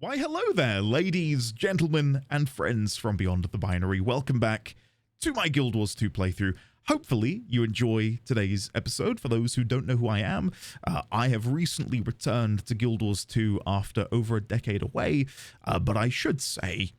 Why, hello there, ladies, gentlemen, and friends from beyond the binary. Welcome back to my Guild Wars 2 playthrough. Hopefully you enjoy today's episode. For those who don't know who I am, I have recently returned to Guild Wars 2 after over a decade away, but I should say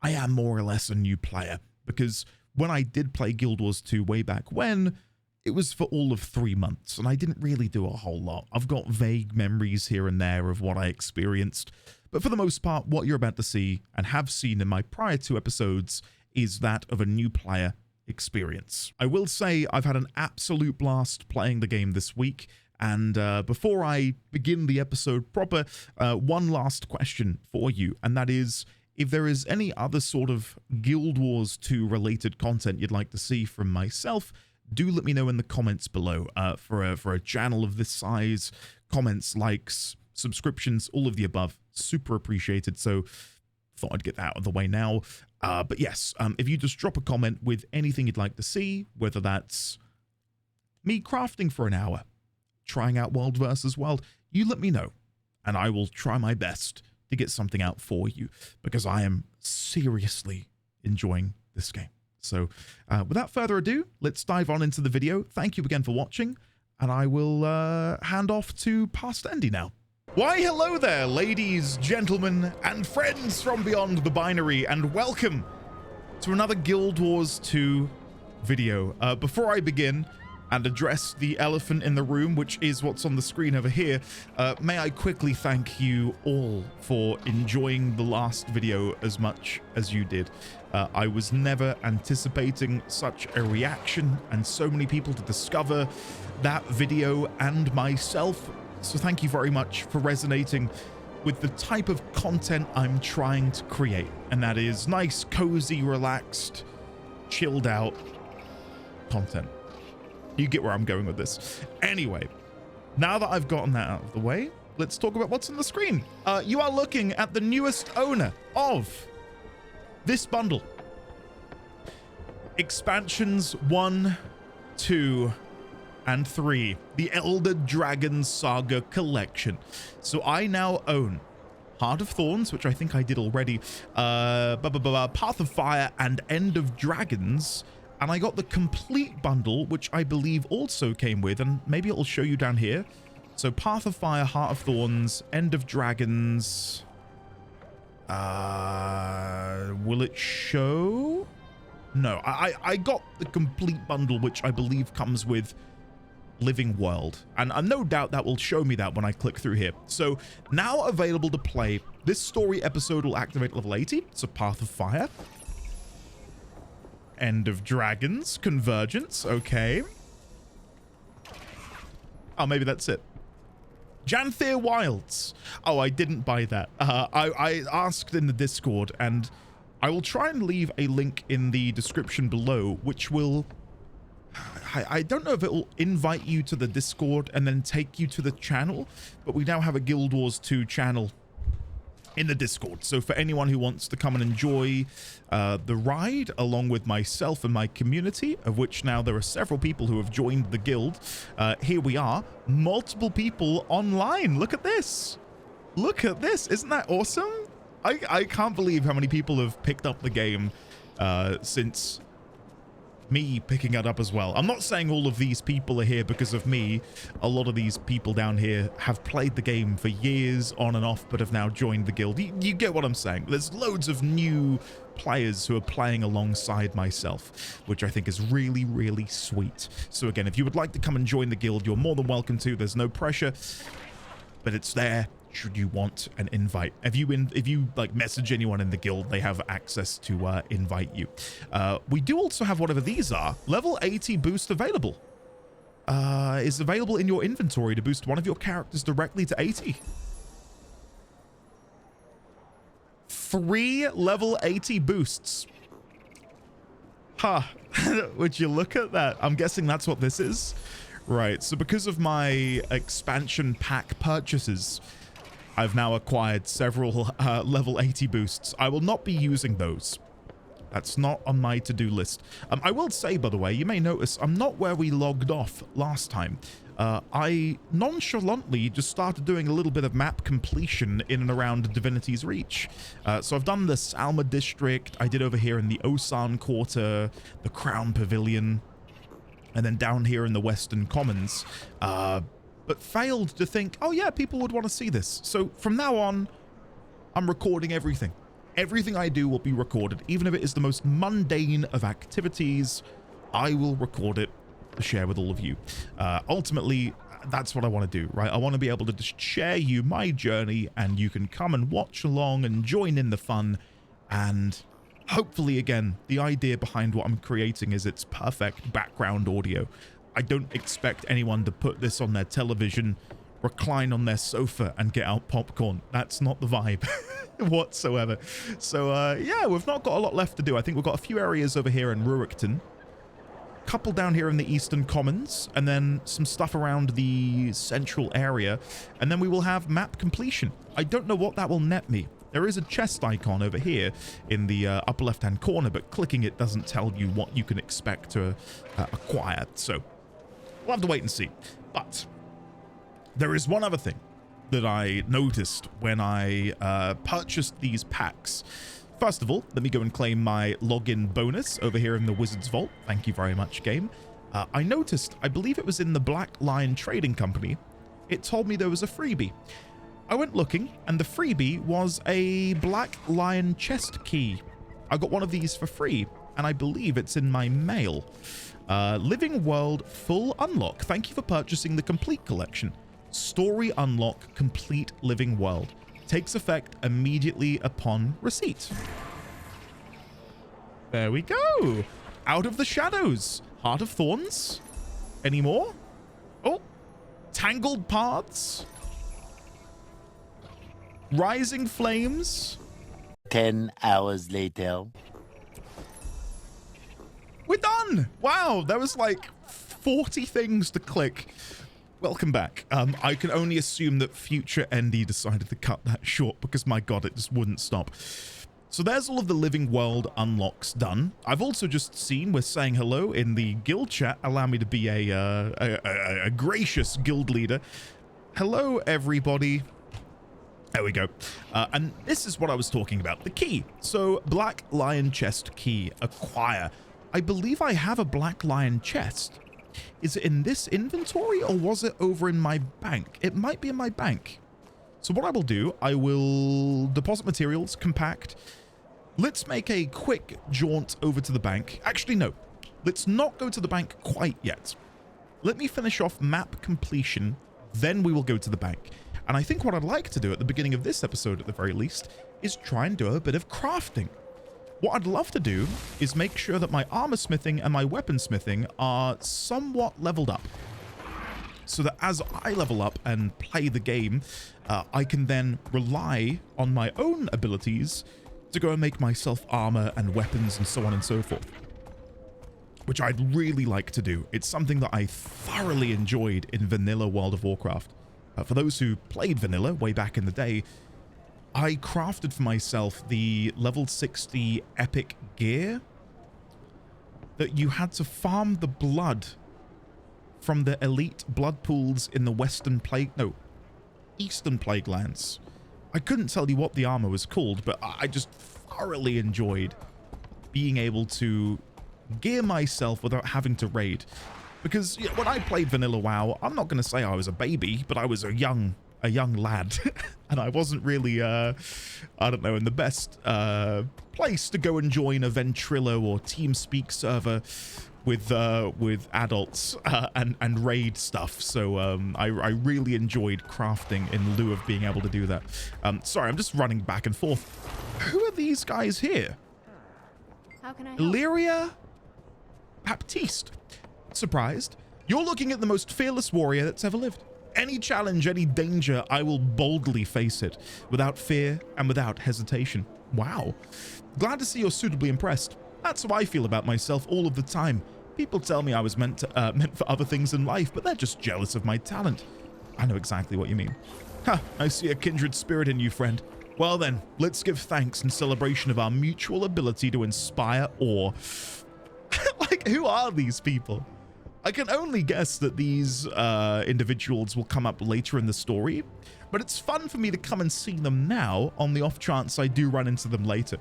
I am more or less a new player, because when I did play Guild Wars 2 way back when, it was for all of 3 months, and I didn't really do a whole lot. I've got vague memories here and there of what I experienced, but for the most part, what you're about to see and have seen in my prior 2 episodes is that of a new player experience. I will say I've had an absolute blast playing the game this week, and before I begin the episode proper, one last question for you, and that is, if there is any other sort of Guild Wars 2 related content you'd like to see from myself, do let me know in the comments below. For a channel of this size, comments, likes, subscriptions, all of the above, super appreciated. So thought I'd get that out of the way now. But yes, if you just drop a comment with anything you'd like to see, whether that's me crafting for an hour, trying out World versus World, you let me know, and I will try my best to get something out for you, because I am seriously enjoying this game. So without further ado, let's dive on into the video. Thank you again for watching, and I will hand off to Past Andy now. Why, hello there, ladies, gentlemen, and friends from beyond the binary, and welcome to another Guild Wars 2 video. Before I begin and address the elephant in the room, which is what's on the screen over here, may I quickly thank you all for enjoying the last video as much as you did. I was never anticipating such a reaction and so many people to discover that video and myself. So thank you very much for resonating with the type of content I'm trying to create. And that is nice, cozy, relaxed, chilled out content. You get where I'm going with this. Anyway, now that I've gotten that out of the way, let's talk about what's on the screen. You are looking at the newest owner of this bundle. Expansions 1, 2, and 3. The Elder Dragon Saga Collection. So I now own Heart of Thorns, which I think I did already, Path of Fire, and End of Dragons. And I got the complete bundle, which I believe also came with, and maybe it'll show you down here. So Path of Fire, Heart of Thorns, End of Dragons. Will it show? No, I got the complete bundle, which I believe comes with Living World. And no doubt that will show me that when I click through here. So now available to play, this story episode will activate level 80. So Path of Fire. End of Dragons, Convergence, okay. Oh, maybe that's it. Janthir Wilds. Oh, I didn't buy that. I asked in the Discord, and I will try and leave a link in the description below, which will... I don't know if it will invite you to the Discord and then take you to the channel, but we now have a Guild Wars 2 channel in the Discord. So for anyone who wants to come and enjoy the ride along with myself and my community, of which now there are several people who have joined the guild, here we are, multiple people online. Look at this. Look at this. Isn't that awesome? I can't believe how many people have picked up the game since me picking it up as well. I'm not saying all of these people are here because of me. A lot of these people down here have played the game for years on and off, but have now joined the guild. You get what I'm saying. There's loads of new players who are playing alongside myself, which I think is really, really sweet. So again, if you would like to come and join the guild, you're more than welcome to. There's no pressure, but it's there should you want an invite. If you like message anyone in the guild, they have access to invite you. We do also have whatever these are. Level 80 boost available. Is available in your inventory to boost one of your characters directly to 80. 3 level 80 boosts. Huh. Would you look at that? I'm guessing that's what this is. Right, so because of my expansion pack purchases, I've now acquired several level 80 boosts. I will not be using those That's not on my to-do list. I will say, by the way, you may notice I'm not where we logged off last time. I nonchalantly just started doing a little bit of map completion in and around Divinity's Reach. So I've done the Salma District, I did over here in the Osan Quarter, the Crown Pavilion, and then down here in the Western Commons. But failed to think, oh yeah, people would want to see this. So from now on, I'm recording everything. Everything I do will be recorded, even if it is the most mundane of activities. I will record it to share with all of you. Ultimately, that's what I want to do, right? I want to be able to just share you my journey, and you can come and watch along and join in the fun. And hopefully, again, the idea behind what I'm creating is it's perfect background audio. I don't expect anyone to put this on their television, recline on their sofa, and get out popcorn. That's not the vibe whatsoever. So yeah, we've not got a lot left to do. I think we've got a few areas over here in Rurikton, a couple down here in the Eastern Commons, and then some stuff around the central area, and then we will have map completion. I don't know what that will net me. There is a chest icon over here in the upper left-hand corner, but clicking it doesn't tell you what you can expect to acquire. So we'll have to wait and see. But there is one other thing that I noticed when I purchased these packs. First of all, let me go and claim my login bonus over here in the Wizard's Vault. Thank you very much, game. I noticed, I believe it was in the Black Lion Trading Company, it told me there was a freebie. I went looking, and the freebie was a Black Lion chest key. I got one of these for free, and I believe it's in my mail. Living World Full Unlock. Thank you for purchasing the complete collection. Story Unlock Complete Living World. Takes effect immediately upon receipt. There we go. Out of the Shadows. Heart of Thorns. Any more? Oh. Tangled Paths. Rising Flames. 10 hours later. We're done. Wow, there was like 40 things to click. Welcome back. I can only assume that future ND decided to cut that short because, my god, it just wouldn't stop. So there's all of the Living World unlocks done. I've also just seen, we're saying hello in the guild chat. Allow me to be a gracious guild leader. Hello, everybody. There we go. And this is what I was talking about. The key. So Black Lion chest key. Acquire. I believe I have a Black Lion chest. Is it in this inventory or was it over in my bank? It might be in my bank. So what I will do, I will deposit materials, compact. Let's make a quick jaunt over to the bank. Actually, no. Let's not go to the bank quite yet. Let me finish off map completion, then we will go to the bank. And I think what I'd like to do at the beginning of this episode, at the very least, is try and do a bit of crafting. What I'd love to do is make sure that my armor smithing and my weapon smithing are somewhat leveled up, so that as I level up and play the game, I can then rely on my own abilities to go and make myself armor and weapons and so on and so forth, which I'd really like to do. It's something that I thoroughly enjoyed in vanilla World of Warcraft. For those who played vanilla way back in the day, I crafted for myself the level 60 epic gear that you had to farm the blood from the elite blood pools in the Eastern Plague Lands. I couldn't tell you what the armor was called, but I just thoroughly enjoyed being able to gear myself without having to raid. Because when I played vanilla WoW, I'm not going to say I was a baby, but I was a young lad. And I wasn't really, I don't know, in the best place to go and join a Ventrilo or TeamSpeak server with adults and raid stuff. So I really enjoyed crafting in lieu of being able to do that. Sorry, I'm just running back and forth. Who are these guys here? How can I help? Illyria Baptiste. Surprised. You're looking at the most fearless warrior that's ever lived. Any challenge, any danger, I will boldly face it without fear and without hesitation. Wow. Glad to see you're suitably impressed. That's how I feel about myself all of the time. People tell me I was meant for other things in life, but they're just jealous of my talent. I know exactly what you mean. Ha, I see a kindred spirit in you, friend. Well then, let's give thanks in celebration of our mutual ability to inspire awe. Like, who are these people? I can only guess that these individuals will come up later in the story, but it's fun for me to come and see them now on the off chance I do run into them later.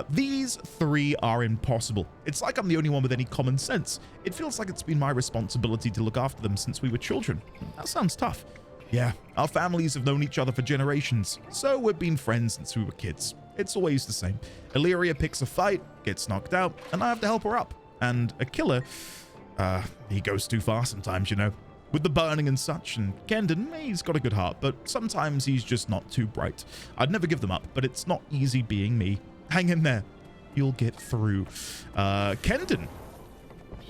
These three are impossible. It's like I'm the only one with any common sense. It feels like it's been my responsibility to look after them since we were children. That sounds tough. Yeah, our families have known each other for generations, so we've been friends since we were kids. It's always the same. Illyria picks a fight, gets knocked out, and I have to help her up. And a killer, he goes too far sometimes, you know. With the burning and such, and Kendon, he's got a good heart, but sometimes he's just not too bright. I'd never give them up, but it's not easy being me. Hang in there. You'll get through. Kendon.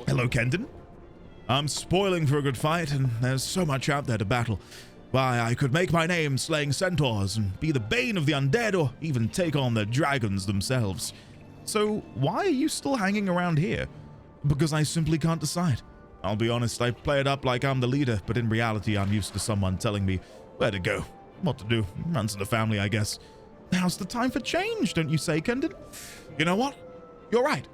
Hello, Kendon. I'm spoiling for a good fight, and there's so much out there to battle. Why, I could make my name slaying centaurs and be the bane of the undead, or even take on the dragons themselves. So why are you still hanging around here? Because I simply can't decide. I'll be honest, I play it up like I'm the leader, but in reality, I'm used to someone telling me where to go, what to do. Runs in the family, I guess. Now's the time for change, don't you say, Kendon? You know what? You're right.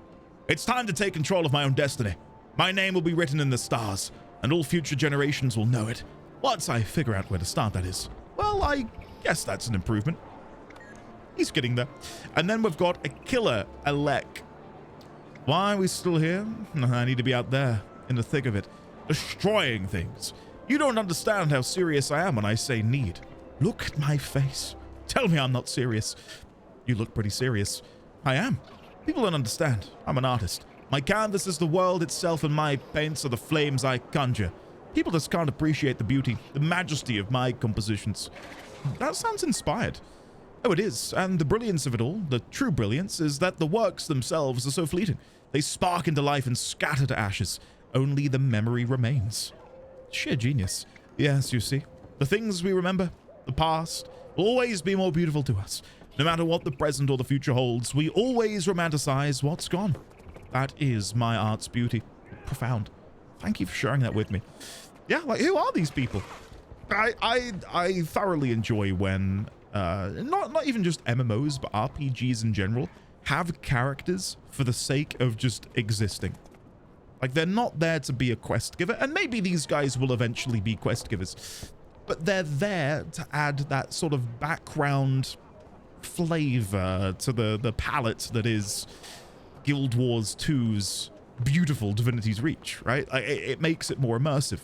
It's time to take control of my own destiny. My name will be written in the stars, and all future generations will know it. Once I figure out where to start, that is. Well, I guess that's an improvement. He's getting there. And then we've got a killer, Alec. Why are we still here? I need to be out there, in the thick of it, destroying things. You don't understand how serious I am when I say need. Look at my face. Tell me I'm not serious. You look pretty serious. I am. People don't understand. I'm an artist. My canvas is the world itself, and my paints are the flames I conjure. People just can't appreciate the beauty, the majesty of my compositions. That sounds inspired. Oh, it is, and the brilliance of it all, the true brilliance, is that the works themselves are so fleeting. They spark into life and scatter to ashes. Only the memory remains. Sheer genius. Yes, you see, the things we remember, the past, will always be more beautiful to us. No matter what the present or the future holds, we always romanticize what's gone. That is my art's beauty. Profound. Thank you for sharing that with me. Yeah, like, who are these people? I thoroughly enjoy when not even just MMOs, but RPGs in general have characters for the sake of just existing. Like, they're not there to be a quest giver, and maybe these guys will eventually be quest givers, but they're there to add that sort of background flavor to the palette that is Guild Wars 2's beautiful Divinity's Reach, right? It makes it more immersive.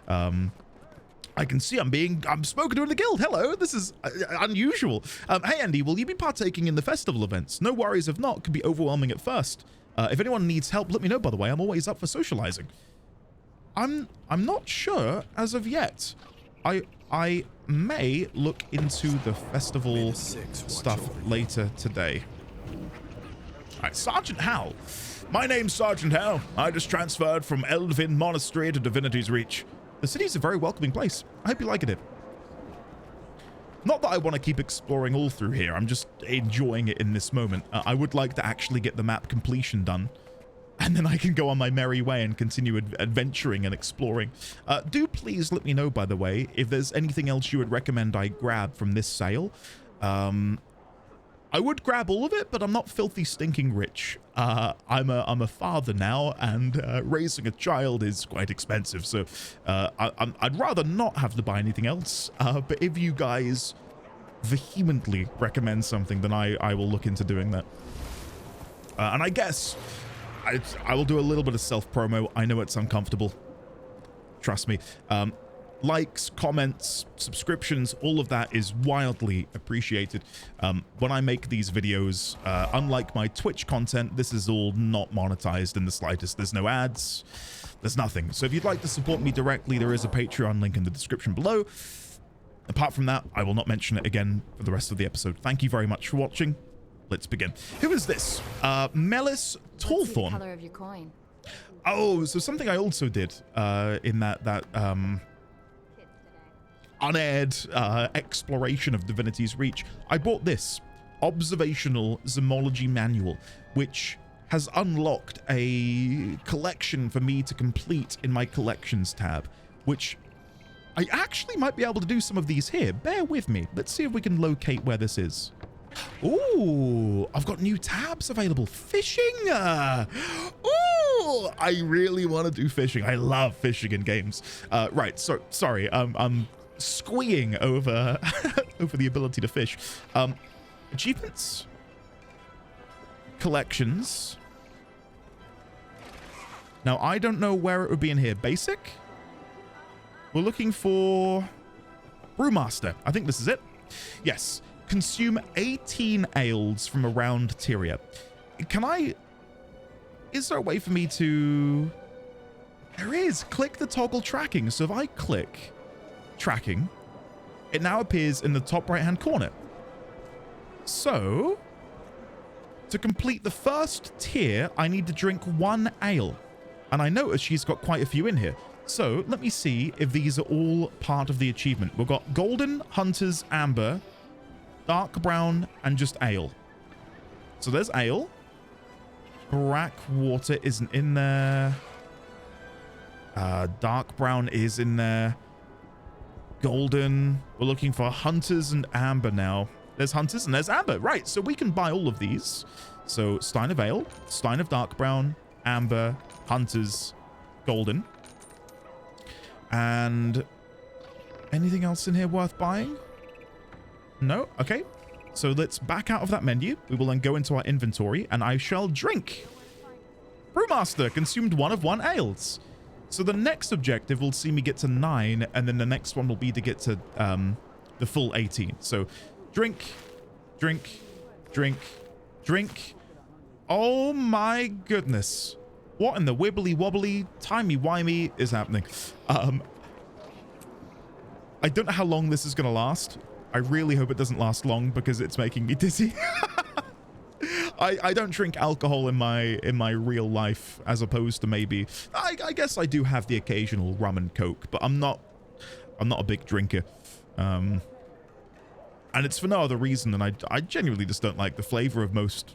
I can see I'm spoken to in the guild. Hello, this is unusual. Hey Andy, will you be partaking in the festival events? No worries if not, could be overwhelming at first. If anyone needs help, let me know, by the way. I'm always up for socializing. I'm not sure as of yet. I may look into the festival stuff later today. All right, Sergeant Hal. My name's Sergeant Hal. I just transferred from Elvin Monastery to Divinity's Reach. The city's a very welcoming place. I hope you like it. Not that I want to keep exploring all through here. I'm just enjoying it in this moment. I would like to actually get the map completion done, and then I can go on my merry way and continue adventuring and exploring. Do please let me know, by the way, if there's anything else you would recommend I grab from this sale. I would grab all of it, but I'm not filthy stinking rich. I'm a father now, and raising a child is quite expensive, so I'd rather not have to buy anything else. But if you guys vehemently recommend something, then I will look into doing that. And I guess I will do a little bit of self-promo. I know it's uncomfortable. Trust me. Likes, comments, subscriptions, all of that is wildly appreciated. When I make these videos, unlike my Twitch content, this is all not monetized in the slightest. There's no ads, there's nothing. So if you'd like to support me directly, there is a Patreon link in the description below. Apart from that, I will not mention it again for the rest of the episode. Thank you very much for watching. Let's begin. Who is this? Melis Tallthorn. The color of your coin. Oh, so something I also did in that unaired exploration of Divinity's Reach. I bought this observational zoology manual, which has unlocked a collection for me to complete in my collections tab, which I actually might be able to do some of these here. Bear with me. Let's see if we can locate where this is. Ooh, I've got new tabs available. Fishing. Ooh, I really want to do fishing. I love fishing in games. Right. So sorry. I'm squeeing over over the ability to fish. Achievements, collections. Now I don't know where it would be in here. Basic. We're looking for Brewmaster. I think this is it. Yes. Consume 18 ales from around Tyria. Can I... Is there a way for me to... There is. Click the toggle tracking. So if I click tracking, it now appears in the top right-hand corner. So, to complete the first tier, I need to drink 1 ale. And I notice she's got quite a few in here. So, let me see if these are all part of the achievement. We've got Golden, Hunter's, Amber, Dark Brown, and just Ale. So there's Ale. Black Water isn't in there. Dark Brown is in there. Golden. We're looking for Hunters and Amber now. There's Hunters and there's Amber. Right, so we can buy all of these. So Stein of Ale, Stein of Dark Brown, Amber, Hunters, Golden. And anything else in here worth buying? No? Okay. So let's back out of that menu. We will then go into our inventory and I shall drink. Brewmaster consumed 1 of 1 ales. So the next objective will see me get to 9 and then the next one will be to get to the full 18. So drink, drink, drink, drink. Oh my goodness. What in the wibbly wobbly timey-wimey is happening? I don't know how long this is going to last. I really hope it doesn't last long because it's making me dizzy. I don't drink alcohol in my real life as opposed to maybe... I guess I do have the occasional rum and coke, but I'm not a big drinker. And it's for no other reason than I genuinely just don't like the flavor of most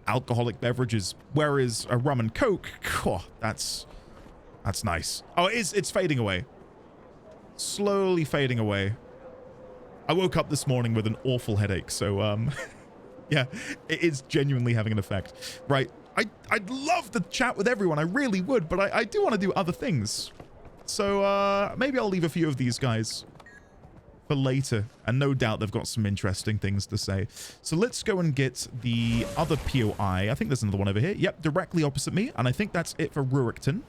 alcoholic beverages, whereas a rum and coke, oh, that's nice. Oh, it's fading away. Slowly fading away. I woke up this morning with an awful headache, so yeah, it is genuinely having an effect. Right, I'd love to chat with everyone, I really would, but I do want to do other things. So maybe I'll leave a few of these guys for later, and no doubt they've got some interesting things to say. So let's go and get the other POI. I think there's another one over here. Yep, directly opposite me, and I think that's it for Rurikton.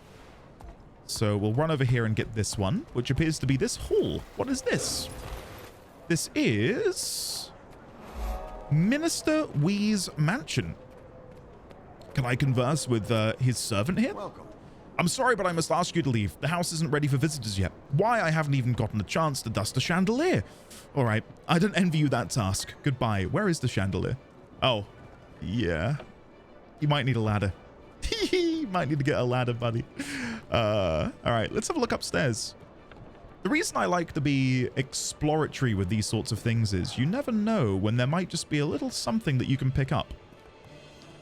So we'll run over here and get this one, which appears to be this hall. What is this? This is Minister Wee's mansion. Can I converse with his servant here? Welcome. I'm sorry, but I must ask you to leave. The house isn't ready for visitors yet. Why, I haven't even gotten a chance to dust a chandelier. All right, I don't envy you that task. Goodbye. Where is the chandelier? Oh, yeah. You might need a ladder. You might need to get a ladder, buddy. All right, let's have a look upstairs. The reason I like to be exploratory with these sorts of things is you never know when there might just be a little something that you can pick up.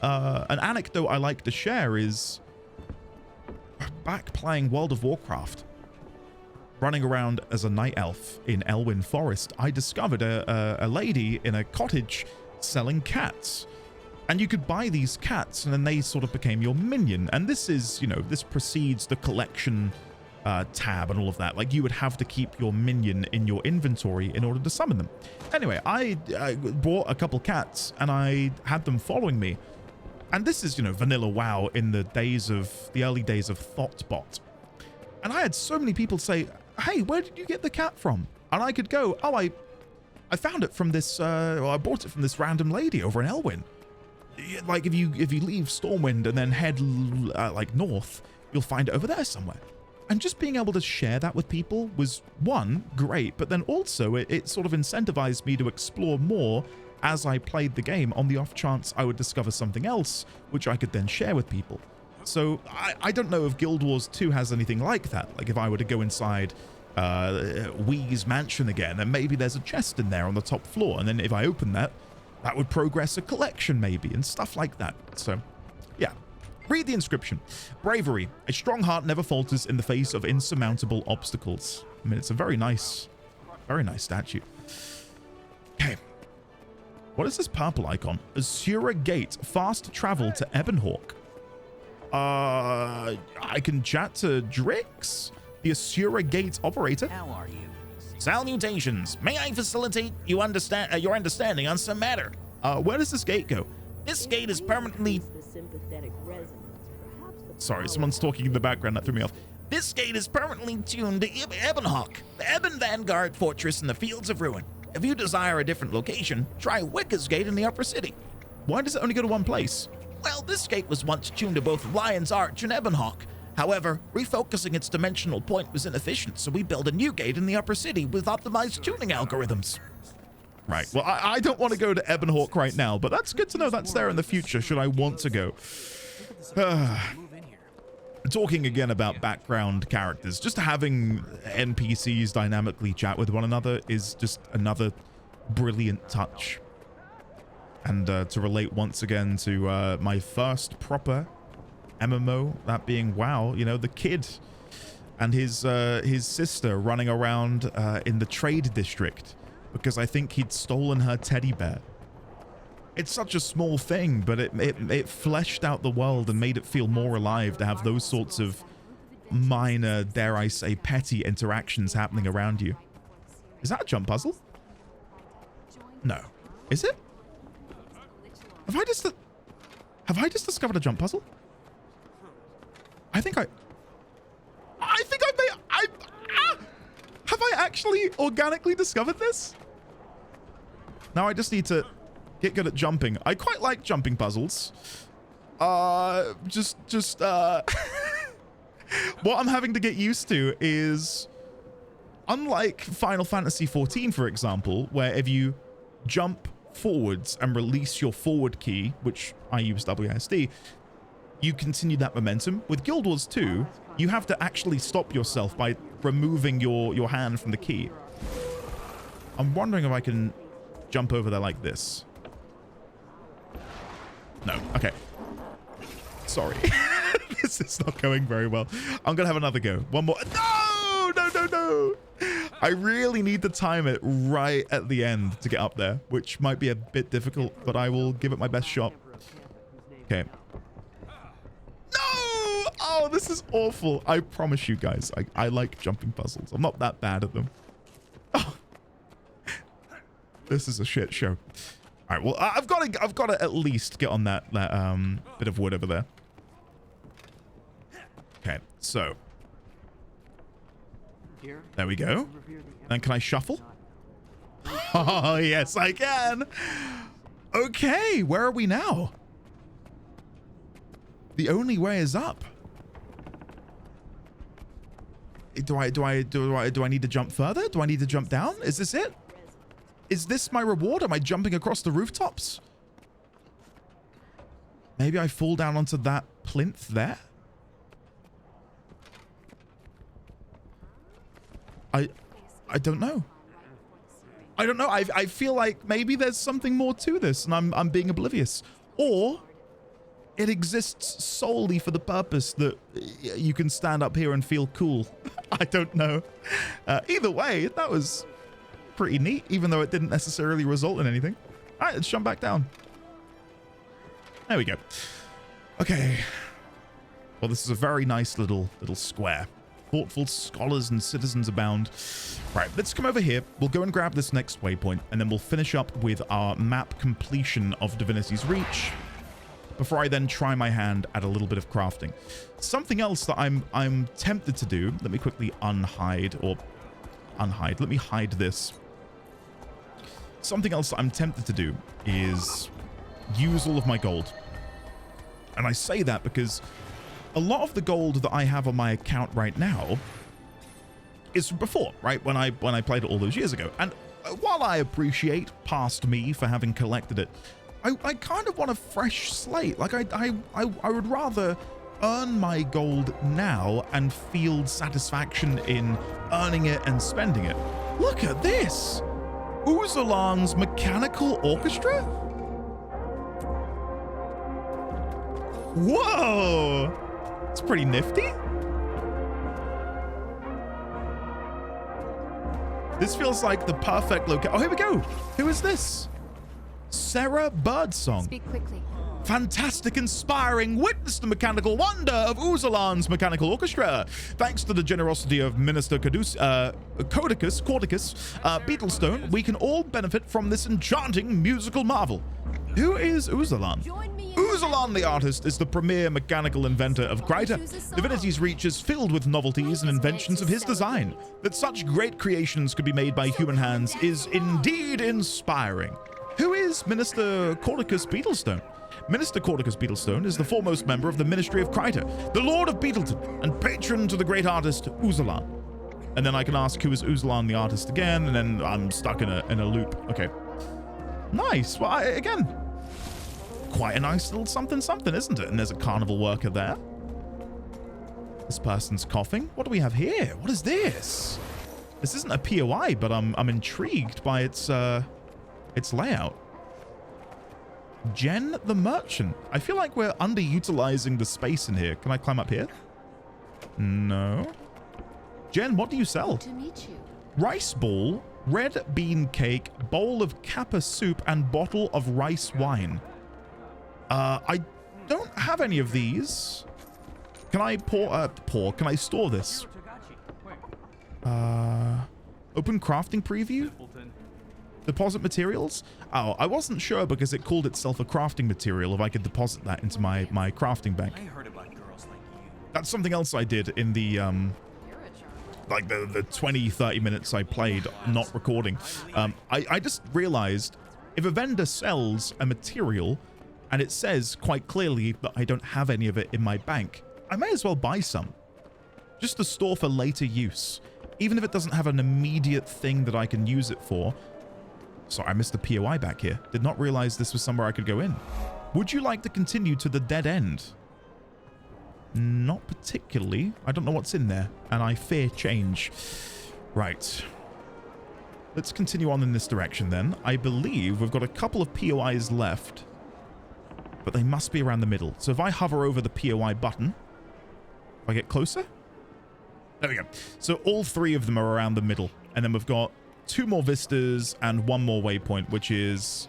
An anecdote I like to share is back playing World of Warcraft, running around as a night elf in Elwyn Forest, I discovered a lady in a cottage selling cats. And you could buy these cats and then they sort of became your minion. And this is, you know, this precedes the collection tab and all of that. Like you would have to keep your minion in your inventory in order to summon them. Anyway, I bought a couple cats and I had them following me. And this is, you know, vanilla WoW in the early days of Thoughtbot. And I had so many people say, hey, where did you get the cat from? And I could go, oh, I found it from this, well, I bought it from this random lady over in Elwyn. Like if you leave Stormwind and then head like north, you'll find it over there somewhere. And just being able to share that with people was, one, great, but then also it sort of incentivized me to explore more as I played the game on the off chance I would discover something else, which I could then share with people. So I don't know if Guild Wars 2 has anything like that. Like if I were to go inside Wee's mansion again, and maybe there's a chest in there on the top floor, and then if I open that, that would progress a collection maybe, and stuff like that. So, yeah. Read the inscription. Bravery. A strong heart never falters in the face of insurmountable obstacles. I mean, it's a very nice statue. Okay. What is this purple icon? Azura Gate. Fast travel to Ebonhawk. I can chat to Drix, the Azura Gate operator. How are you? Salutations. May I facilitate your understanding on some matter? Where does this gate go? This gate is permanently... Sorry, someone's talking in the background. That threw me off. This gate is permanently tuned to Ebonhawk, the Ebon Vanguard fortress in the Fields of Ruin. If you desire a different location, try Wicca's Gate in the Upper City. Why does it only go to one place? Well, this gate was once tuned to both Lion's Arch and Ebonhawk. However, refocusing its dimensional point was inefficient, so we built a new gate in the Upper City with optimized tuning algorithms. Right. Well, I don't want to go to Ebonhawk right now, but that's good to know that's there in the future should I want to go. Talking again about background characters, just having NPCs dynamically chat with one another is just another brilliant touch. And to relate once again to my first proper MMO, that being WoW, you know, the kid and his sister running around in the trade district because I think he'd stolen her teddy bear. It's such a small thing, but it fleshed out the world and made it feel more alive to have those sorts of minor, dare I say, petty interactions happening around you. Is that a jump puzzle? No. Is it? Have I just discovered a jump puzzle? I think I have I actually organically discovered this? Now I just need to get good at jumping. I quite like jumping puzzles. What I'm having to get used to is, unlike Final Fantasy XIV, for example, where if you jump forwards and release your forward key, which I use WSD, you continue that momentum. With Guild Wars 2, you have to actually stop yourself by removing your hand from the key. I'm wondering if I can jump over there like this. No. Okay. Sorry. This is not going very well. I'm gonna have another go. One more. No! No, no, no! I really need to time it right at the end to get up there, which might be a bit difficult, but I will give it my best shot. Okay. No! Oh, this is awful. I promise you guys, I like jumping puzzles. I'm not that bad at them. Oh. This is a shit show. All right, well, I've got to at least get on that bit of wood over there. Okay, so there we go. And can I shuffle? Oh, yes, I can. Okay, where are we now? The only way is up. Do I need to jump further? Do I need to jump down? Is this it? Is this my reward? Am I jumping across the rooftops? Maybe I fall down onto that plinth there? I don't know. I don't know. I feel like maybe there's something more to this and I'm being oblivious. Or it exists solely for the purpose that you can stand up here and feel cool. I don't know. Either way, that was pretty neat, even though it didn't necessarily result in anything. All right, let's jump back down. There we go. Okay. Well, this is a very nice little square. Thoughtful scholars and citizens abound. Right, let's come over here. We'll go and grab this next waypoint, and then we'll finish up with our map completion of Divinity's Reach before I then try my hand at a little bit of crafting. Something else that I'm tempted to do. Let me quickly unhide. Let me hide this. Something else that I'm tempted to do is use all of my gold. And I say that because a lot of the gold that I have on my account right now is from before, right? When I played it all those years ago. And while I appreciate past me for having collected it, I kind of want a fresh slate. Like I would rather earn my gold now and feel satisfaction in earning it and spending it. Look at this! Uzulan's Mechanical Orchestra? Whoa! It's pretty nifty. This feels like the perfect location. Oh, here we go. Who is this? Sarah Birdsong. Speak quickly. Fantastic, inspiring, witness the mechanical wonder of Uzalan's mechanical orchestra. Thanks to the generosity of Minister Cordicus, Beetlestone, we can all benefit from this enchanting musical marvel. Who is Uzalan? Uzalan the artist is the premier mechanical inventor of Kryta. Divinity's reach is filled with novelties and inventions of his design. That such great creations could be made by human hands is indeed inspiring. Who is Minister Cordicus Beetlestone? Minister Cordicus Beetlestone is the foremost member of the Ministry of Kryta, the Lord of Beetleton, and patron to the great artist Uzalan. And then I can ask who is Uzalan the artist again, and then I'm stuck in a loop. Okay. Nice. Well, again, quite a nice little something, isn't it? And there's a carnival worker there. This person's coughing. What do we have here? What is this? This isn't a POI, but I'm intrigued by its layout. Jen the Merchant. I feel like we're underutilizing the space in here. Can I climb up here? No. Jen, what do you sell? To meet you. Rice ball, red bean cake, bowl of kappa soup, and bottle of rice wine. I don't have any of these. Can I can I store this? Open crafting preview? Deposit materials? Oh, I wasn't sure because it called itself a crafting material if I could deposit that into my crafting bank. I heard about girls like you. That's something else I did in the like the 20-30 minutes I played not recording. I just realized if a vendor sells a material and it says quite clearly that I don't have any of it in my bank, I may as well buy some just to store for later use, even if it doesn't have an immediate thing that I can use it for. Sorry, I missed the POI back here. Did not realize this was somewhere I could go in. Would you like to continue to the dead end? Not particularly. I don't know what's in there, and I fear change. Right. Let's continue on in this direction then. I believe we've got a couple of POIs left, but they must be around the middle. So if I hover over the POI button, if I get closer, there we go. So all three of them are around the middle, and then we've got 2 more vistas and 1 more waypoint, which is...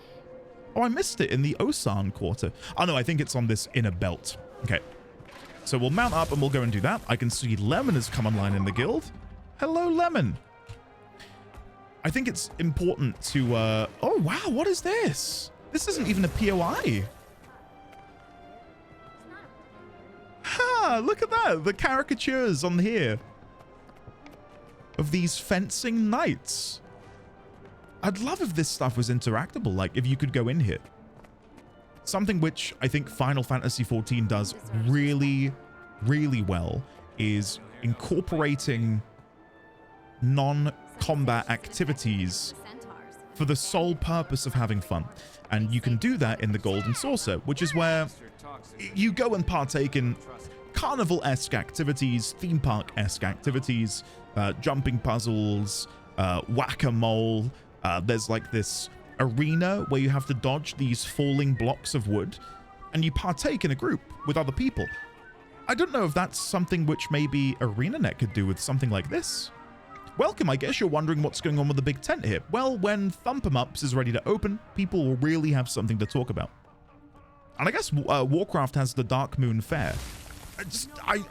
Oh, I missed it in the Osan quarter. Oh, no, I think it's on this inner belt. Okay. So we'll mount up and we'll go and do that. I can see Lemon has come online in the guild. Hello, Lemon. I think it's important to... Oh, wow, what is this? This isn't even a POI. Ha, look at that. The caricatures on here of these fencing knights. I'd love if this stuff was interactable, like if you could go in here. Something which I think Final Fantasy XIV does really, really well is incorporating non-combat activities for the sole purpose of having fun. And you can do that in the Golden Saucer, which is where you go and partake in carnival-esque activities, theme park-esque activities, jumping puzzles, whack-a-mole. There's like this arena where you have to dodge these falling blocks of wood, and you partake in a group with other people. I don't know if that's something which maybe ArenaNet could do with something like this. Welcome, I guess you're wondering what's going on with the big tent here. Well, when Thump 'em Ups is ready to open, people will really have something to talk about. And I guess Warcraft has the Dark Moon Fair.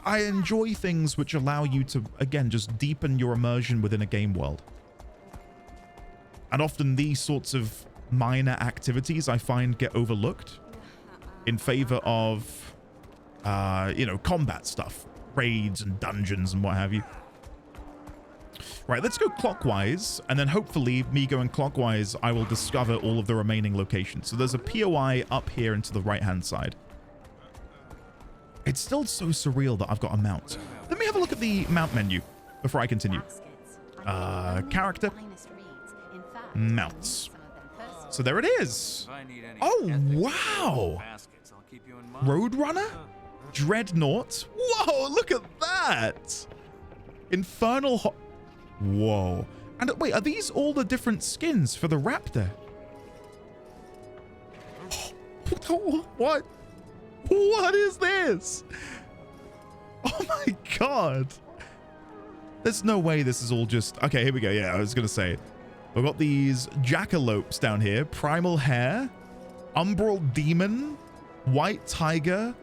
I enjoy things which allow you to, again, just deepen your immersion within a game world. And often these sorts of minor activities I find get overlooked in favor of, you know, combat stuff, raids and dungeons and what have you. Right, let's go clockwise, and then hopefully me going clockwise, I will discover all of the remaining locations. So there's a POI up here and to the right-hand side. It's still so surreal that I've got a mount. Let me have a look at the mount menu before I continue. Character. Mounts. So there it is. Oh, wow. Roadrunner? Dreadnought? Whoa, look at that. Infernal Whoa. And wait, are these all the different skins for the raptor? What? What is this? Oh my god. There's no way this is all just... Okay, here we go. Yeah, I was going to say. We've got these jackalopes down here. Primal Hare. Umbral Demon, White Tiger,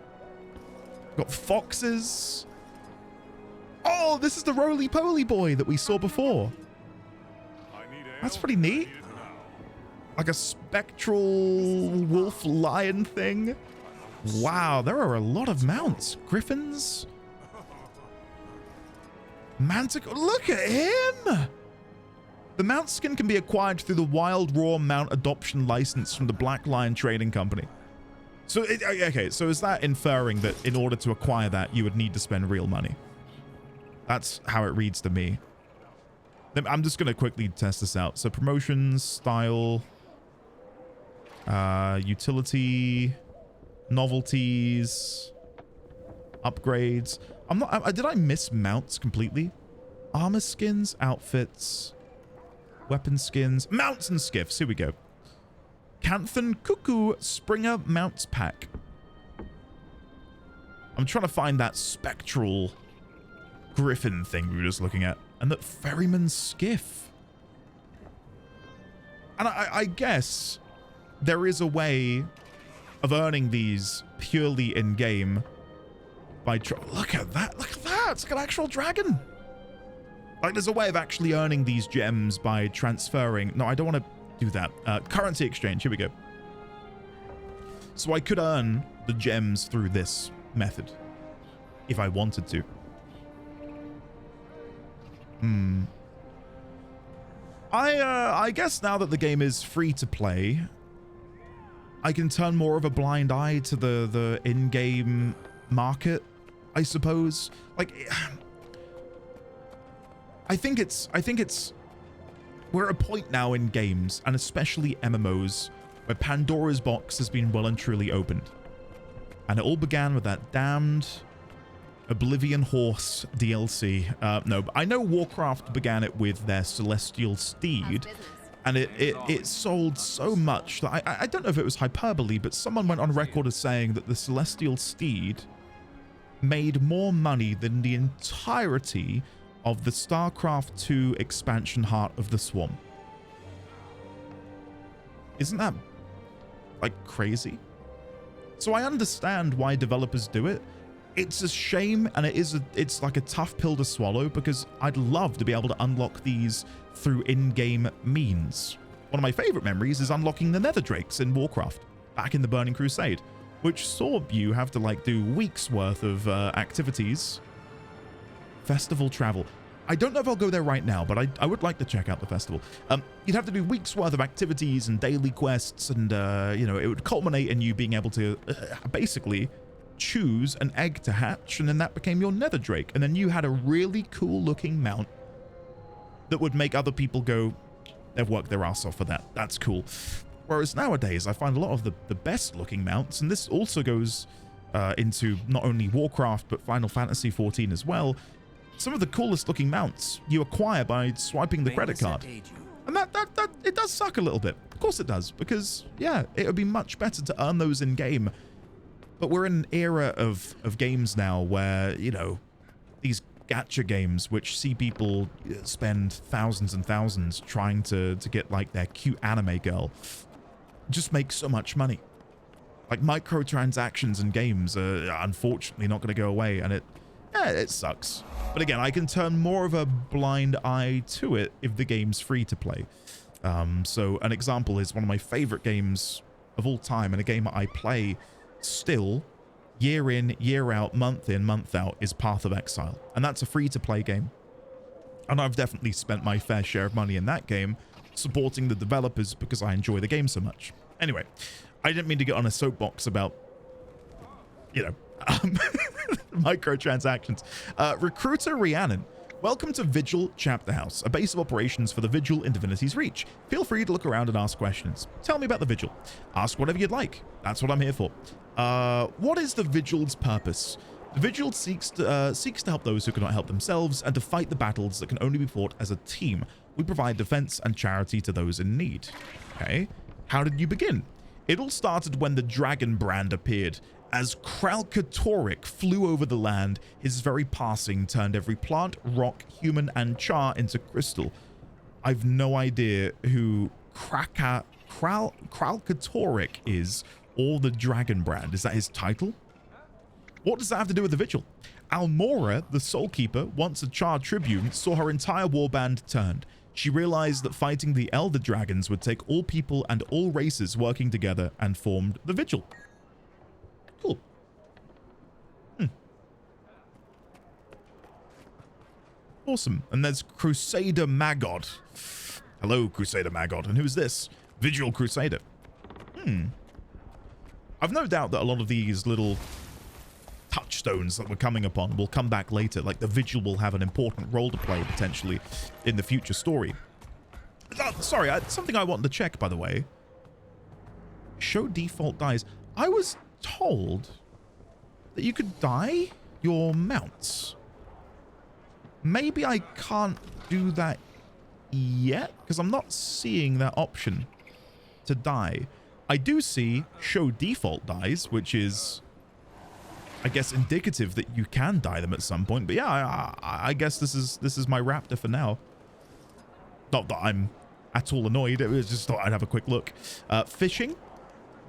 got foxes. Oh, this is the roly-poly boy that we saw before. That's pretty neat. Like a spectral wolf lion thing. Wow, there are a lot of mounts. Griffins. Manticore. Look at him. The mount skin can be acquired through the Wild Raw Mount Adoption License from the Black Lion Trading Company. So, okay, so is that inferring that in order to acquire that, you would need to spend real money? That's how it reads to me. I'm just going to quickly test this out. So promotions, style, utility, novelties, upgrades. Did I miss mounts completely? Armor skins, outfits, weapon skins, mounts and skiffs. Here we go. Canthan Cuckoo Springer Mounts Pack. I'm trying to find that spectral griffin thing we were just looking at. And that ferryman skiff. And I guess there is a way of earning these purely in-game by... Look at that. Look at that. It's like an actual dragon. Like, there's a way of actually earning these gems by transferring... No, I don't want to do that. Currency exchange. Here we go. So I could earn the gems through this method if I wanted to. I guess now that the game is free to play, I can turn more of a blind eye to the in-game market, I suppose. Like, I think it's we're at a point now in games, and especially MMOs, where Pandora's box has been well and truly opened. And it all began with that damned Oblivion Horse DLC. No, but I know Warcraft began it with their Celestial Steed, and it sold so much that I don't know if it was hyperbole, but someone went on record as saying that the Celestial Steed made more money than the entirety of the StarCraft 2 expansion Heart of the Swarm. Isn't that, like, crazy? So I understand why developers do it. It's a shame, and it's like a tough pill to swallow, because I'd love to be able to unlock these through in-game means. One of my favorite memories is unlocking the Nether Drakes in Warcraft back in the Burning Crusade, which saw you have to, like, do weeks worth of activities. Festival travel. I don't know if I'll go there right now, but I would like to check out the festival. You'd have to do weeks worth of activities and daily quests, and you know, it would culminate in you being able to basically choose an egg to hatch, and then that became your Nether Drake, and then you had a really cool looking mount that would make other people go, they've worked their ass off for that. That's cool. Whereas nowadays, I find a lot of the best looking mounts, and this also goes into not only Warcraft, but Final Fantasy XIV as well. Some of the coolest looking mounts you acquire by swiping the credit card. And that it does suck a little bit. Of course it does, because yeah, it would be much better to earn those in game. But we're in an era of games now where, you know, these gacha games, which see people spend thousands and thousands trying to get, like, their cute anime girl, just make so much money. Like, microtransactions in games are unfortunately not going to go away, and it sucks. But again, I can turn more of a blind eye to it if the game's free to play. So an example is one of my favorite games of all time, and a game I play still year in, year out, month in, month out, is Path of Exile. And that's a free to play game. And I've definitely spent my fair share of money in that game supporting the developers because I enjoy the game so much. Anyway, I didn't mean to get on a soapbox about, you know, microtransactions. Recruiter Rhiannon, welcome to Vigil Chapter House, a base of operations for the Vigil in Divinity's Reach. Feel free to look around and ask questions. Tell me about the Vigil. Ask whatever you'd like. That's what I'm here for. What is the Vigil's purpose? The Vigil seeks to help those who cannot help themselves and to fight the battles that can only be fought as a team. We provide defense and charity to those in need. Okay. How did you begin? It all started when the Dragon Brand appeared. As Kralkatoric flew over the land, his very passing turned every plant, rock, human, and char into crystal. I've no idea who Kralkatoric is, or the Dragon Brand. Is that his title? What does that have to do with the vigil? Almora, the Soul Keeper, once a Char Tribune, saw her entire warband turned. She realized that fighting the Elder Dragons would take all people and all races working together and formed the vigil. Cool. Awesome. And there's Crusader Magod. Hello, Crusader Magod. And who's this? Vigil Crusader. I've no doubt that a lot of these little touchstones that we're coming upon will come back later. Like the Vigil will have an important role to play potentially in the future story. Sorry, something I wanted to check, by the way. Show default dies. I was told that you could dye your mounts. Maybe I can't do that yet because I'm not seeing that option to dye. I do see show default dies, which is, I guess, indicative that you can dye them at some point. But yeah, I guess this is my Raptor for now. Not that I'm at all annoyed. It was just thought I'd have a quick look. Fishing.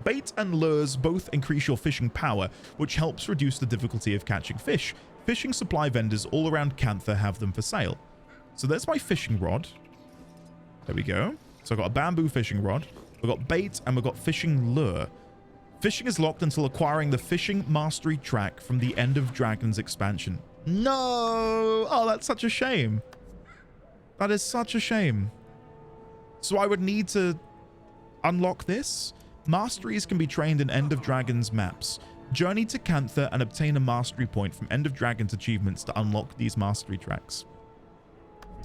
Bait and lures both increase your fishing power, which helps reduce the difficulty of catching fish. Fishing supply vendors all around Cantha have them for sale. So there's my fishing rod. There we go. So I've got a bamboo fishing rod. We've got bait and we've got fishing lure. Fishing is locked until acquiring the fishing mastery track from the End of Dragons expansion. No! Oh, that's such a shame. That is such a shame. So I would need to unlock this. Masteries can be trained in End of Dragons maps. Journey to Cantha and obtain a mastery point from End of Dragons achievements to unlock these mastery tracks.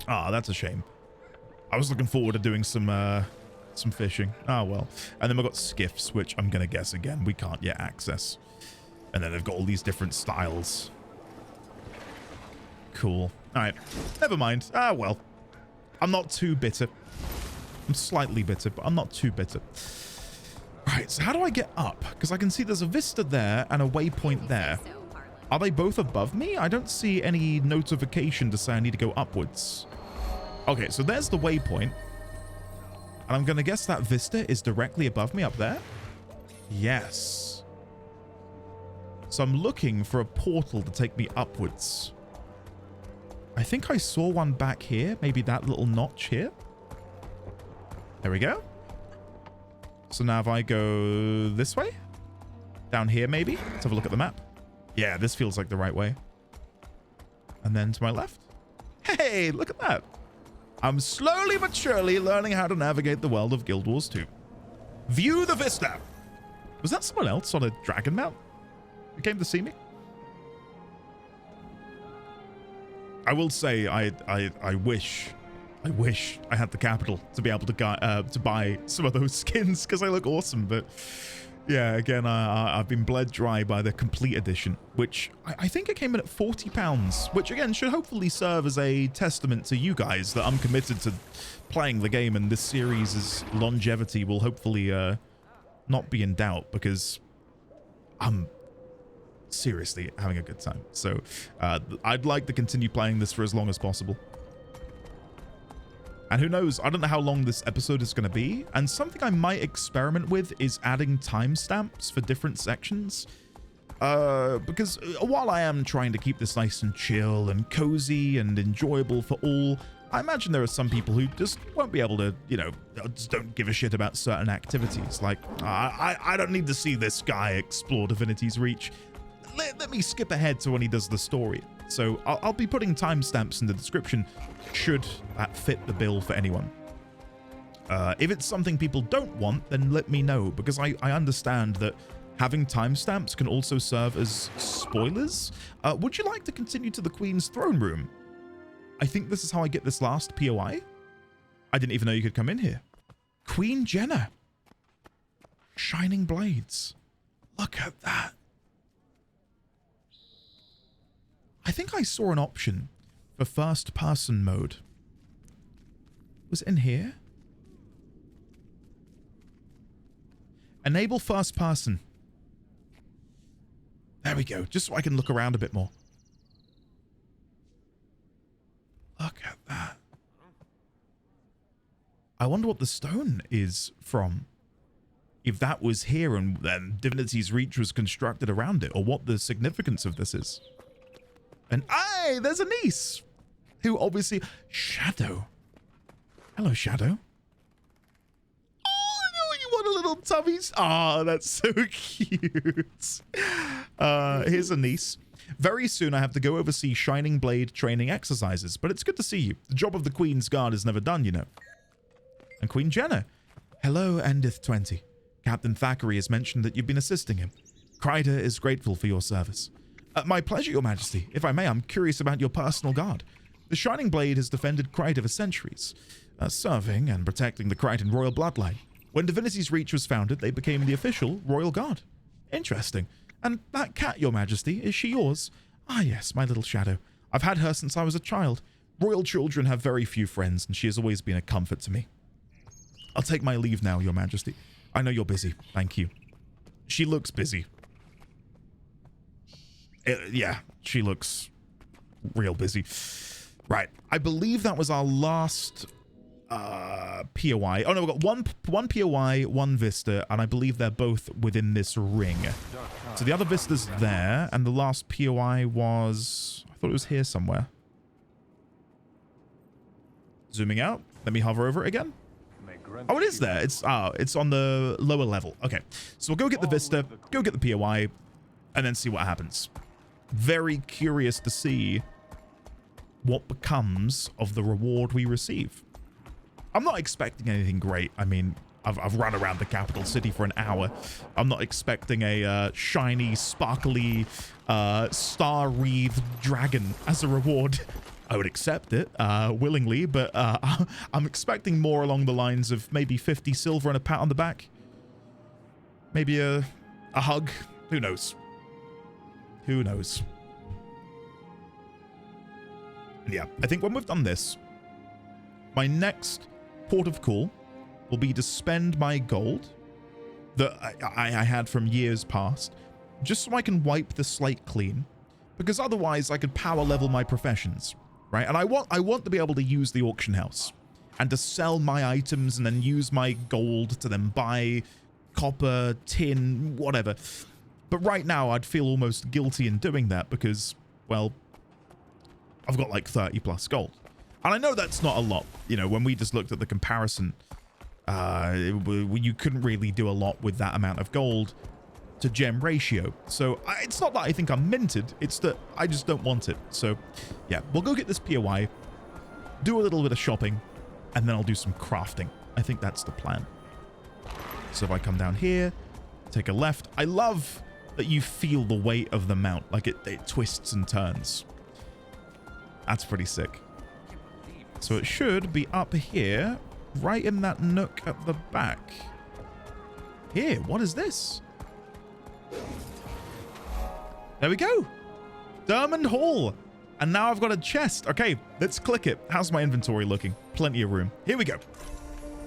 Ah, that's a shame. I was looking forward to doing some fishing. Ah, well. And then we've got skiffs, which I'm going to guess, again, we can't yet access. And then they've got all these different styles. Cool. All right. Never mind. Ah, well. I'm not too bitter. I'm slightly bitter, but I'm not too bitter. Right, so how do I get up? Because I can see there's a vista there and a waypoint there. Are they both above me? I don't see any notification to say I need to go upwards. Okay, so there's the waypoint. And I'm going to guess that vista is directly above me up there. Yes. So I'm looking for a portal to take me upwards. I think I saw one back here. Maybe that little notch here. There we go. So now if I go this way, down here maybe, let's have a look at the map. Yeah, this feels like the right way. And then to my left. Hey, look at that. I'm slowly but surely learning how to navigate the world of Guild Wars 2. View the vista. Was that someone else on a dragon mount who came to see me? I will say I wish I had the capital to be able to buy some of those skins because they look awesome. But yeah, again, I've been bled dry by the complete edition, which I think it came in at £40, which again should hopefully serve as a testament to you guys that I'm committed to playing the game, and this series' longevity will hopefully not be in doubt because I'm seriously having a good time. So I'd like to continue playing this for as long as possible. And who knows, I don't know how long this episode is going to be. And something I might experiment with is adding timestamps for different sections. Because while I am trying to keep this nice and chill and cozy and enjoyable for all, I imagine there are some people who just won't be able to, you know, just don't give a shit about certain activities. Like, I don't need to see this guy explore Divinity's Reach. Let me skip ahead to when he does the story. So I'll be putting timestamps in the description should that fit the bill for anyone. If it's something people don't want, then let me know, because I understand that having timestamps can also serve as spoilers. Would you like to continue to the Queen's throne room? I think this is how I get this last POI. I didn't even know you could come in here. Queen Jenna. Shining blades. Look at that. I think I saw an option for first person mode. Was it in here? Enable first person. There we go. Just so I can look around a bit more. Look at that. I wonder what the stone is from. if that was here and then Divinity's Reach was constructed around it, or what the significance of this is. And aye, there's a niece who obviously Shadow. Hello, Shadow. Oh, no, you want a little tummies? Oh, that's so cute. Here's a niece. Very soon I have to go oversee Shining Blade training exercises, but it's good to see you. The job of the Queen's Guard is never done, you know. And Queen Jenna. Hello, Endith 20. Captain Thackeray has mentioned that you've been assisting him. Kryder is grateful for your service. My pleasure, Your Majesty. If I may, I'm curious about your personal guard. The Shining Blade has defended Kryder for centuries, serving and protecting the Kryden royal bloodline. When Divinity's Reach was founded, they became the official royal guard. Interesting. And that cat, Your Majesty, is she yours? Ah, yes, my little Shadow. I've had her since I was a child. Royal children have very few friends, and she has always been a comfort to me. I'll take my leave now, Your Majesty. I know you're busy. Thank you. She looks busy. Yeah, she looks real busy. Right. I believe that was our last POI. Oh, no, we've got one POI, one Vista, and I believe they're both within this ring. So the other Vista's there, and the last POI was... I thought it was here somewhere. Zooming out. Let me hover over it again. Oh, it is there. It's on the lower level. Okay. So we'll go get the Vista, go get the POI, and then see what happens. Very curious to see what becomes of the reward we receive. I'm not expecting anything great. I mean, I've run around the capital city for an hour. I'm not expecting a shiny, sparkly, star-wreathed dragon as a reward. I would accept it willingly, but I'm expecting more along the lines of maybe 50 silver and a pat on the back. Maybe a hug. Who knows? Who knows? Yeah, I think when we've done this, my next port of call will be to spend my gold that I had from years past, just so I can wipe the slate clean, because otherwise I could power level my professions, right? And I want to be able to use the auction house and to sell my items and then use my gold to then buy copper, tin, whatever. But right now I'd feel almost guilty in doing that because, well, I've got like 30 plus gold. And I know that's not a lot. You know, when we just looked at the comparison, you couldn't really do a lot with that amount of gold to gem ratio. So it's not that I think I'm minted. It's that I just don't want it. So yeah, we'll go get this POI, do a little bit of shopping, and then I'll do some crafting. I think that's the plan. So if I come down here, take a left. I love that you feel the weight of the mount. Like it twists and turns. That's pretty sick. So it should be up here, right in that nook at the back. Here, what is this? There we go. Diamond Hall. And now I've got a chest. Okay, let's click it. How's my inventory looking? Plenty of room. Here we go.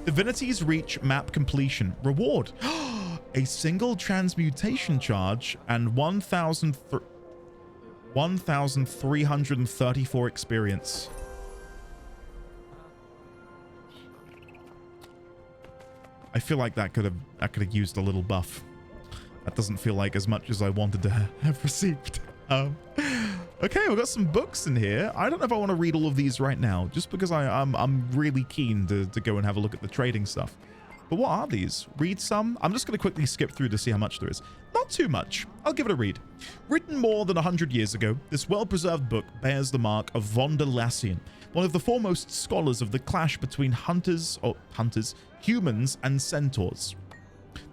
Divinity's Reach map completion. Reward. A single transmutation charge and 1,334 experience. I feel like that could have used a little buff. That doesn't feel like as much as I wanted to have received. Okay, we've got some books in here. I don't know if I want to read all of these right now, just because I'm really keen to go and have a look at the trading stuff. But what are these? Read some? I'm just going to quickly skip through to see how much there is. Not too much. I'll give it a read. Written more than 100 years ago, this well-preserved book bears the mark of von der Lassian, one of the foremost scholars of the clash between humans and centaurs.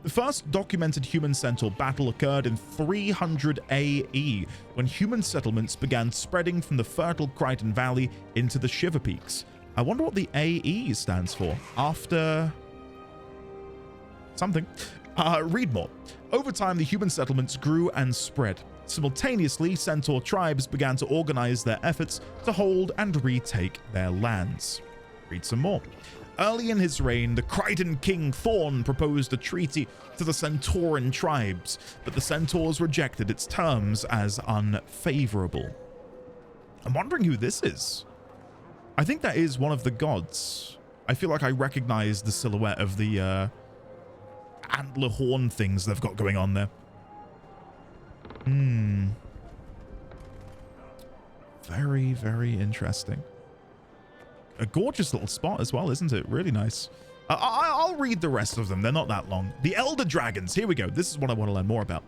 The first documented human-centaur battle occurred in 300 AE, when human settlements began spreading from the fertile Kryden Valley into the Shiver Peaks. I wonder what the AE stands for. After... something. Read more. Over time, the human settlements grew and spread. Simultaneously, centaur tribes began to organize their efforts to hold and retake their lands. Read some more. Early in his reign, the Kryden king Thorn proposed a treaty to the Centauran tribes, but the centaurs rejected its terms as unfavorable. I'm wondering who this is. I think that is one of the gods. I feel like I recognize the silhouette of the antler horn things they've got going on there. Very, very interesting. A gorgeous little spot as well, isn't it? Really nice. I'll read the rest of them. They're not that long. The Elder Dragons. Here we go. This is what I want to learn more about.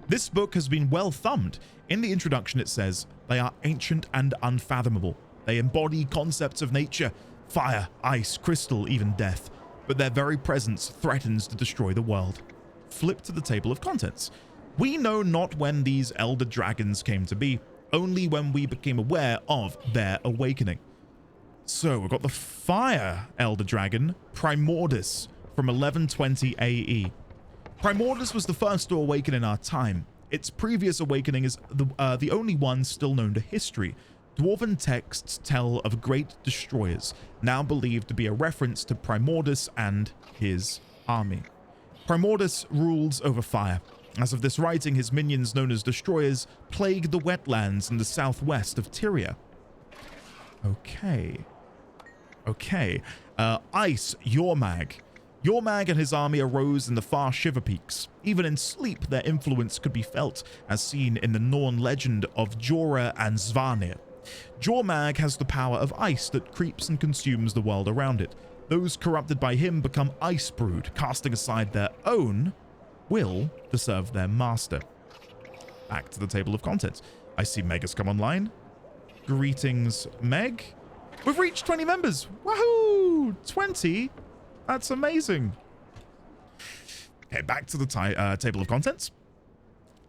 This book has been well thumbed. In the introduction, it says, they are ancient and unfathomable. They embody concepts of nature, fire, ice, crystal, even death. But their very presence threatens to destroy the world. Flip to the table of contents. We know not when these Elder Dragons came to be, only when we became aware of their awakening. So we've got the Fire Elder Dragon, Primordus, from 1120 AE. Primordus was the first to awaken in our time. Its previous awakening is the only one still known to history. Dwarven texts tell of great destroyers, now believed to be a reference to Primordus and his army. Primordus rules over fire. As of this writing, his minions, known as destroyers, plague the wetlands in the southwest of Tyria. Okay. Ice, Yormag. Yormag and his army arose in the far Shiver Peaks. Even in sleep, their influence could be felt, as seen in the Norn legend of Jorah and Svanir. Jormag has the power of ice that creeps and consumes the world around it. Those corrupted by him become ice brood, casting aside their own will to serve their master. Back to the table of contents. I see Meg has come online. Greetings, Meg. We've reached 20 members. Woohoo! 20? That's amazing. Okay, back to the table of contents.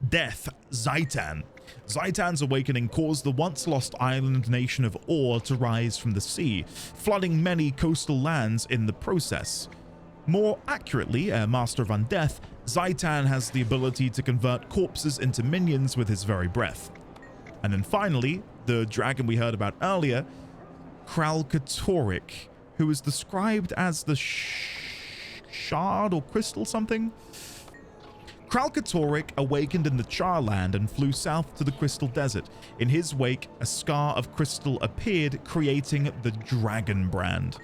Death, Zaitan. Zaitan's awakening caused the once-lost island nation of Or to rise from the sea, flooding many coastal lands in the process. More accurately, Master of Undeath, Zaitan has the ability to convert corpses into minions with his very breath. And then finally, the dragon we heard about earlier, Kralkatoric, who is described as the shard or crystal something. Kralkatoric awakened in the Charland and flew south to the Crystal Desert. In his wake, a scar of crystal appeared, creating the Dragon Brand.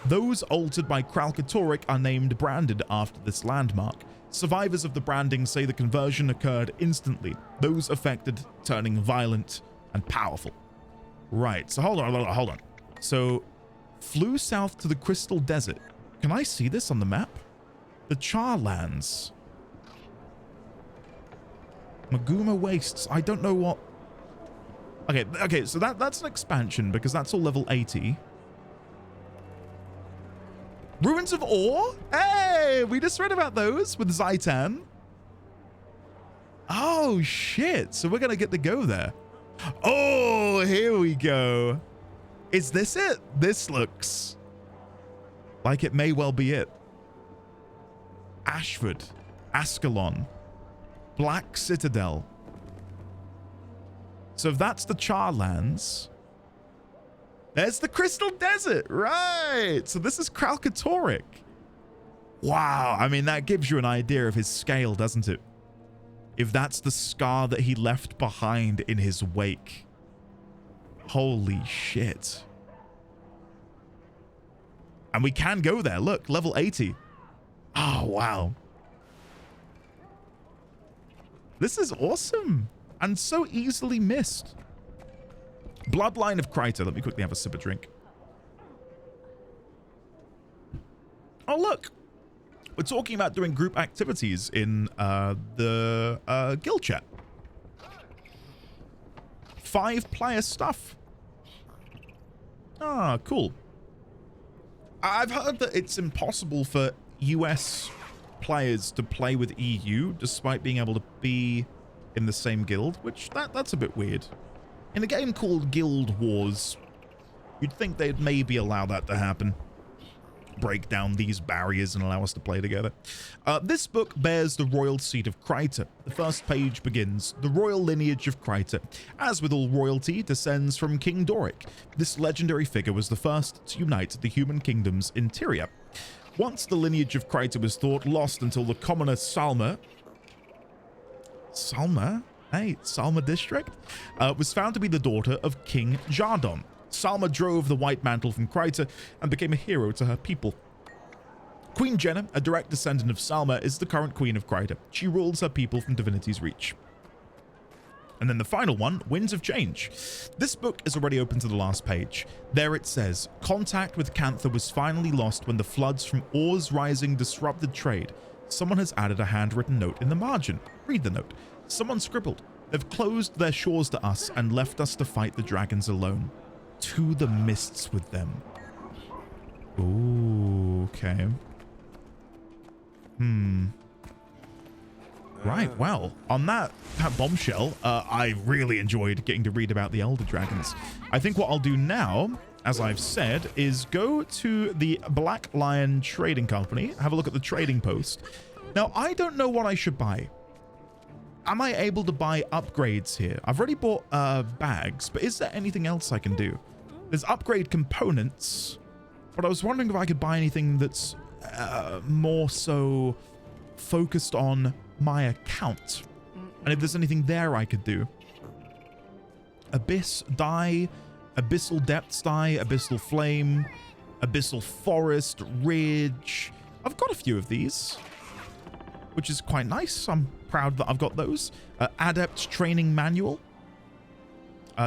Those altered by Kralkatoric are named branded after this landmark. Survivors of the branding say the conversion occurred instantly, those affected turning violent and powerful. Right, so hold on. So, flew south to the Crystal Desert. Can I see this on the map? The Charlands. Maguma Wastes. I don't know what... Okay, so that's an expansion because that's all level 80. Ruins of Or? Hey, we just read about those with Zaitan. Oh, shit. So we're going to get to go there. Oh, here we go. Is this it? This looks like it may well be it. Ashford, Ascalon, Black Citadel. So if that's the Charlands, there's the Crystal Desert, right? So this is Kralkatoric. Wow, I mean, that gives you an idea of his scale, doesn't it? If that's the scar that he left behind in his wake. Holy shit. And we can go there. Look, level 80. Oh, wow. This is awesome. And so easily missed. Bloodline of Kryta. Let me quickly have a sip of drink. Oh, look. We're talking about doing group activities in the guild chat. 5-player stuff. Ah, cool. I've heard that it's impossible for US players to play with EU despite being able to be in the same guild, which that's a bit weird. In a game called Guild Wars, you'd think they'd maybe allow that to happen. Break down these barriers and allow us to play together. This book bears the royal seat of Kryta. The first page begins, the royal lineage of Kryta. As with all royalty, descends from King Doric. This legendary figure was the first to unite the human kingdoms in Tyria. Once the lineage of Kryta was thought lost until the commoner Salma district, was found to be the daughter of King Jardon. Salma drove the White Mantle from Kryta and became a hero to her people. Queen Jenna, a direct descendant of Salma, is the current queen of Kryta. She rules her people from Divinity's reach. And then the final one, Winds of Change. This book is already open to the last page. There it says, contact with Cantha was finally lost when the floods from Oars Rising disrupted trade. Someone has added a handwritten note in the margin. Read the note. Someone scribbled, they've closed their shores to us and left us to fight the dragons alone. To the mists with them. Ooh, okay. Right, well, on that bombshell, I really enjoyed getting to read about the Elder Dragons. I think what I'll do now, as I've said, is go to the Black Lion Trading Company, have a look at the trading post. Now, I don't know what I should buy. Am I able to buy upgrades here? I've already bought bags, but is there anything else I can do? There's upgrade components, but I was wondering if I could buy anything that's more so focused on my account, and if there's anything there I could do. Abyss dye, abyssal depths dye, abyssal flame, abyssal forest, ridge. I've got a few of these, which is quite nice. I'm proud that I've got those. Adept training manual.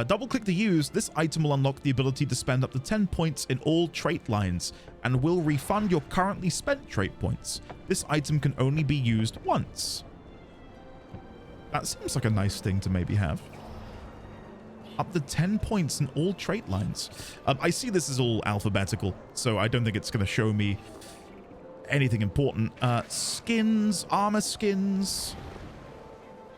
Double click to use. This item will unlock the ability to spend up to 10 points in all trait lines and will refund your currently spent trait points. This item can only be used once. That seems like a nice thing to maybe have. Up to 10 points in all trait lines. I see this is all alphabetical, so I don't think it's going to show me anything important. Skins, armor skins.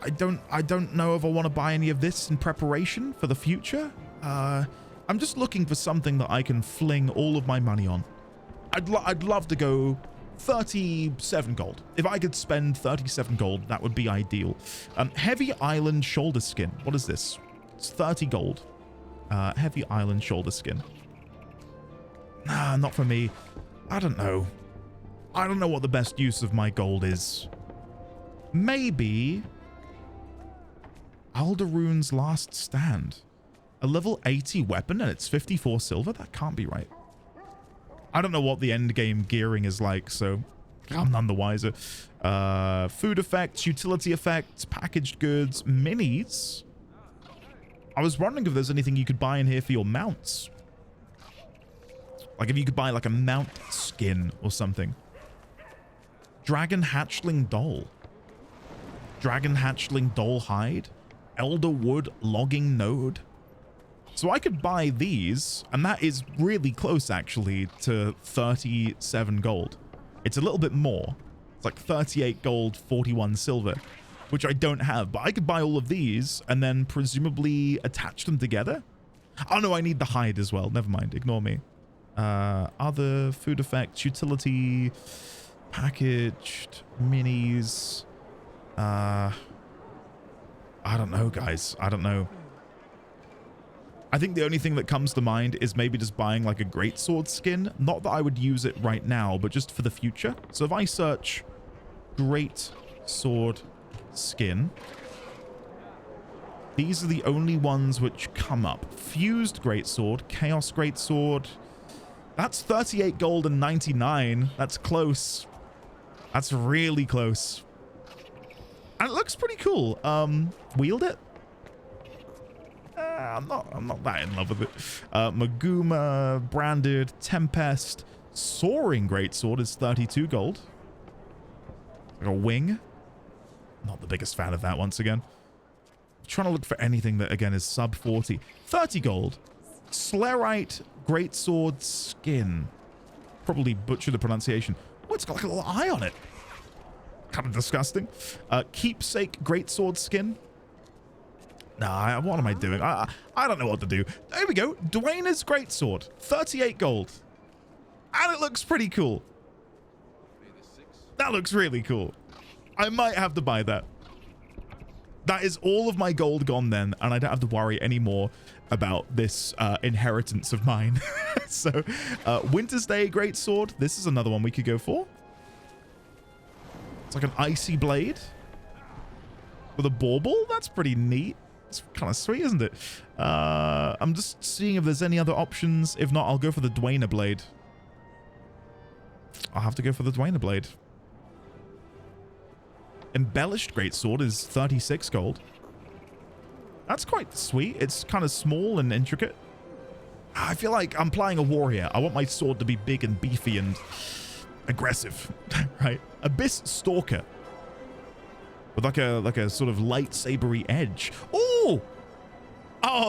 I don't know if I want to buy any of this in preparation for the future. I'm just looking for something that I can fling all of my money on. I'd love to go 37 gold. If I could spend 37 gold, that would be ideal. Heavy Island Shoulder Skin. What is this? It's 30 gold. Heavy Island Shoulder Skin. Nah, not for me. I don't know. I don't know what the best use of my gold is. Maybe Aldarune's Last Stand. A level 80 weapon and it's 54 silver? That can't be right. I don't know what the end game gearing is like, so I'm none the wiser. Food effects, utility effects, packaged goods, minis. I was wondering if there's anything you could buy in here for your mounts. Like if you could buy like a mount skin or something. Dragon Hatchling Doll. Dragon Hatchling Doll Hide. Elder Wood Logging Node. So I could buy these, and that is really close actually to 37 gold. It's a little bit more. It's like 38 gold, 41 silver, which I don't have, but I could buy all of these and then presumably attach them together. Oh no, I need the hide as well. Never mind, ignore me. Other food effects, utility, packaged, minis. I don't know, guys. I don't know. I think the only thing that comes to mind is maybe just buying like a greatsword skin. Not that I would use it right now, but just for the future. So if I search greatsword skin, these are the only ones which come up. Fused greatsword, chaos greatsword. That's 38 gold and 99. That's close. That's really close. And it looks pretty cool. Wield it? I'm not that in love with it. Maguma, Branded, Tempest, Soaring Greatsword is 32 gold. Like a wing. Not the biggest fan of that once again. I'm trying to look for anything that again is sub 40. 30 gold. Slarite Greatsword Skin. Probably butchered the pronunciation. Oh, it's got like a little eye on it. Kind of disgusting. Keepsake Greatsword Skin. Nah, what am I doing? I don't know what to do. There we go. Dwayne's Greatsword. 38 gold. And it looks pretty cool. That looks really cool. I might have to buy that. That is all of my gold gone then, and I don't have to worry anymore about this inheritance of mine. So, Winter's Day Greatsword. This is another one we could go for. It's like an icy blade with a bauble. That's pretty neat. It's kind of sweet, isn't it? I'm just seeing if there's any other options. If not, I'll go for the Dwayne blade. I'll have to go for the Dwayne Blade. Embellished Greatsword is 36 gold. That's quite sweet. It's kind of small and intricate. I feel like I'm playing a warrior. I want my sword to be big and beefy and aggressive, right? Abyss Stalker with like a sort of lightsabery edge. Oh,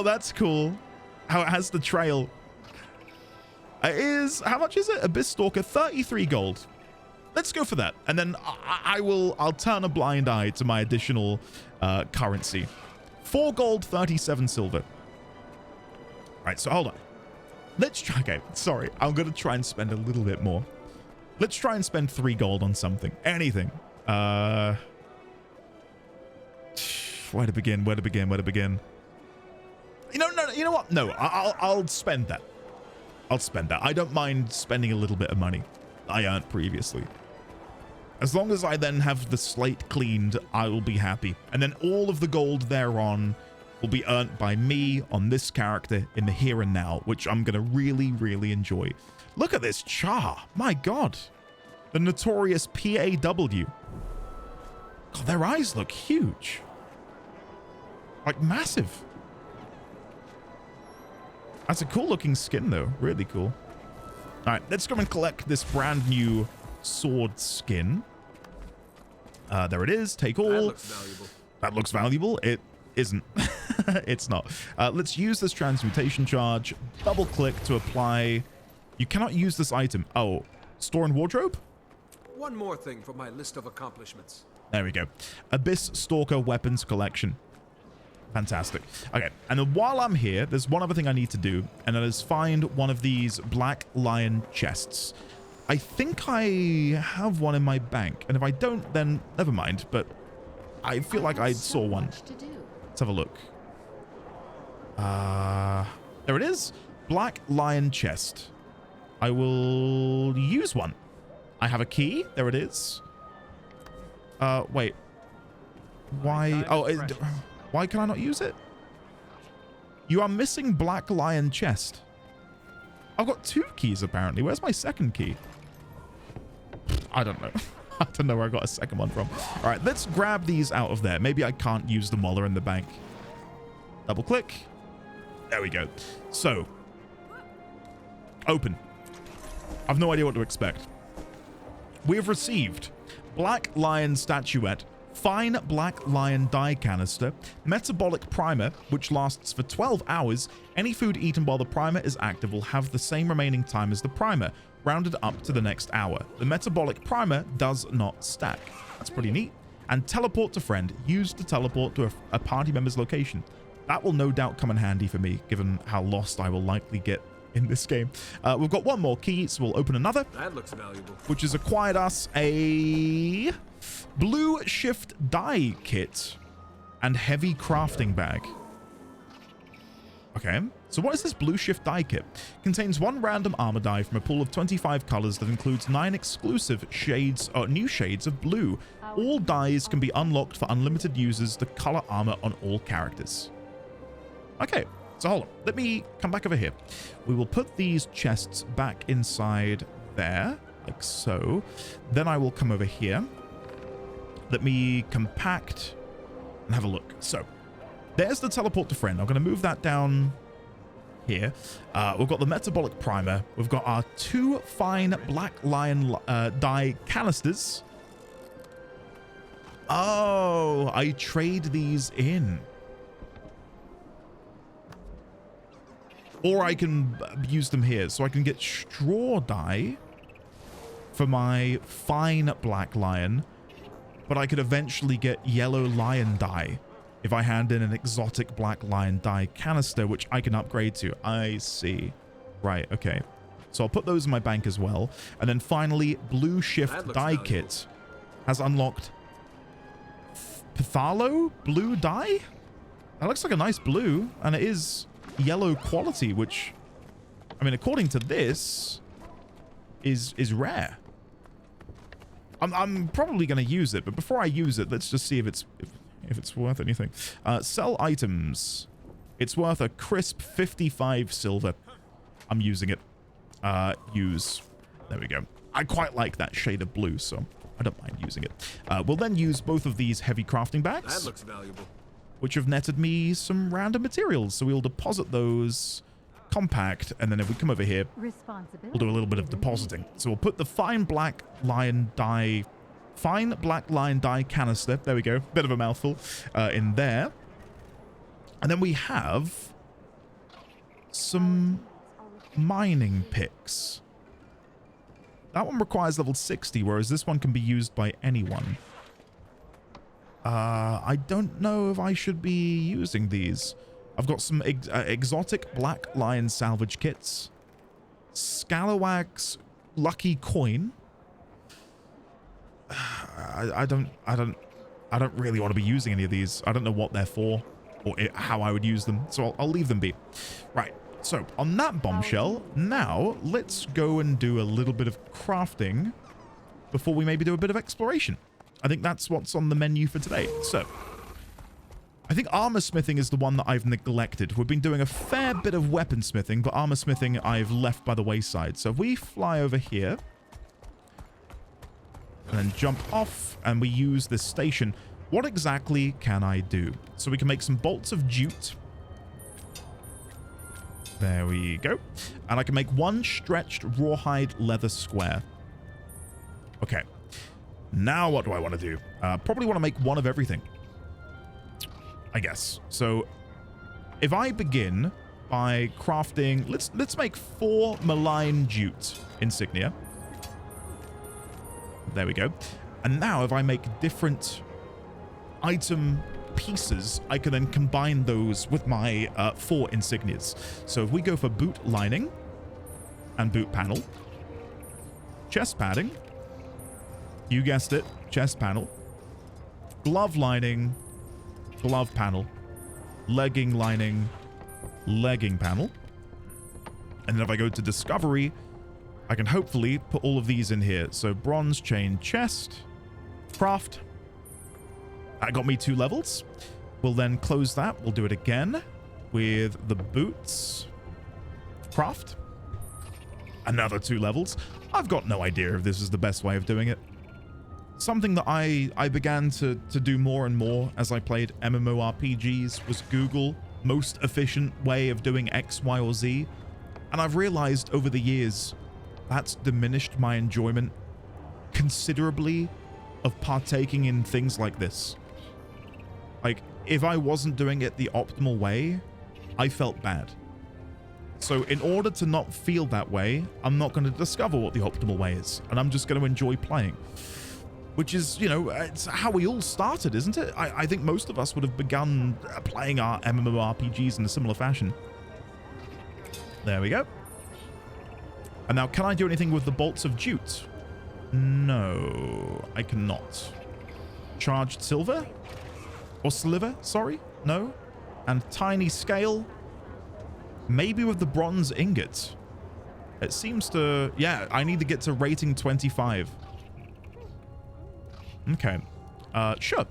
that's cool. How it has the trail. How much is it? Abyss Stalker, 33 gold. Let's go for that, and then I'll turn a blind eye to my additional currency. 4 gold, 37 silver. All right, so hold on. Let's try. Okay, sorry, I'm gonna try and spend a little bit more. Let's try and spend 3 gold on something, anything. Where to begin? Where to begin? Where to begin? You know what? No, I'll spend that. I'll spend that. I don't mind spending a little bit of money I earned previously. As long as I then have the slate cleaned, I will be happy. And then all of the gold thereon will be earned by me on this character in the here and now, which I'm going to really, really enjoy. Look at this char. My God. The notorious PAW. God, their eyes look huge. Like massive. That's a cool looking skin though. Really cool. All right, let's go and collect this brand new sword skin. There it is. Take all. That looks valuable. That looks valuable. It isn't. It's not. Let's use this transmutation charge. Double click to apply. You cannot use this item. Oh, store and wardrobe? One more thing from my list of accomplishments. There we go. Abyss Stalker weapons collection. Fantastic. Okay, and then while I'm here, there's one other thing I need to do, and that is find one of these black lion chests. I think I have one in my bank, and if I don't, then never mind, but I feel like I saw one. Let's have a look. There it is. Black lion chest. I will use one. I have a key. There it is. Wait. Why? Oh, why can I not use it? You are missing black lion chest. I've got 2 keys apparently. Where's my second key? I don't know. I don't know where I got a second one from. All right, let's grab these out of there. Maybe I can't use them while they're in the bank. Double click. There we go. So, open. I've no idea what to expect. We have received black lion statuette, fine black lion dye canister, metabolic primer, which lasts for 12 hours. Any food eaten while the primer is active will have the same remaining time as the primer, rounded up to the next hour. The metabolic primer does not stack. That's pretty neat. And teleport to friend, used to teleport to a party member's location. That will no doubt come in handy for me, given how lost I will likely get in this game. We've got one more key, so we'll open another. That looks valuable. Which has acquired us a blue shift dye kit and heavy crafting bag. Okay, so what is this blue shift dye kit? Contains 1 random armor dye from a pool of 25 colors that includes 9 exclusive shades or new shades of blue. All dyes can be unlocked for unlimited users to color armor on all characters. Okay, so hold on. Let me come back over here. We will put these chests back inside there, like so. Then I will come over here. Let me compact and have a look. So, there's the teleport to friend. I'm going to move that down here. We've got the metabolic primer. We've got our 2 fine black lion dye canisters. Oh, I trade these in. Or I can use them here. So I can get straw dye for my fine black lion. But I could eventually get yellow lion dye if I hand in an exotic black lion dye canister, which I can upgrade to. I see. Right, okay. So I'll put those in my bank as well. And then finally, blue shift dye kit has unlocked Pithalo blue dye? That looks like a nice blue, and it is yellow quality, which, I mean, according to this, is rare. I'm probably going to use it, but before I use it, let's just see if it's worth anything. Sell items. It's worth a crisp 55 silver. I'm using it. Use. There we go. I quite like that shade of blue, so I don't mind using it. We'll then use both of these heavy crafting bags. That looks valuable. Which have netted me some random materials. So we'll deposit those compact, and then if we come over here, we'll do a little bit of depositing. So we'll put the fine black line dye canister, there we go, bit of a mouthful, in there. And then we have some mining picks. That one requires level 60, whereas this one can be used by anyone. I don't know if I should be using these. I've got some exotic black lion salvage kits. Scalawag's lucky coin. I don't really want to be using any of these. I don't know what they're for or how I would use them, so I'll leave them be. Right, so on that bombshell, now let's go and do a little bit of crafting before we maybe do a bit of exploration. I think that's what's on the menu for today. So I think armor smithing is the one that I've neglected. We've been doing a fair bit of weapon smithing, but armor smithing I've left by the wayside. So if we fly over here and then jump off and we use this station, what exactly can I do? So we can make some bolts of jute. There we go. And I can make one stretched rawhide leather square. Okay. Now what do I want to do? Probably want to make one of everything, I guess. So if I begin by crafting, let's make 4 malign jute insignia. There we go. And now if I make different item pieces, I can then combine those with my 4 insignias. So if we go for boot lining and boot panel, chest padding, you guessed it, chest panel, glove lining, glove panel, legging lining, legging panel. And then if I go to discovery, I can hopefully put all of these in here. So bronze chain chest, craft. That got me 2 levels. We'll then close that. We'll do it again with the boots, craft. Another 2 levels. I've got no idea if this is the best way of doing it. Something that I began to do more and more as I played MMORPGs was Google most efficient way of doing X, Y, or Z. And I've realized over the years that's diminished my enjoyment considerably of partaking in things like this. Like, if I wasn't doing it the optimal way, I felt bad. So in order to not feel that way, I'm not going to discover what the optimal way is. And I'm just going to enjoy playing. Which is, you know, it's how we all started, isn't it? I think most of us would have begun playing our MMORPGs in a similar fashion. There we go. And now, can I do anything with the bolts of jute? No, I cannot. Charged silver? Or sliver, sorry? No. And tiny scale? Maybe with the bronze ingot. It seems to... Yeah, I need to get to rating 25. Okay. Sure.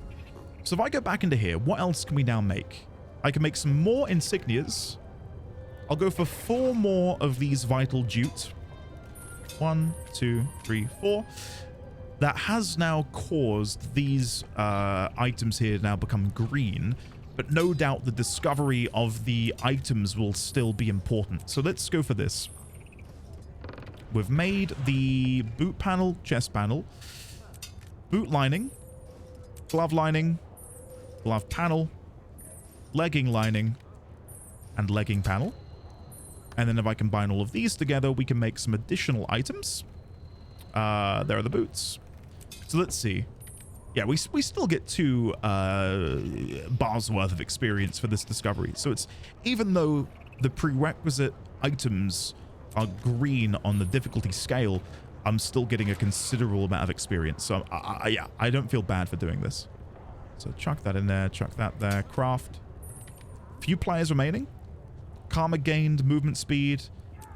So if I go back into here, what else can we now make? I can make some more insignias. I'll go for 4 more of these vital jute. 1, 2, 3, 4. That has now caused these items here to now become green, but no doubt the discovery of the items will still be important. So let's go for this. We've made the boot panel, chest panel, boot lining, glove panel, legging lining, and legging panel. And then if I combine all of these together, we can make some additional items. There are the boots. So let's see. Yeah, we still get 2 bars worth of experience for this discovery. So it's, even though the prerequisite items are green on the difficulty scale, I'm still getting a considerable amount of experience. So yeah, I don't feel bad for doing this. So chuck that in there, chuck that there. Craft. Few players remaining. Karma gained, movement speed.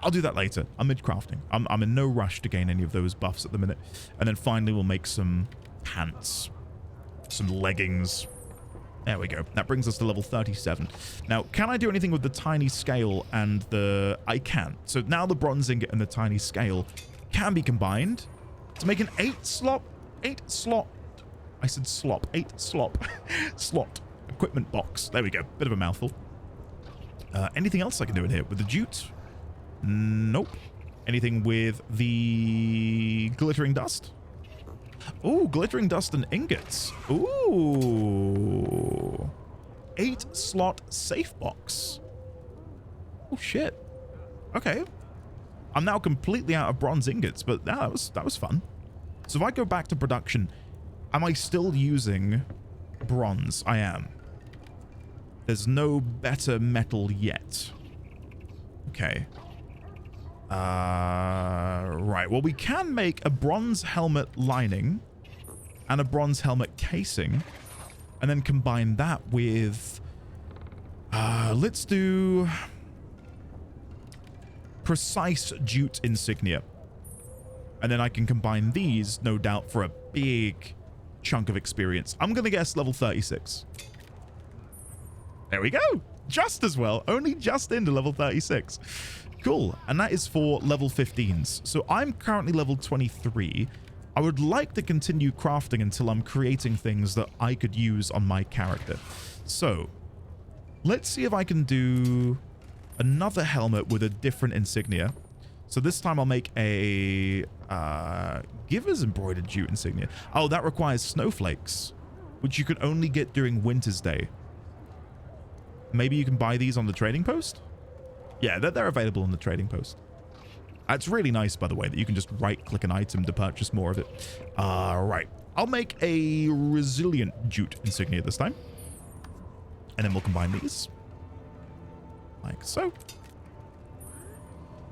I'll do that later. I'm mid-crafting. I'm in no rush to gain any of those buffs at the minute. And then finally we'll make some pants. Some leggings. There we go. That brings us to level 37. Now, can I do anything with the tiny scale and the... I can. So now the bronze ingot and the tiny scale can be combined to make an 8 slot slot equipment box. There we go. Bit of a mouthful. Anything else I can do in here with the jute? Nope. Anything with the glittering dust? Ooh, glittering dust and ingots. Ooh. 8 slot safe box. Oh shit. Okay. I'm now completely out of bronze ingots, but that was fun. So if I go back to production, am I still using bronze? I am. There's no better metal yet. Okay. Right. Well, we can make a bronze helmet lining and a bronze helmet casing, and then combine that with, let's do precise jute insignia. And then I can combine these, no doubt, for a big chunk of experience. I'm going to guess level 36. There we go. Just as well. Only just into level 36. Cool. And that is for level 15s. So I'm currently level 23. I would like to continue crafting until I'm creating things that I could use on my character. So let's see if I can do another helmet with a different insignia. So this time I'll make a Giver's embroidered jute insignia. Oh, that requires snowflakes, which you can only get during Winter's Day. Maybe you can buy these on the trading post? Yeah, they're available on the trading post. It's really nice, by the way, that you can just right-click an item to purchase more of it. Right. I'll make a resilient jute insignia this time. And then we'll combine these. Like so.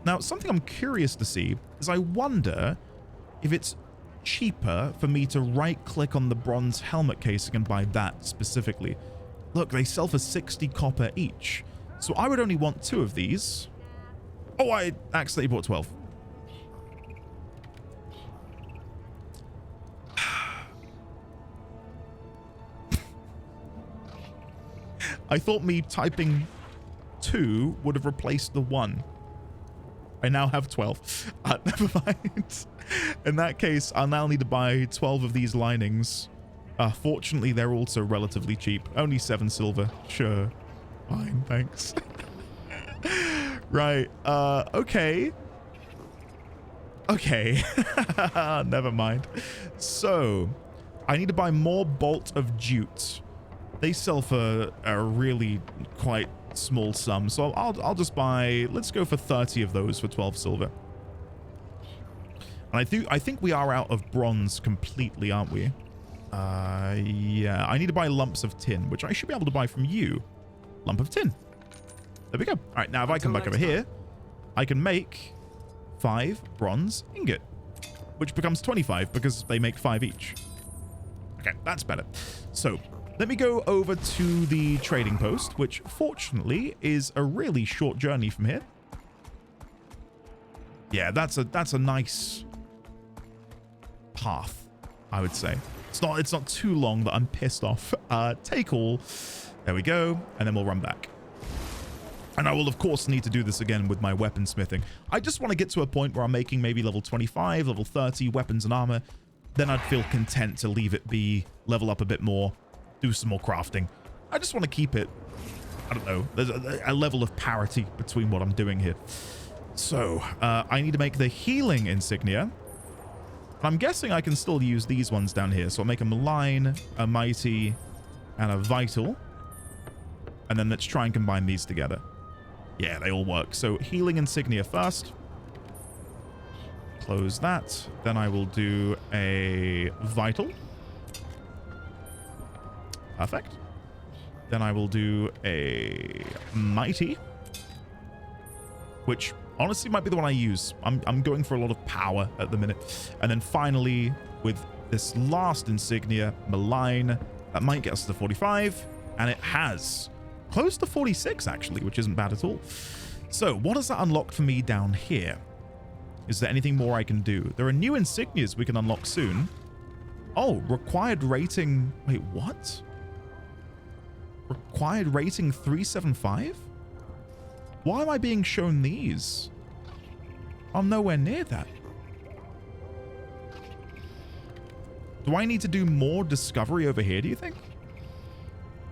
Now, something I'm curious to see is I wonder if it's cheaper for me to right-click on the bronze helmet casing and buy that specifically. Look, they sell for 60 copper each. So I would only want 2 of these. Oh, I accidentally bought 12. I thought me typing 2 would have replaced the 1. I now have 12. Never mind. In that case, I'll now need to buy 12 of these linings. Fortunately, they're also relatively cheap. Only 7 silver. Sure. Fine, thanks. Right. Okay. Okay. Never mind. So, I need to buy more bolt of jute. They sell for a really quite small sum. So I'll just buy, let's go for 30 of those for 12 silver. And I think we are out of bronze completely, aren't we? Yeah, I need to buy lumps of tin, which I should be able to buy from you. Lump of tin. There we go. All right, now if I come back over here, I can make 5 bronze ingot, which becomes 25 because they make 5 each. Okay, that's better. So let me go over to the trading post, which fortunately is a really short journey from here. Yeah, that's a nice path, I would say. It's not too long that I'm pissed off. Take all. There we go. And then we'll run back. And I will, of course, need to do this again with my weaponsmithing. I just want to get to a point where I'm making maybe level 25, level 30 weapons and armor. Then I'd feel content to leave it be, level up a bit more, do some more crafting. I just want to keep it, I don't know, there's a level of parity between what I'm doing here. So, I need to make the healing insignia. I'm guessing I can still use these ones down here. So I'll make a malign, a mighty, and a vital. And then let's try and combine these together. Yeah, they all work. So healing insignia first. Close that. Then I will do a vital. Perfect. Then I will do a mighty, which honestly might be the one I use. I'm going for a lot of power at the minute. And then finally, with this last insignia, malign, that might get us to 45. And it has. Close to 46, actually, which isn't bad at all. So, what has that unlocked for me down here? Is there anything more I can do? There are new insignias we can unlock soon. Oh, required rating... Wait, what? Required rating 375? Why am I being shown these? I'm nowhere near that. Do I need to do more discovery over here, do you think?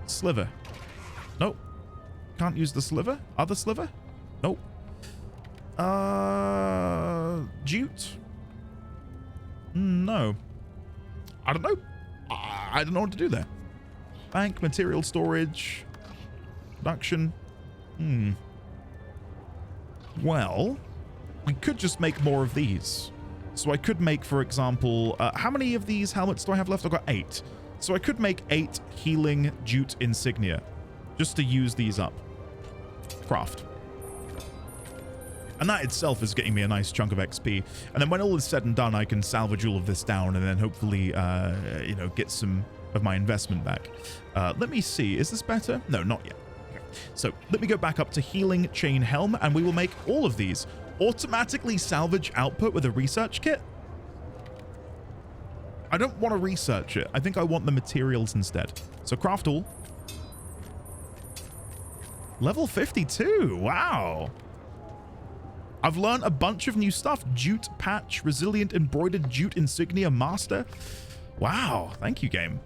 Sliver. Nope. Can't use the sliver. Other sliver? Nope. Jute? No. I don't know. I don't know what to do there. Bank, material storage, production. Well, we could just make more of these. So I could make, for example, how many of these helmets do I have left? I've got 8. So I could make 8 healing jute insignia just to use these up. Craft. And that itself is getting me a nice chunk of XP. And then when all is said and done, I can salvage all of this down and then hopefully, you know, get some of my investment back. Let me see. Is this better? No, not yet. Okay. So let me go back up to healing chain helm and we will make all of these. Automatically salvage output with a research kit? I don't want to research it. I think I want the materials instead. So craft all. Level 52. Wow. I've learned a bunch of new stuff. Jute patch, resilient embroidered jute insignia master. Wow. Thank you, game.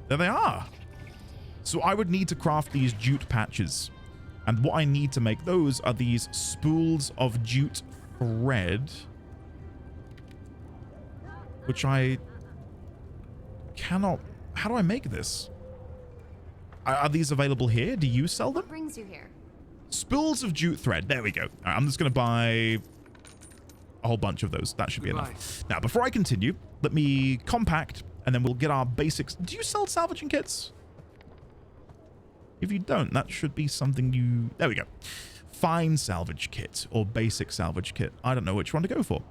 There they are. So I would need to craft these jute patches. And what I need to make those are these spools of jute thread. Which I cannot... How do I make this? Are these available here? Do you sell them? What brings you here? Spools of jute thread. There we go. All right, I'm just going to buy a whole bunch of those. That should be enough. Now, before I continue, let me compact, and then we'll get our basics. Do you sell salvaging kits? If you don't, that should be something you... There we go. Fine salvage kit or basic salvage kit. I don't know which one to go for.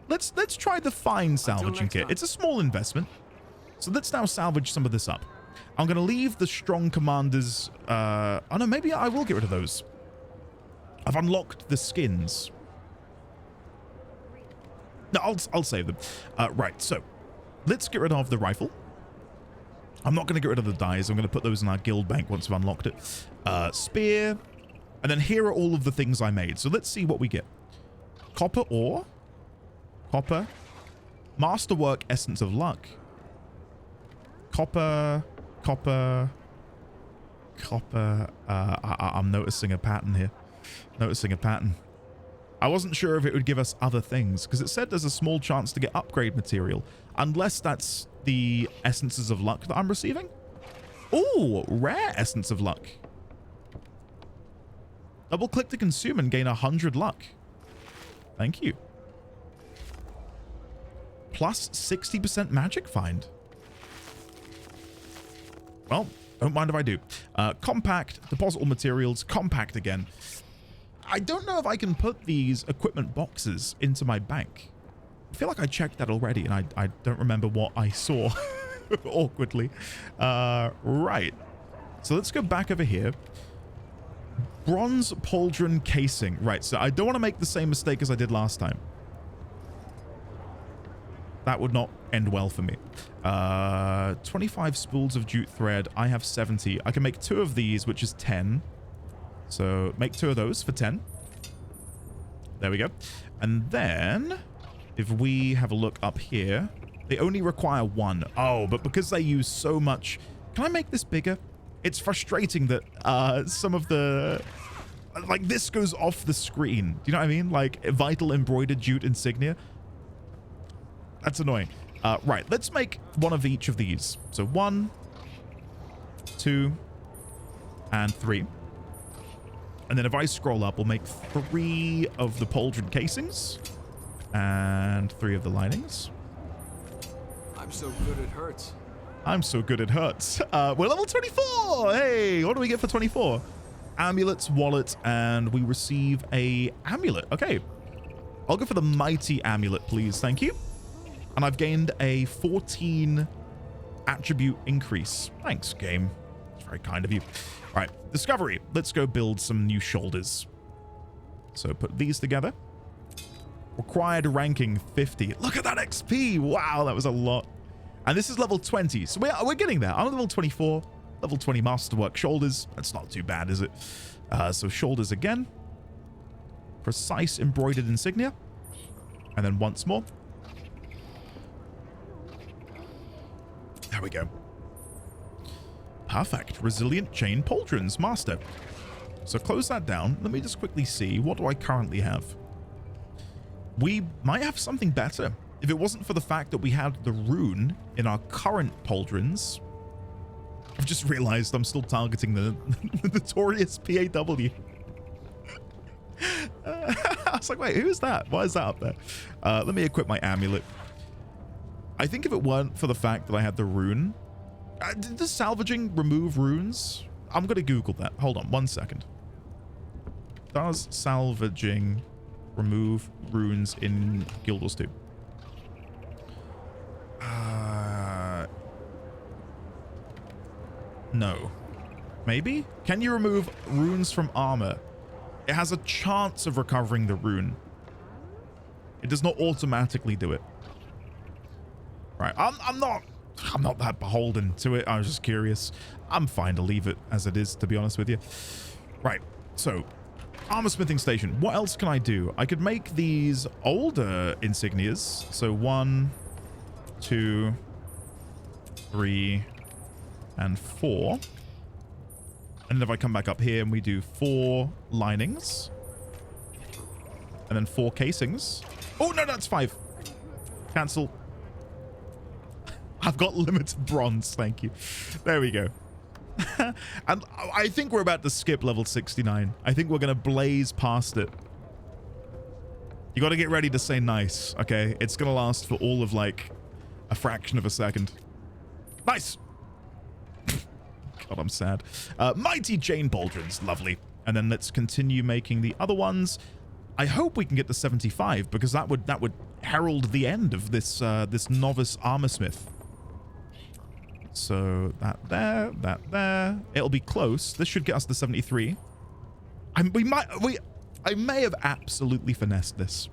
Let's try the fine salvaging kit. It's a small investment. So let's now salvage some of this up. I'm going to leave the strong commanders... oh no, maybe I will get rid of those. I've unlocked the skins. No, I'll save them. Right, so let's get rid of the rifle. I'm not going to get rid of the dies. I'm going to put those in our guild bank once we've unlocked it. Spear. And then here are all of the things I made. So let's see what we get. Copper ore. Copper. Masterwork essence of luck. Copper. Copper. Copper. I'm noticing a pattern here. Noticing a pattern. I wasn't sure if it would give us other things because it said there's a small chance to get upgrade material. Unless that's the essences of luck that I'm receiving. Ooh, rare essence of luck. Double click to consume and gain 100 luck. Thank you. Plus 60% magic find. Well, don't mind if I do. Compact, deposit all materials, compact again. I don't know if I can put these equipment boxes into my bank. I feel like I checked that already and I don't remember what I saw awkwardly. Right. So let's go back over here. Bronze pauldron casing. Right, so I don't want to make the same mistake as I did last time. That would not end well for me. 25 spools of jute thread. I have 70. I can make 2 of these, which is 10. So make 2 of those for 10. There we go. And then if we have a look up here, they only require 1. Oh, but because they use so much... Can I make this bigger? It's frustrating that some of the... Like, this goes off the screen. Do you know what I mean? Like, vital embroidered jute insignia. That's annoying. Right, let's make 1 of each of these. So 1, 2, and 3. And then if I scroll up, we'll make 3 of the pauldron casings. And 3 of the linings. I'm so good it hurts. I'm so good it hurts. We're level 24. Hey, what do we get for 24? Amulets, wallet, and we receive a amulet. Okay. I'll go for the mighty amulet, please. Thank you. And I've gained a 14 attribute increase. Thanks, game. It's very kind of you. All right, discovery. Let's go build some new shoulders. So put these together. Required ranking 50. Look at that XP. Wow, that was a lot. And this is level 20. So we're getting there. I'm level 24. Level 20 masterwork shoulders. That's not too bad, is it? So shoulders again. Precise embroidered insignia. And then once more. There we go. Perfect. Resilient chain pauldrons, master. So close that down. Let me just quickly see. What do I currently have? We might have something better. If it wasn't for the fact that we had the rune in our current pauldrons. I've just realized I'm still targeting the notorious PAW. I was like, wait, who is that? Why is that up there? Let me equip my amulet. I think if it weren't for the fact that I had the rune... does salvaging remove runes? I'm going to Google that. Hold on 1 second. Does salvaging remove runes in Guild Wars 2? No. Maybe? Can you remove runes from armor? It has a chance of recovering the rune. It does not automatically do it. Right. I'm not that beholden to it. I was just curious. I'm fine to leave it as it is, to be honest with you. Right. So, armor smithing station. What else can I do? I could make these older insignias. So 1, 2, 3, and 4. And then if I come back up here and we do 4 linings. And then 4 casings. Oh, no, that's 5. Cancel. I've got limited bronze, thank you. There we go. And I think we're about to skip level 69. I think we're going to blaze past it. You got to get ready to say nice, okay? It's going to last for all of, like, a fraction of a second. Nice! God, I'm sad. Mighty Jane Pauldrons, lovely. And then let's continue making the other ones. I hope we can get to 75, because that would herald the end of this this novice armorsmith. So that there. It'll be close. This should get us to 73. I may have absolutely finessed this.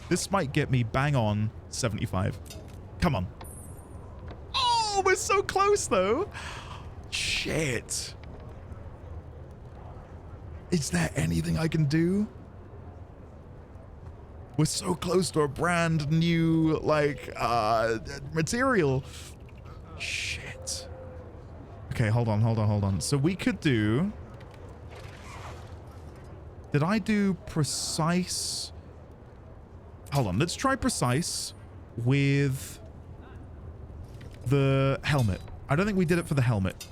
This might get me bang on 75. Come on. Oh, we're so close though. Shit. Is there anything I can do? We're so close to a brand new, like, material. Shit. Okay, hold on. So we could do... Did I do precise? Hold on, let's try precise with the helmet. I don't think we did it for the helmet.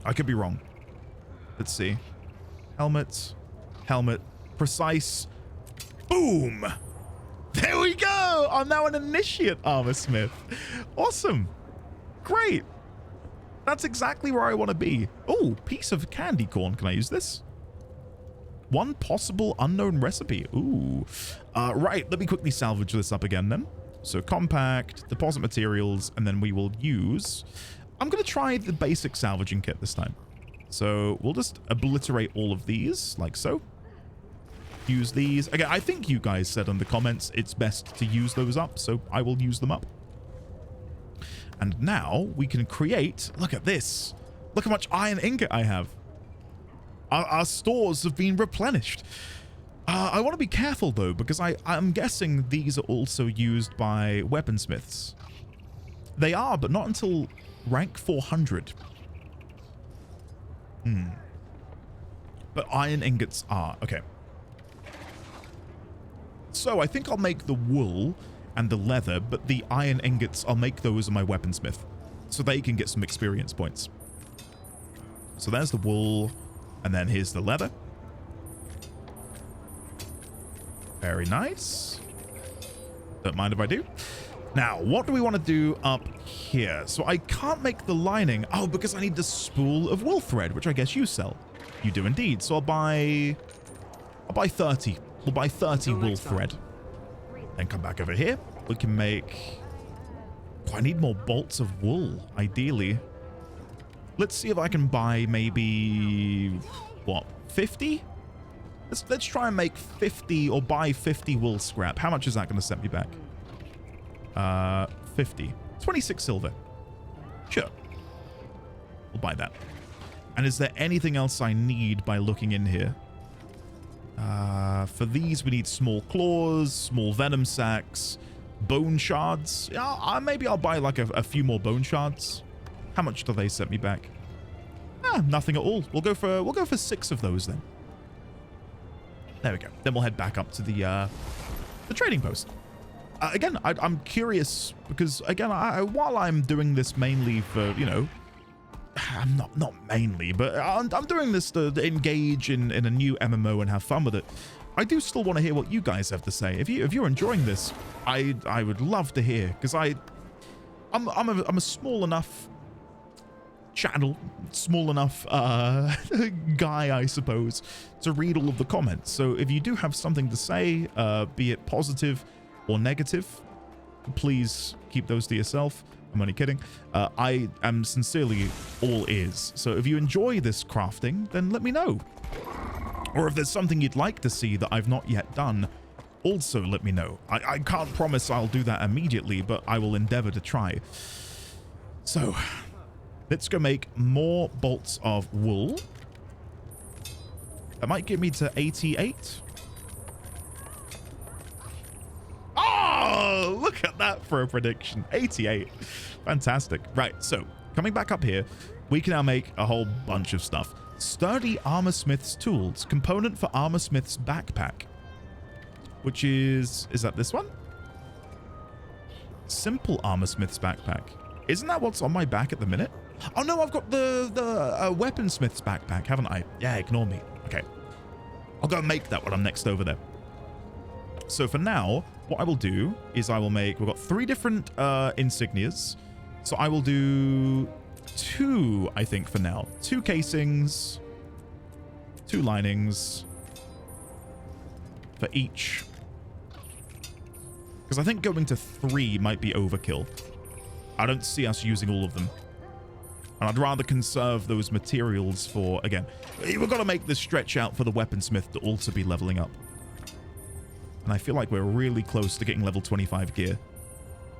I could be wrong. Let's see. Helmet, precise. Boom! There we go! I'm now an initiate armorsmith. Awesome. Great. That's exactly where I want to be. Oh, piece of candy corn. Can I use this? One possible unknown recipe. Ooh. Right, let me quickly salvage this up again then. So compact, deposit materials, and then we will use... I'm going to try the basic salvaging kit this time. So we'll just obliterate all of these, like so. Use these. Again, I think you guys said in the comments it's best to use those up, so I will use them up. And now we can create... Look at this. Look how much iron ingot I have. Our stores have been replenished. I want to be careful, though, because I'm guessing these are also used by weaponsmiths. They are, but not until rank 400. But iron ingots are. Okay. So I think I'll make the wool and the leather, but the iron ingots, I'll make those on my weaponsmith so they can get some experience points. So there's the wool, and then here's the leather. Very nice. Don't mind if I do. Now, what do we want to do up here? So I can't make the lining. Oh, because I need the spool of wool thread, which I guess you sell. You do indeed. So I'll buy 30. We'll buy 30 wool thread. Then come back over here. We can make... Oh, I need more bolts of wool, ideally. Let's see if I can buy maybe... What? 50? Let's try and make 50 or buy 50 wool scrap. How much is that going to set me back? 50. 26 silver. Sure. We'll buy that. And is there anything else I need by looking in here? For these, we need small claws, small venom sacs, bone shards. Yeah, maybe I'll buy like a few more bone shards. How much do they set me back? Nothing at all. We'll go for 6 of those then. There we go. Then we'll head back up to the trading post. Again, I'm curious because again, while I'm doing this mainly for, you know, I'm not mainly, but I'm doing this to engage in a new MMO and have fun with it. I do still want to hear what you guys have to say. If you're enjoying this, I would love to hear, because I'm a small enough channel, small enough guy, I suppose, to read all of the comments. So if you do have something to say, be it positive or negative, please keep those to yourself. I'm only kidding. I am sincerely all ears. So if you enjoy this crafting, then let me know. Or if there's something you'd like to see that I've not yet done, also let me know. I can't promise I'll do that immediately, but I will endeavor to try. So let's go make more bolts of wool. That might get me to 88. Oh, look at that for a prediction. 88. Fantastic. Right, so coming back up here, we can now make a whole bunch of stuff. Sturdy Armorsmith's tools. Component for Armorsmith's backpack. Which is that this one? Simple Armorsmith's backpack. Isn't that what's on my back at the minute? Oh no, I've got the Weaponsmith's backpack, haven't I? Yeah, ignore me. Okay. I'll go and make that when I'm next over there. So for now, what I will do is I will make, we've got 3 different insignias. So I will do 2, I think, for now. 2 casings, 2 linings for each. Because I think going to 3 might be overkill. I don't see us using all of them. And I'd rather conserve those materials for, again, we've got to make this stretch out for the weaponsmith to also be leveling up. And I feel like we're really close to getting level 25 gear.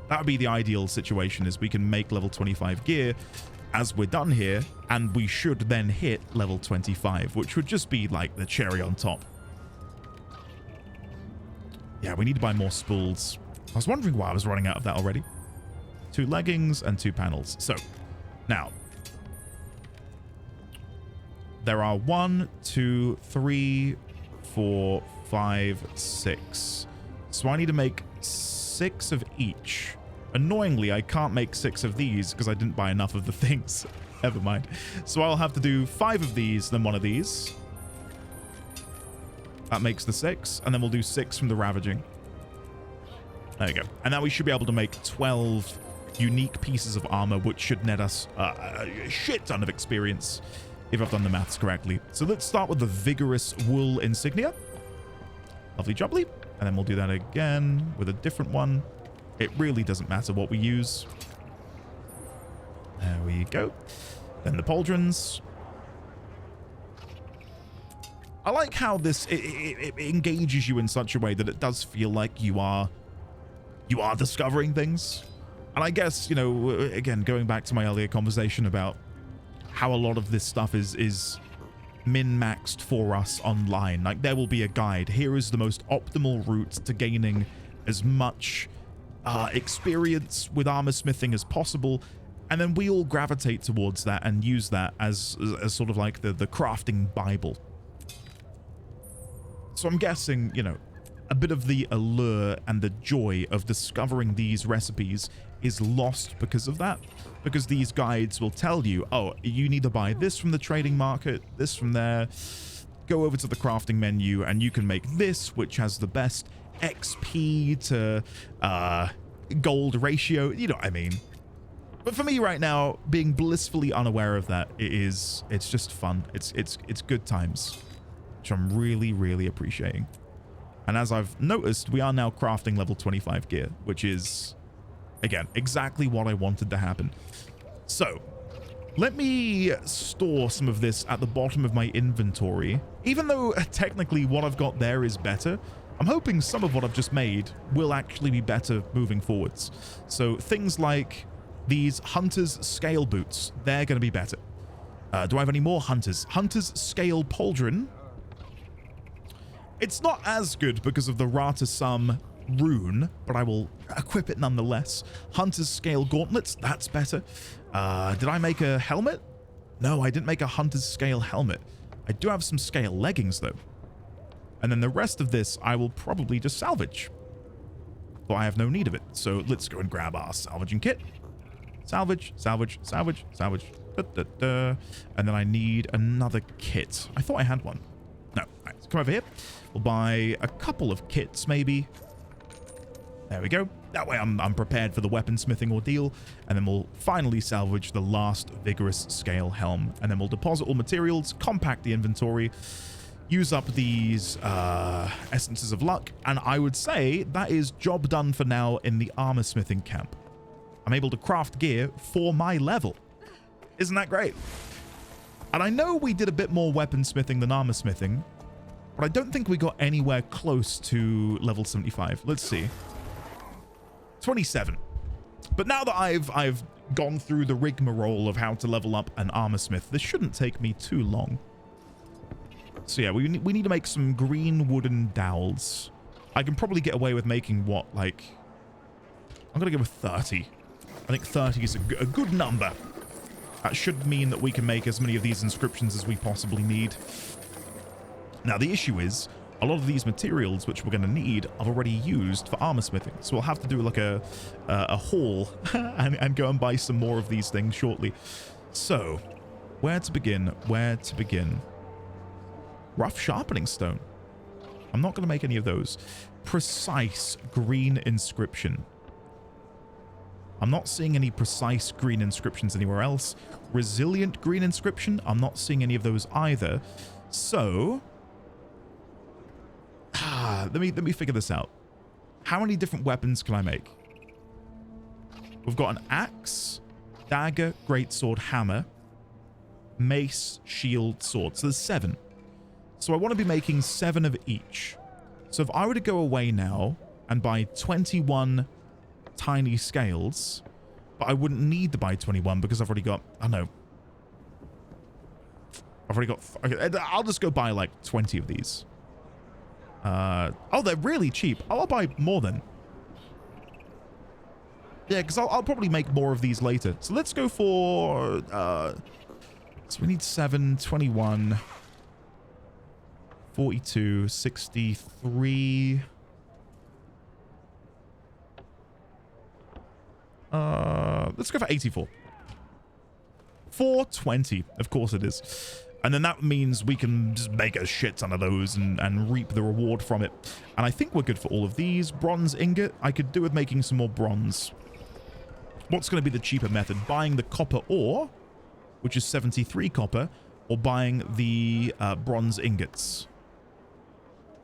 That would be the ideal situation, is we can make level 25 gear as we're done here, and we should then hit level 25, which would just be like the cherry on top. Yeah, we need to buy more spools. I was wondering why I was running out of that already. 2 leggings and 2 panels. So, now, there are 1, 2, 3, 4, 5, 6. So I need to make 6 of each. Annoyingly, I can't make 6 of these because I didn't buy enough of the things. Never mind. So I'll have to do 5 of these, then 1 of these. That makes the 6, and then we'll do 6 from the ravaging. There you go. And now we should be able to make 12 unique pieces of armor, which should net us a shit ton of experience, if I've done the maths correctly. So let's start with the vigorous wool insignia. Lovely jubbly. And then we'll do that again with a different one. It really doesn't matter what we use. There we go. Then the pauldrons. I like how this it engages you in such a way that it does feel like you are discovering things. And I guess, you know, again, going back to my earlier conversation about how a lot of this stuff is min-maxed for us online. Like, there will be a guide. Here is the most optimal route to gaining as much experience with armor smithing as possible, and then we all gravitate towards that and use that as sort of like the crafting Bible. So I'm guessing, you know, a bit of the allure and the joy of discovering these recipes is lost because of that, because these guides will tell you, oh, you need to buy this from the trading market, this from there, go over to the crafting menu, and you can make this, which has the best XP to gold ratio, you know what I mean. But for me right now, being blissfully unaware of that, it's just fun. It's good times, which I'm really, really appreciating. And as I've noticed, we are now crafting level 25 gear, which is, again, exactly what I wanted to happen. So let me store some of this at the bottom of my inventory. Even though technically what I've got there is better, I'm hoping some of what I've just made will actually be better moving forwards. So things like these Hunter's Scale Boots, they're going to be better. Do I have any more Hunters? Hunter's Scale Pauldron. It's not as good because of the Rata Sum rune, but I will equip it nonetheless. Hunter's Scale Gauntlets, that's better. Did I make a helmet? No, I didn't make a Hunter's Scale helmet. I do have some scale leggings, though. And then the rest of this, I will probably just salvage. But I have no need of it. So let's go and grab our salvaging kit. Salvage, salvage, salvage, salvage. Da, da, da. And then I need another kit. I thought I had one. No. All right, let's come over here. We'll buy a couple of kits, maybe. There we go. That way I'm prepared for the weaponsmithing ordeal. And then we'll finally salvage the last Vigorous Scale Helm. And then we'll deposit all materials, compact the inventory, use up these Essences of Luck. And I would say that is job done for now in the armor smithing camp. I'm able to craft gear for my level. Isn't that great? And I know we did a bit more weaponsmithing than armor smithing, but I don't think we got anywhere close to level 75. Let's see. 27. But now that I've gone through the rigmarole of how to level up an armor smith, this shouldn't take me too long. So yeah, we need to make some green wooden dowels. I can probably get away with making what, like, I'm gonna go with 30. I think 30 is a good number. That should mean that we can make as many of these inscriptions as we possibly need. Now, the issue is, a lot of these materials which we're going to need are already used for armor smithing. So we'll have to do like a haul and go and buy some more of these things shortly. So, where to begin? Where to begin? Rough sharpening stone. I'm not going to make any of those. Precise green inscription. I'm not seeing any precise green inscriptions anywhere else. Resilient green inscription, I'm not seeing any of those either. So, let me figure this out. How many different weapons can I make? We've got an axe, dagger, greatsword, hammer, mace, shield, sword. So there's 7. So I want to be making 7 of each. So if I were to go away now and buy 21 tiny scales, but I wouldn't need to buy 21 because I've already got, I don't know. I've already got, okay, I'll just go buy like 20 of these. Oh, they're really cheap. I'll buy more then. Yeah, because I'll probably make more of these later. So let's go for, so we need 7, 21, 42, 63. Let's go for 84. 420. Of course it is. And then that means we can just make a shit ton of those and reap the reward from it. And I think we're good for all of these. Bronze ingot. I could do with making some more bronze. What's going to be the cheaper method? Buying the copper ore, which is 73 copper, or buying the bronze ingots.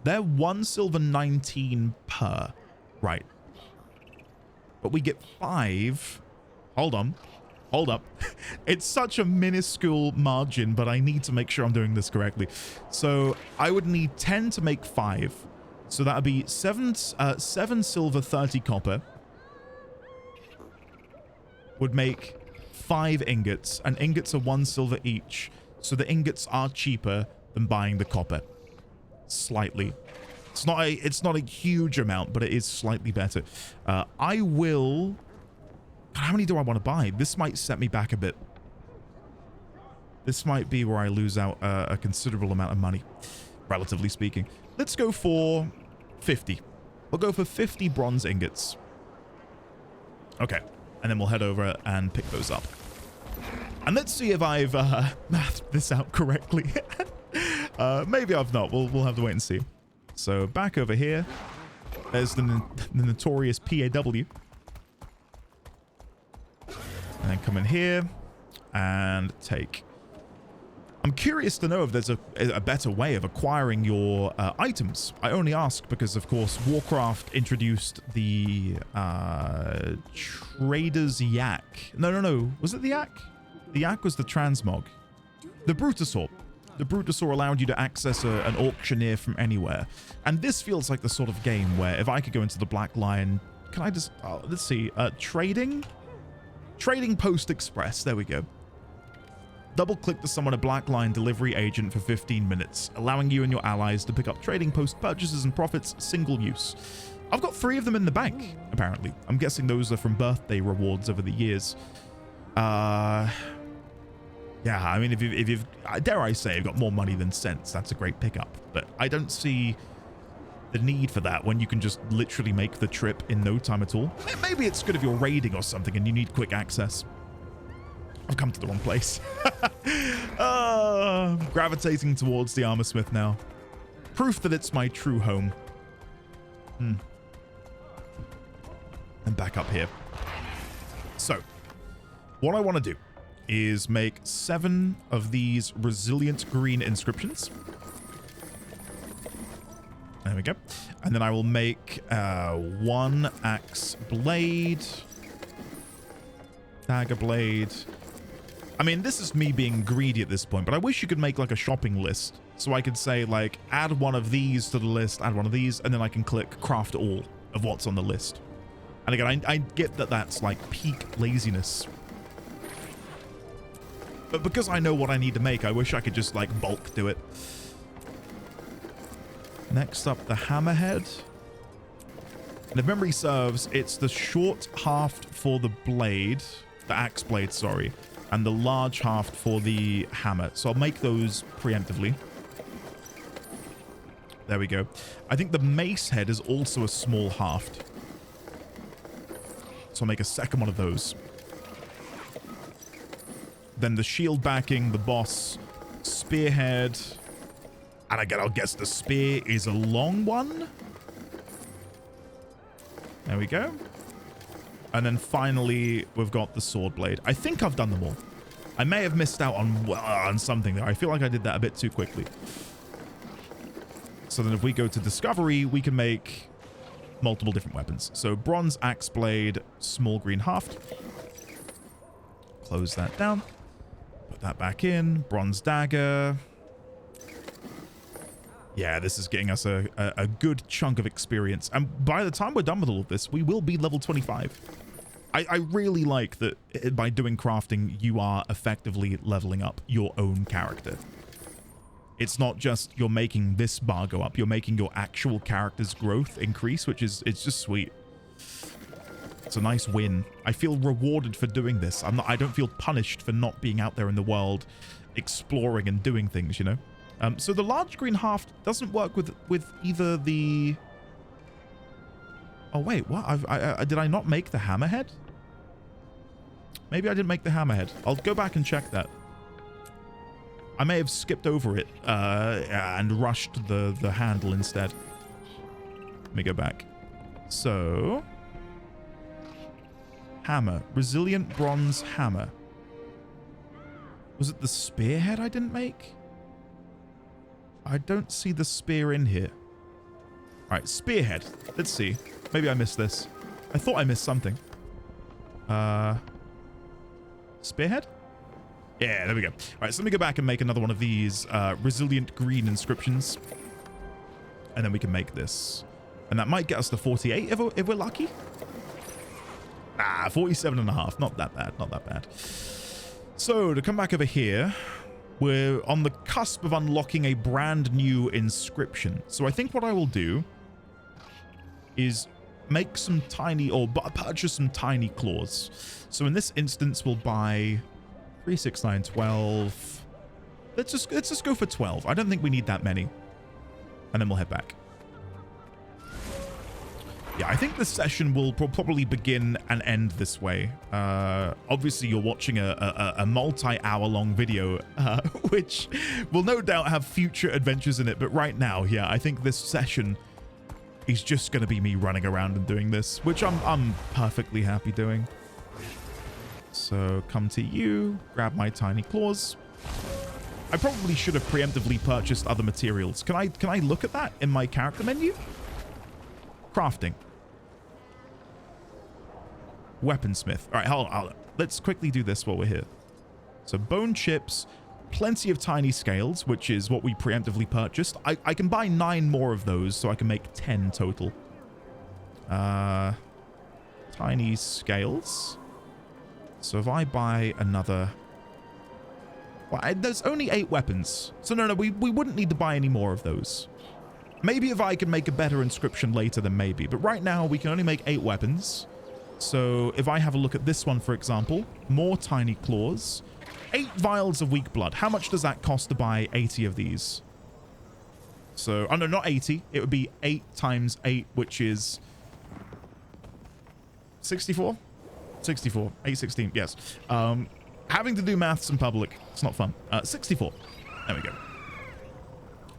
They're 1 silver 19 per. Right. But we get 5. Hold on. Hold up. It's such a minuscule margin, but I need to make sure I'm doing this correctly. So I would need 10 to make 5. So that would be 7 silver 30 copper. Would make 5 ingots, and ingots are 1 silver each. So the ingots are cheaper than buying the copper. Slightly. It's not a huge amount, but it is slightly better. I will... How many do I want to buy? This might set me back a bit. This might be where I lose out a considerable amount of money, relatively speaking. Let's go for 50. We'll go for 50 bronze ingots. Okay. And then we'll head over and pick those up. And let's see if I've mathed this out correctly. Maybe I've not. We'll have to wait and see. So back over here, there's the notorious PAW. And then come in here and take. I'm curious to know if there's a better way of acquiring your items. I only ask because, of course, Warcraft introduced the Trader's Yak. No. Was it the Yak? The Yak was the transmog. The Brutasaur. The Brutasaur allowed you to access an auctioneer from anywhere. And this feels like the sort of game where if I could go into the Black Lion... Can I just... let's see. Trading? Trading Post Express. There we go. Double-click to summon a Black Line delivery agent for 15 minutes, allowing you and your allies to pick up trading post purchases and profits single use. I've got 3 of them in the bank, apparently. I'm guessing those are from birthday rewards over the years. Yeah, I mean, if you've, dare I say, you've got more money than sense, that's a great pickup. But I don't see the need for that when you can just literally make the trip in no time at all. Maybe it's good if you're raiding or something and you need quick access. I've come to the wrong place. Gravitating towards the armor smith now. Proof that it's my true home. And back up here. So, what I want to do is make 7 of these resilient green inscriptions. There we go. And then I will make 1 axe blade, dagger blade. I mean, this is me being greedy at this point, but I wish you could make like a shopping list. So I could say like, add 1 of these to the list, add 1 of these, and then I can click craft all of what's on the list. And again, I get that that's like peak laziness. But because I know what I need to make, I wish I could just like bulk do it. Next up, the hammerhead. And if memory serves, it's the short haft for the blade, the axe blade, sorry, and the large haft for the hammer. So I'll make those preemptively. There we go. I think the mace head is also a small haft. So I'll make a second one of those. Then the shield backing, the boss, spearhead. And again, I'll guess the spear is a long one. There we go. And then finally, we've got the sword blade. I think I've done them all. I may have missed out on something there. I feel like I did that a bit too quickly. So then if we go to discovery, we can make multiple different weapons. So bronze axe blade, small green haft. Close that down. Put that back in. Bronze dagger. Yeah, this is getting us a good chunk of experience. And by the time we're done with all of this, we will be level 25. I really like that by doing crafting, you are effectively leveling up your own character. It's not just you're making this bar go up, you're making your actual character's growth increase, which is, it's just sweet. It's a nice win. I feel rewarded for doing this. I don't feel punished for not being out there in the world exploring and doing things, you know? So the large green haft doesn't work with either the... Oh, wait, what? Did I not make the hammerhead? Maybe I didn't make the hammerhead. I'll go back and check that. I may have skipped over it and rushed the handle instead. Let me go back. So... Hammer. Resilient bronze hammer. Was it the spearhead I didn't make? I don't see the spear in here. All right, spearhead. Let's see. Maybe I missed this. I thought I missed something. Spearhead? Yeah, there we go. All right, so let me go back and make another one of these resilient green inscriptions. And then we can make this. And that might get us to 48 if we're lucky. Ah, 47.5. Not that bad. Not that bad. So, to come back over here, we're on the cusp of unlocking a brand new inscription. So I think what I will do is make some tiny, or purchase some tiny claws. So in this instance, we'll buy 3, 6, 9, 12. Let's just go for 12. I don't think we need that many. And then we'll head back. Yeah, I think this session will probably begin and end this way. Obviously, you're watching a multi-hour long video, which will no doubt have future adventures in it. But right now, yeah, I think this session is just going to be me running around and doing this, which I'm perfectly happy doing. So come to you, grab my tiny claws. I probably should have preemptively purchased other materials. Can I look at that in my character menu? Crafting. Weaponsmith. All right, hold on. Let's quickly do this while we're here. So bone chips, plenty of tiny scales, which is what we preemptively purchased. I can buy 9 more of those, so I can make 10 total. Tiny scales. So if I buy another Well, there's only 8 weapons. So no, we wouldn't need to buy any more of those. Maybe if I can make a better inscription later, then maybe. But right now, we can only make 8 weapons. So if I have a look at this one, for example, more tiny claws, 8 vials of weak blood. How much does that cost to buy 80 of these? So, oh no, not 80. It would be 8 times 8, which is 64? 64. 816, yes. Having to do maths in public, it's not fun. 64. There we go.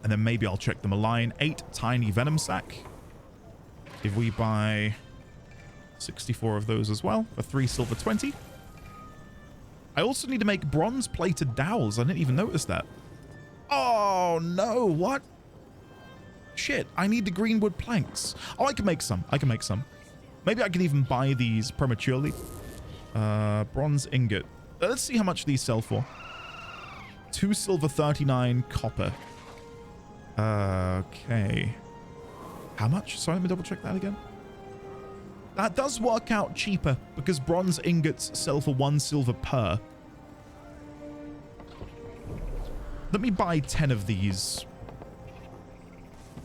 And then maybe I'll check the malign. 8 tiny venom sac. If we buy 64 of those as well for 3 silver 20. I also need to make bronze plated dowels. I didn't even notice that. Oh no, what? Shit, I need the greenwood planks. Oh, I can make some. I can make some. Maybe I can even buy these prematurely. Bronze ingot. Let's see how much these sell for. 2 silver 39 copper. Okay. How much? Sorry, let me double check that again. That does work out cheaper because bronze ingots sell for 1 silver per. Let me buy 10 of these.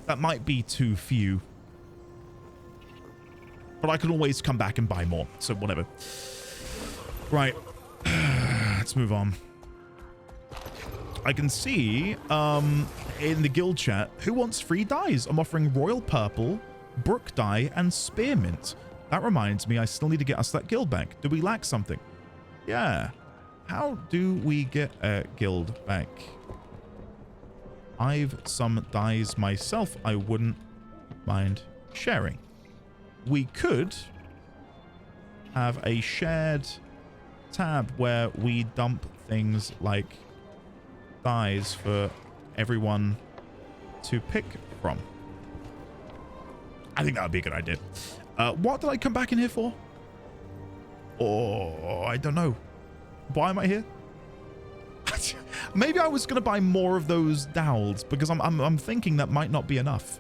That might be too few. But I can always come back and buy more. So whatever. Right. Let's move on. I can see in the guild chat, who wants free dyes? I'm offering royal purple, brook dye, and spearmint. That reminds me, I still need to get us that guild back. Do we lack something? Yeah. How do we get a guild back? I've some dyes myself I wouldn't mind sharing. We could have a shared tab where we dump things like dyes for everyone to pick from. I think that would be a good idea. What did I come back in here for? Oh, I don't know. Why am I here? Maybe I was going to buy more of those dowels because I'm thinking that might not be enough.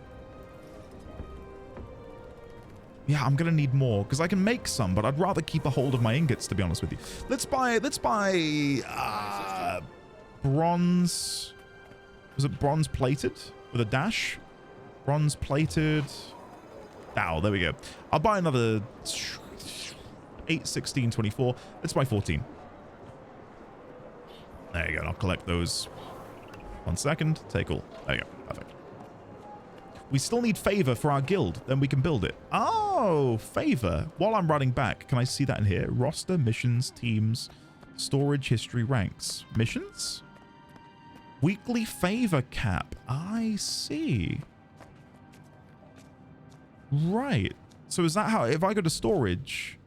Yeah, I'm going to need more because I can make some, but I'd rather keep a hold of my ingots, to be honest with you. Let's buy bronze. Was it bronze plated with a dash? Bronze plated dowel. There we go. I'll buy another 8, 16, 24. Let's buy 14. There you go. I'll collect those. 1 second. Take all. There you go. Perfect. We still need favor for our guild. Then we can build it. Oh, favor. While I'm running back, can I see that in here? Roster, missions, teams, storage, history, ranks. Missions? Weekly favor cap. I see. Right. So is that how... If I go to storage...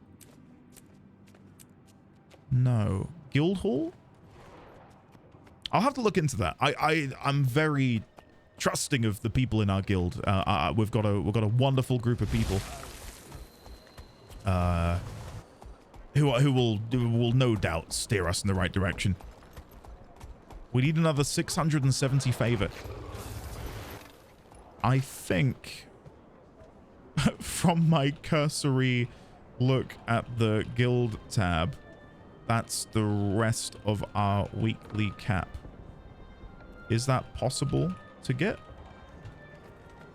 No. Guild hall? I'll have to look into that. I'm very trusting of the people in our guild. We've got a wonderful group of people who will no doubt steer us in the right direction. We need another 670 favor. I think from my cursory look at the guild tab, that's the rest of our weekly cap. Is that possible to get?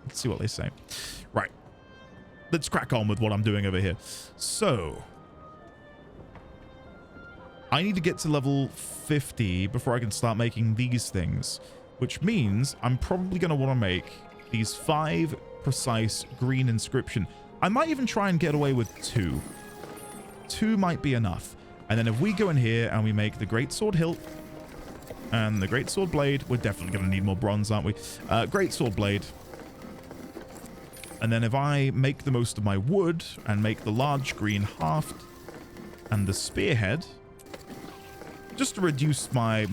Let's see what they say. Right. Let's crack on with what I'm doing over here. So, I need to get to level 50 before I can start making these things, which means I'm probably going to want to make these 5 precise green inscription. I might even try and get away with 2. 2 might be enough. And then if we go in here and we make the great sword hilt and the great sword blade, we're definitely going to need more bronze, aren't we? Great sword blade. And then if I make the most of my wood and make the large green haft and the spearhead, just to reduce my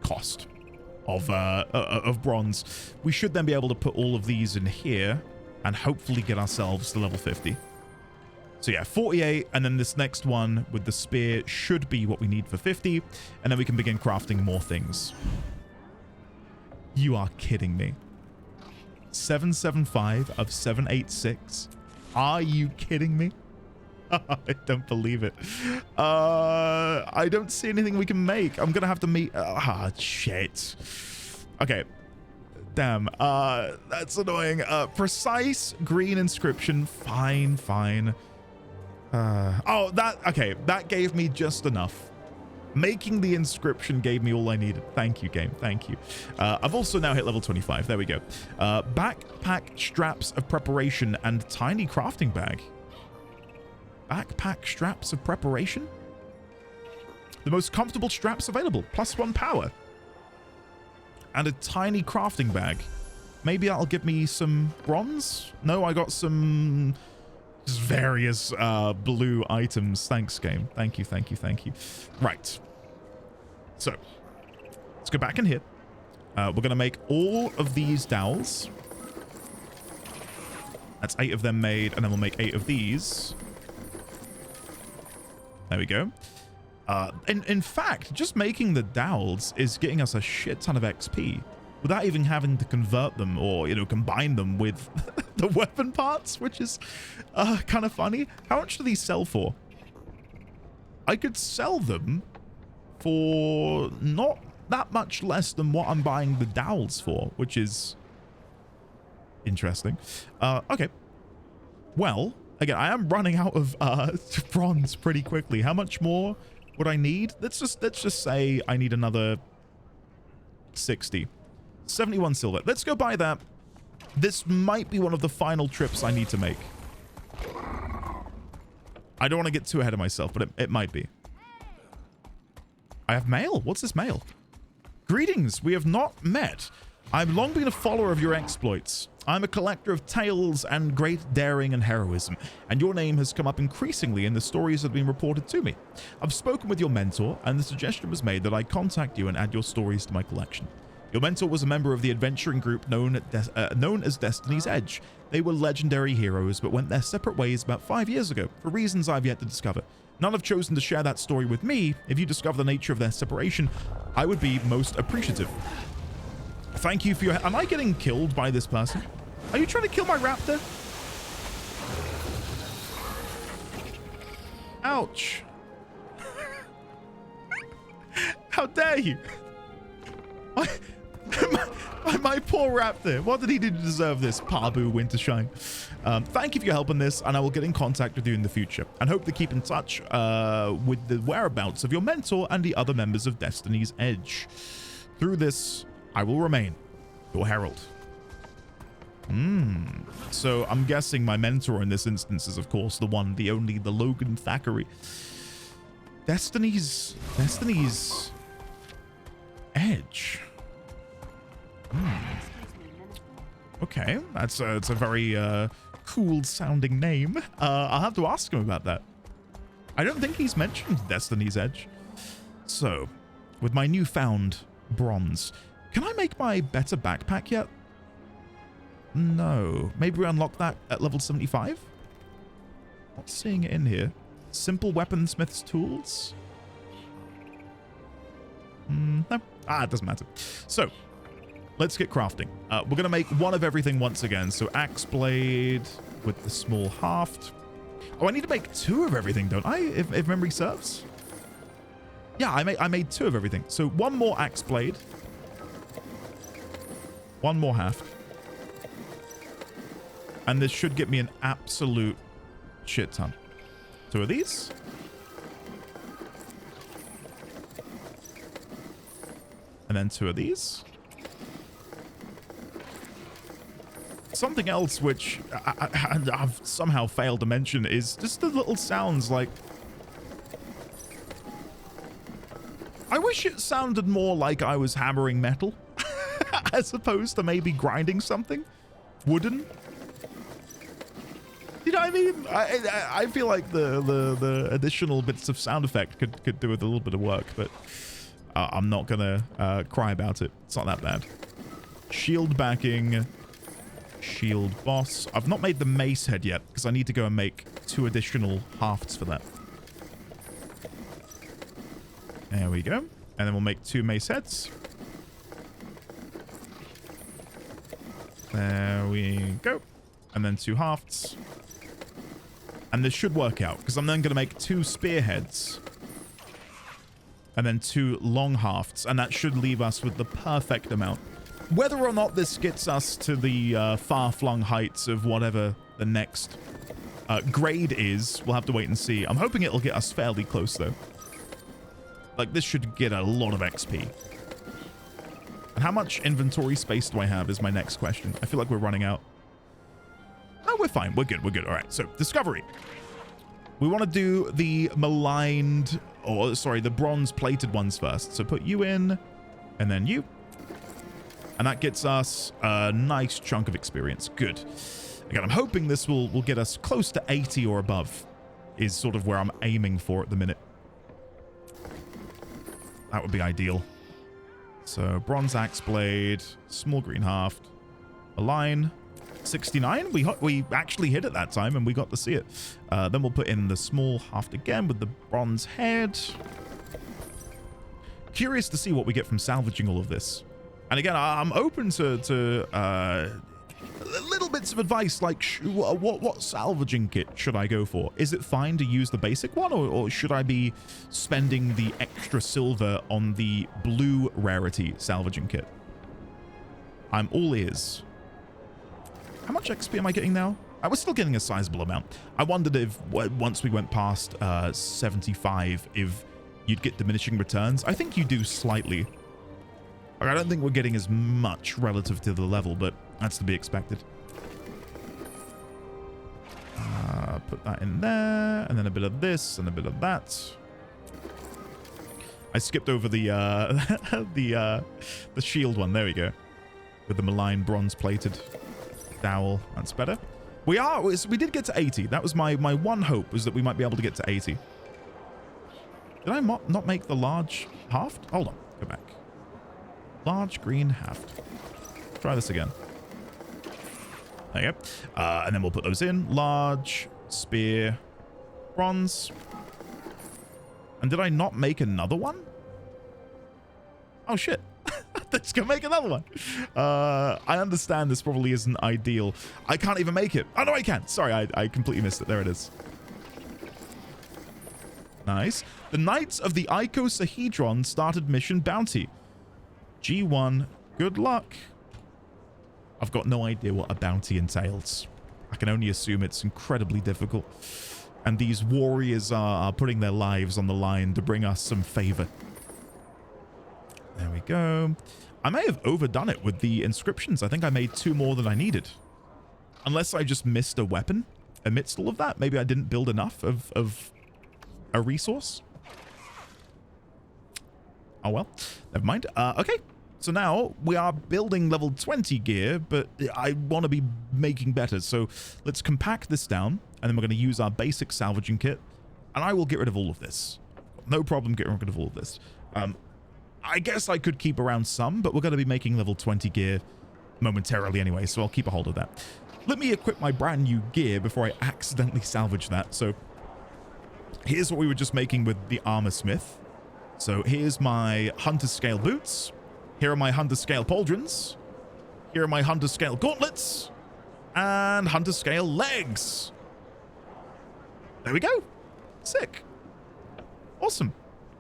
cost of bronze, we should then be able to put all of these in here and hopefully get ourselves to level 50. So yeah, 48, and then this next one with the spear should be what we need for 50, and then we can begin crafting more things. You are kidding me. 775 of 786. Are you kidding me? I don't believe it. I don't see anything we can make. I'm gonna have to meet. Shit. Okay. Damn. That's annoying. Precise green inscription. Fine, fine. Okay. That gave me just enough. Making the inscription gave me all I needed. Thank you, game. Thank you. I've also now hit level 25. There we go. Backpack straps of preparation and tiny crafting bag. Backpack straps of preparation? The most comfortable straps available. +1 power. And a tiny crafting bag. Maybe that'll give me some bronze? No, I got some just various blue items. Thanks, game. Thank you, thank you, thank you. Right. So, let's go back in here. We're going to make all of these dowels. That's 8 of them made, and then we'll make 8 of these. There we go. In fact, just making the dowels is getting us a shit ton of XP without even having to convert them or, you know, combine them with the weapon parts, which is kind of funny. How much do these sell for? I could sell them for not that much less than what I'm buying the dowels for, which is interesting. Okay. Well, again, I am running out of bronze pretty quickly. How much more would I need? Let's just say I need another 60. 71 silver. Let's go buy that. This might be one of the final trips I need to make. I don't want to get too ahead of myself, but it might be. I have mail. What's this mail? Greetings. We have not met. I've long been a follower of your exploits. I'm a collector of tales and great daring and heroism, and your name has come up increasingly in the stories that have been reported to me. I've spoken with your mentor, and the suggestion was made that I contact you and add your stories to my collection. Your mentor was a member of the adventuring group known as Destiny's Edge. They were legendary heroes, but went their separate ways about 5 years ago, for reasons I've yet to discover. None have chosen to share that story with me. If you discover the nature of their separation, I would be most appreciative. Thank you for your... Am I getting killed by this person? Are you trying to kill my raptor? Ouch. How dare you? My poor raptor. What did he do to deserve this? Pabu Wintershine. Thank you for your help on this, and I will get in contact with you in the future, and hope to keep in touch with the whereabouts of your mentor and the other members of Destiny's Edge. Through this, I will remain your herald. So I'm guessing my mentor in this instance is, of course, the one, the only, the Logan Thackeray. Destiny's Edge. Okay, it's a very cool sounding name. I'll have to ask him about that. I don't think he's mentioned Destiny's Edge. So, with my newfound bronze, can I make my better backpack yet? No. Maybe we unlock that at level 75? Not seeing it in here. Simple weaponsmith's tools? No. It doesn't matter. So, let's get crafting. We're going to make one of everything once again. So, axe blade with the small haft. Oh, I need to make 2 of everything, don't I? If memory serves? Yeah, I made 2 of everything. So, 1 more axe blade. 1 more haft. And this should get me an absolute shit ton. 2 of these. And then 2 of these. Something else which I've somehow failed to mention is just the little sounds like... I wish it sounded more like I was hammering metal as opposed to maybe grinding something wooden. You know what I mean? I feel like the additional bits of sound effect could do with a little bit of work, but I'm not gonna cry about it. It's not that bad. Shield backing. Shield boss. I've not made the mace head yet because I need to go and make 2 additional hafts for that. There we go. And then we'll make 2 mace heads. There we go. And then 2 hafts. And this should work out, because I'm then going to make 2 spearheads. And then 2 long hafts. And that should leave us with the perfect amount. Whether or not this gets us to the far-flung heights of whatever the next grade is, we'll have to wait and see. I'm hoping it'll get us fairly close, though. Like, this should get a lot of XP. And how much inventory space do I have is my next question. I feel like we're running out. No, we're fine. We're good. We're good. All right. So, discovery. We want to do the maligned, or sorry, the bronze-plated ones first. So, put you in, and then you. And that gets us a nice chunk of experience. Good. Again, I'm hoping this will get us close to 80 or above, is sort of where I'm aiming for at the minute. That would be ideal. So, bronze axe blade, small green haft, a line, 69. We actually hit it that time, and we got to see it. Then we'll put in the small haft again with the bronze head. Curious to see what we get from salvaging all of this. And again, I'm open to little bits of advice, like what salvaging kit should I go for? Is it fine to use the basic one, or should I be spending the extra silver on the blue rarity salvaging kit? I'm all ears. How much XP am I getting now? I was still getting a sizable amount. I wondered if once we went past 75, if you'd get diminishing returns. I think you do slightly. I don't think we're getting as much relative to the level, but that's to be expected. Put that in there, and then a bit of this, and a bit of that. I skipped over the the shield one. There we go, with the malign bronze-plated dowel. That's better. We did get to 80. That was my one hope, was that we might be able to get to 80. Did I not make the large haft? Hold on, go back. Large green haft. Try this again. There you go. And then we'll put those in. Large, spear, bronze. And did I not make another one? Oh, shit. Let's go make another one. I understand this probably isn't ideal. I can't even make it. Oh, no, I can. Sorry, I completely missed it. There it is. Nice. The Knights of the Icosahedron started mission bounty. G1, good luck. I've got no idea what a bounty entails. I can only assume it's incredibly difficult. And these warriors are putting their lives on the line to bring us some favor. There we go. I may have overdone it with the inscriptions. I think I made 2 more than I needed. Unless I just missed a weapon amidst all of that. Maybe I didn't build enough of a resource. Oh, well, never mind. Okay, so now we are building level 20 gear, but I want to be making better. So let's compact this down, and then we're going to use our basic salvaging kit, and I will get rid of all of this. No problem getting rid of all of this. I guess I could keep around some, but we're going to be making level 20 gear momentarily anyway, so I'll keep a hold of that. Let me equip my brand new gear before I accidentally salvage that. So here's what we were just making with the armor smith. So here's my hunter scale boots. Here are my hunter scale pauldrons. Here are my hunter scale gauntlets. And hunter scale legs. There we go. Sick. Awesome.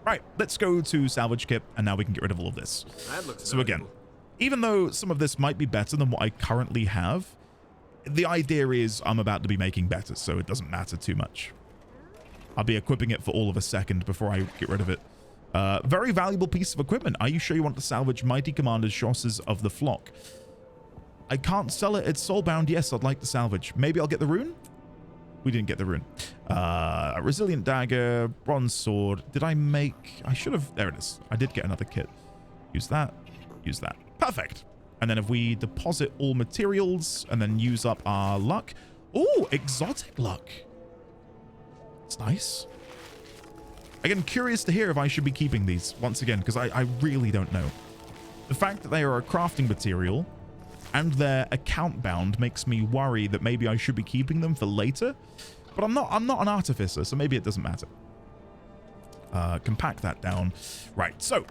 Right, let's go to salvage kit, and now we can get rid of all of this. So again, even though some of this might be better than what I currently have, the idea is I'm about to be making better, so it doesn't matter too much. I'll be equipping it for all of a second before I get rid of it. Very valuable piece of equipment. Are you sure you want to salvage Mighty Commander's Chausses of the Flock? I can't sell it. It's soulbound. Yes, I'd like to salvage. Maybe I'll get the rune? We didn't get the rune. A resilient dagger, bronze sword. Did I make... I should have... There it is. I did get another kit. Use that. Use that. Perfect. And then if we deposit all materials and then use up our luck... Oh, exotic luck. It's nice. Again, curious to hear if I should be keeping these once again, because I really don't know. The fact that they are a crafting material and they're account bound makes me worry that maybe I should be keeping them for later. But I'm not an artificer, so maybe it doesn't matter. Compact that down. Right, so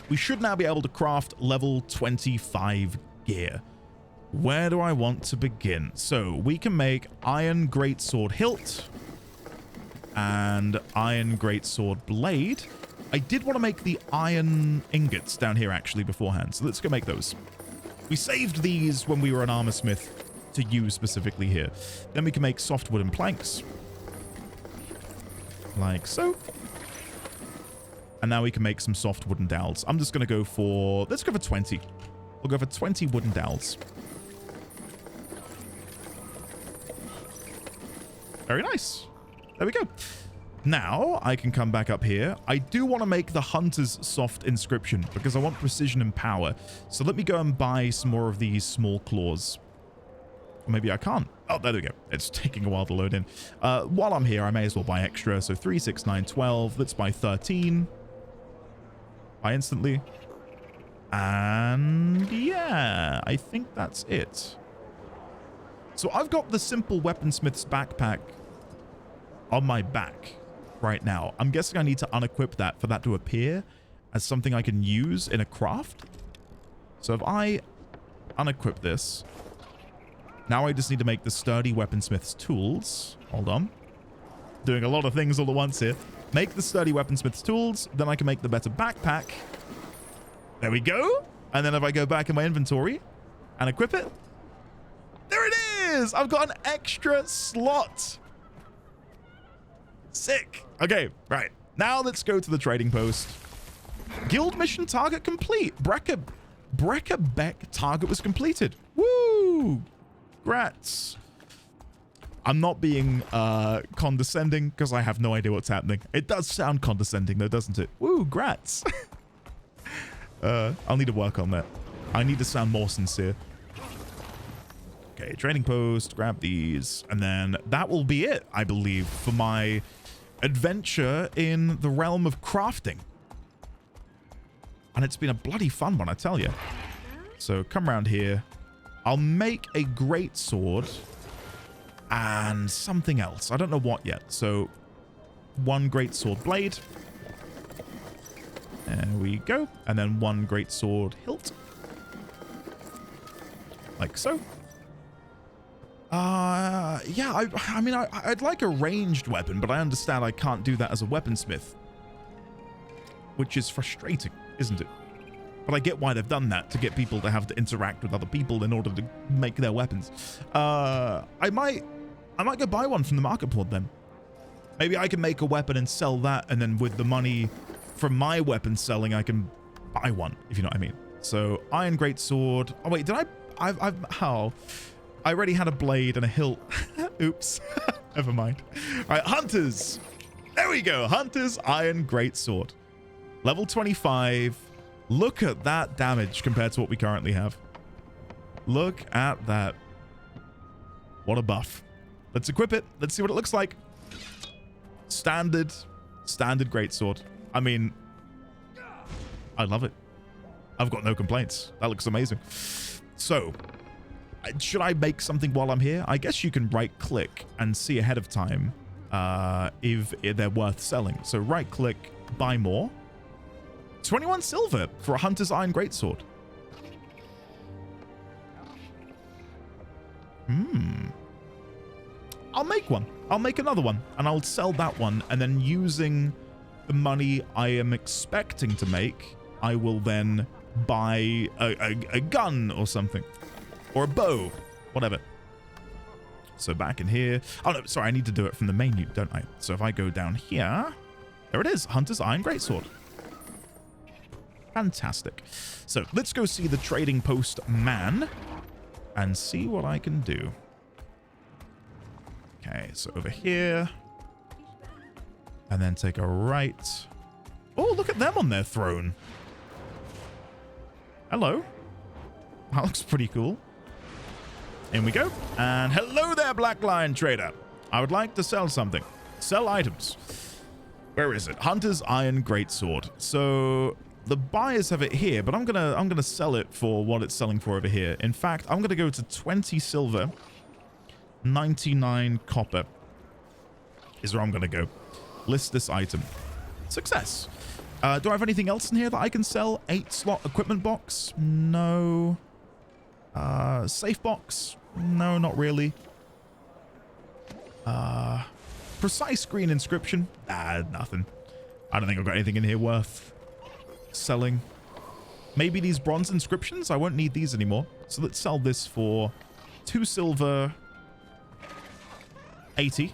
we should now be able to craft level 25 gear. Where do I want to begin? So we can make iron greatsword hilt. and iron greatsword blade. I did want to make the iron ingots down here actually beforehand, so let's go make those. We saved these when we were an armor smith to use specifically here. Then we can make soft wooden planks. Like so. And now we can make some soft wooden dowels. I'm just going to go for... Let's go for 20. We'll go for 20 wooden dowels. Very nice. There we go. Now I can come back up here. I do want to make the Hunter's soft inscription because I want precision and power. So let me go and buy some more of these small claws. Or maybe I can't. Oh, there we go. It's taking a while to load in. While I'm here, I may as well buy extra. So 3, 6, 9, 12. Let's buy 13. Buy instantly. And yeah, I think that's it. So I've got the simple weaponsmith's backpack on my back right now. I'm guessing I need to unequip that for that to appear as something I can use in a craft. So if I unequip this, now I just need to make the sturdy weaponsmith's tools. Hold on. Doing a lot of things all at once here. Make the sturdy weaponsmith's tools, then I can make the better backpack. There we go. And then if I go back in my inventory and equip it, there it is. I've got an extra slot. Sick. Okay, right. Now let's go to the trading post. Guild mission target complete. Brecker Beck target was completed. Woo! Grats. I'm not being condescending because I have no idea what's happening. It does sound condescending though, doesn't it? Woo, grats. I'll need to work on that. I need to sound more sincere. Okay, trading post, grab these, and then that will be it, I believe, for my adventure in the realm of crafting. And it's been a bloody fun one, I tell you. So come around here. I'll make a great sword and something else. I don't know what yet. So one great sword blade. There we go. And then one great sword hilt. Like so. Yeah, I mean, I'd like a ranged weapon, but I understand I can't do that as a weaponsmith. Which is frustrating, isn't it? But I get why they've done that, to get people to have to interact with other people in order to make their weapons. I might go buy one from the market board then. Maybe I can make a weapon and sell that, and then with the money from my weapon selling, I can buy one, if you know what I mean. So, iron greatsword. Oh wait, did how? I already had a blade and a hilt. Oops. Never mind. All right, hunters. There we go. Hunters iron greatsword. Level 25. Look at that damage compared to what we currently have. Look at that. What a buff. Let's equip it. Let's see what it looks like. Standard greatsword. I mean, I love it. I've got no complaints. That looks amazing. So, should I make something while I'm here? I guess you can right click and see ahead of time if they're worth selling. So right click, buy more. 21 silver for a hunter's iron greatsword. I'll make one. I'll make another one and I'll sell that one, and then using the money I am expecting to make, I will then buy a gun or something. Or a bow. Whatever. So back in here. Oh no, sorry, I need to do it from the menu, don't I? So if I go down here, there it is. Hunter's iron greatsword. Fantastic. So let's go see the trading post man and see what I can do. Okay, so over here. And then take a right. Oh, look at them on their throne. Hello. That looks pretty cool. In we go. And hello there, Black Lion Trader. I would like to sell something. Sell items. Where is it? Hunter's iron greatsword. So the buyers have it here, but I'm gonna sell it for what it's selling for over here. In fact, I'm gonna go to 20 silver, 99 copper is where I'm gonna go. List this item. Success. Do I have anything else in here that I can sell? 8 slot equipment box? No. Safe box? No, not really. Precise green inscription. Nothing. I don't think I've got anything in here worth selling. Maybe these bronze inscriptions? I won't need these anymore. So let's sell this for 2 silver, 80.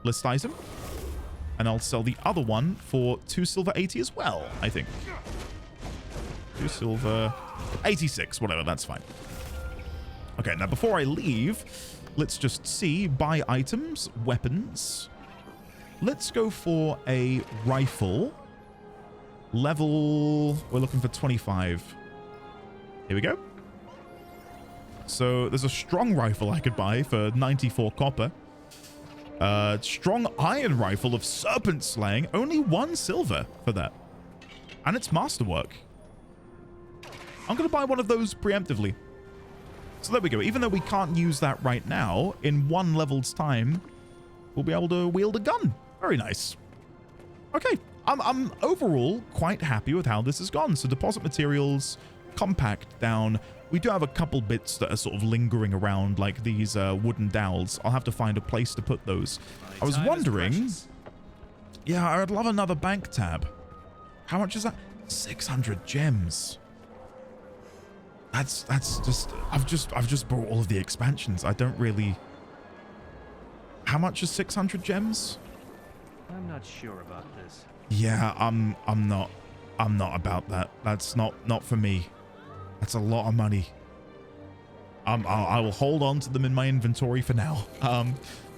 List item. And I'll sell the other one for 2 silver, 80 as well, I think. 2 silver, 86, whatever, that's fine. Okay, now before I leave, let's just see. Buy items, weapons. Let's go for a rifle. Level, we're looking for 25. Here we go. So there's a strong rifle I could buy for 94 copper. Strong iron rifle of serpent slaying, only 1 silver for that. And it's masterwork. I'm going to buy one of those preemptively. So there we go. Even though we can't use that right now, in 1 level's time, we'll be able to wield a gun. Very nice. Okay. I'm overall quite happy with how this has gone. So deposit materials, compact down. We do have a couple bits that are sort of lingering around, like these wooden dowels. I'll have to find a place to put those. I was wondering... Yeah, I'd love another bank tab. How much is that? 600 gems. That's just... I've just bought all of the expansions. I don't really... How much is 600 gems? I'm not sure about this. Yeah, I'm not about that. That's not for me. That's a lot of money. I will hold on to them in my inventory for now. But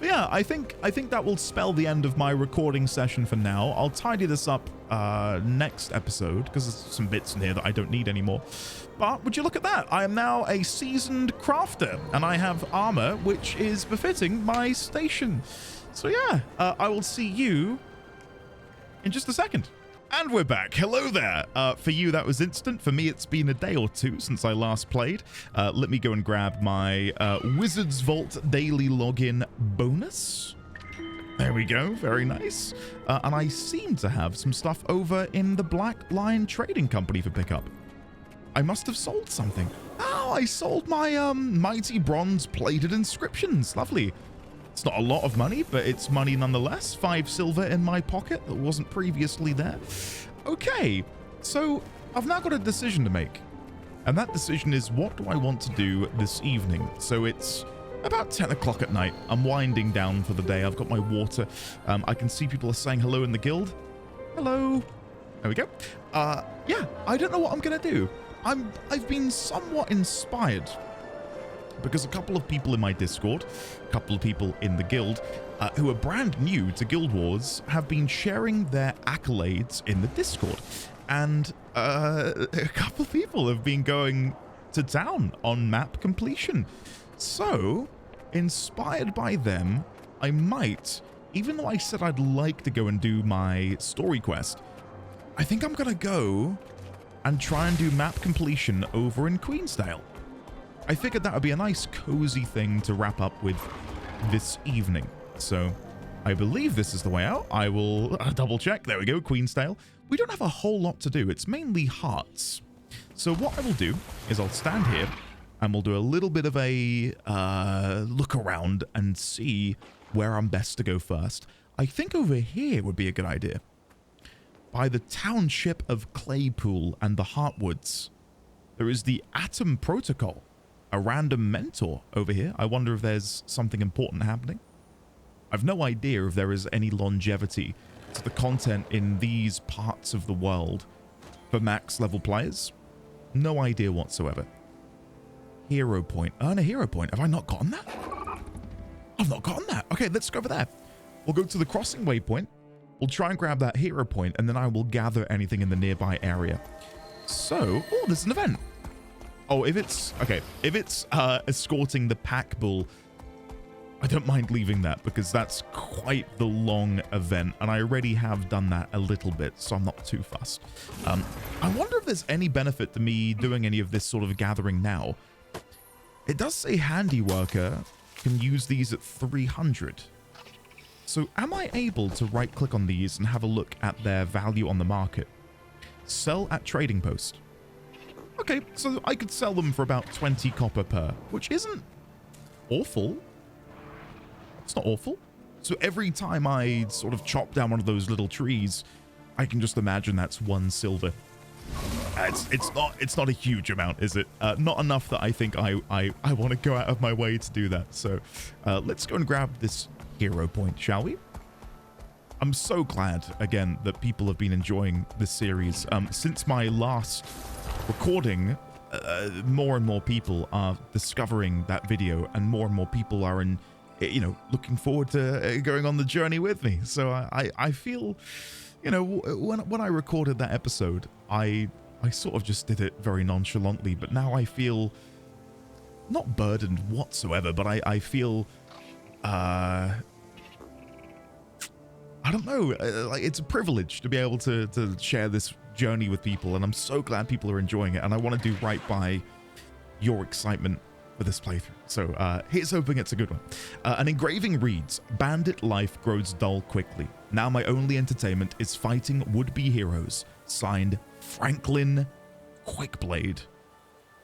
yeah, I think that will spell the end of my recording session for now. I'll tidy this up next episode because there's some bits in here that I don't need anymore. But would you look at that? I am now a seasoned crafter and I have armor which is befitting my station. So yeah, I will see you in just a second. And we're back. Hello there. For you, that was instant. For me, it's been a day or two since I last played. Let me go and grab my Wizard's Vault daily login bonus. There we go. Very nice. And I seem to have some stuff over in the Black Lion Trading Company for pickup. I must have sold something. Oh, I sold my mighty bronze plated inscriptions. Lovely. It's not a lot of money, but it's money nonetheless. 5 silver in my pocket that wasn't previously there. Okay, so I've now got a decision to make. And that decision is, what do I want to do this evening? So it's about 10 o'clock at night. I'm winding down for the day. I've got my water. I can see people are saying hello in the guild. Hello. There we go. Yeah, I don't know what I'm going to do. I've been somewhat inspired because a couple of people in my Discord, a couple of people in the guild who are brand new to Guild Wars have been sharing their accolades in the Discord. And a couple of people have been going to town on map completion. So, inspired by them, I might, even though I said I'd like to go and do my story quest, I think I'm going to go and try and do map completion over in Queensdale. I figured that would be a nice cozy thing to wrap up with this evening. So I believe this is the way out. I will double check. There we go, Queensdale. We don't have a whole lot to do. It's mainly hearts. So what I will do is I'll stand here and we'll do a little bit of a look around and see where I'm best to go first. I think over here would be a good idea. By the township of Claypool and the Heartwoods, there is the Atom Protocol. A random mentor over here. I wonder if there's something important happening. I've no idea if there is any longevity to the content in these parts of the world for max level players. No idea whatsoever. Hero point. Earn a hero point. Have I not gotten that? I've not gotten that. Okay, let's go over there. We'll go to the crossing waypoint. We'll try and grab that hero point, and then I will gather anything in the nearby area. So, oh, there's an event. Oh, if it's escorting the pack bull, I don't mind leaving that because that's quite the long event and I already have done that a little bit, so I'm not too fussed. I wonder if there's any benefit to me doing any of this sort of gathering now. It does say handyworker can use these at 300. So am I able to right click on these and have a look at their value on the market? Sell at trading post. Okay, so I could sell them for about 20 copper per, which isn't awful. It's not awful. So every time I sort of chop down one of those little trees, I can just imagine that's 1 silver. It's not a huge amount, is it? Not enough that I think I want to go out of my way to do that. So let's go and grab this hero point, shall we? I'm so glad, again, that people have been enjoying this series. Since my last recording, more and more people are discovering that video, and more people are looking forward to going on the journey with me. So I feel, when I recorded that episode, I sort of just did it very nonchalantly, but now I feel not burdened whatsoever, but I feel, I don't know, like it's a privilege to be able to share this journey with people, and I'm so glad people are enjoying it, and I want to do right by your excitement for this playthrough. So here's hoping it's a good one. An engraving reads, "Bandit life grows dull quickly. Now my only entertainment is fighting would-be heroes." Signed, Franklin Quickblade.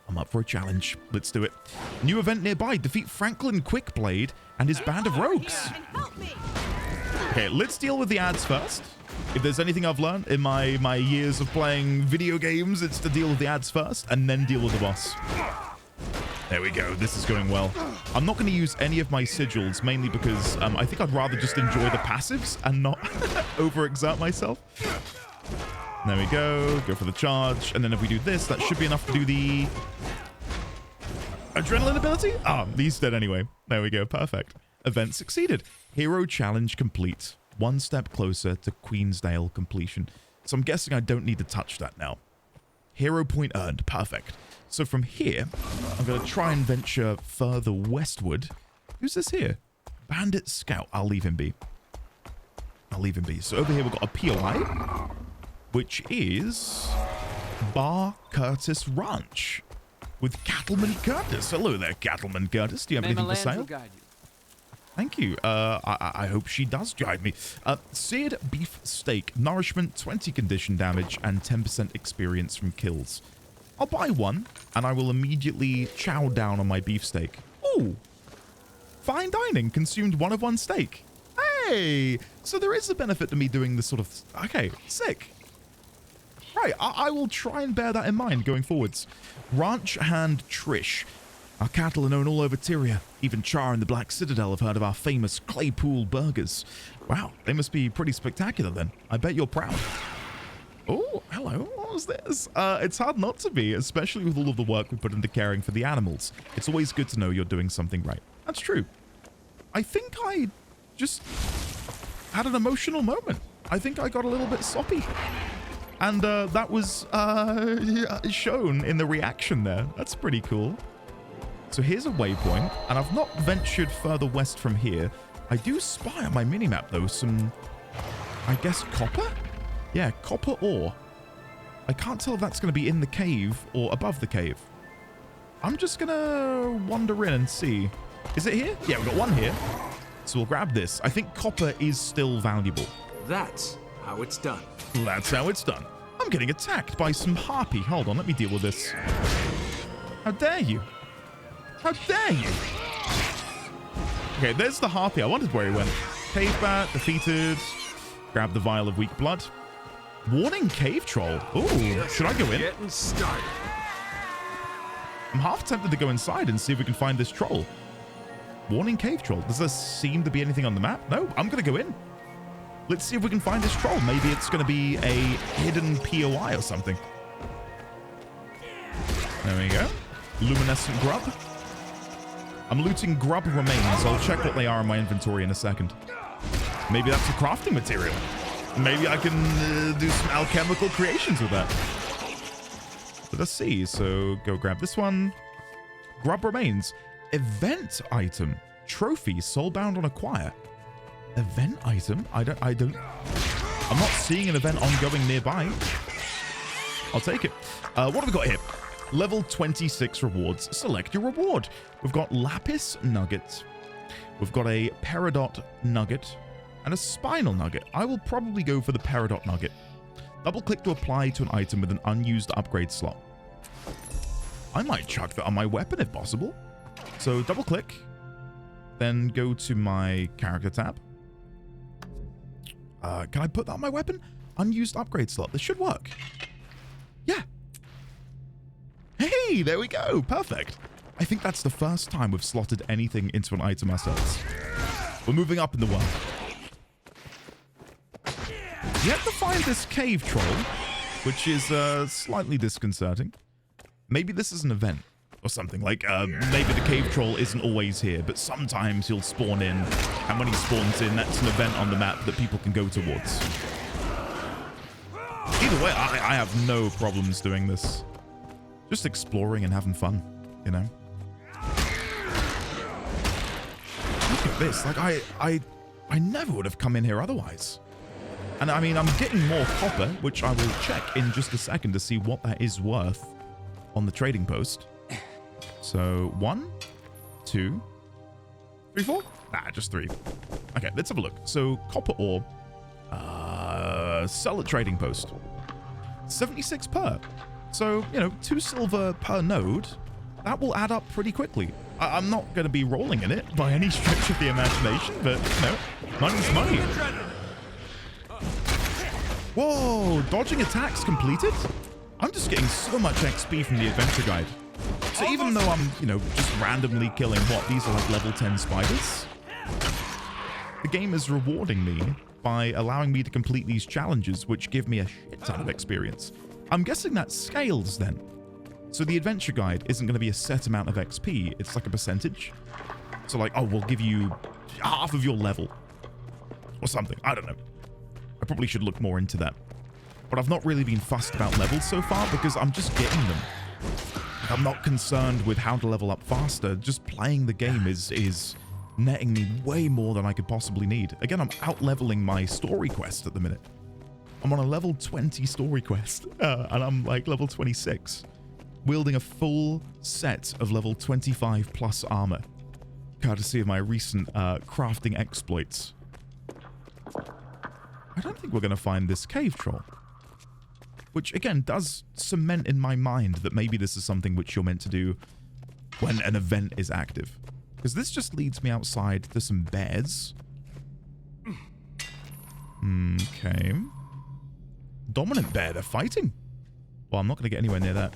I'm up for a challenge. Let's do it. New event nearby. Defeat Franklin Quickblade and his band of rogues. Okay, let's deal with the ads first. If there's anything I've learned in my years of playing video games, it's to deal with the ads first and then deal with the boss. There we go. This is going well. I'm not going to use any of my sigils, mainly because I think I'd rather just enjoy the passives and not overexert myself. There we go. Go for the charge. And then if we do this, that should be enough to do the adrenaline ability. He's dead anyway. There we go. Perfect. Event succeeded. Hero challenge complete. 1 step closer to Queensdale completion. So I'm guessing I don't need to touch that now. Hero point earned. Perfect. So from here, I'm going to try and venture further westward. Who's this here? Bandit Scout. I'll leave him be. I'll leave him be. So over here we've got a POI, which is Bar Curtis Ranch with Cattleman Curtis. Hello there, Cattleman Curtis. Do you have anything for sale? Thank you. I hope she does guide me. Seared beef steak, nourishment, 20 condition damage, and 10% experience from kills. I'll buy 1, and I will immediately chow down on my beefsteak. Ooh! Fine dining, consumed 1 of 1 steak. Hey! So there is a benefit to me doing this sort of... Okay, sick. Right, I will try and bear that in mind going forwards. Ranch hand Trish. Our cattle are known all over Tyria. Even Char and the Black Citadel have heard of our famous Claypool burgers. Wow, they must be pretty spectacular then. I bet you're proud. Oh, hello. What was this? It's hard not to be, especially with all of the work we put into caring for the animals. It's always good to know you're doing something right. That's true. I think I just had an emotional moment. I think I got a little bit soppy. And that was shown in the reaction there. That's pretty cool. So here's a waypoint, and I've not ventured further west from here. I do spy on my minimap, though, some, I guess, copper? Yeah, copper ore. I can't tell if that's going to be in the cave or above the cave. I'm just going to wander in and see. Is it here? Yeah, we've got 1 here. So we'll grab this. I think copper is still valuable. That's how it's done. That's how it's done. I'm getting attacked by some harpy. Hold on, let me deal with this. How dare you? How dare you? Okay, there's the harpy. I wondered where he went. Cave bat, defeated. Grab the vial of weak blood. Warning cave troll. Ooh, should I go in? Getting started. I'm half tempted to go inside and see if we can find this troll. Warning cave troll. Does there seem to be anything on the map? No, I'm going to go in. Let's see if we can find this troll. Maybe it's going to be a hidden POI or something. There we go. Luminescent grub. I'm looting grub remains. I'll check what they are in my inventory in a second. Maybe that's a crafting material. Maybe I can do some alchemical creations with that. But let's see. So go grab this one. Grub remains. Event item. Trophy. Soulbound on acquire. Event item? I'm not seeing an event ongoing nearby. I'll take it. What have we got here? Level 26 rewards. Select your reward. We've got lapis nugget. We've got a peridot nugget and a spinal nugget. I will probably go for the peridot nugget. Double click to apply to an item with an unused upgrade slot. I might chuck that on my weapon if possible. So double click, then go to my character tab, Can I put that on my weapon? Unused upgrade slot. This should work. Yeah. Hey, there we go. Perfect. I think that's the first time we've slotted anything into an item ourselves. We're moving up in the world. You have to find this cave troll, which is slightly disconcerting. Maybe this is an event or something. Like, maybe the cave troll isn't always here, but sometimes he'll spawn in. And when he spawns in, that's an event on the map that people can go towards. Either way, I have no problems doing this. Just exploring and having fun, you know? Look at this. Like, I never would have come in here otherwise. And I mean, I'm getting more copper, which I will check in just a second to see what that is worth on the trading post. So 1, 2, 3, 4? Nah, just 3. Okay, let's have a look. So copper ore, sell at trading post. 76 per. So, you know, 2 silver per node. That will add up pretty quickly. I'm not going to be rolling in it by any stretch of the imagination, but, you know, money's money. Whoa, dodging attacks completed? I'm just getting so much XP from the adventure guide. So even though I'm, you know, just randomly killing these are like level 10 spiders, the game is rewarding me by allowing me to complete these challenges, which give me a shit ton of experience. I'm guessing that scales then. So the adventure guide isn't going to be a set amount of XP. It's like a percentage. So like, oh, we'll give you half of your level or something. I don't know. I probably should look more into that. But I've not really been fussed about levels so far because I'm just getting them. I'm not concerned with how to level up faster. Just playing the game is netting me way more than I could possibly need. Again, I'm out-leveling my story quest at the minute. I'm on a level 20 story quest, and I'm like level 26, wielding a full set of level 25 plus armor, courtesy of my recent crafting exploits. I don't think we're going to find this cave troll. Which, again, does cement in my mind that maybe this is something which you're meant to do when an event is active. Because this just leads me outside to some bears. Okay. Dominant bear, they're fighting. Well, I'm not going to get anywhere near that.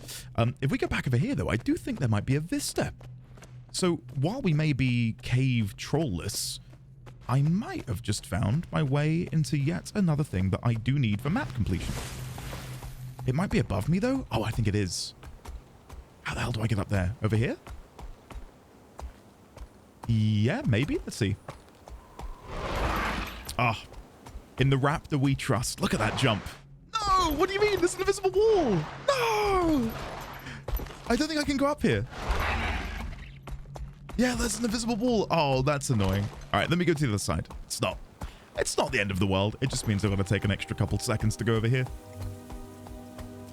If we go back over here, though, I do think there might be a vista. So, while we may be cave trollless, I might have just found my way into yet another thing that I do need for map completion. It might be above me, though. Oh, I think it is. How the hell do I get up there? Over here? Yeah, maybe. Let's see. Ah. In the raptor we trust. Look at that jump. No! What do you mean? There's an invisible wall. No! I don't think I can go up here. Yeah, there's an invisible wall. Oh, that's annoying. All right, let me go to the other side. It's not the end of the world. It just means I've got to take an extra couple seconds to go over here.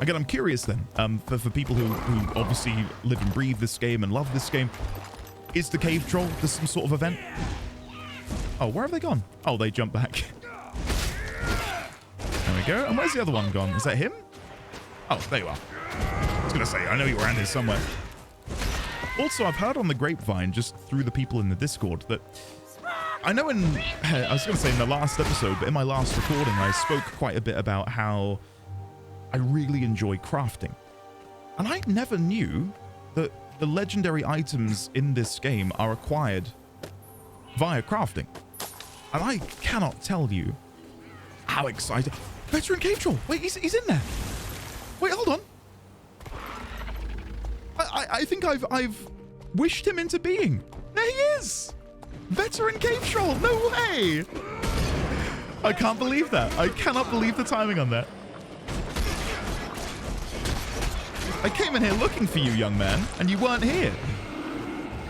Again, I'm curious then, for people who obviously live and breathe this game and love this game, is the cave troll just some sort of event? Oh, where have they gone? Oh, they jumped back. There we go. And where's the other one gone? Is that him? Oh, there you are. I was going to say, I know you were around here somewhere. Also, I've heard on the grapevine, just through the people in the Discord, that I know I was going to say in the last episode, but in my last recording, I spoke quite a bit about how I really enjoy crafting. And I never knew that the legendary items in this game are acquired via crafting. And I cannot tell you how excited... Veteran Cave Troll! Wait, he's in there! Wait, hold on! I think I've wished him into being. There he is! Veteran Cave Troll! No way! I can't believe that. I cannot believe the timing on that. I came in here looking for you, young man, and you weren't here.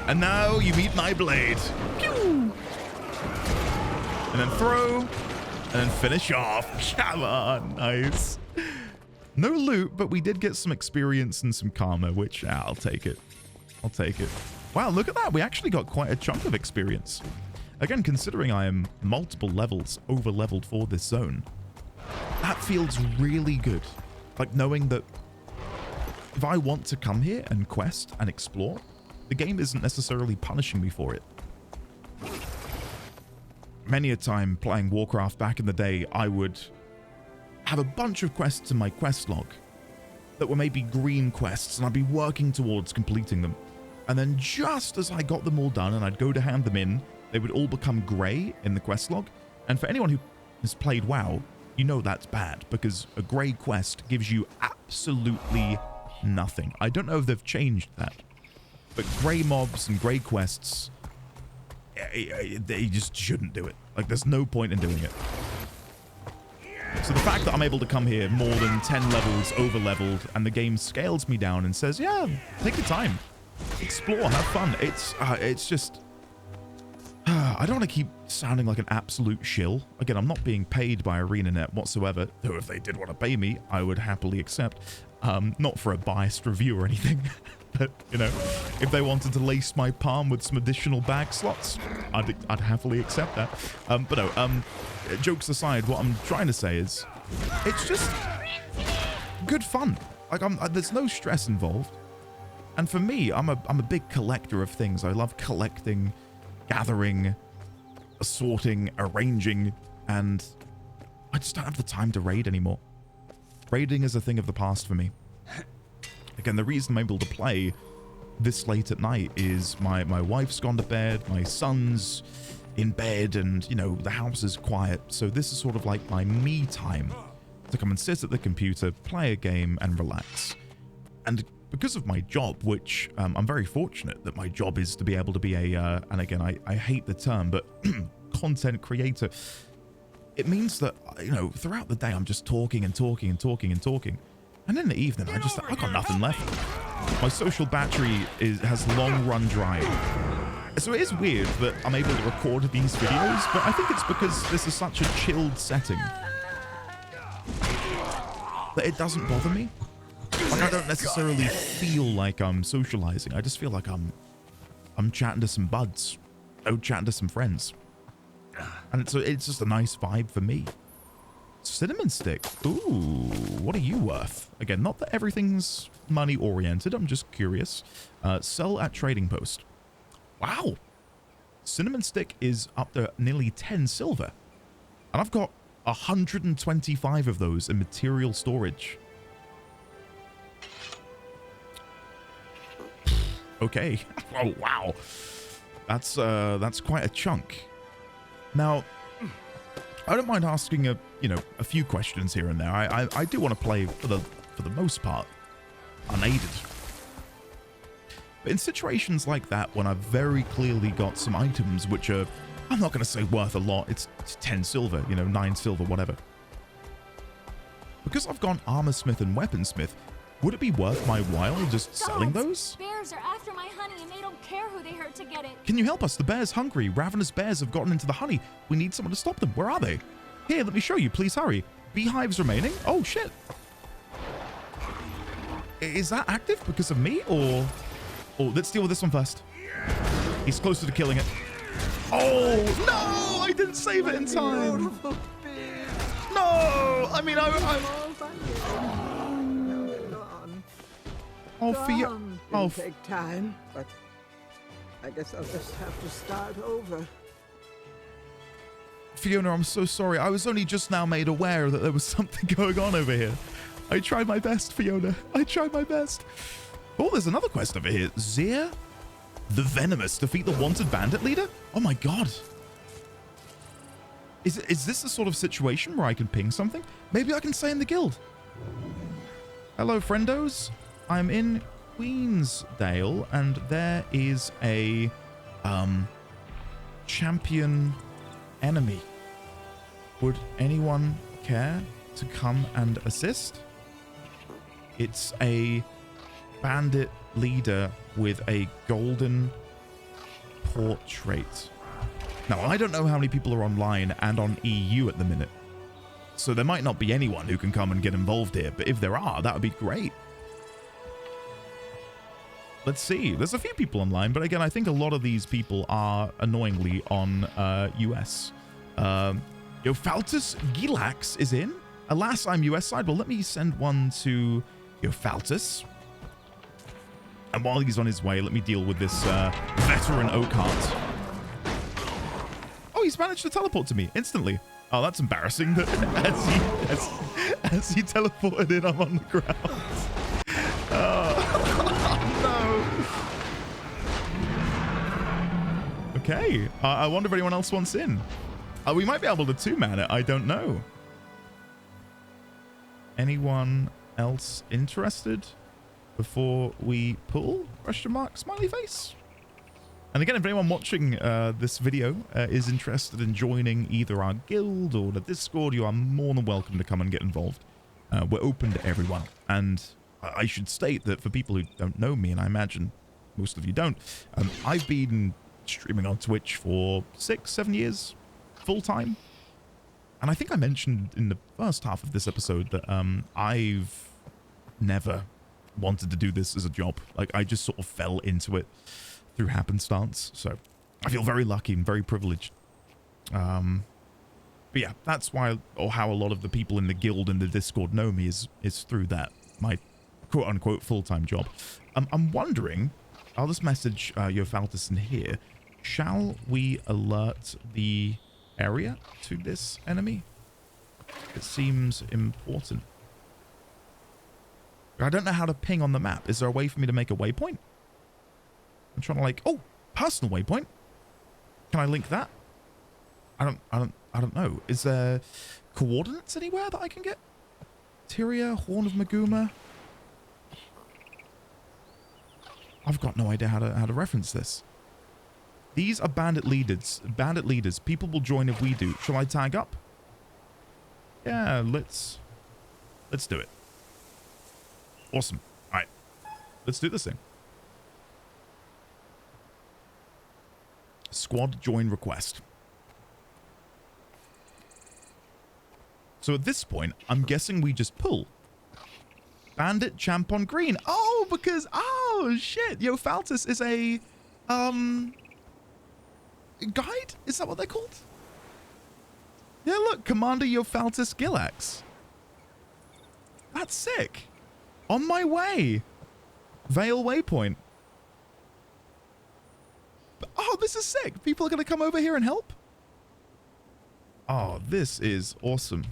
And now you meet my blade. Pew! And then throw, and then finish off. Come on, nice. No loot, but we did get some experience and some karma, which I'll take it. I'll take it. Wow, look at that. We actually got quite a chunk of experience. Again, considering I am multiple levels over-leveled for this zone, that feels really good. Like knowing that if I want to come here and quest and explore, the game isn't necessarily punishing me for it. many a time playing Warcraft back in the day, I would have a bunch of quests in my quest log that were maybe green quests, and I'd be working towards completing them. And then just as I got them all done and I'd go to hand them in, they would all become grey in the quest log. And for anyone who has played WoW, you know that's bad, because a grey quest gives you absolutely nothing. I don't know if they've changed that, but grey mobs and grey quests, they just shouldn't do it. Like, there's no point in doing it. So the fact that I'm able to come here more than 10 levels over-leveled and the game scales me down and says, yeah, take your time, explore, have fun. It's just... I don't want to keep sounding like an absolute shill. Again, I'm not being paid by ArenaNet whatsoever, though if they did want to pay me, I would happily accept. Not for a biased review or anything, but, you know, if they wanted to lace my palm with some additional bag slots, I'd happily accept that. But no, jokes aside, what I'm trying to say is, it's just good fun. Like, there's no stress involved. And for me, I'm a big collector of things. I love collecting, gathering, assorting, arranging, and I just don't have the time to raid anymore. Raiding is a thing of the past for me. Again, the reason I'm able to play this late at night is my wife's gone to bed, my son's in bed, and, you know, the house is quiet. So this is sort of like my me time to come and sit at the computer, play a game, and relax. And because of my job, which I'm very fortunate that my job is to be able to be a, and again, I hate the term, but content creator. It means that, you know, throughout the day, I'm just talking and talking and talking and talking. And in the evening, I got nothing left. My social battery has long run dry. So it is weird that I'm able to record these videos, but I think it's because this is such a chilled setting that it doesn't bother me. Like, I don't necessarily feel like I'm socializing. I just feel like I'm chatting to some buds, chatting to some friends. And it's just a nice vibe for me. Cinnamon stick. Ooh, what are you worth? Again, not that everything's money oriented. I'm just curious. Sell at trading post. Wow. Cinnamon stick is up to nearly 10 silver. And I've got 125 of those in material storage. Okay. Oh, wow. That's quite a chunk. Now, I don't mind asking a few questions here and there. I do want to play for the most part unaided. But in situations like that, when I've very clearly got some items which are, I'm not going to say worth a lot, it's 10 silver, 9 silver, whatever. Because I've gone armorsmith and weaponsmith, would it be worth my while just selling those? Bears are after my honey and they don't care who they hurt to get it. Can you help us? The bear's hungry. Ravenous bears have gotten into the honey. We need someone to stop them. Where are they? Here, let me show you. Please hurry. Beehives remaining. Oh, shit. Is that active because of me or... Oh, let's deal with this one first. He's closer to killing it. Oh, no! I didn't save it in time. No! I mean, It'll take time, but I guess I'll just have to start over. Fiona, I'm so sorry. I was only just now made aware that there was something going on over here. I tried my best, Fiona. I tried my best. Oh, there's another quest over here. Zir the Venomous. Defeat the wanted bandit leader? Oh my god. Is this the sort of situation where I can ping something? Maybe I can say in the guild. Hello, friendos. I'm in Queensdale, and there is a champion enemy. Would anyone care to come and assist? It's a bandit leader with a golden portrait. Now, I don't know how many people are online and on EU at the minute, so there might not be anyone who can come and get involved here, but if there are, that would be great. Let's see. There's a few people online, but again, I think a lot of these people are annoyingly on US. Faltus Gilax is in. Alas, I'm US side. Well, let me send one to Faltus. And while he's on his way, let me deal with this veteran Oakheart. Oh, he's managed to teleport to me instantly. Oh, that's embarrassing that as he teleported in, I'm on the ground. Oh, no. Okay. I wonder if anyone else wants in. We might be able to two-man it. I don't know. Anyone else interested before we pull? Question mark, smiley face. And again, if anyone watching this video is interested in joining either our guild or the Discord, you are more than welcome to come and get involved. We're open to everyone. And I should state that for people who don't know me, and I imagine most of you don't, I've been streaming on Twitch for 6-7 years, full time. And I think I mentioned in the first half of this episode that I've never wanted to do this as a job. Like, I just sort of fell into it through happenstance. So I feel very lucky and very privileged. But yeah, that's why, or how a lot of the people in the guild and the Discord know me is through that, my quote-unquote full-time job. I'm wondering, I'll just message Yofaltis in here. Shall we alert the area to this enemy? It seems important. I don't know how to ping on the map. Is there a way for me to make a waypoint? I'm trying to like, oh, personal waypoint. Can I link that? I don't know. Is there coordinates anywhere that I can get? Tyria, Horn of Maguma. I've got no idea how to reference this. These are bandit leaders. Bandit leaders. People will join if we do. Shall I tag up? Yeah, let's do it. Awesome. All right. Let's do this thing. Squad join request. So at this point, I'm guessing we just pull. Bandit champ on green. Oh, because, oh, shit. Yofaltis is a, guide? Is that what they're called? Yeah, look, Commander Yofaltis Gilax. That's sick. On my way. Vale Waypoint. Oh, this is sick. People are going to come over here and help. Oh, this is awesome.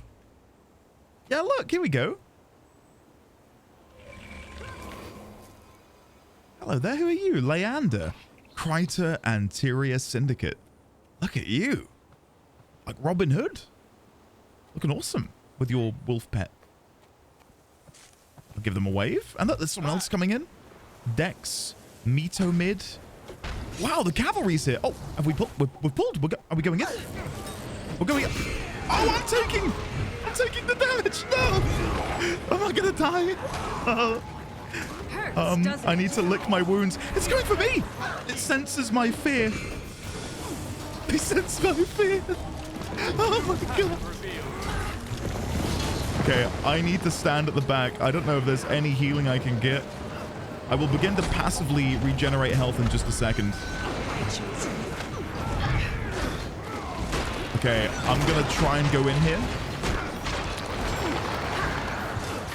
Yeah, look, here we go. Hello there, who are you? Leander, Kryter, and Tyria Syndicate. Look at you. Like Robin Hood. Looking awesome with your wolf pet. I'll give them a wave. And look, there's someone else coming in. Dex, Mito mid. Wow, the cavalry's here. Oh, have we pulled? We've pulled. Are we going in? We're going in. Oh, I'm taking the damage. No. Am I going to die? I need to lick my wounds. It's going for me. It senses my fear. It senses my fear. Oh my god. Okay, I need to stand at the back. I don't know if there's any healing I can get. I will begin to passively regenerate health in just a second. Okay, I'm gonna try and go in here.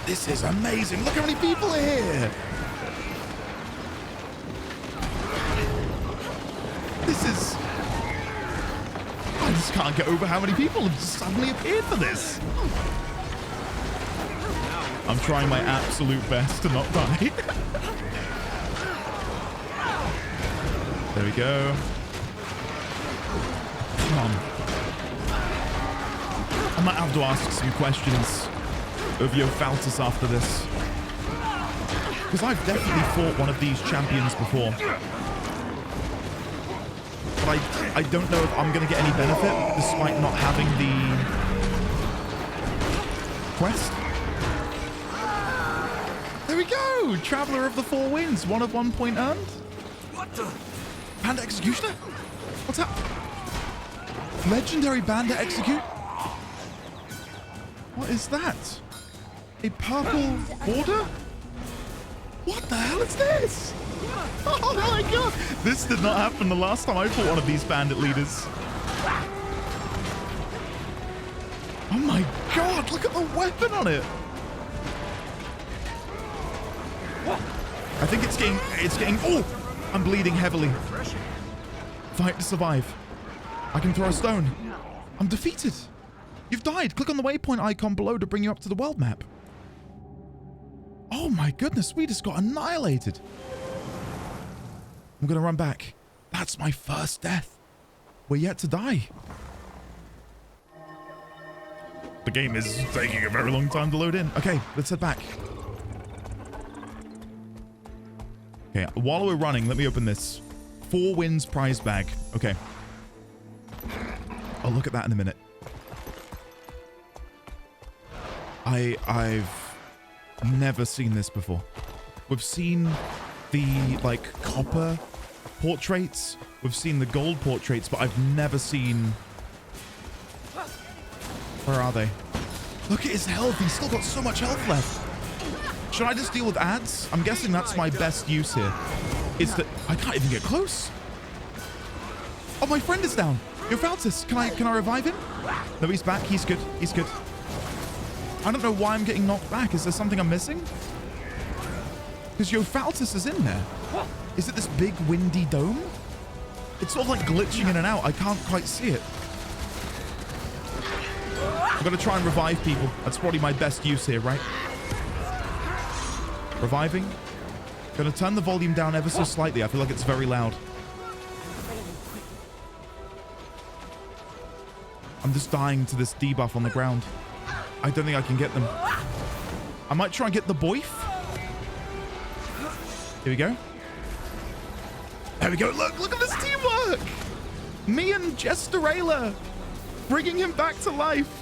This is amazing. Look how many people are here. This is... I just can't get over how many people have suddenly appeared for this. I'm trying my absolute best to not die. There we go. Come on. I might have to ask some questions of Yofaltis after this. Because I've definitely fought one of these champions before. But I don't know if I'm going to get any benefit despite not having the quest. There we go! Traveler of the Four Winds, 1 of 1 point earned. What the? Bandit Executioner? What's that? Legendary Bandit Execute? What is that? A purple border? What the hell is this? Oh my god! This did not happen the last time I fought one of these bandit leaders. Oh my god, look at the weapon on it! I think it's getting, oh! I'm bleeding heavily. Fight to survive. I can throw a stone. I'm defeated. You've died. Click on the waypoint icon below to bring you up to the world map. Oh my goodness, we just got annihilated. I'm going to run back. That's my first death. We're yet to die. The game is taking a very long time to load in. Okay, let's head back. Okay, while we're running, let me open this. 4 wins prize bag. Okay. I'll look at that in a minute. I've never seen this before. We've seen the, like, copper portraits. We've seen the gold portraits, but I've never seen... Where are they? Look at his health. He's still got so much health left. Should I just deal with ads? I'm guessing that's my best use here. Is that I can't even get close. Oh, my friend is down. Yophaltis, can I revive him? No, he's back. He's good. He's good. I don't know why I'm getting knocked back. Is there something I'm missing? Because Yophaltis is in there. Is it this big windy dome? It's sort of like glitching in and out. I can't quite see it. I'm going to try and revive people. That's probably my best use here, right? Reviving. Going to turn the volume down ever so slightly. I feel like it's very loud. I'm just dying to this debuff on the ground. I don't think I can get them. I might try and get the boif. Here we go. There we go. Look at this teamwork. Me and Jesterayla bringing him back to life.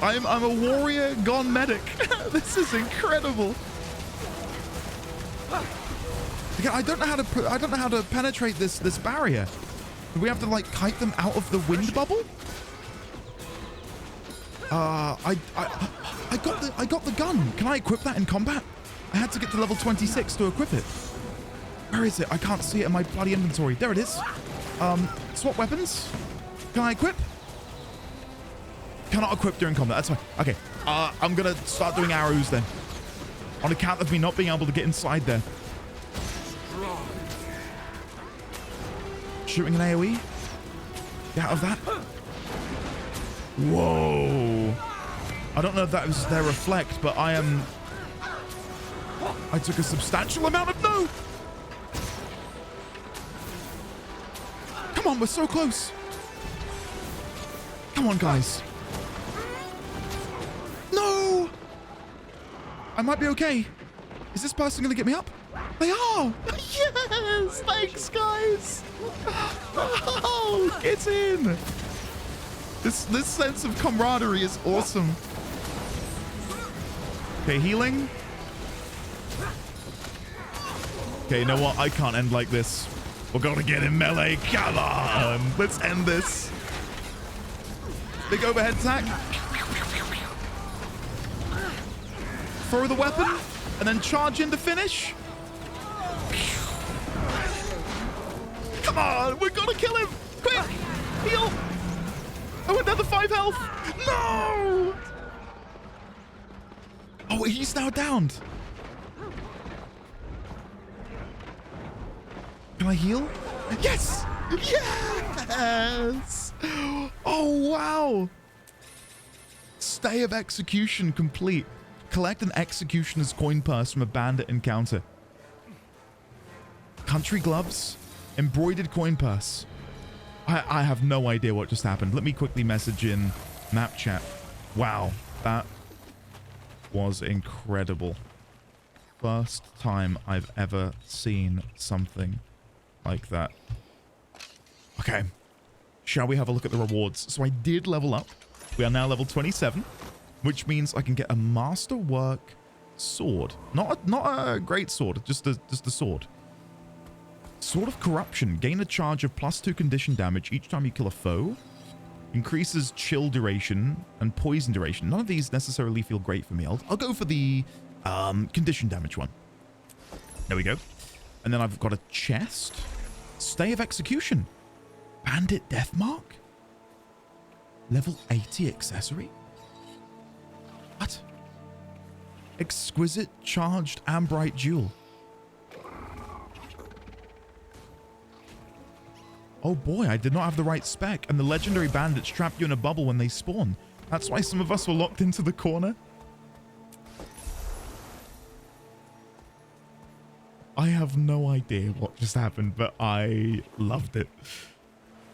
I'm a warrior gone medic. This is incredible. Again, I don't know how to penetrate this barrier. Do we have to like kite them out of the wind bubble? I got the gun. Can I equip that in combat? I had to get to level 26 to equip it. Where is it? I can't see it in my bloody inventory. There it is. Swap weapons. Can I equip? Cannot equip during combat. That's fine. Okay. I'm gonna start doing arrows then. On account of me not being able to get inside there. Shooting an AoE. Get out of that. Whoa. I don't know if that was their reflect, but I took a substantial amount of no. Come on, we're so close. Come on, guys. No. I might be okay. Is this person going to get me up? They are. Yes. Thanks, guys. Oh, get in. This sense of camaraderie is awesome. Okay, healing. Okay, you know what? I can't end like this. We're gonna get in melee. Come on. Let's end this. Big overhead attack. Throw the weapon and then charge in to finish. Come on. We're gonna kill him. Quick. Heal. Oh, another 5 health. No. Oh, he's now downed. Can I heal? Yes! Yes! Oh, wow. Stay of execution complete. Collect an executioner's coin purse from a bandit encounter. Country gloves. Embroidered coin purse. I have no idea what just happened. Let me quickly message in map chat. Wow. That was incredible. First time I've ever seen something like that. Okay. Shall we have a look at the rewards? So I did level up. We are now level 27, which means I can get a masterwork sword. Not a great sword, just a sword. Sword of Corruption. Gain a charge of +2 condition damage each time you kill a foe. Increases chill duration and poison duration. None of these necessarily feel great for me. I'll go for the condition damage one. There we go. And then I've got a chest. Stay of Execution. Bandit Death Mark. Level 80 accessory. What? Exquisite Charged Ambrite Jewel. Oh boy, I did not have the right spec, and the legendary bandits trap you in a bubble when they spawn. That's why some of us were locked into the corner. I have no idea what just happened, but I loved it.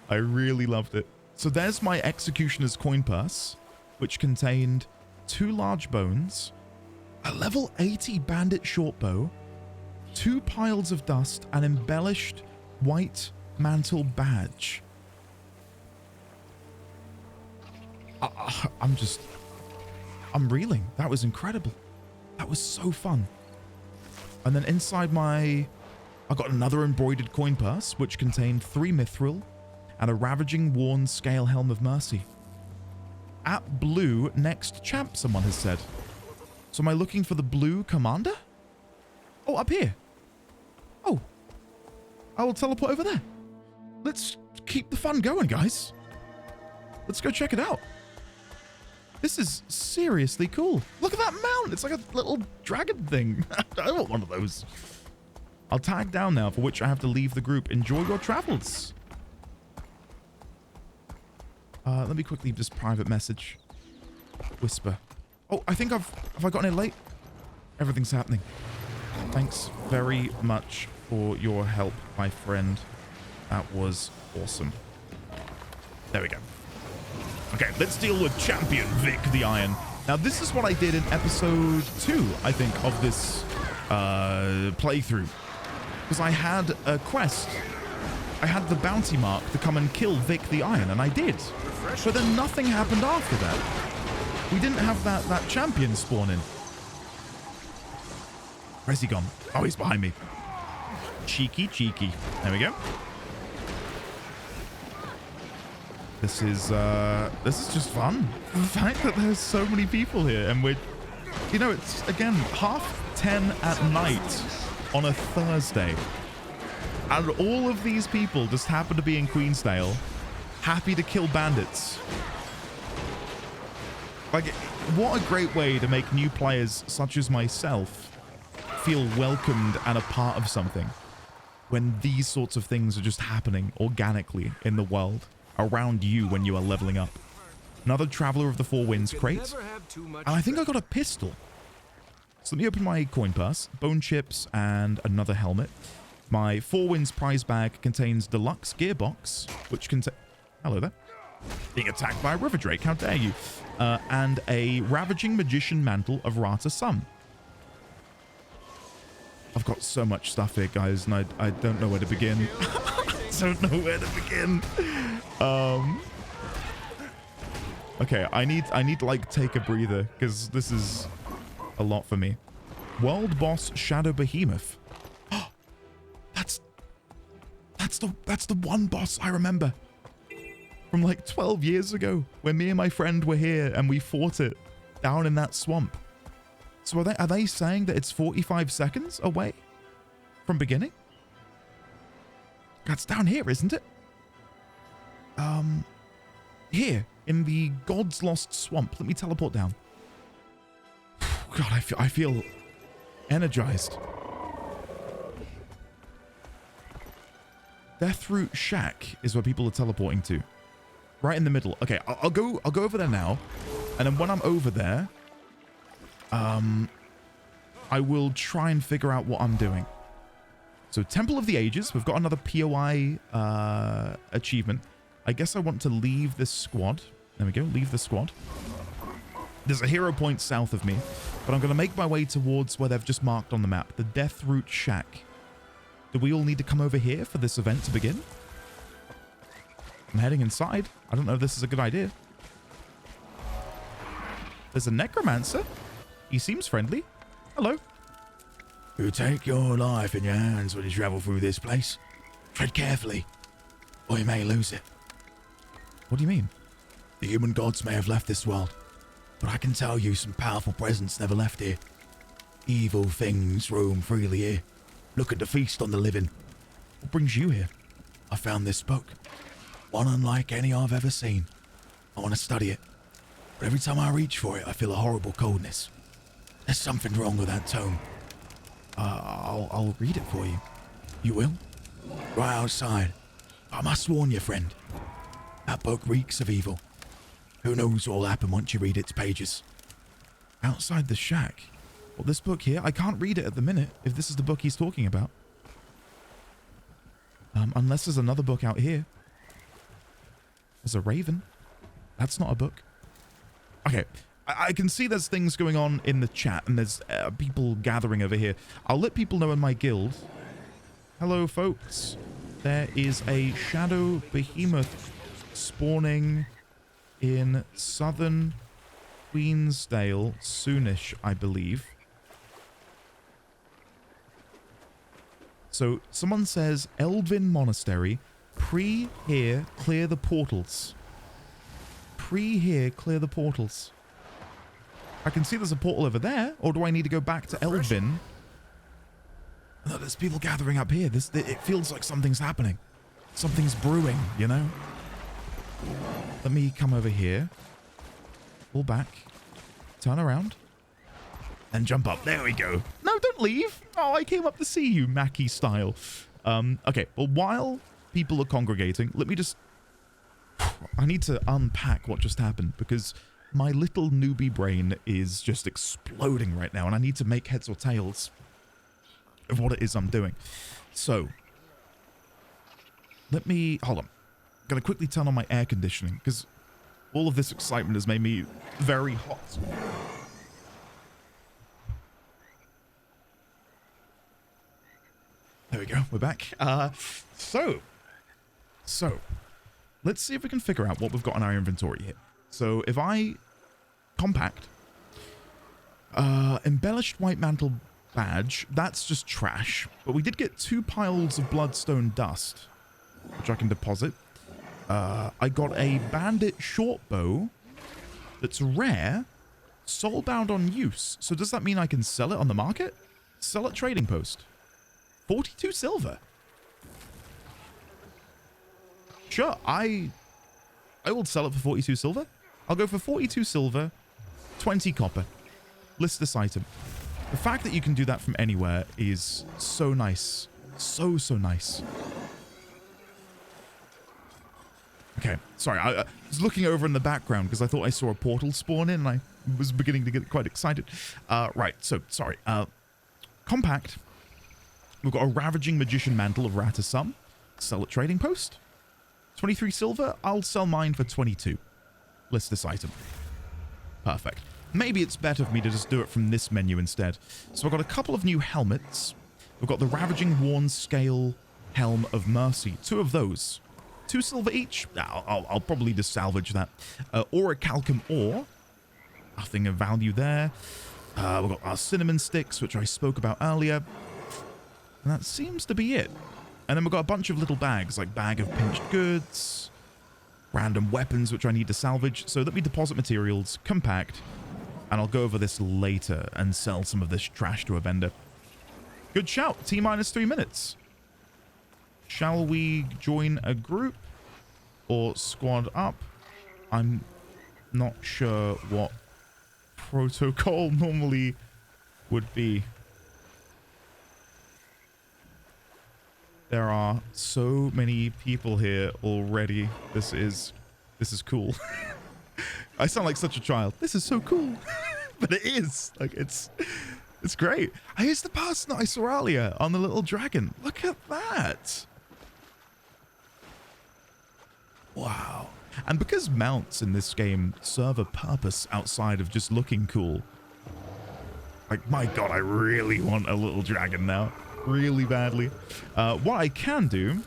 I really loved it. So there's my Executioner's coin purse, which contained 2 large bones, a level 80 bandit short bow, 2 piles of dust, and embellished white mantle badge. I'm reeling. That was incredible. That was so fun. And then inside I got another embroidered coin purse, which contained 3 mithril and a ravaging worn scale helm of mercy. At blue, next champ, someone has said. So am I looking for the blue commander? Oh, up here. Oh, I will teleport over there. Let's keep the fun going, guys. Let's go check it out. This is seriously cool. Look at that mount. It's like a little dragon thing. I want one of those. I'll tag down now, for which I have to leave the group. Enjoy your travels. Let me quickly just private message. Whisper. Oh, I think have I gotten in late? Everything's happening. Thanks very much for your help, my friend. That was awesome. There we go. Okay, let's deal with Champion Vic the Iron. Now, this is what I did in episode 2, I think, of this playthrough. Because I had a quest. I had the bounty mark to come and kill Vic the Iron, and I did. But then nothing happened after that. We didn't have that champion spawn in. Where's he gone? Oh, he's behind me. Cheeky, cheeky. There we go. This is just fun. The fact that there's so many people here, and we're, you know, it's again 10:30 at night on a Thursday, and all of these people just happen to be in Queensdale, happy to kill bandits. Like, what a great way to make new players such as myself feel welcomed and a part of something, when these sorts of things are just happening organically in the world around you when you are leveling up. Another Traveler of the Four Winds crate. And I think I got a pistol. So let me open my coin purse, bone chips, and another helmet. My Four Winds prize bag contains deluxe gearbox, which contains... Hello there. Being attacked by a river drake, how dare you? And a ravaging magician mantle of Rata Sun. I've got so much stuff here, guys, and I don't know where to begin. I don't know where to begin. Okay, I need to like take a breather, because this is a lot for me. World boss Shadow Behemoth. That's the one boss I remember from like 12 years ago, when me and my friend were here and we fought it down in that swamp. So are they saying that it's 45 seconds away from beginning? That's down here, isn't it? Here in the God's Lost Swamp. Let me teleport down. God, I feel energized. Deathroot Shack is where people are teleporting to. Right in the middle. Okay, I'll go over there now, and then when I'm over there, I will try and figure out what I'm doing. So Temple of the Ages, we've got another POI achievement. I guess I want to leave this squad. There we go, leave the squad. There's a hero point south of me, but I'm going to make my way towards where they've just marked on the map, the Deathroot Shack. Do we all need to come over here for this event to begin? I'm heading inside. I don't know if this is a good idea. There's a necromancer. He seems friendly. Hello. You take your life in your hands when you travel through this place. Tread carefully, or you may lose it. What do you mean? The human gods may have left this world, but I can tell you some powerful presence never left here. Evil things roam freely here, looking to feast on the living. What brings you here? I found this book, one unlike any I've ever seen. I want to study it, but every time I reach for it, I feel a horrible coldness. There's something wrong with that tome. I'll read it for you. You will? Right outside. I must warn you, friend. That book reeks of evil. Who knows what'll happen once you read its pages. Outside the shack. Well, this book here, I can't read it at the minute, if this is the book he's talking about. Unless there's another book out here. There's a raven. That's not a book. Okay, I can see there's things going on in the chat, and there's people gathering over here. I'll let people know in my guild. Hello, folks. There is a shadow behemoth spawning in southern Queensdale soonish, I believe. So someone says Elvin Monastery, here, clear the portals. Here, clear the portals. I can see there's a portal over there, or do I need to go back to Elvin? No, there's people gathering up here. It feels like something's happening. Something's brewing, you know? Let me come over here. Pull back. Turn around. And jump up. There we go. No, don't leave. Oh, I came up to see you, Mackie style. Okay, well, while people are congregating, let me just... I need to unpack what just happened, because my little newbie brain is just exploding right now, and I need to make heads or tails of what it is I'm doing. So, let me... Hold on. I'm going to quickly turn on my air conditioning, because all of this excitement has made me very hot. There we go. We're back. So, let's see if we can figure out what we've got in our inventory here. So, if I compact, embellished white mantle badge, that's just trash. But we did get 2 piles of bloodstone dust, which I can deposit. I got a bandit short bow that's rare, soulbound on use. So does that mean I can sell it on the market? Sell at trading post. 42 silver. Sure, I will sell it for 42 silver. I'll go for 42 silver, 20 copper. List this item. The fact that you can do that from anywhere is so nice. So nice. Okay, sorry, I was looking over in the background because I thought I saw a portal spawn in and I was beginning to get quite excited. Right, so, sorry. Compact. We've got a Ravaging Magician Mantle of Ratasum. Sell at trading post. 23 silver. I'll sell mine for 22. List this item. Perfect. Maybe it's better for me to just do it from this menu instead. So I've got a couple of new helmets. We've got the Ravaging Worn Scale Helm of Mercy. 2 of those. 2 silver each. I'll probably just salvage that. Orichalcum ore. Nothing of value there. We've got our cinnamon sticks, which I spoke about earlier. And that seems to be it. And then we've got a bunch of little bags, like bag of pinched goods, random weapons, which I need to salvage. So let me deposit materials, compact, and I'll go over this later and sell some of this trash to a vendor. Good shout. T-minus 3 minutes. Shall we join a group or squad up? I'm not sure what protocol normally would be. There are so many people here already. This is cool. I sound like such a child. This is so cool. But it is. Like, it's great. Here's the person that I saw earlier on the little dragon. Look at that. Wow. And because mounts in this game serve a purpose outside of just looking cool, like, my god, I really want a little dragon now. Really badly. What I can do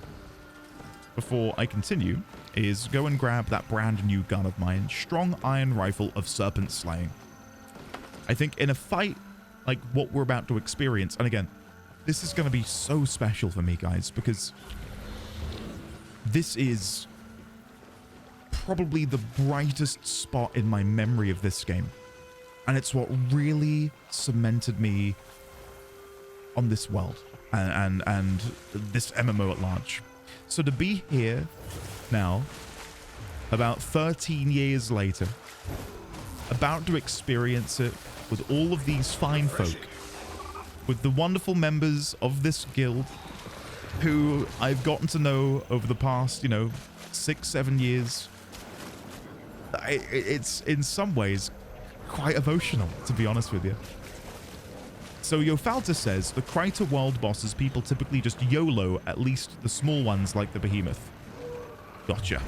before I continue is go and grab that brand new gun of mine, Strong Iron Rifle of Serpent Slaying. I think in a fight like what we're about to experience, and again, this is going to be so special for me, guys, because this is probably the brightest spot in my memory of this game. And it's what really cemented me on this world and this MMO at large. So to be here now, about 13 years later, about to experience it with all of these fine folk, with the wonderful members of this guild, who I've gotten to know over the past, 6-7 years. It's in some ways quite emotional, to be honest with you. So Yofalta says the Kryta world bosses people typically just YOLO, at least the small ones like the Behemoth. Gotcha.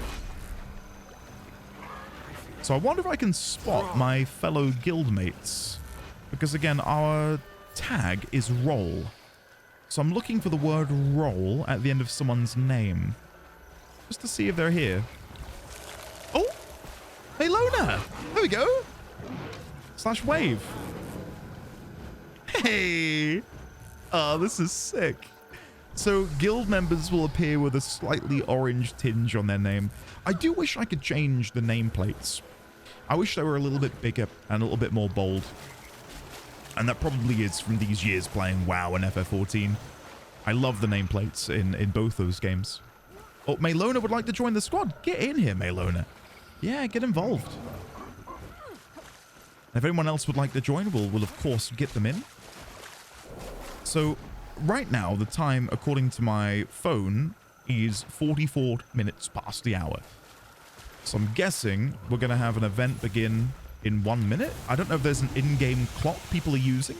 So I wonder if I can spot my fellow guildmates, because again, our tag is roll. So I'm looking for the word roll at the end of someone's name, just to see if they're here. Oh, Maylona. There we go. / wave. Hey. Oh, this is sick. So guild members will appear with a slightly orange tinge on their name. I do wish I could change the nameplates. I wish they were a little bit bigger and a little bit more bold. And that probably is from these years playing WoW and FF14. I love the nameplates in both those games. Oh, Maylona would like to join the squad. Get in here, Maylona. Yeah, get involved. If anyone else would like to join, we'll of course get them in. So right now, the time, according to my phone, is 44 minutes past the hour. So I'm guessing we're going to have an event begin in 1 minute. I don't know if there's an in-game clock people are using.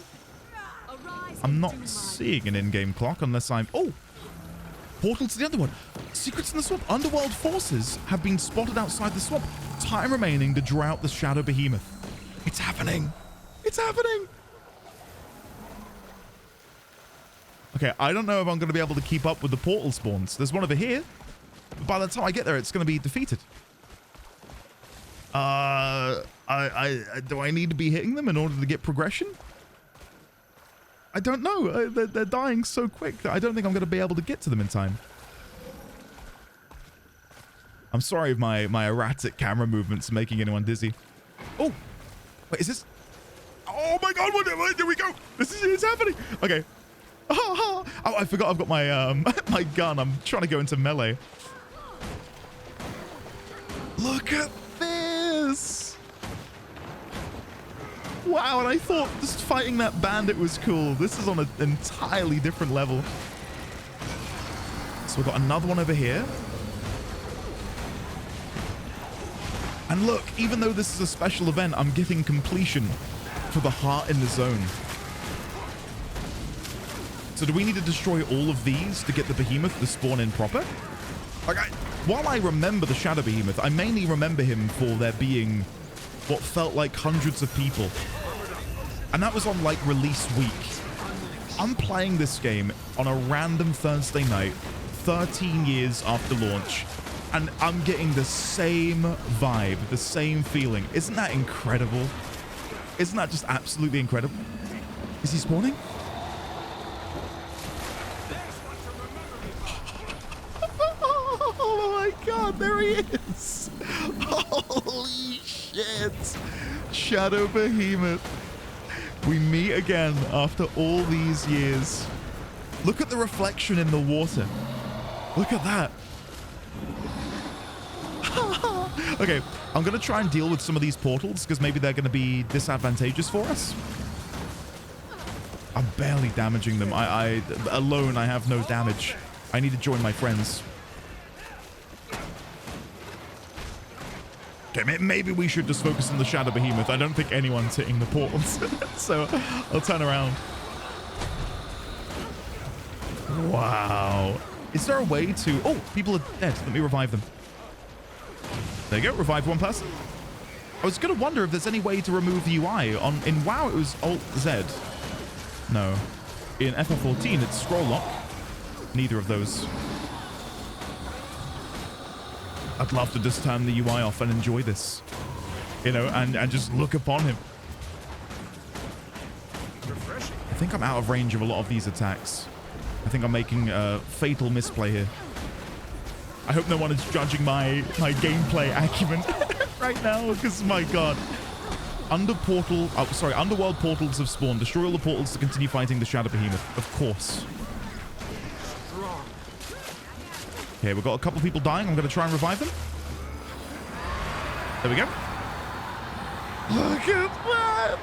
I'm not seeing an in-game clock unless I'm... Oh! Portal to the Underworld. Secrets in the swamp. Underworld forces have been spotted outside the swamp. Time remaining to draw out the Shadow Behemoth. It's happening. It's happening. Okay, I don't know if I'm going to be able to keep up with the portal spawns. There's one over here. But by the time I get there, it's going to be defeated. Do I need to be hitting them in order to get progression? I don't know. They're dying so quick that I don't think I'm going to be able to get to them in time. I'm sorry if my erratic camera movements are making anyone dizzy. Oh, wait, is this? Oh my God! There we go. It's happening. Okay. Oh, I forgot I've got my my gun. I'm trying to go into melee. Look at this. Wow, and I thought just fighting that bandit was cool. This is on an entirely different level. So we've got another one over here. And look, even though this is a special event, I'm getting completion for the heart in the zone. So do we need to destroy all of these to get the Behemoth to spawn in proper? Like, while I remember the Shadow Behemoth, I mainly remember him for there being what felt like hundreds of people. And that was on, like, release week. I'm playing this game on a random Thursday night, 13 years after launch, and I'm getting the same vibe, the same feeling. Isn't that incredible? Isn't that just absolutely incredible? Is he spawning? Oh my God, there he is. Holy shit. Shadow Behemoth. We meet again after all these years. Look at the reflection in the water. Look at that. Okay, I'm going to try and deal with some of these portals because maybe they're going to be disadvantageous for us. I'm barely damaging them. Alone, I have no damage. I need to join my friends. Okay, maybe we should just focus on the Shadow Behemoth. I don't think anyone's hitting the portals. So I'll turn around. Wow. Is there a way to... Oh, people are dead. Let me revive them. There you go. Revive one person. I was going to wonder if there's any way to remove the UI. In WoW, it was Alt-Z. No. In FF14, it's scroll lock. Neither of those. I'd love to just turn the UI off and enjoy this. You know, and just look upon him. I think I'm out of range of a lot of these attacks. I think I'm making a fatal misplay here. I hope no one is judging my gameplay acumen right now, because my God. Underworld portals have spawned. Destroy all the portals to continue fighting the Shadow Behemoth. Of course. Okay, we've got a couple of people dying. I'm going to try and revive them. There we go. Look at that.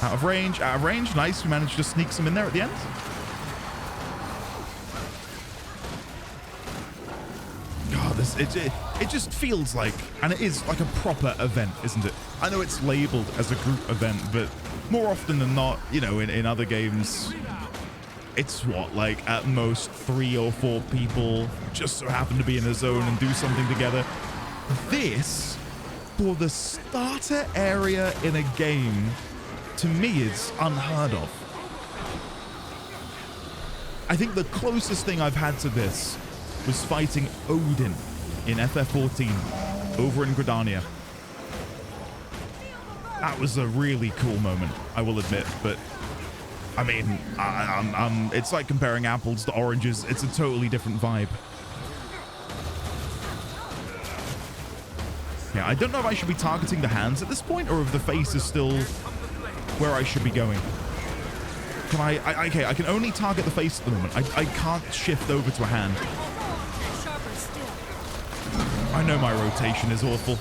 Out of range, out of range. Nice, we managed to sneak some in there at the end. God, it just feels like, and it is like a proper event, isn't it? I know it's labeled as a group event, but more often than not, you know, in other games, it's what, like at most 3 or 4 people just so happen to be in a zone and do something together. This, for the starter area in a game, to me is unheard of. I think the closest thing I've had to this was fighting Odin in FF14 over in Gridania. That was a really cool moment, I will admit, but I mean, it's like comparing apples to oranges. It's a totally different vibe. Yeah, I don't know if I should be targeting the hands at this point or if the face is still where I should be going. Can okay, I can only target the face at the moment. I can't shift over to a hand. I know my rotation is awful.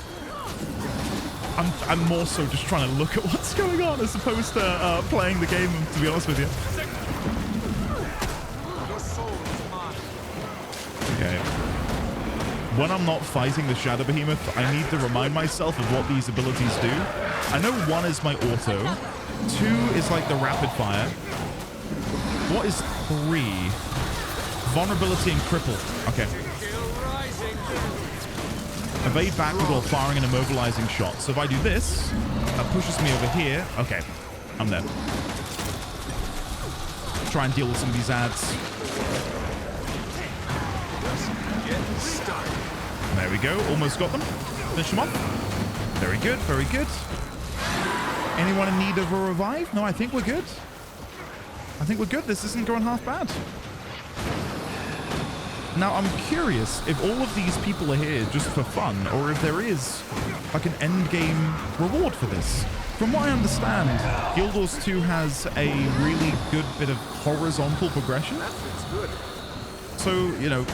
I'm more so just trying to look at what's going on as opposed to playing the game, to be honest with you. Okay. When I'm not fighting the Shadow Behemoth, I need to remind myself of what these abilities do. I know 1 is my auto, 2 is like the rapid fire. What is 3? Vulnerability and cripple. Okay. Evade backward while firing an immobilizing shot. So if I do this, that pushes me over here. Okay, I'm there. Try and deal with some of these ads. There we go. Almost got them. Finish them off. Very good. Very good. Anyone in need of a revive? No, I think we're good. I think we're good. This isn't going half bad. Now, I'm curious if all of these people are here just for fun, or if there is like an end game reward for this. From what I understand, Guild Wars 2 has a really good bit of horizontal progression. So, you know,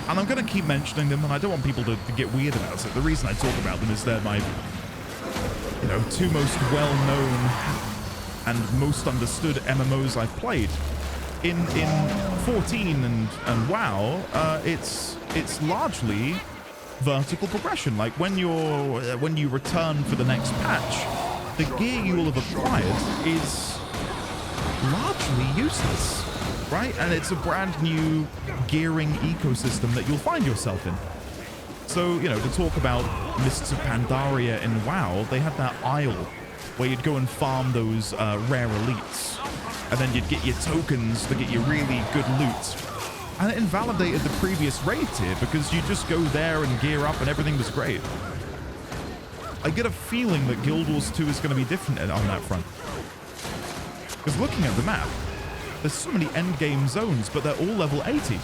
and I'm going to keep mentioning them, and I don't want people to get weird about it. The reason I talk about them is they're my, you know, 2 most well-known and most understood MMOs I've played. In 14 and WoW, it's largely vertical progression. Like when you return for the next patch, the gear you will have acquired is largely useless, right? And it's a brand new gearing ecosystem that you'll find yourself in. So, you know, to talk about Mists of Pandaria in WoW, they had that isle where you'd go and farm those rare elites. And then you'd get your tokens to get your really good loot. And it invalidated the previous raid tier because you just go there and gear up and everything was great. I get a feeling that Guild Wars 2 is going to be different on that front. Because looking at the map, there's so many endgame zones, but they're all level 80.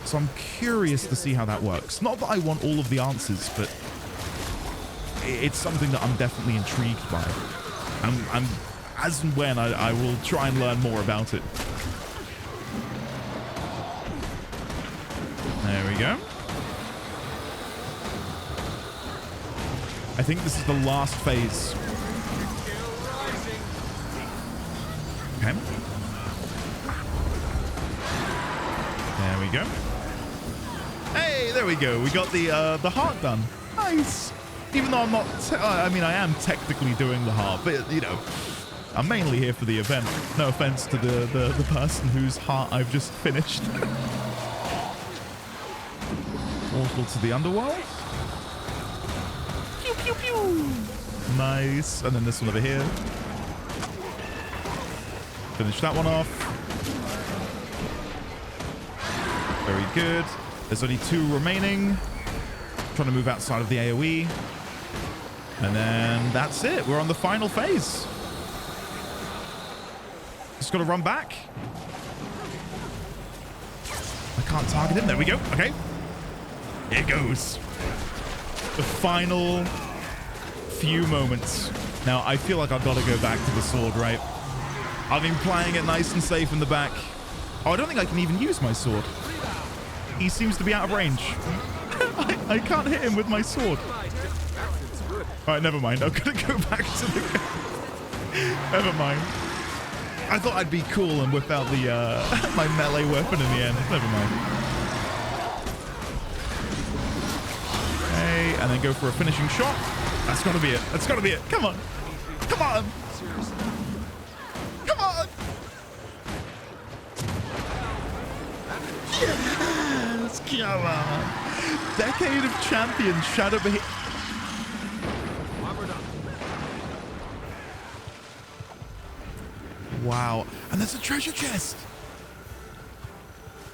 So I'm curious to see how that works. Not that I want all of the answers, but it's something that I'm definitely intrigued by. I'm as and when I will try and learn more about it. There we go. I think this is the last phase. Okay. There we go. Hey, there we go. We got the heart done. Nice. Even though I'm not, I mean, I am technically doing the heart, but you know, I'm mainly here for the event. No offense to the person whose heart I've just finished. Portal to the underworld. Pew, pew, pew. Nice. And then this one over here. Finish that one off. Very good. There's only 2 remaining. Trying to move outside of the AoE. And then that's it. We're on the final phase. Just got to run back. I can't target him. There we go. Okay. Here it goes. The final few moments. Now, I feel like I've got to go back to the sword, right? I've been playing it nice and safe in the back. Oh, I don't think I can even use my sword. He seems to be out of range. I can't hit him with my sword. All right, never mind. I'm gonna go back to the... Never mind. I thought I'd be cool and whip out the my melee weapon in the end. Never mind. Okay, and then go for a finishing shot. That's gotta be it. That's gotta be it. Come on. Come on. Come on. Yes, come on. Decade of Champions, Shadow Behemoth. Wow. And there's a treasure chest.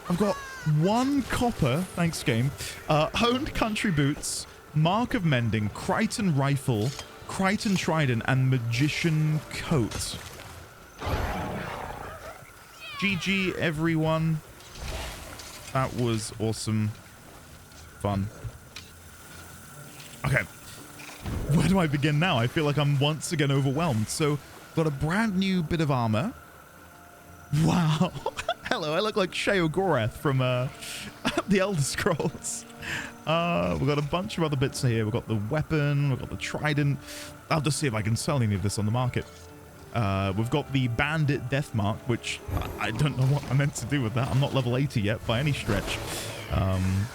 I've got 1 copper, thanks game, honed country boots, mark of mending, Crichton rifle, Crichton trident, and magician coat. GG everyone. That was awesome. Fun. Okay. Where do I begin now? I feel like I'm once again overwhelmed. So, got a brand new bit of armor. Wow. Hello, I look like Sheo Gorath from the Elder Scrolls. We've got a bunch of other bits here. We've got the weapon, we've got the trident. I'll just see if I can sell any of this on the market. We've got the Bandit death mark, which I don't know what I meant to do with that. I'm not level 80 yet by any stretch. And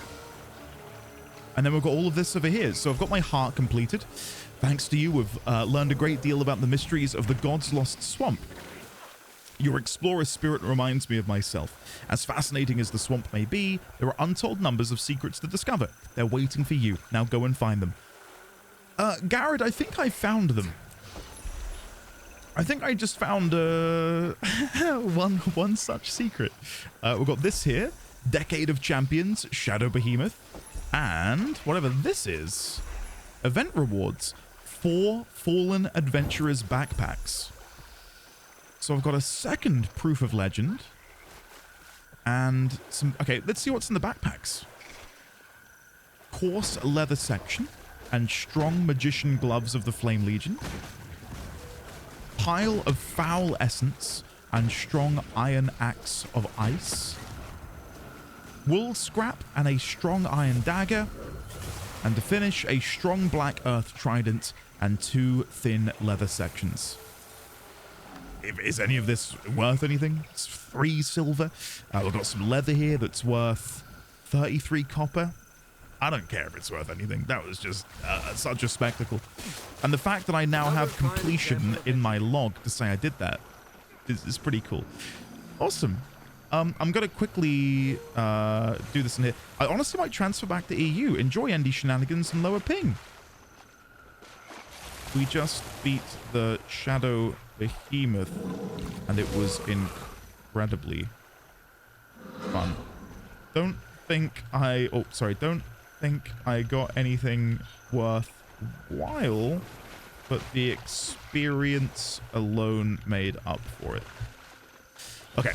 then we've got all of this over here. So I've got my heart completed. Thanks to you, we've learned a great deal about the mysteries of the God's Lost Swamp. Your explorer spirit reminds me of myself. As fascinating as the swamp may be, there are untold numbers of secrets to discover. They're waiting for you. Now go and find them. Garrett, I think I found them. I think I just found one such secret. We've got this here. Decade of Champions, Shadow Behemoth. And whatever this is. Event rewards. 4 Fallen Adventurers backpacks. So I've got a second proof of legend. And some... Okay, let's see what's in the backpacks. Coarse leather section. And strong magician gloves of the Flame Legion. Pile of foul essence. And strong iron axe of ice. Wool scrap and a strong iron dagger. And to finish, a strong black earth trident and 2 thin leather sections. Is any of this worth anything? It's 3 silver. We've got some leather here that's worth 33 copper. I don't care if it's worth anything. That was just such a spectacle. And the fact that I now have completion in my log to say I did that is pretty cool. Awesome. I'm going to quickly do this in here. I honestly might transfer back to EU. Enjoy ND shenanigans and lower ping. We just beat the Shadow Behemoth, and it was incredibly fun. Don't think I got anything worthwhile, but the experience alone made up for it. Okay,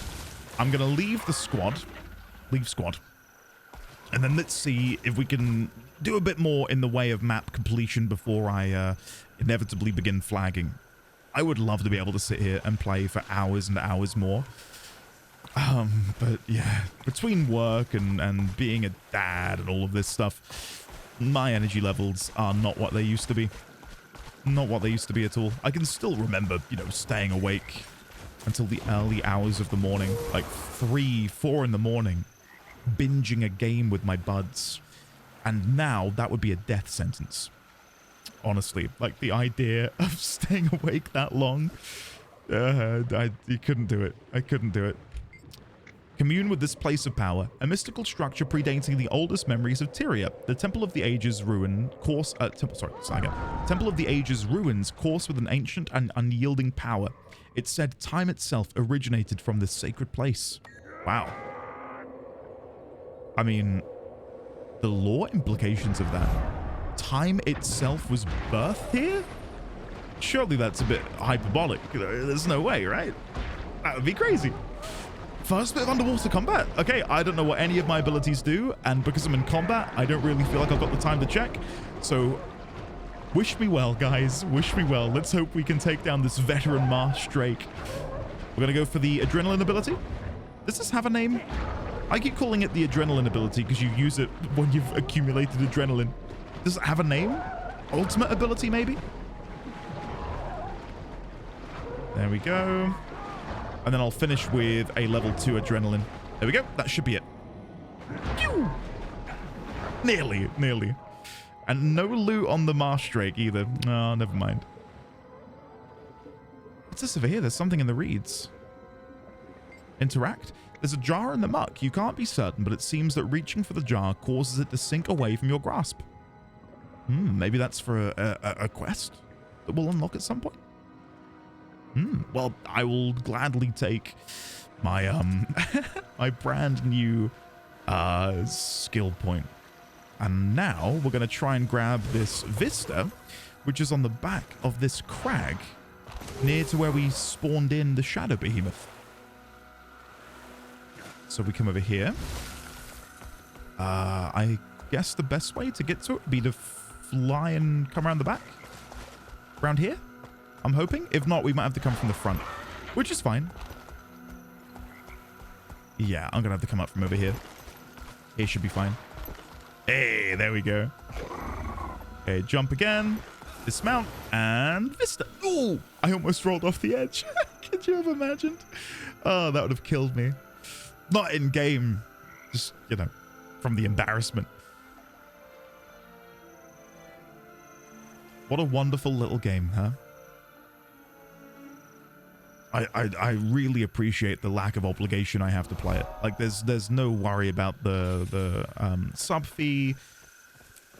I'm gonna leave the squad, and then let's see if we can do a bit more in the way of map completion before I inevitably begin flagging. I would love to be able to sit here and play for hours and hours more. But yeah, between work and being a dad and all of this stuff, my energy levels are not what they used to be. Not what they used to be at all. I can still remember, you know, staying awake until the early hours of the morning, like 3, 4 in the morning, binging a game with my buds. And now that would be a death sentence. Honestly, like the idea of staying awake that long, you couldn't do it. I couldn't do it. Commune with this place of power, a mystical structure predating the oldest memories of Tyria. The Temple of the Ages ruins course with an ancient and unyielding power. It's said time itself originated from this sacred place. Wow. I mean, the lore implications of that. Time itself was birthed here? Surely that's a bit hyperbolic. There's no way, right? That would be crazy. First bit of underwater combat. Okay, I don't know what any of my abilities do, and because I'm in combat, I don't really feel like I've got the time to check. So, wish me well, guys. Wish me well. Let's hope we can take down this veteran Marsh Drake. We're going to go for the adrenaline ability. Does this have a name? I keep calling it the adrenaline ability because you use it when you've accumulated adrenaline. Does it have a name? ultimate ability, maybe? There we go. And then I'll finish with a level 2 adrenaline. There we go. That should be it. Pew! Nearly, nearly. And no loot on the marsh drake either. Oh, never mind. What's this over here? There's something in the reeds. Interact. There's a jar in the muck. You can't be certain, but it seems that reaching for the jar causes it to sink away from your grasp. Maybe that's for a quest that will unlock at some point. Well, I will gladly take my my brand new skill point. And now we're going to try and grab this vista, which is on the back of this crag near to where we spawned in the shadow behemoth. So we come over here. I guess the best way to get to it would be to fly and come around the back. Around here, I'm hoping. If not, we might have to come from the front, which is fine. Yeah, I'm going to have to come up from over here. Here should be fine. Hey, there we go. Okay, jump again. Dismount and vista. Oh, I almost rolled off the edge. Could you have imagined? Oh, that would have killed me. Not in game, just, you know, from the embarrassment. What a wonderful little game, huh? I really appreciate the lack of obligation I have to play it. Like, there's no worry about the sub fee.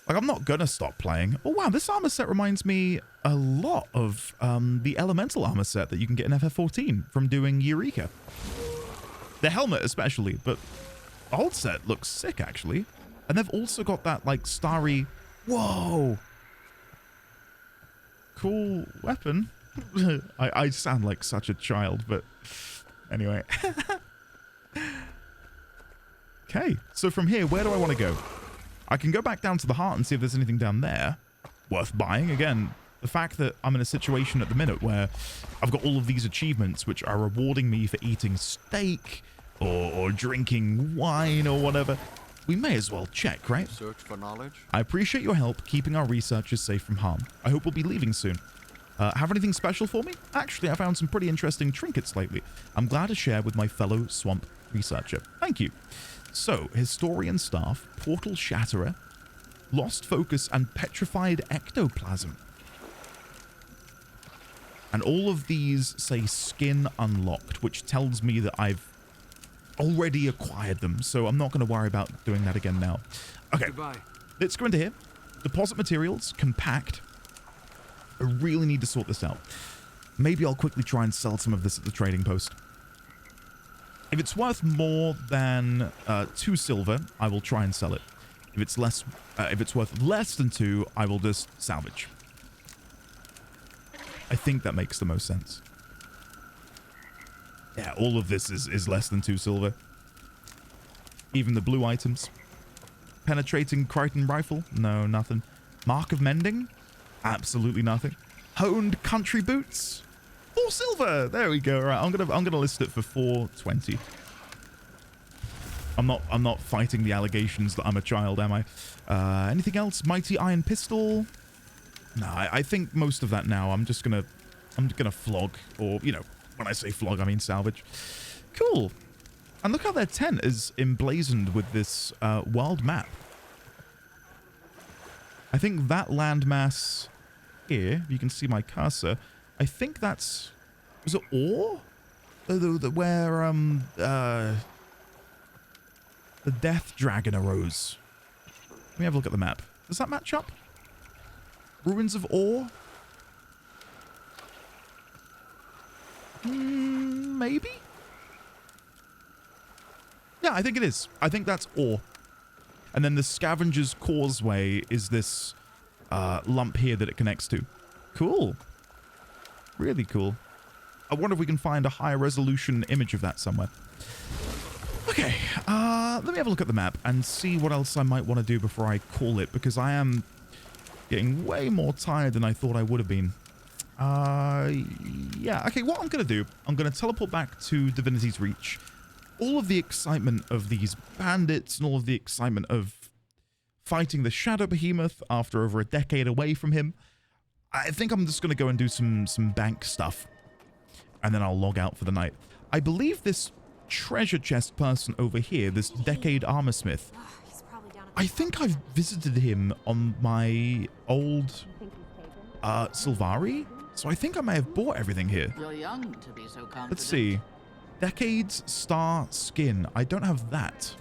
Like, I'm not gonna stop playing. Oh wow, this armor set reminds me a lot of the elemental armor set that you can get in FF14 from doing Eureka. The helmet especially, but the whole set looks sick actually. And they've also got that like starry, whoa, cool weapon. I sound like such a child, but anyway. Okay, so from here, where do I want to go? I can go back down to the heart and see if there's anything down there worth buying. Again, the fact that I'm in a situation at the minute where I've got all of these achievements which are rewarding me for eating steak or drinking wine or whatever, we may as well check, right? Search for knowledge. I appreciate your help keeping our researchers safe from harm. I hope we'll be leaving soon. Have anything special for me? Actually, I found some pretty interesting trinkets lately. I'm glad to share with my fellow swamp researcher. Thank you. So, Historian Staff, Portal Shatterer, Lost Focus, and Petrified Ectoplasm. And all of these say Skin Unlocked, which tells me that I've already acquired them, so I'm not going to worry about doing that again now. Okay, Goodbye. let's go into here. Deposit materials, compact. I really need to sort this out. Maybe I'll quickly try and sell some of this at the trading post. If it's worth more than 2 silver, I will try and sell it. If it's worth less than 2, I will just salvage. I think that makes the most sense. Yeah, all of this is less than 2 silver. Even the blue items. Penetrating Crichton rifle? No, nothing. Mark of Mending? Absolutely nothing. Honed country boots? 4 silver. There we go. All right, I'm gonna list it for 420. I'm not fighting the allegations that I'm a child, am I? Anything else? Mighty iron pistol? No, I think most of that now. I'm gonna flog, or you know, when I say flog, I mean salvage. Cool. And look how their tent is emblazoned with this world map. I think that landmass here, you can see my cursor. I think that's, was it ore? Where the death dragon arose. Let me have a look at the map. Does that match up? Ruins of ore? Maybe? Yeah, I think it is. I think that's ore. And then the Scavenger's Causeway is this lump here that it connects to. Cool. Really cool. I wonder if we can find a higher resolution image of that somewhere. Okay, let me have a look at the map and see what else I might want to do before I call it, because I am getting way more tired than I thought I would have been. Yeah, okay, what I'm going to do, I'm going to teleport back to Divinity's Reach. All of the excitement of these bandits and all of the excitement of fighting the Shadow Behemoth after over a decade away from him. I think I'm just going to go and do some bank stuff, and then I'll log out for the night. I believe this treasure chest person over here, this decade armor smith, I think I've visited him on my old Sylvari, so I think I may have bought everything here. You're young to be so confident. Let's see. Decades Star Skin. I don't have that.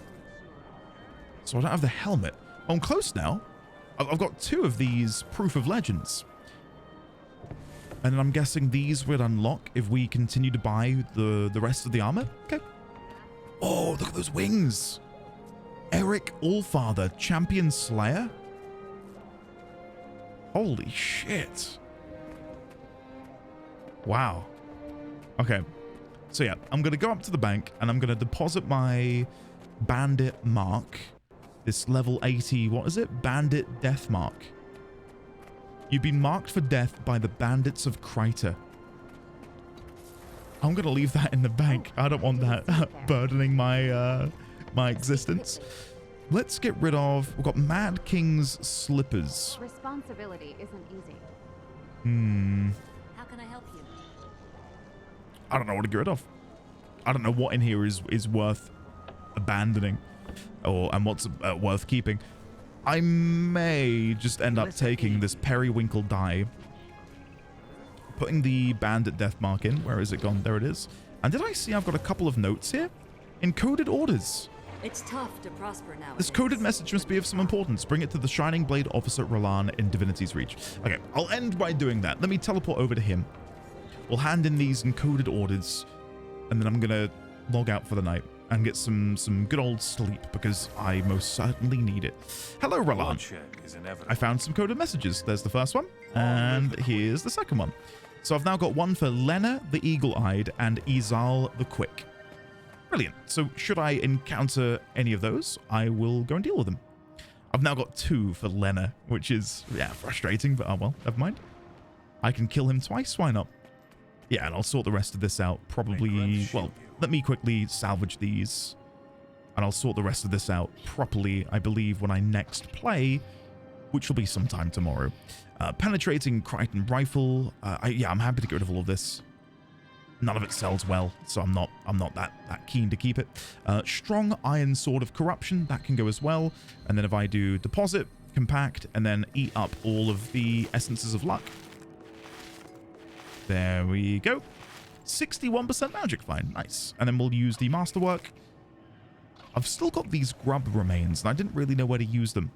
So I don't have the helmet. Oh, I'm close now. I've got 2 of these Proof of Legends. And then I'm guessing these will unlock if we continue to buy the rest of the armor. Okay. Oh, look at those wings. Eric Allfather, Champion Slayer. Holy shit. Wow. Okay. So yeah, I'm going to go up to the bank and I'm going to deposit my Bandit mark. This level 80, what is it? Bandit death mark. You've been marked for death by the bandits of Kryta. I'm going to leave that in the bank. I don't want that burdening my my existence. Let's get rid of... We've got Mad King's slippers. Responsibility isn't easy. How can I help you? I don't know what to get rid of. I don't know what in here is worth abandoning, and what's worth keeping. I may just end up taking this periwinkle dye, putting the bandit death mark in. Where is it gone? There it is. And did I see I've got a couple of notes here? Encoded orders. It's tough to prosper now. This coded message must be of some importance. Bring it to the Shining Blade Officer Rolan in Divinity's Reach. Okay, I'll end by doing that. Let me teleport over to him. We'll hand in these encoded orders, and then I'm gonna log out for the night and get some good old sleep because I most certainly need it. Hello, Rolan. I found some coded messages. There's the first one, and here's the second one. So I've now got one for Lena the Eagle-Eyed and Izal the Quick. Brilliant. So should I encounter any of those, I will go and deal with them. I've now got 2 for Lena, which is, yeah, frustrating, but oh well, never mind. I can kill him twice, why not? Yeah, and I'll sort the rest of this out probably, well, let me quickly salvage these, and I'll sort the rest of this out properly, I believe, when I next play, which will be sometime tomorrow. Penetrating Crichton Rifle, yeah, I'm happy to get rid of all of this. None of it sells well, so I'm not that keen to keep it. Strong Iron Sword of Corruption, that can go as well. And then if I do Deposit, Compact, and then eat up all of the Essences of Luck. There we go. 61% magic, fine, nice. And then we'll use the Masterwork. I've still got these grub remains, and I didn't really know where to use them.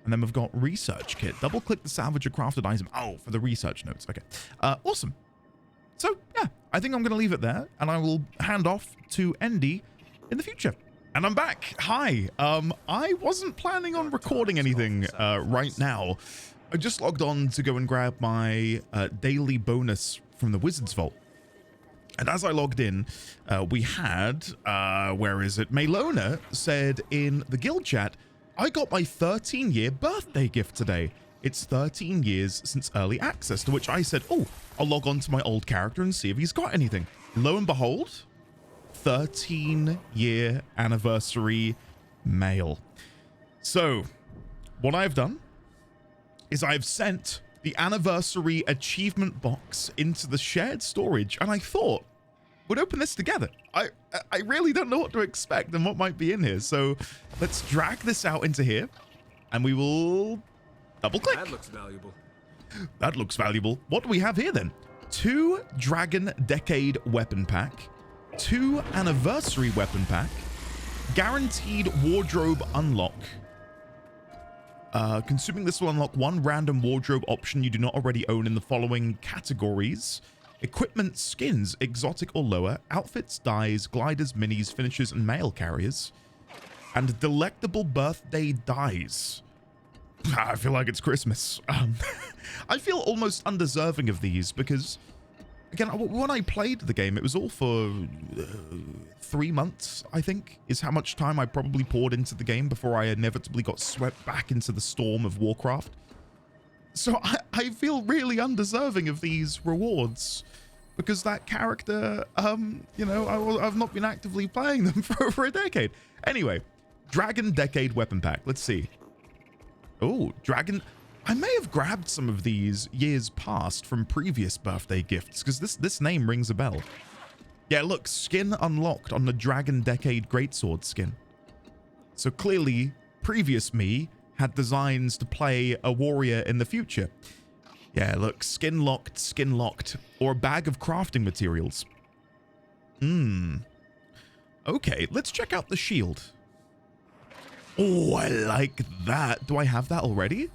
And then we've got Research Kit. Double-click the salvage a crafted item. Oh, for the research notes, okay. Awesome. So, yeah, I think I'm going to leave it there, and I will hand off to Endy in the future. And I'm back. Hi. I wasn't planning on recording anything right now. I just logged on to go and grab my daily bonus from the Wizard's Vault. And as I logged in, we had, where is it? Maylona said in the guild chat, I got my 13-year birthday gift today. It's 13 years since early access, to which I said, oh, I'll log on to my old character and see if he's got anything. Lo and behold, 13-year anniversary mail. So what I've done is I've sent the anniversary achievement box into the shared storage, and I thought we'd open this together. I really don't know what to expect and what might be in here. So let's drag this out into here, and we will double click. That looks valuable. That looks valuable. What do we have here then? 2 Dragon Decade Weapon Pack, 2 Anniversary Weapon Pack, Guaranteed Wardrobe Unlock. Consuming this will unlock 1 random wardrobe option you do not already own in the following categories: equipment, skins, exotic or lower, outfits, dyes, gliders, minis, finishers, and mail carriers, and delectable birthday dyes. I feel like it's Christmas. I feel almost undeserving of these because, again, when I played the game, it was all for 3 months, I think, is how much time I probably poured into the game before I inevitably got swept back into the storm of Warcraft. So I feel really undeserving of these rewards because that character, you know, I've not been actively playing them for over a decade. Anyway, Dragon Decade Weapon Pack. Let's see. Oh, Dragon. I may have grabbed some of these years past from previous birthday gifts because this name rings a bell. Yeah, look, skin unlocked on the Dragon Decade Greatsword skin. So clearly, previous me had designs to play a warrior in the future. Yeah, look, skin locked, or a bag of crafting materials. Okay, let's check out the shield. Oh, I like that. Do I have that already?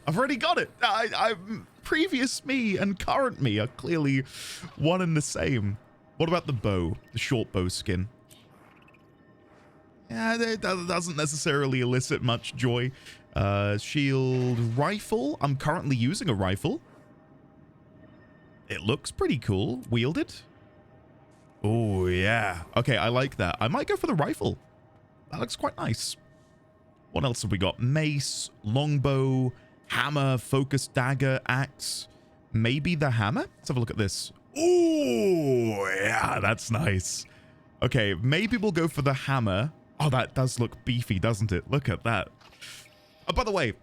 I've already got it. I'm previous me and current me are clearly one and the same. What about the bow, the short bow skin? Yeah, it doesn't necessarily elicit much joy. Shield rifle. I'm currently using a rifle. It looks pretty cool. Wielded. Oh, yeah. Okay, I like that. I might go for the rifle. That looks quite nice. What else have we got? Mace, longbow, hammer, focused dagger, axe. Maybe the hammer? Let's have a look at this. Oh, yeah, that's nice. Okay, maybe we'll go for the hammer. Oh, that does look beefy, doesn't it? Look at that. Oh, by the way,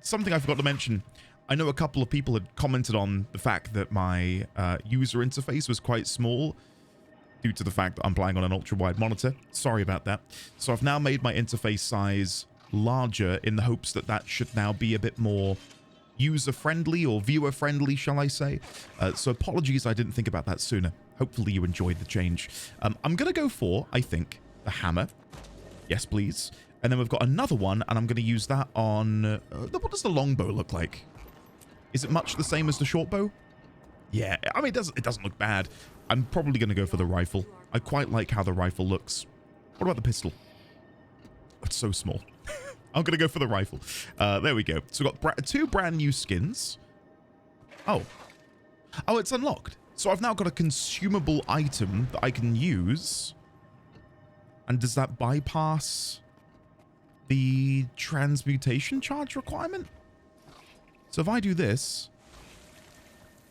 something I forgot to mention. I know a couple of people had commented on the fact that my user interface was quite small due to the fact that I'm playing on an ultra-wide monitor. Sorry about that. So I've now made my interface size larger in the hopes that that should now be a bit more user-friendly or viewer-friendly, shall I say. So apologies I didn't think about that sooner. Hopefully you enjoyed the change. I'm going to go for, I think, the hammer. Yes, please. And then we've got another one, and I'm going to use that on... what does the longbow look like? Is it much the same as the short bow? Yeah, I mean, it doesn't look bad. I'm probably going to go for the rifle. I quite like how the rifle looks. What about the pistol? It's so small. I'm going to go for the rifle. There we go. So we've got two brand new skins. Oh, it's unlocked. So I've now got a consumable item that I can use. And does that bypass the transmutation charge requirement? So if I do this,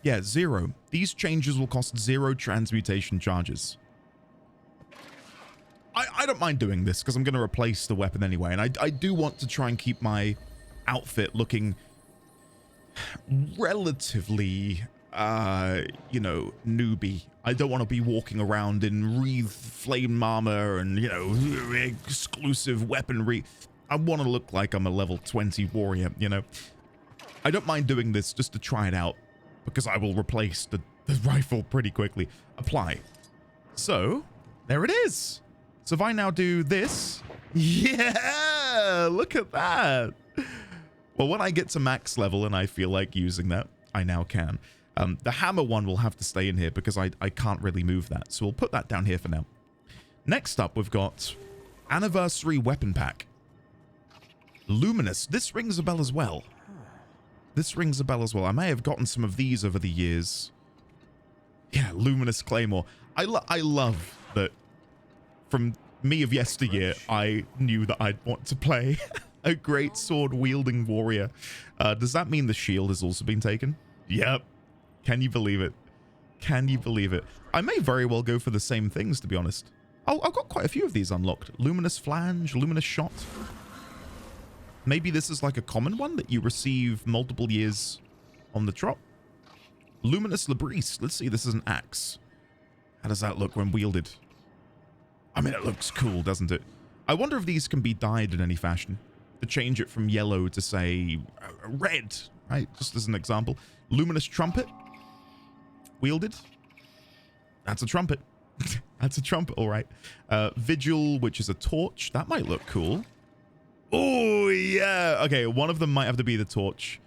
yeah, 0. These changes will cost 0 transmutation charges. I don't mind doing this because I'm going to replace the weapon anyway. And I do want to try and keep my outfit looking relatively, you know, newbie. I don't want to be walking around in wreathed flame armor and, you know, exclusive weaponry. I want to look like I'm a level 20 warrior, you know. I don't mind doing this just to try it out because I will replace the rifle pretty quickly. Apply. So, there it is. So if I now do this, yeah, look at that. Well, when I get to max level and I feel like using that, I now can. The hammer one will have to stay in here because I can't really move that. So we'll put that down here for now. Next up, we've got Anniversary Weapon Pack. Luminous. This rings a bell as well. This rings a bell as well. I may have gotten some of these over the years. Yeah, Luminous Claymore. I love that from me of yesteryear, I knew that I'd want to play a great sword-wielding warrior. Does that mean the shield has also been taken? Yep. Can you believe it? Can you believe it? I may very well go for the same things, to be honest. Oh, I've got quite a few of these unlocked. Luminous Flange, Luminous Shot. Maybe this is like a common one that you receive multiple years on the trot. Luminous Labrise. Let's see, this is an axe. How does that look when wielded? I mean, it looks cool, doesn't it? I wonder if these can be dyed in any fashion to change it from yellow to, say, red, right? Just as an example. Luminous Trumpet. Wielded. That's a trumpet. That's a trumpet, all right. Vigil, which is a torch. That might look cool. Oh, yeah. Okay, one of them might have to be the torch.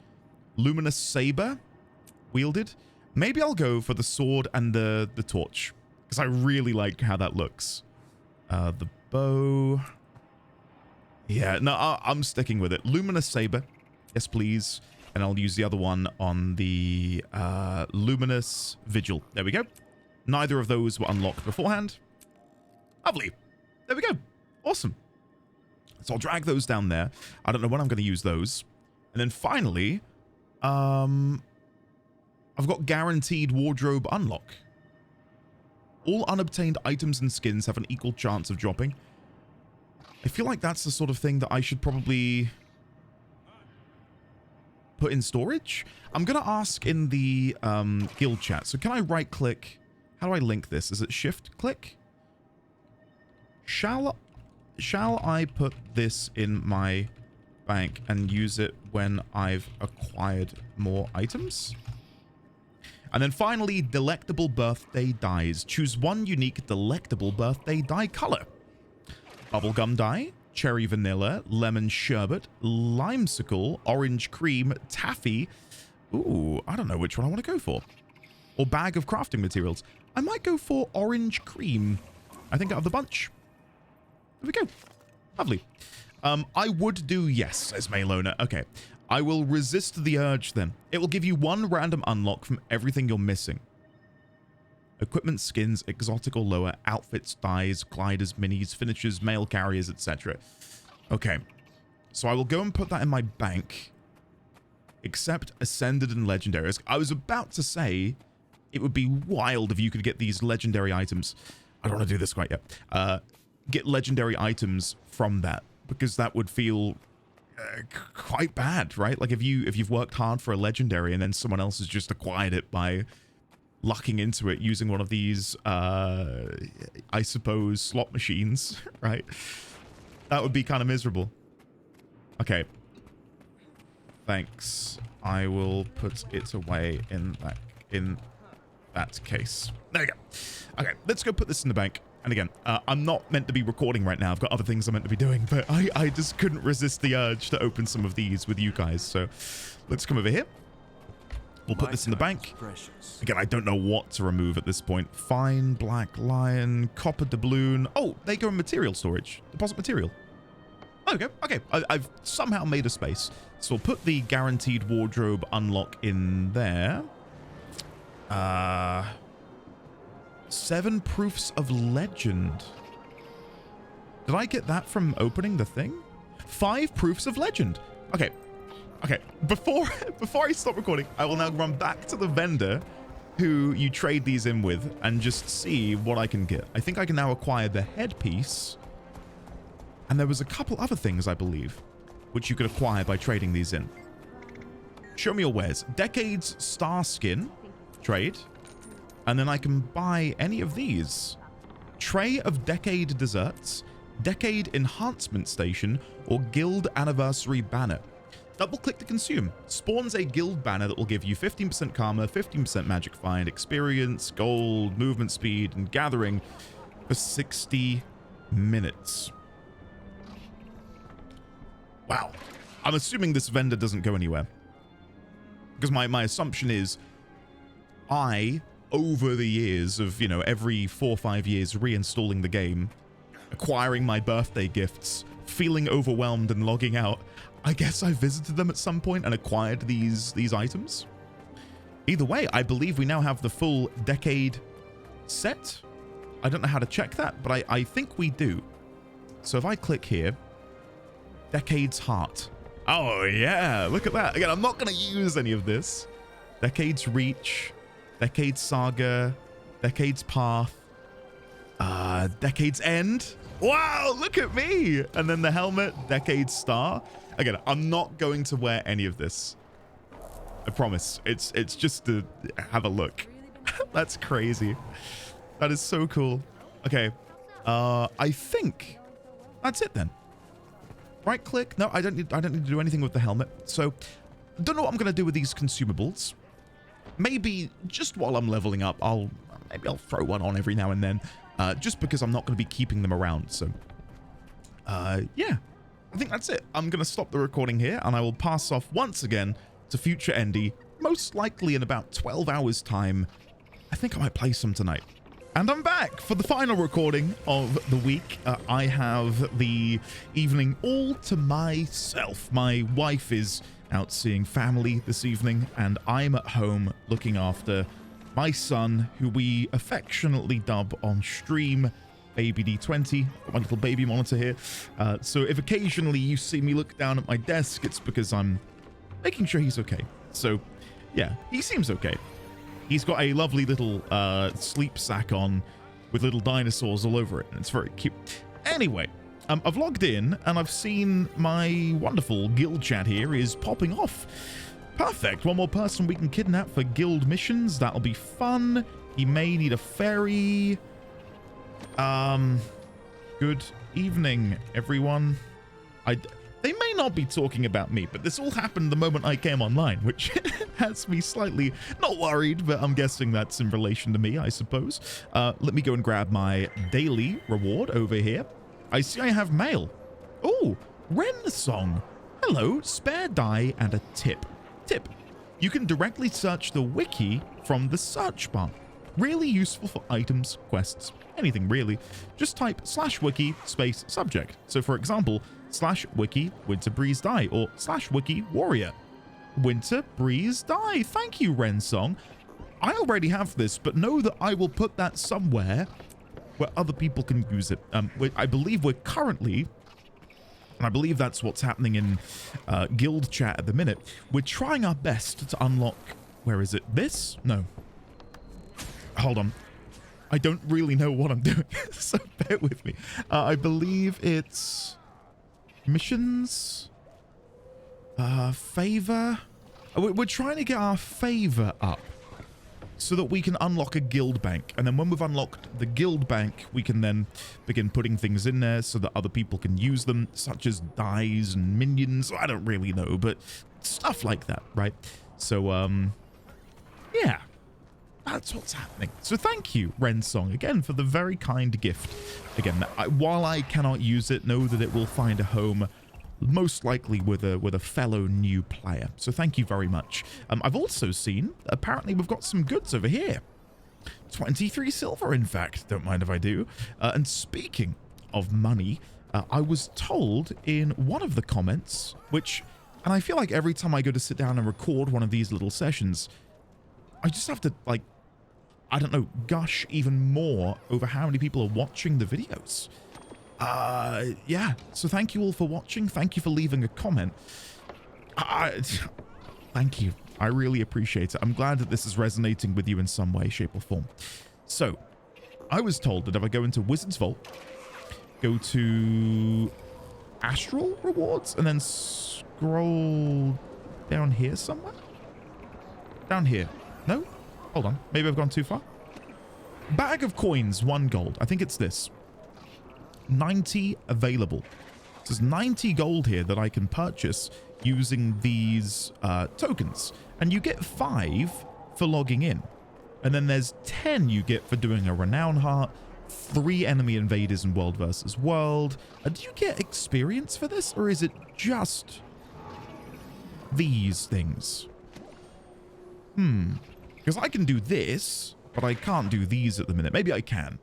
Luminous Saber. Wielded. Maybe I'll go for the sword and the torch because I really like how that looks. The bow. Yeah, no, I'm sticking with it. Luminous Saber. Yes, please. And I'll use the other one on the Luminous Vigil. There we go. Neither of those were unlocked beforehand. Lovely. There we go. Awesome. So I'll drag those down there. I don't know when I'm going to use those. And then finally, I've got Guaranteed Wardrobe Unlock. All unobtained items and skins have an equal chance of dropping. I feel like that's the sort of thing that I should probably put in storage. I'm going to ask in the guild chat. So can I right click? How do I link this? Is it shift click? Shall I put this in my bank and use it when I've acquired more items? And then finally, delectable birthday dyes. Choose one unique delectable birthday dye color. Bubblegum dye, cherry vanilla, lemon sherbet, limesicle, orange cream, taffy. Ooh, I don't know which one I want to go for. Or bag of crafting materials. I might go for orange cream. I think out of the bunch. There we go. Lovely. I would do yes, says Maylona. Okay. I will resist the urge then. It will give you one random unlock from everything you're missing. Equipment, skins, exotic or lower, outfits, dyes, gliders, minis, finishers, mail carriers, etc. Okay. So I will go and put that in my bank. Except Ascended and Legendaries. I was about to say it would be wild if you could get these legendary items. I don't want to do this quite yet. Get legendary items from that. Because that would feel quite bad, right? Like if you've worked hard for a legendary and then someone else has just acquired it by lucking into it using one of these, I suppose, slot machines, right? That would be kind of miserable. Okay. Thanks. I will put it away in that case. There you go. Okay, let's go put this in the bank. And again, I'm not meant to be recording right now. I've got other things I'm meant to be doing, but I just couldn't resist the urge to open some of these with you guys. So let's come over here. We'll put this in the bank. Again, I don't know what to remove at this point. Fine, black lion, copper doubloon. Oh, they go in material storage. Deposit material. Okay, okay. I've somehow made a space. So we'll put the guaranteed wardrobe unlock in there. 7 proofs of legend. Did I get that from opening the thing? 5 proofs of legend. Okay. Okay. Before I stop recording, I will now run back to the vendor who you trade these in with and just see what I can get. I think I can now acquire the headpiece. And there was a couple other things, I believe, which you could acquire by trading these in. Show me your wares. Decades Star Skin. Trade. And then I can buy any of these. Tray of Decade Desserts, Decade Enhancement Station, or Guild Anniversary Banner. Double click to consume. Spawns a guild banner that will give you 15% karma, 15% magic find, experience, gold, movement speed, and gathering for 60 minutes. Wow. I'm assuming this vendor doesn't go anywhere. Because my assumption is over the years of, you know, every 4 or 5 years reinstalling the game, acquiring my birthday gifts, feeling overwhelmed and logging out, I guess I visited them at some point and acquired these items. Either way, I believe we now have the full Decade set. I don't know how to check that, but I think we do. So if I click here, Decade's Heart. Oh yeah, look at that. Again, I'm not going to use any of this. Decade's Reach, Decade's Saga, Decade's Path, Decade's End. Wow, look at me. And then the helmet, Decade's Star. Again, I'm not going to wear any of this. I promise. It's just to have a look. That's crazy. That is so cool. Okay. I think that's it then. Right click. No, I don't need to do anything with the helmet. So, don't know what I'm going to do with these consumables. Maybe just while I'm leveling up, maybe I'll throw one on every now and then, just because I'm not going to be keeping them around. So, yeah, I think that's it. I'm going to stop the recording here, and I will pass off once again to future Endy, most likely in about 12 hours time. I think I might play some tonight. And I'm back for the final recording of the week. I have the evening all to myself. My wife is out seeing family this evening, and I'm at home looking after my son, who we affectionately dub on stream Baby D20, my little baby monitor here. So if occasionally you see me look down at my desk, it's because I'm making sure he's okay. So yeah, he seems okay. He's got a lovely little sleep sack on with little dinosaurs all over it, and it's very cute. Anyway, I've logged in and I've seen my wonderful guild chat here is popping off. Perfect. One more person we can kidnap for guild missions. That'll be fun. He may need a ferry. Good evening, everyone. They may not be talking about me, but this all happened the moment I came online, which has me slightly not worried, but I'm guessing that's in relation to me, I suppose. Let me go and grab my daily reward over here. I see I have mail. Oh, Ren song. Hello, spare die and a tip. Tip. You can directly search the wiki from the search bar. Really useful for items, quests, anything really. Just type /wiki space subject. So for example, /wiki winter breeze die or /wiki warrior. Winter breeze die. Thank you, Ren song. I already have this, but know that I will put that somewhere where other people can use it. I believe we're currently, and I believe that's what's happening in guild chat at the minute, we're trying our best to unlock, where is it? This? No. Hold on. I don't really know what I'm doing, so bear with me. I believe it's missions, favor. We're trying to get our favor up so that we can unlock a guild bank. And then when we've unlocked the guild bank, we can then begin putting things in there so that other people can use them, such as dies and minions. I don't really know, but stuff like that, right? So, yeah. That's what's happening. So thank you, Ren Song, again, for the very kind gift. Again, while I cannot use it, know that it will find a home, most likely with a fellow new player. So thank you very much. I've also seen, apparently we've got some goods over here. 23 silver, in fact. Don't mind if I do. And speaking of money, I was told in one of the comments, which, and I feel like every time I go to sit down and record one of these little sessions, I just have to, like, I don't know, gush even more over how many people are watching the videos. Yeah, so thank you all for watching. Thank you for leaving a comment. Thank you. I really appreciate it. I'm glad that this is resonating with you in some way, shape, or form. So, I was told that if I go into Wizard's Vault, go to Astral Rewards, and then scroll down here somewhere? Down here. No? Hold on. Maybe I've gone too far. Bag of coins, 1 gold. I think it's this. 90 available. So there's 90 gold here that I can purchase using these tokens. And you get 5 for logging in. And then there's 10 you get for doing a Renown Heart, 3 enemy invaders in World versus World. Do you get experience for this? Or is it just these things? Because I can do this, but I can't do these at the minute. Maybe I can.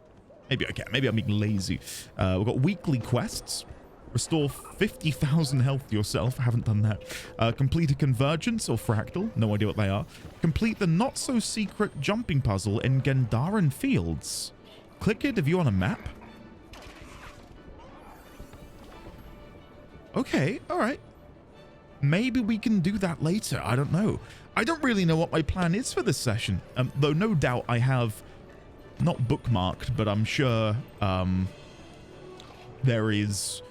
Maybe I can. Maybe I'm being lazy. We've got weekly quests. Restore 50,000 health to yourself. I haven't done that. Complete a convergence or fractal. No idea what they are. Complete the not-so-secret jumping puzzle in Gendaran Fields. Click it if you're on a map. Okay, all right. Maybe we can do that later. I don't know. I don't really know what my plan is for this session. Though no doubt I have not bookmarked, but I'm sure there is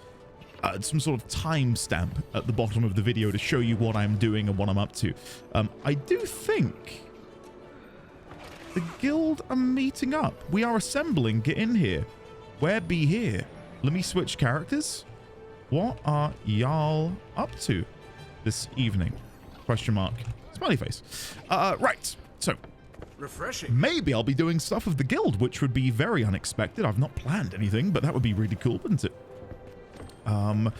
some sort of timestamp at the bottom of the video to show you what I'm doing and what I'm up to. I do think the guild are meeting up. We are assembling. Get in here. Where be here? Let me switch characters. What are y'all up to this evening? Question mark. Smiley face. Right. So, refreshing. Maybe I'll be doing stuff with the guild, which would be very unexpected. I've not planned anything, but that would be really cool, wouldn't it? God,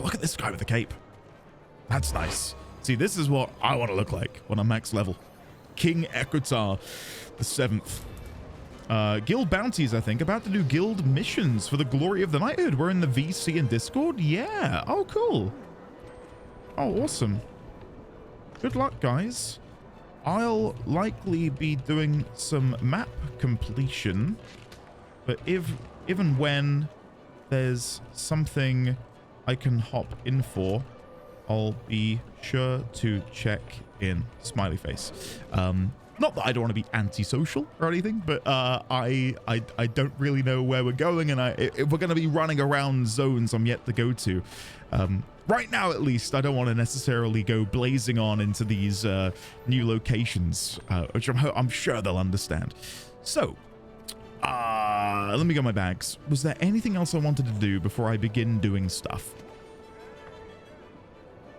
look at this guy with the cape. That's nice. See, this is what I want to look like when I'm max level. King Equitar the 7th. Guild bounties, I think. About to do guild missions for the glory of the knighthood. We're in the VC and Discord. Yeah. Oh, cool. Oh, awesome. Good luck, guys. I'll likely be doing some map completion, but if and when there's something I can hop in for, I'll be sure to check in. Smiley face. Not that I don't want to be antisocial or anything, but I don't really know where we're going, and if we're going to be running around zones I'm yet to go to. Right now, at least, I don't want to necessarily go blazing on into these new locations, which I'm sure they'll understand. So, let me get my bags. Was there anything else I wanted to do before I begin doing stuff?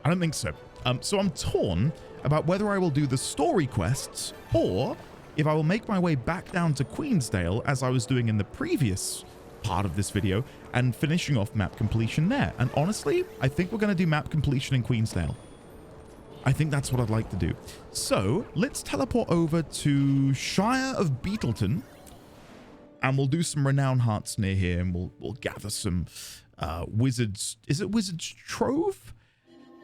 I don't think so. So I'm torn about whether I will do the story quests or if I will make my way back down to Queensdale as I was doing in the previous part of this video and finishing off map completion there. And honestly, I think we're going to do map completion in Queensdale. I think that's what I'd like to do. So let's teleport over to Shire of Beetleton, and we'll do some renown hearts near here, and we'll gather some wizards. Is it Wizard's Trove?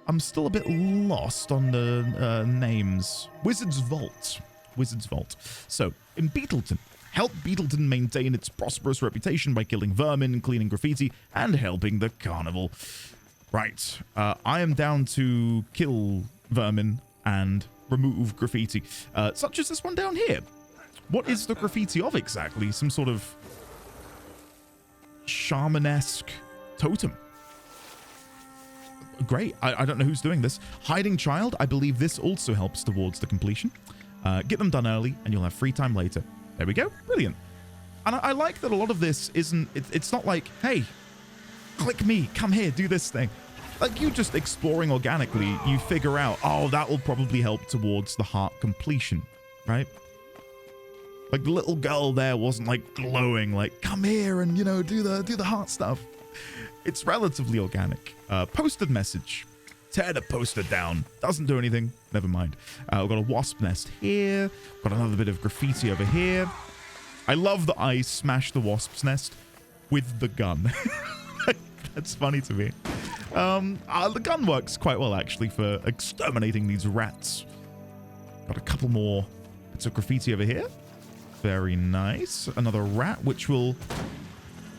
I'm still a bit lost on the names. Wizard's Vault. Wizard's Vault. So, in Beetleton, help Beetleton maintain its prosperous reputation by killing vermin, cleaning graffiti, and helping the carnival. Right. I am down to kill vermin and remove graffiti, such as this one down here. What is the graffiti of exactly? Some sort of shamanesque totem. Great. I don't know who's doing this. Hiding Child. I believe this also helps towards the completion. Get them done early and you'll have free time later. There we go. Brilliant. And I like that a lot of this isn't... It's not like, hey, click me. Come here. Do this thing. Like, you just exploring organically, you figure out, oh, that will probably help towards the heart completion, right? Like, the little girl there wasn't, like, glowing, like, come here and, you know, do the heart stuff. It's relatively organic. Posted message. Tear the poster down. Doesn't do anything. Never mind. We've got a wasp nest here. Got another bit of graffiti over here. I love that I smashed the wasp's nest with the gun. That's funny to me. The gun works quite well, actually, for exterminating these rats. Got a couple more bits of graffiti over here. Very nice. Another rat, which will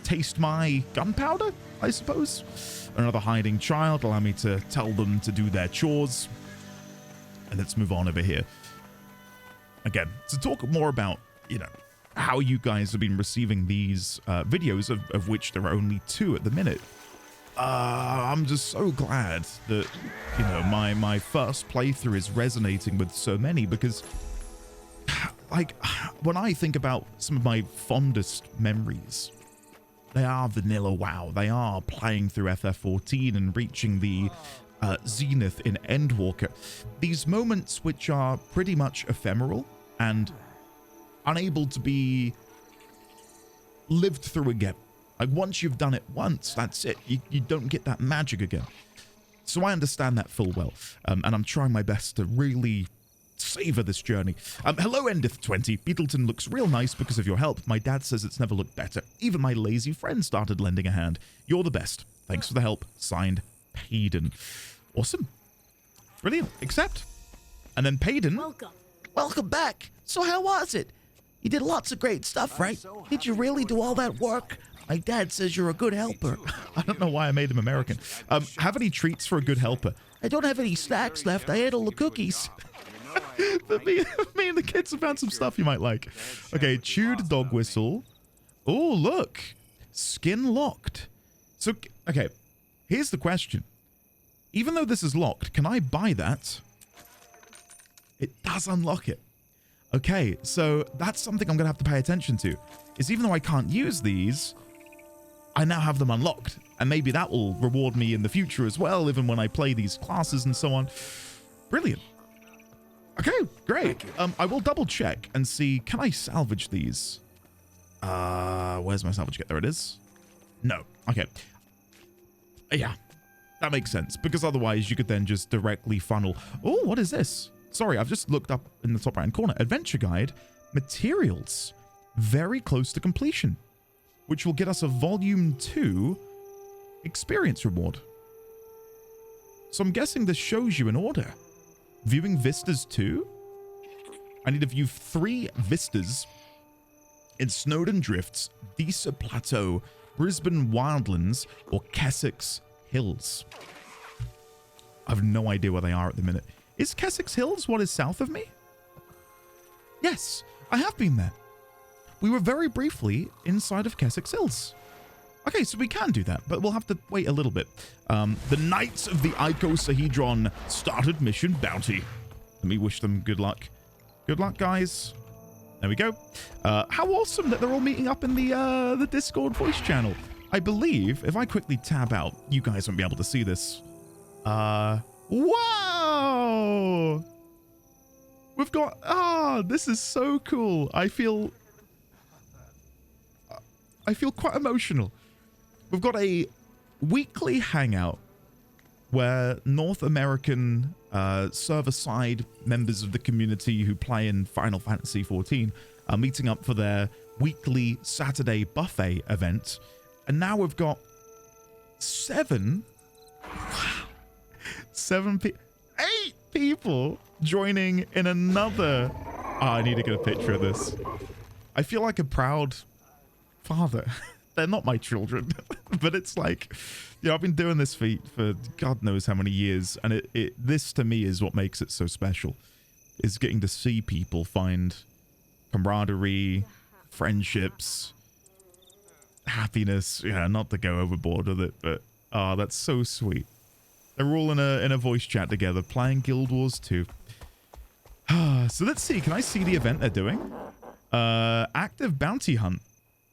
taste my gunpowder, I suppose. Another hiding child. Allow me to tell them to do their chores. And let's move on over here. Again, to talk more about, you know, how you guys have been receiving these videos, of which there are only 2 at the minute. I'm just so glad that, you know, my first playthrough is resonating with so many, because, like, when I think about some of my fondest memories, they are vanilla WoW. They are playing through FF14 and reaching the zenith in Endwalker. These moments which are pretty much ephemeral and unable to be lived through again. Like, once you've done it once, that's it. You don't get that magic again. So I understand that full well. And I'm trying my best to really savor this journey. Hello, Endith20. Beetleton looks real nice because of your help. My dad says it's never looked better. Even my lazy friend started lending a hand. You're the best. Thanks for the help. Signed, Payden. Awesome. Brilliant. Accept. And then Payden. Welcome back. So how was it? You did lots of great stuff, right? Did you really do all that work? My dad says you're a good helper. I don't know why I made him American. Have any treats for a good helper? I don't have any snacks left. I ate all the cookies. But me and the kids have found some stuff you might like. Okay, chewed dog whistle. Oh, look. Skin locked. So, okay, here's the question. Even though this is locked, can I buy that? It does unlock it. Okay, so that's something I'm going to have to pay attention to. Is even though I can't use these, I now have them unlocked. And maybe that will reward me in the future as well, even when I play these classes and so on. Brilliant. Okay, great. I will double check and see, can I salvage these? Where's my salvage kit? There it is. No. Okay. Yeah, that makes sense, because otherwise you could then just directly funnel. Oh, what is this? Sorry, I've just looked up in the top right-hand corner. Adventure Guide, materials, very close to completion, which will get us a Volume 2 experience reward. So I'm guessing this shows you in order. Viewing vistas 2? I need to view 3 vistas in Snowdon Drifts, Disa Plateau, Brisbane Wildlands, or Kessex Hills. I have no idea where they are at the minute. Is Kessex Hills what is south of me? Yes, I have been there. We were very briefly inside of Kessex Hills. Okay, so we can do that, but we'll have to wait a little bit. The Knights of the Icosahedron started mission bounty. Let me wish them good luck. Good luck, guys. There we go. How awesome that they're all meeting up in the Discord voice channel. I believe if I quickly tab out, you guys won't be able to see this. Wow! We've got, this is so cool. I feel quite emotional. We've got a weekly hangout where North American server-side members of the community who play in Final Fantasy XIV are meeting up for their weekly Saturday buffet event. And now we've got 8 people joining in another. Oh, I need to get a picture of this. I feel like a proud father. They're not my children, but it's like, I've been doing this for God knows how many years, and this to me is what makes it so special, is getting to see people find camaraderie, friendships, happiness. Yeah, not to go overboard with it, but that's so sweet. They're all in a voice chat together playing Guild Wars 2. So let's see. Can I see the event they're doing? Active bounty hunt.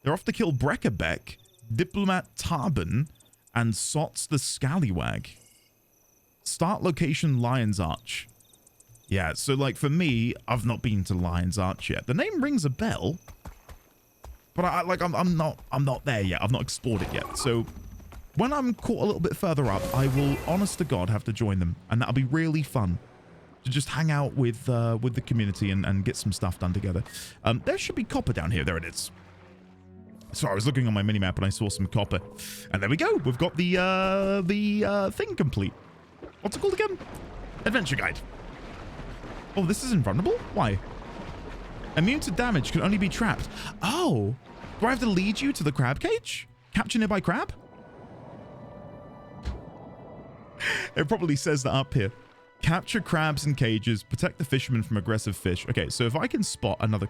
They're off to kill Breckerbeck, Diplomat Tarban, and Sots the Scallywag. Start location Lion's Arch. Yeah, so like for me, I've not been to Lion's Arch yet. The name rings a bell, but I'm not there yet. I've not explored it yet. So when I'm caught a little bit further up, I will, honest to God, have to join them, and that'll be really fun to just hang out with the community and get some stuff done together. There should be copper down here. There it is. Sorry, I was looking on my minimap and I saw some copper. And there we go. We've got the thing complete. What's it called again? Adventure guide. Oh, this is invulnerable? Why? Immune to damage, can only be trapped. Oh, do I have to lead you to the crab cage? Capture nearby crab? It probably says that up here. Capture crabs in cages, protect the fishermen from aggressive fish. Okay, so if I can spot another...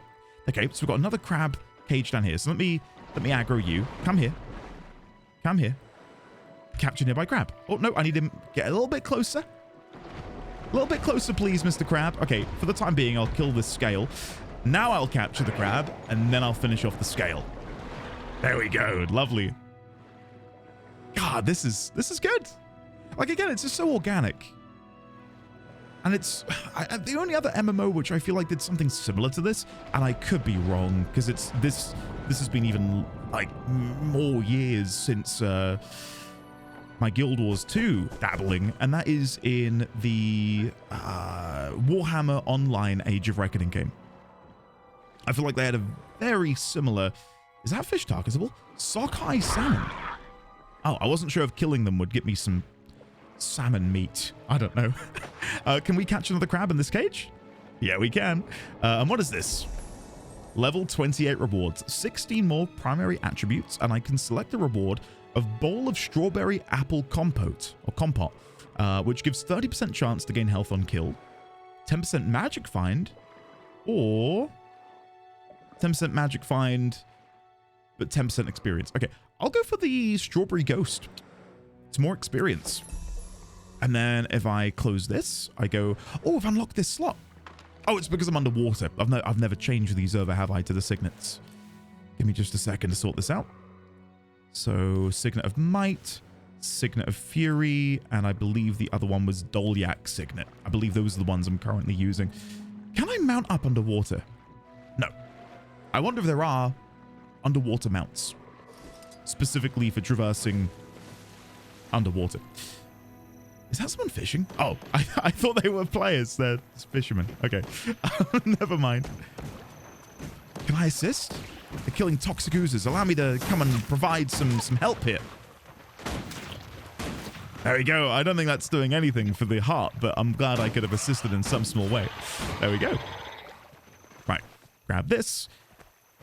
Okay, so we've got another crab cage down here. So let me aggro you. Come here. Come here. Capture nearby crab. Oh, no, I need him. Get a little bit closer. A little bit closer, please, Mr. Crab. Okay, for the time being, I'll kill this scale. Now I'll capture the crab, and then I'll finish off the scale. There we go. Lovely. God, this is good. Like, again, it's just so organic. And it's the only other MMO which I feel like did something similar to this, and I could be wrong because this has been even like more years since my Guild Wars 2 dabbling, and that is in the Warhammer Online Age of Reckoning game. I feel like they had a very similar. Is that fish targetable? Sockeye salmon. Oh, I wasn't sure if killing them would get me some salmon meat. I don't know. Can we catch another crab in this cage? Yeah, we can. And what is this? Level 28 rewards. 16 more primary attributes, and I can select a reward of bowl of strawberry apple compote, or compote, which gives 30% chance to gain health on kill, 10% magic find, or 10% magic find, but 10% experience. Okay, I'll go for the strawberry ghost. It's more experience. And then if I close this, I go, oh, I've unlocked this slot. Oh, it's because I'm underwater. I've never changed these over, have I, to the signets? Give me just a second to sort this out. So, Signet of Might, Signet of Fury, and I believe the other one was Dolyak Signet. I believe those are the ones I'm currently using. Can I mount up underwater? No. I wonder if there are underwater mounts, specifically for traversing underwater. Is that someone fishing? Oh, I thought they were players. They're fishermen. Okay. Never mind. Can I assist? They're killing toxic oozes. Allow me to come and provide some help here. There we go. I don't think that's doing anything for the heart, but I'm glad I could have assisted in some small way. There we go. Right. Grab this.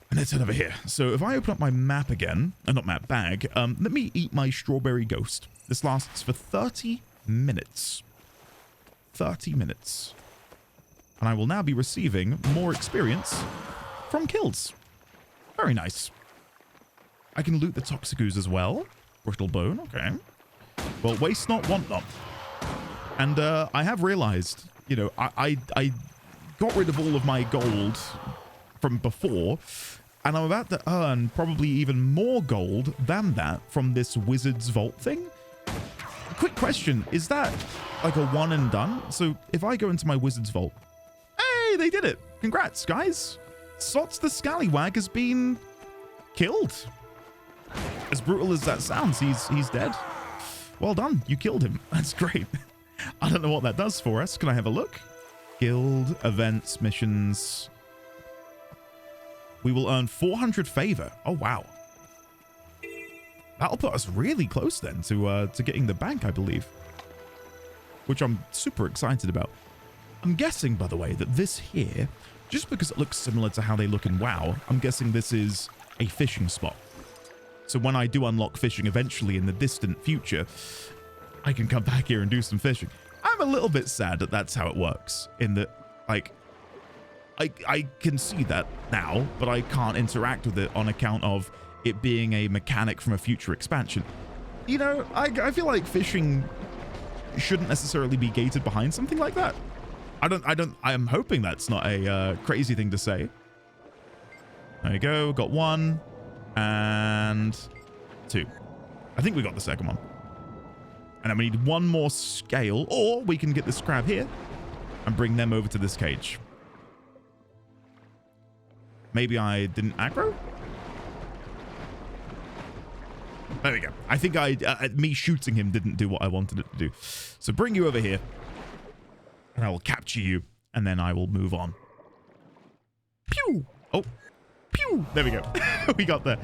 And let's head over here. So if I open up my map again, not map, bag, let me eat my strawberry ghost. This lasts for 30 minutes. 30 minutes. And I will now be receiving more experience from kills. Very nice. I can loot the toxic ooze as well. Brittle bone, okay. Well, waste not, want not. And I have realized, you know, I got rid of all of my gold from before, and I'm about to earn probably even more gold than that from this wizard's vault thing. Quick question, is that like a one and done? So if I go into my wizard's vault, hey, they did it. Congrats, guys. Sots the Scallywag has been killed. As brutal as that sounds, he's dead. Well done, you killed him. That's great. I don't know what that does for us. Can I have a look? Guild, events, missions. We will earn 400 favor. Oh, wow. That'll put us really close then to getting the bank, I believe. Which I'm super excited about. I'm guessing, by the way, that this here, just because it looks similar to how they look in WoW, I'm guessing this is a fishing spot. So when I do unlock fishing eventually in the distant future, I can come back here and do some fishing. I'm a little bit sad that that's how it works, in that, like, I can see that now, but I can't interact with it on account of it being a mechanic from a future expansion. You know, I feel like fishing shouldn't necessarily be gated behind something like that. I'm hoping that's not a crazy thing to say. There you go, got one and two. I think we got the second one. And then we need one more scale, or we can get this crab here and bring them over to this cage. Maybe I didn't aggro? There we go. I think me shooting him didn't do what I wanted it to do. So bring you over here and I will capture you and then I will move on. Pew! Oh, pew! There we go. We got there.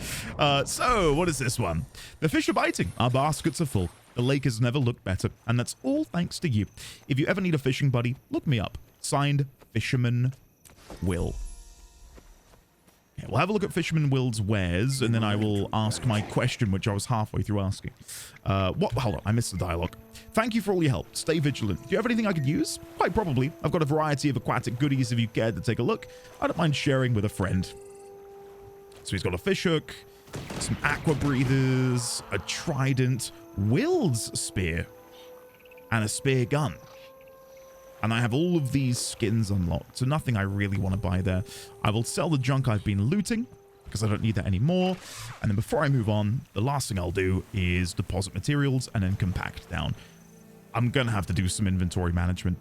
So what is this one? The fish are biting. Our baskets are full. The lake has never looked better, and that's all thanks to you. If you ever need a fishing buddy, look me up. Signed, Fisherman Will. Okay, we'll have a look at Fisherman Will's wares, and then I will ask my question, which I was halfway through asking. Hold on, I missed the dialogue. Thank you for all your help. Stay vigilant. Do you have anything I could use? Quite probably. I've got a variety of aquatic goodies if you cared to take a look. I don't mind sharing with a friend. So he's got a fishhook, some aqua breathers, a trident, Will's spear, and a spear gun. And I have all of these skins unlocked, so nothing I really want to buy there. I will sell the junk I've been looting, because I don't need that anymore. And then before I move on, the last thing I'll do is deposit materials and then compact down. I'm going to have to do some inventory management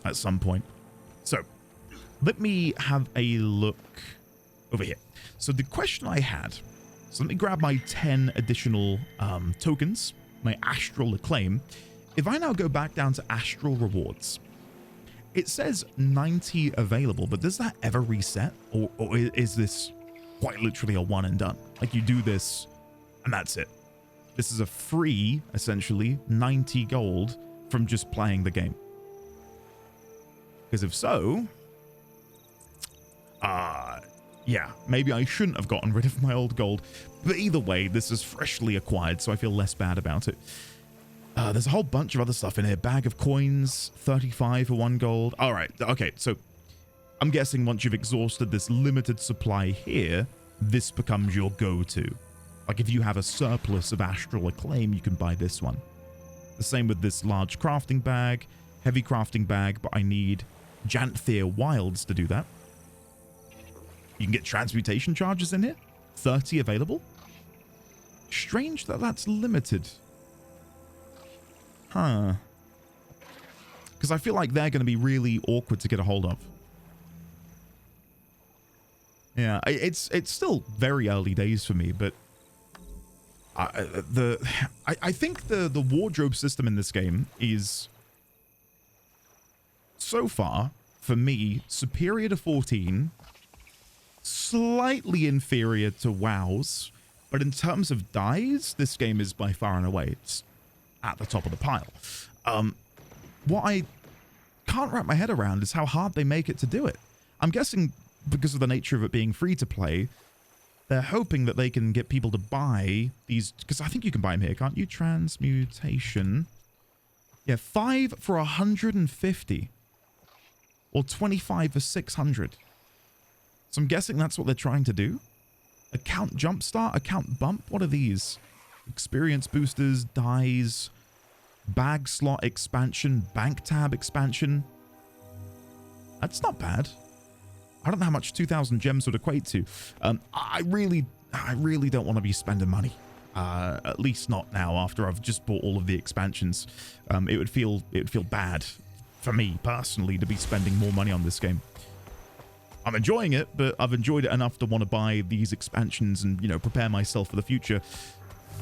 at some point. So let me have a look over here. So the question I had, so let me grab my 10 additional tokens, my astral acclaim. If I now go back down to astral rewards, it says 90 available, but does that ever reset? Or is this quite literally a one and done? Like you do this and that's it. This is a free, essentially, 90 gold from just playing the game. Because if so, yeah, maybe I shouldn't have gotten rid of my old gold. But either way, this is freshly acquired, so I feel less bad about it. There's a whole bunch of other stuff in here. Bag of coins, 35 for 1 gold. All right, okay, so I'm guessing once you've exhausted this limited supply here, this becomes your go-to. Like if you have a surplus of astral acclaim, you can buy this one. The same with this large crafting bag, heavy crafting bag, but I need Janthir Wilds to do that. You can get transmutation charges in here. 30 available. Strange that that's limited. Huh. Because I feel like they're going to be really awkward to get a hold of. Yeah, it's still very early days for me, but I think the wardrobe system in this game is so far for me superior to 14, slightly inferior to WoW's, but in terms of dyes, this game is by far and away it's at the top of the pile. What I can't wrap my head around is how hard they make it to do it. I'm guessing because of the nature of it being free to play, they're hoping that they can get people to buy these, because I think you can buy them here, can't you? Transmutation. Yeah, 5 for 150. or 25 for 600. So I'm guessing that's what they're trying to do. Account jumpstart, account bump. What are these? Experience boosters, dies, bag slot expansion, bank tab expansion. That's not bad. I don't know how much 2,000 gems would equate to. I really don't want to be spending money. At least not now after I've just bought all of the expansions. It would feel bad for me personally to be spending more money on this game. I'm enjoying it, but I've enjoyed it enough to want to buy these expansions and, you know, prepare myself for the future.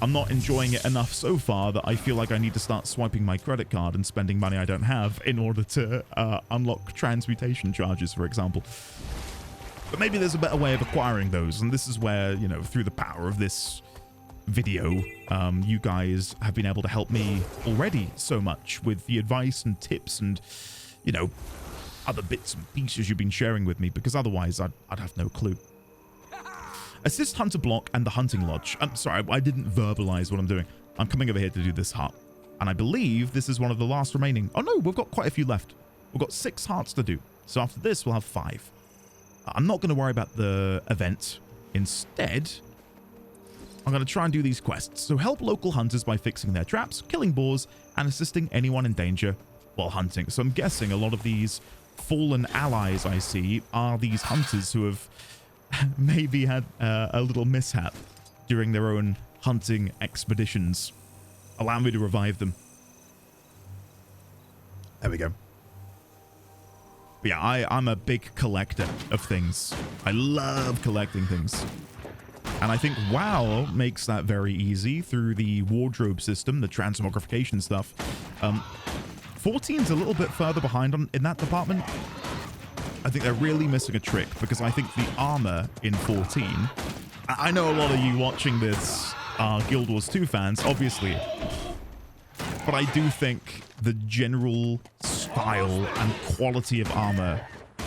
I'm not enjoying it enough so far that I feel like I need to start swiping my credit card and spending money I don't have in order to unlock transmutation charges, for example. But maybe there's a better way of acquiring those, and this is where, you know, through the power of this video, you guys have been able to help me already so much with the advice and tips and, you know, other bits and pieces you've been sharing with me, because otherwise I'd have no clue. Assist Hunter Block and the Hunting Lodge. I'm sorry, I didn't verbalize what I'm doing. I'm coming over here to do this heart. And I believe this is one of the last remaining. Oh no, we've got quite a few left. We've got 6 hearts to do. So after this, we'll have 5. I'm not going to worry about the event. Instead, I'm going to try and do these quests. So help local hunters by fixing their traps, killing boars, and assisting anyone in danger while hunting. So I'm guessing a lot of these fallen allies I see are these hunters who have maybe had a little mishap during their own hunting expeditions. Allow me to revive them. There we go. But yeah, I'm a big collector of things. I love collecting things. And I think WoW makes that very easy through the wardrobe system, the transmogrification stuff. 14's a little bit further behind in that department. I think they're really missing a trick, because I think the armor in 14... I know a lot of you watching this are Guild Wars 2 fans, obviously. But I do think the general style and quality of armor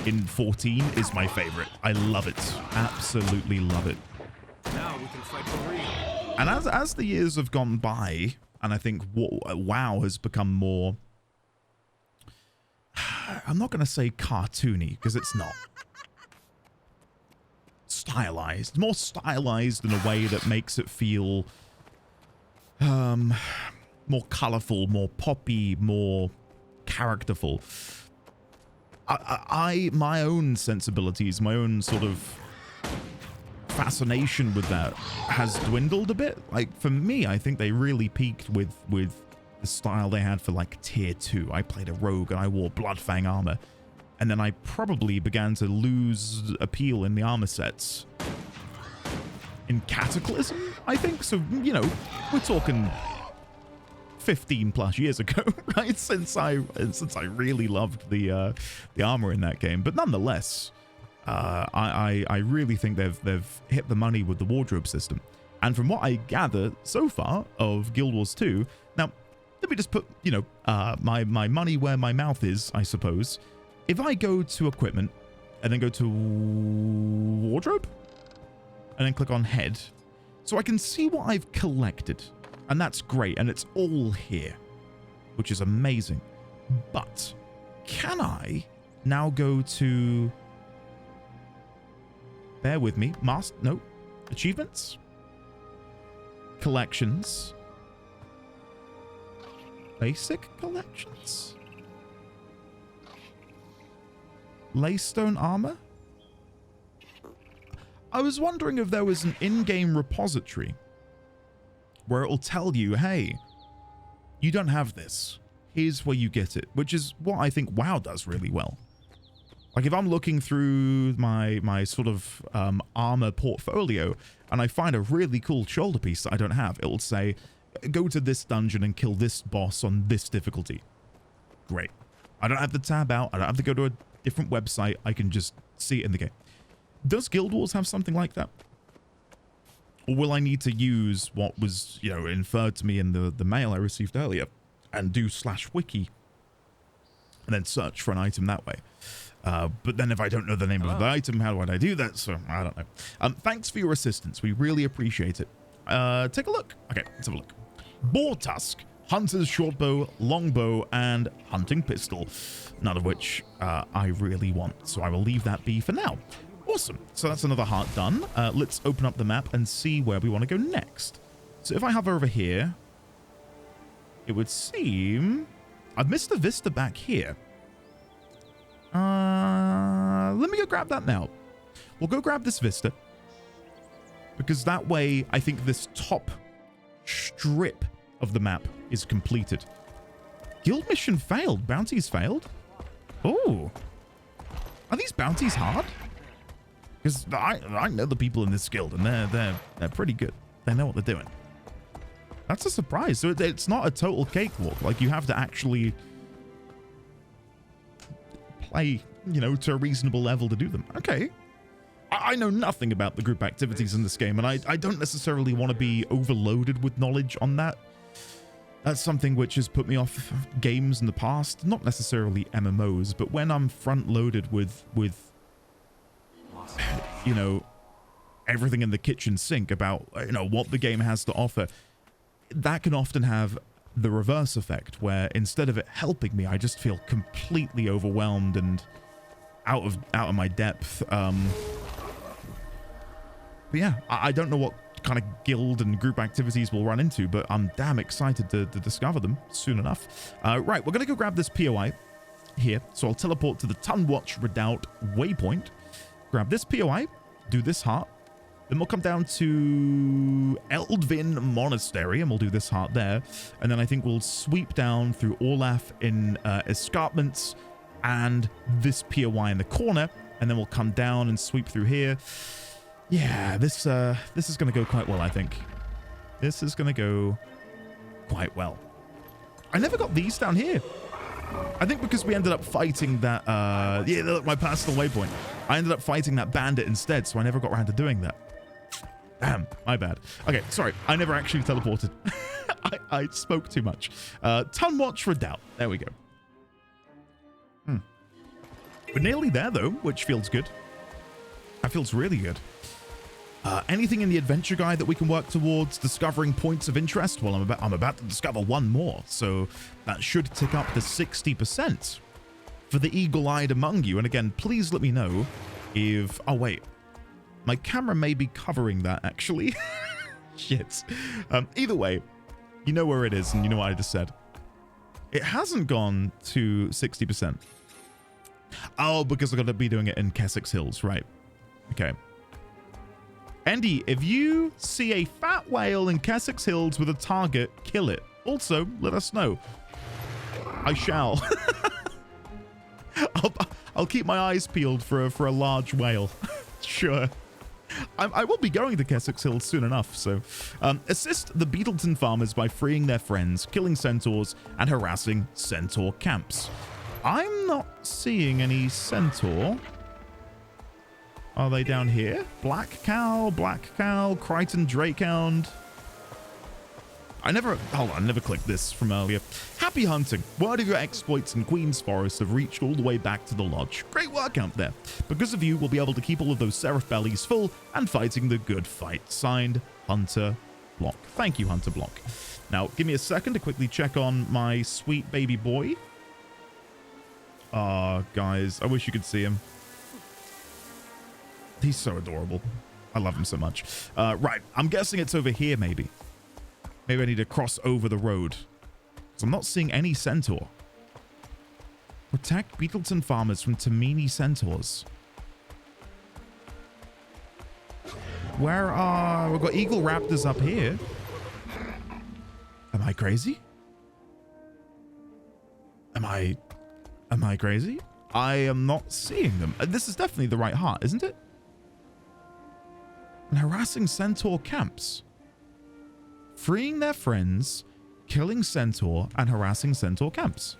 in 14 is my favorite. I love it. Absolutely love it. Now we can fight for real. And as the years have gone by, and I think WoW has become more... I'm not going to say cartoony, because it's not. Stylized. More stylized in a way that makes it feel more colorful, more poppy, more characterful. My own sensibilities, my own sort of fascination with that has dwindled a bit. Like, for me, I think they really peaked with the style they had for like tier 2. I played a rogue and I wore Bloodfang armor, and then I probably began to lose appeal in the armor sets in Cataclysm, I think. So, you know, we're talking 15 plus years ago, right? Since I really loved the armor in that game. But nonetheless, I really think they've hit the money with the wardrobe system. And from what I gather so far of Guild Wars 2, now let me just put, you know, my money where my mouth is, I suppose. If I go to equipment and then go to wardrobe and then click on head, so I can see what I've collected, and that's great, and it's all here, which is amazing. But can I now go to, bear with me, achievements, collections, basic collections, Laystone armor? I was wondering if there was an in-game repository where it'll tell you, hey, you don't have this. Here's where you get it, which is what I think WoW does really well. Like, if I'm looking through my sort of armor portfolio and I find a really cool shoulder piece that I don't have, it'll say, go to this dungeon and kill this boss on this difficulty. Great. I don't have to tab out. I don't have to go to a different website. I can just see it in the game. Does Guild Wars have something like that? Or will I need to use what was, you know, inferred to me in the mail I received earlier and do /wiki and then search for an item that way? But then if I don't know the name of the item, how would I do that? So I don't know. Thanks for your assistance. We really appreciate it. Take a look. Okay, let's have a look. Boar Tusk, hunter's shortbow, longbow, and hunting pistol. None of which I really want, so I will leave that be for now. Awesome. So that's another heart done. Let's open up the map and see where we want to go next. So if I hover over here, it would seem I've missed the vista back here. Let me go grab that now. We'll go grab this vista, because that way I think this top strip of the map is completed. Guild mission failed. Bounties failed. Oh, are these bounties hard? Because I know the people in this guild, and they're pretty good. They know what they're doing. That's a surprise. So it's not a total cakewalk. Like, you have to actually play, you know, to a reasonable level to do them. Okay. I know nothing about the group activities in this game, and I don't necessarily want to be overloaded with knowledge on that. That's something which has put me off games in the past. Not necessarily MMOs, but when I'm front-loaded with you know, everything in the kitchen sink about, you know, what the game has to offer, that can often have the reverse effect, where instead of it helping me, I just feel completely overwhelmed and out of my depth. But yeah, I don't know what kind of guild and group activities we'll run into, but I'm damn excited to discover them soon enough. Right, we're gonna go grab this POI here, so I'll teleport to the Tunwatch Redoubt waypoint. Grab this POI, do this heart, then we'll come down to Eldvin Monastery, and we'll do this heart there, and then I think we'll sweep down through Orlaf in Escarpments and this POI in the corner, and then we'll come down and sweep through here. Yeah, this is going to go quite well, I think. This is going to go quite well. I never got these down here. I think because we ended up fighting that, yeah, look, my personal waypoint. I ended up fighting that bandit instead, so I never got around to doing that. Damn, my bad. Okay, sorry, I never actually teleported. I spoke too much. Tunwatch Redoubt. There we go. We're nearly there, though, which feels good. That feels really good. Anything in the adventure guide that we can work towards discovering points of interest? Well, I'm about to discover one more, so that should tick up to 60% for the eagle-eyed among you. And again, please let me know if... Oh, wait. My camera may be covering that, actually. Shit. Either way, you know where it is, and you know what I just said. It hasn't gone to 60%. Oh, because I'm going to be doing it in Kessex Hills, right. Okay. Andy, if you see a fat whale in Kessex Hills with a target, kill it. Also, let us know. I shall. I'll keep my eyes peeled for a large whale. Sure. I will be going to Kessex Hills soon enough, so... assist the Beetleton farmers by freeing their friends, killing centaurs, and harassing centaur camps. I'm not seeing any centaur. Are they down here? Black Cow, Crichton Drakehound. Hold on, I never clicked this from earlier. Happy hunting. Word of your exploits in Queen's Forest have reached all the way back to the lodge. Great work out there. Because of you, we'll be able to keep all of those seraph bellies full and fighting the good fight. Signed, Hunter Block. Thank you, Hunter Block. Now, give me a second to quickly check on my sweet baby boy. Guys, I wish you could see him. He's so adorable. I love him so much. Right, I'm guessing it's over here, maybe. Maybe I need to cross over the road. Because I'm not seeing any centaur. Protect Beetleton farmers from Tamini centaurs. Where are... We've got eagle raptors up here. Am I crazy? Am I crazy? I am not seeing them. This is definitely the right heart, isn't it? And harassing centaur camps. Freeing their friends, killing centaur, and harassing centaur camps.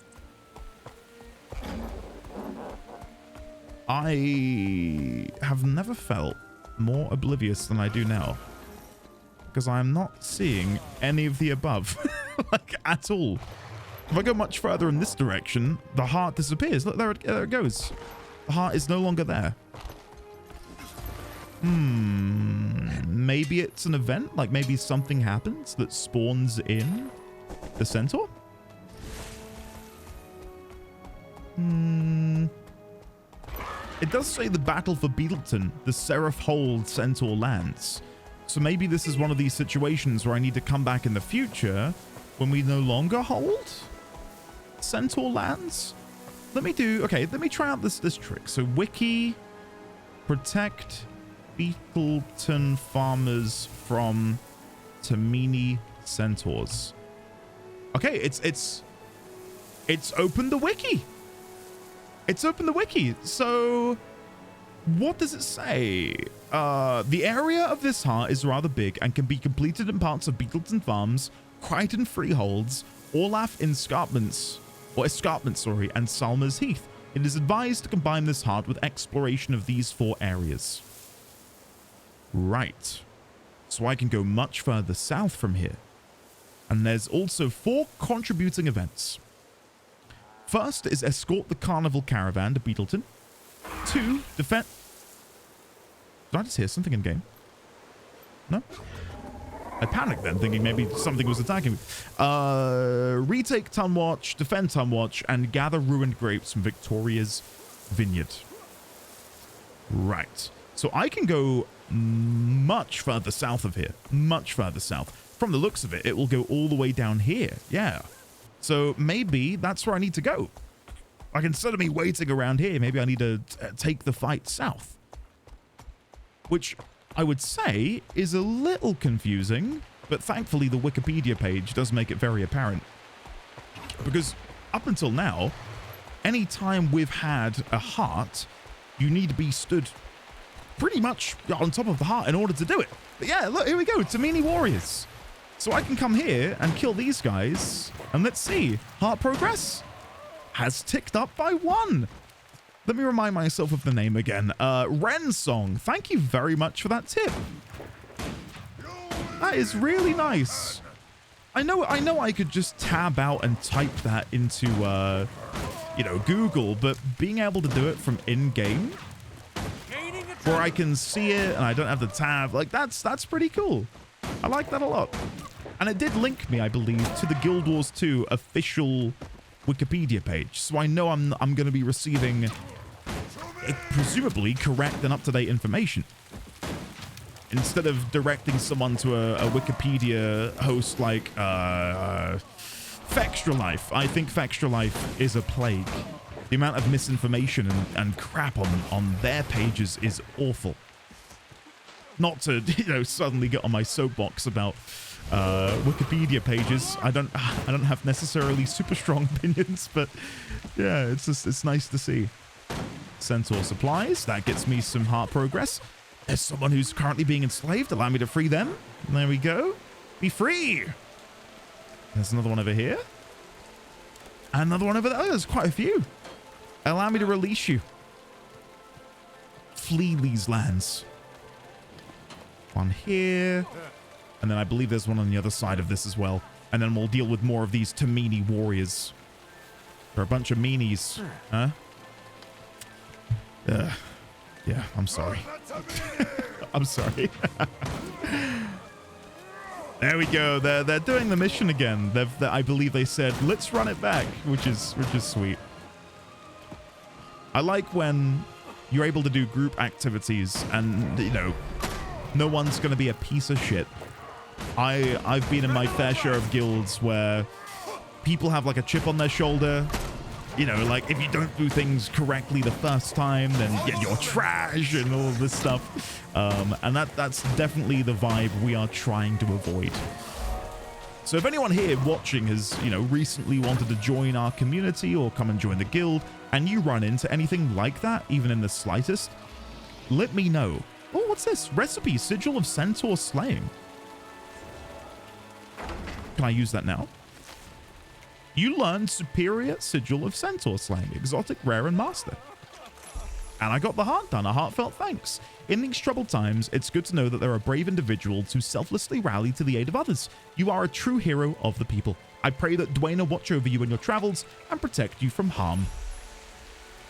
I have never felt more oblivious than I do now. Because I am not seeing any of the above. Like, at all. If I go much further in this direction, the heart disappears. Look, there it goes. The heart is no longer there. Maybe it's an event? Like maybe something happens that spawns in the centaur? It does say the battle for Beetleton, the Seraph Hold Centaur lands. So maybe this is one of these situations where I need to come back in the future when we no longer hold Centaur lands. Let me try out this trick. So wiki, protect Beetleton farmers from Tamini centaurs. Okay, it's opened the wiki. It's opened the wiki. So what does it say? The area of this heart is rather big and can be completed in parts of Beetleton Farms, Crichton Freeholds, Orlaff Escarpments, and Salmer's Heath. It is advised to combine this heart with exploration of these 4 areas. Right. So I can go much further south from here. And there's also 4 contributing events. First is escort the carnival caravan to Beetleton. 2, defend... Did I just hear something in game? No? I panicked then, thinking maybe something was attacking me. Retake Tunwatch, defend Tunwatch, and gather ruined grapes from Victoria's vineyard. Right. So I can go much further south of here. Much further south. From the looks of it, it will go all the way down here. Yeah. So maybe that's where I need to go. Like, instead of me waiting around here, maybe I need to take the fight south. Which I would say is a little confusing, but thankfully the Wikipedia page does make it very apparent. Because up until now, any time we've had a heart, you need to be stood pretty much on top of the heart in order to do it. But yeah, look, here we go, Tamini Warriors. So I can come here and kill these guys, and let's see, heart progress has ticked up by 1. Let me remind myself of the name again. Ren Song, thank you very much for that tip. That is really nice. I know I could just tab out and type that into, you know, Google, but being able to do it from in-game, where I can see it and I don't have the tab, like that's pretty cool. I like that a lot. And it did link me, I believe, to the Guild Wars 2 official Wikipedia page, so I know I'm going to be receiving presumably correct and up-to-date information instead of directing someone to a Wikipedia host like Fextra Life. I think Fextra Life is a plague. The amount of misinformation and crap on their pages is awful. Not to, you know, suddenly get on my soapbox about Wikipedia pages. I don't have necessarily super strong opinions, but yeah, it's nice to see. Centaur supplies, that gets me some heart progress. There's someone who's currently being enslaved. Allow me to free them. There we go. Be free. There's another one over here. And another one over there. Oh, there's quite a few. Allow me to release you. Flee these lands. One here. And then I believe there's one on the other side of this as well. And then we'll deal with more of these Tamini warriors. They're a bunch of meanies. Huh? Yeah, I'm sorry. I'm sorry. There we go. They're doing the mission again. I believe they said, let's run it back, which is sweet. I like when you're able to do group activities and, you know, no one's going to be a piece of shit. I've been in my fair share of guilds where people have like a chip on their shoulder. You know, like if you don't do things correctly the first time, then you're trash and all this stuff. And that's definitely the vibe we are trying to avoid. So if anyone here watching has, you know, recently wanted to join our community or come and join the guild, and you run into anything like that, even in the slightest, let me know. Oh, what's this? Recipe, Sigil of Centaur Slaying. Can I use that now? You learned Superior Sigil of Centaur Slaying, Exotic, Rare, and Master. And I got the heart done, a heartfelt thanks. In these troubled times, it's good to know that there are brave individuals who selflessly rally to the aid of others. You are a true hero of the people. I pray that Dwayne watch over you in your travels and protect you from harm.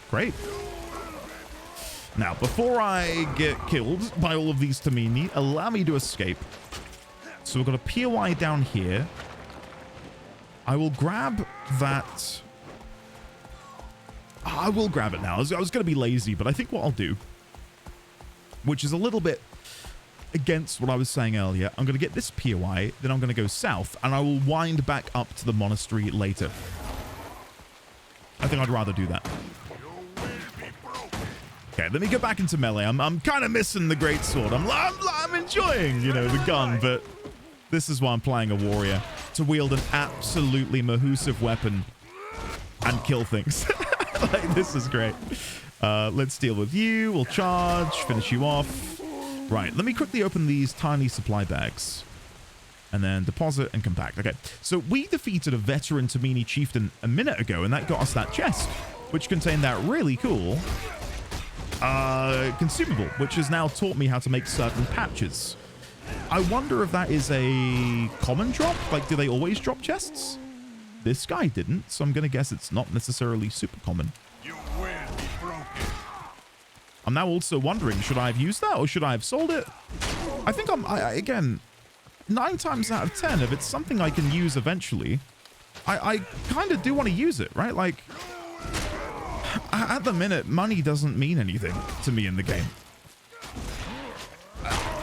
Great. Now, before I get killed by all of these Tamini, allow me to escape. So we've got a POI down here. I will grab that. I will grab it now. I was going to be lazy, but I think what I'll do, which is a little bit against what I was saying earlier, I'm going to get this POI, then I'm going to go south, and I will wind back up to the monastery later. I think I'd rather do that. Okay, let me go back into melee. I'm kind of missing the greatsword. I'm enjoying, you know, the gun, but this is why I'm playing a warrior, to wield an absolutely mahoosive weapon and kill things. Like, this is great. Let's deal with you. We'll charge, finish you off. Right, let me quickly open these tiny supply bags and then deposit and compact. Okay, so we defeated a veteran Tamini chieftain a minute ago, and that got us that chest, which contained that really cool consumable, which has now taught me how to make certain patches. I wonder if that is a common drop. Like, do they always drop chests? This guy didn't, so I'm going to guess it's not necessarily super common. You will be broken. I'm now also wondering, should I have used that or should I have sold it? I think again, 9 times out of 10, if it's something I can use eventually, I kind of do want to use it, right? Like, at the minute, money doesn't mean anything to me in the game.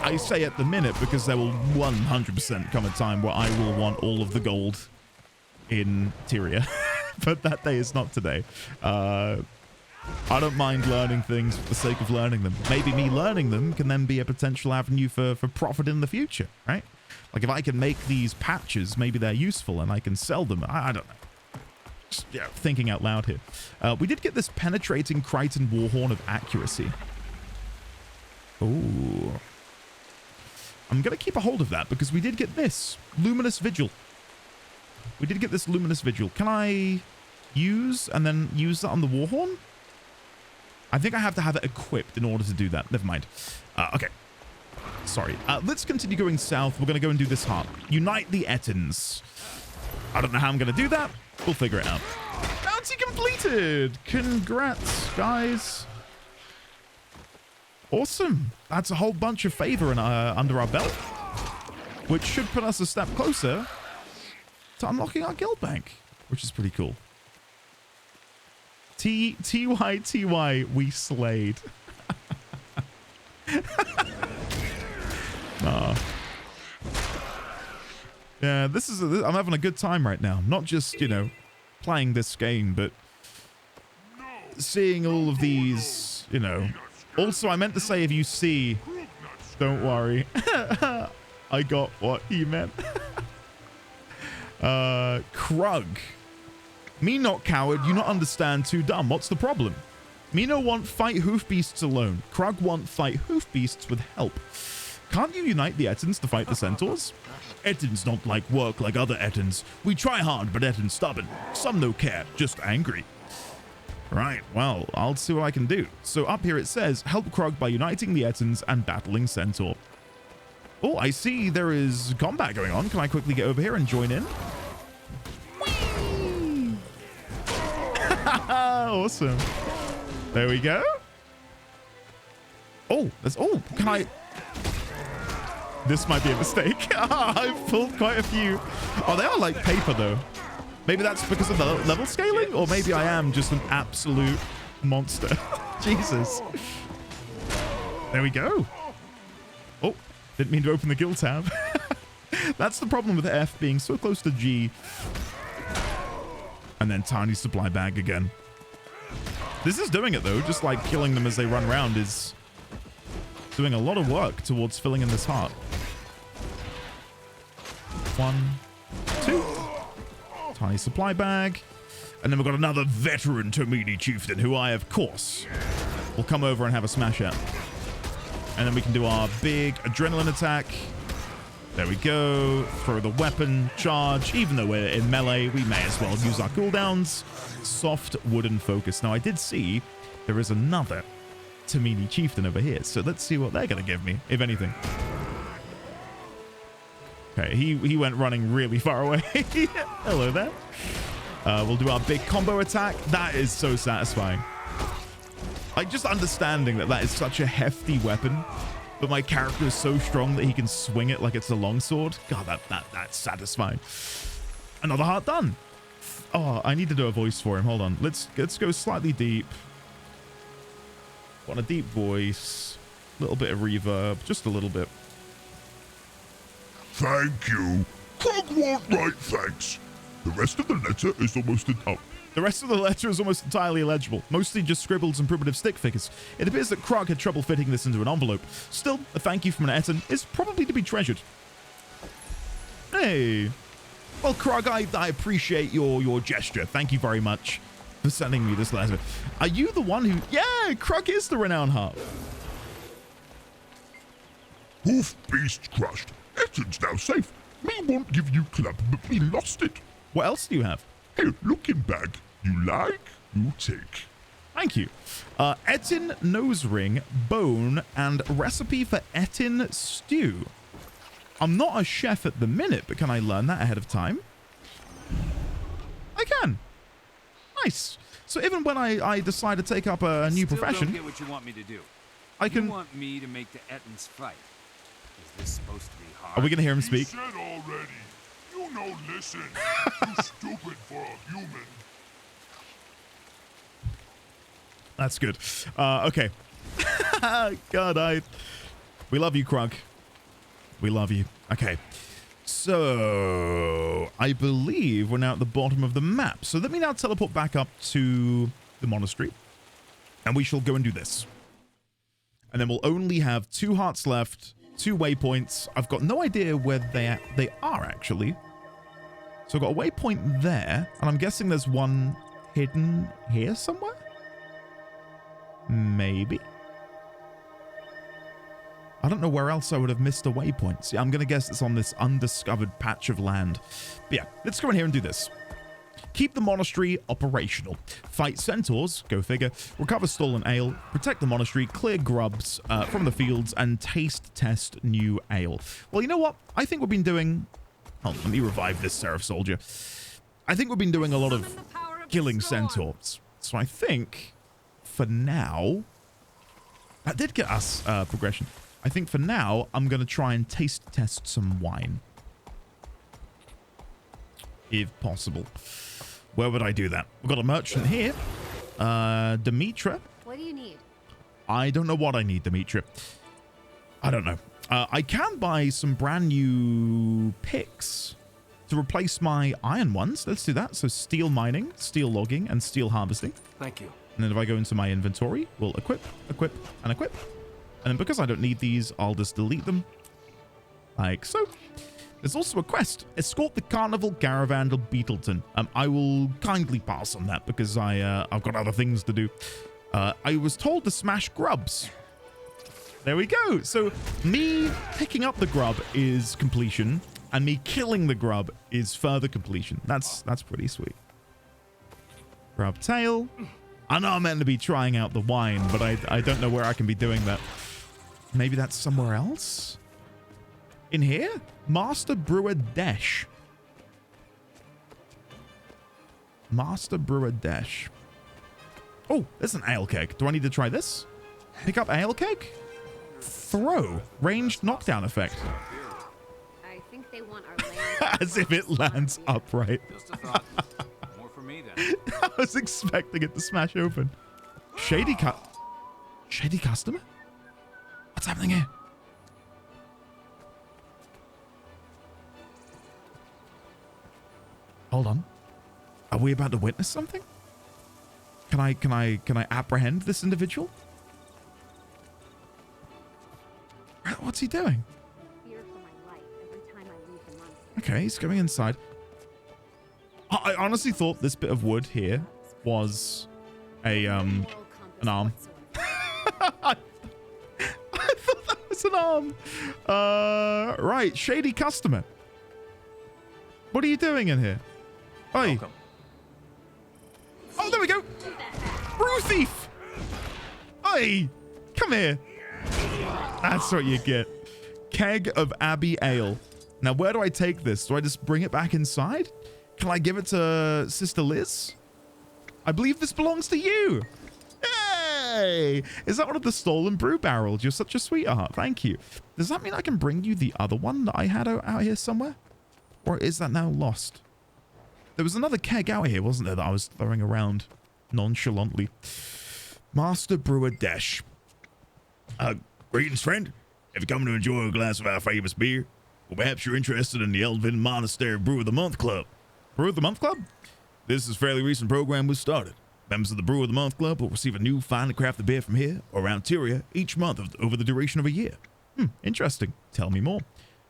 I say at the minute because there will 100% come a time where I will want all of the gold in Tyria, but that day is not today. I don't mind learning things for the sake of learning them. Maybe me learning them can then be a potential avenue for profit in the future, right? Like, if I can make these patches, maybe they're useful and I can sell them. I don't know. Just, yeah, thinking out loud here. We did get this penetrating Crichton Warhorn of accuracy. Ooh. I'm going to keep a hold of that because we did get this Luminous Vigil. We did get this Luminous Vigil. Can I use and then use that on the Warhorn? I think I have to have it equipped in order to do that. Never mind. Okay. Sorry. Let's continue going south. We're going to go and do this heart. Unite the Ettins. I don't know how I'm going to do that. We'll figure it out. Bounty completed. Congrats, guys. Awesome. That's a whole bunch of favor under our belt, which should put us a step closer to unlocking our guild bank, which is pretty cool. TYTY, we slayed. Yeah, I'm having a good time right now. Not just, you know, playing this game, but seeing all of these, you know. Also, I meant to say, if you see, don't worry. I got what he meant. Krug. Me not coward, you not understand, too dumb. What's the problem? Me no want fight hoof beasts alone. Krug want fight hoof beasts with help. Can't you unite the Ettins to fight the centaurs? Ettins don't like work like other Ettins. We try hard, but Ettins stubborn. Some no care, just angry. Right, well, I'll see what I can do. So up here it says, help Krug by uniting the Ettins and battling Centaur. Oh, I see there is combat going on. Can I quickly get over here and join in? Awesome. There we go. Oh, can I... This might be a mistake. I've pulled quite a few. Oh, they are like paper, though. Maybe that's because of the level scaling, or maybe I am just an absolute monster. Jesus. There we go. Oh, didn't mean to open the guild tab. That's the problem with F being so close to G. And then tiny supply bag again. This is doing it, though. Just like killing them as they run around is doing a lot of work towards filling in this heart. 1, 2. Tiny supply bag. And then we've got another veteran Tamini chieftain who I, of course, will come over and have a smash at. And then we can do our big adrenaline attack. There we go. Throw the weapon, charge. Even though we're in melee, we may as well use our cooldowns. Soft wooden focus. Now, I did see there is another Tamini chieftain over here. So let's see what they're going to give me, if anything. Okay, he went running really far away. Hello there. We'll do our big combo attack. That is so satisfying. Like, just understanding that is such a hefty weapon, but my character is so strong that he can swing it like it's a longsword. God, that's satisfying. Another heart done. Oh, I need to do a voice for him. Hold on. Let's go slightly deep. Want a deep voice. A little bit of reverb. Just a little bit. Thank you. Krog won't write thanks. The rest of the letter is almost The rest of the letter is almost entirely illegible, mostly just scribbles and primitive stick figures. It appears that Krog had trouble fitting this into an envelope. Still, a thank you from an Etten is probably to be treasured. Hey. Well, Krog, I appreciate your gesture. Thank you very much for sending me this letter. Are you the one who... Yeah, Krog is the renowned harp. Hoof beast crushed. Etten's now safe. Me won't give you club, but me lost it. What else do you have? Here, look in bag. You like, you take. Thank you. Etten nose ring, bone, and recipe for Etten stew. I'm not a chef at the minute, but can I learn that ahead of time? I can. Nice. So even when I decide to take up a new profession, Don't get what you want me to do. I can... You want me to make the Ettins fight. Is this supposed to be hard? Are we going to hear him He speak? said already. You know, listen. You stupid for a human. That's good. Okay. God, we love you, Krug. We love you. Okay. So, I believe we're now at the bottom of the map. So let me now teleport back up to the monastery. And we shall go and do this. And then we'll only have 2 hearts left, 2 waypoints. I've got no idea where they are, actually. So I've got a waypoint there. And I'm guessing there's one hidden here somewhere? Maybe. I don't know where else I would have missed a waypoint. See, I'm going to guess it's on this undiscovered patch of land. But yeah, let's go in here and do this. Keep the monastery operational. Fight centaurs, go figure. Recover stolen ale. Protect the monastery. Clear grubs from the fields. And taste test new ale. Well, you know what? I think we've been doing... Oh, let me revive this Seraph soldier. I think we've been doing a lot of killing centaurs. So I think, for now... That did get us progression. I think for now, I'm going to try and taste test some wine. If possible. Where would I do that? We've got a merchant here. Demetra. What do you need? I don't know what I need, Demetra. I don't know. I can buy some brand new picks to replace my iron ones. Let's do that. So steel mining, steel logging, and steel harvesting. Thank you. And then if I go into my inventory, we'll equip, equip, and equip. And then because I don't need these, I'll just delete them. Like so. There's also a quest. Escort the Carnival Caravan to Beetleton. I will kindly pass on that because I've got other things to do. I was told to smash grubs. There we go. So me picking up the grub is completion. And me killing the grub is further completion. That's pretty sweet. Grub tail. I know I'm meant to be trying out the wine, but I don't know where I can be doing that. Maybe that's somewhere else? In here? Master Brewer Dash. Master Brewer Dash. Oh, there's an ale keg. Do I need to try this? Pick up ale keg? Throw. Ranged knockdown effect. I think they want our land. As if it lands upright. Just a thought. More for me then. I was expecting it to smash open. Shady customer? What's happening here? Hold on. Are we about to witness something? Can I apprehend this individual? What's he doing? Fear for my life every time I leave the monastery. Okay, he's going inside. I honestly thought this bit of wood here was an arm. I thought that was an arm. Right, shady customer. What are you doing in here? Oi. Welcome. Oh, there we go. Brew thief. Oi, come here. That's what you get. Keg of Abbey Ale. Now, where do I take this? Do I just bring it back inside? Can I give it to Sister Liz? I believe this belongs to you. Hey! Is that one of the stolen brew barrels? You're such a sweetheart. Thank you. Does that mean I can bring you the other one that I had out here somewhere? Or is that now lost? There was another keg out here, wasn't there, that I was throwing around nonchalantly. Master Brewer Dash. Greetings, friend. Have you come to enjoy a glass of our famous beer? Or perhaps you're interested in the Elven Monastery Brew of the Month Club. Brew of the Month Club? This is a fairly recent program we started. Members of the Brew of the Month Club will receive a new finely crafted beer from here or around Tyria each month over the duration of a year. Interesting. Tell me more.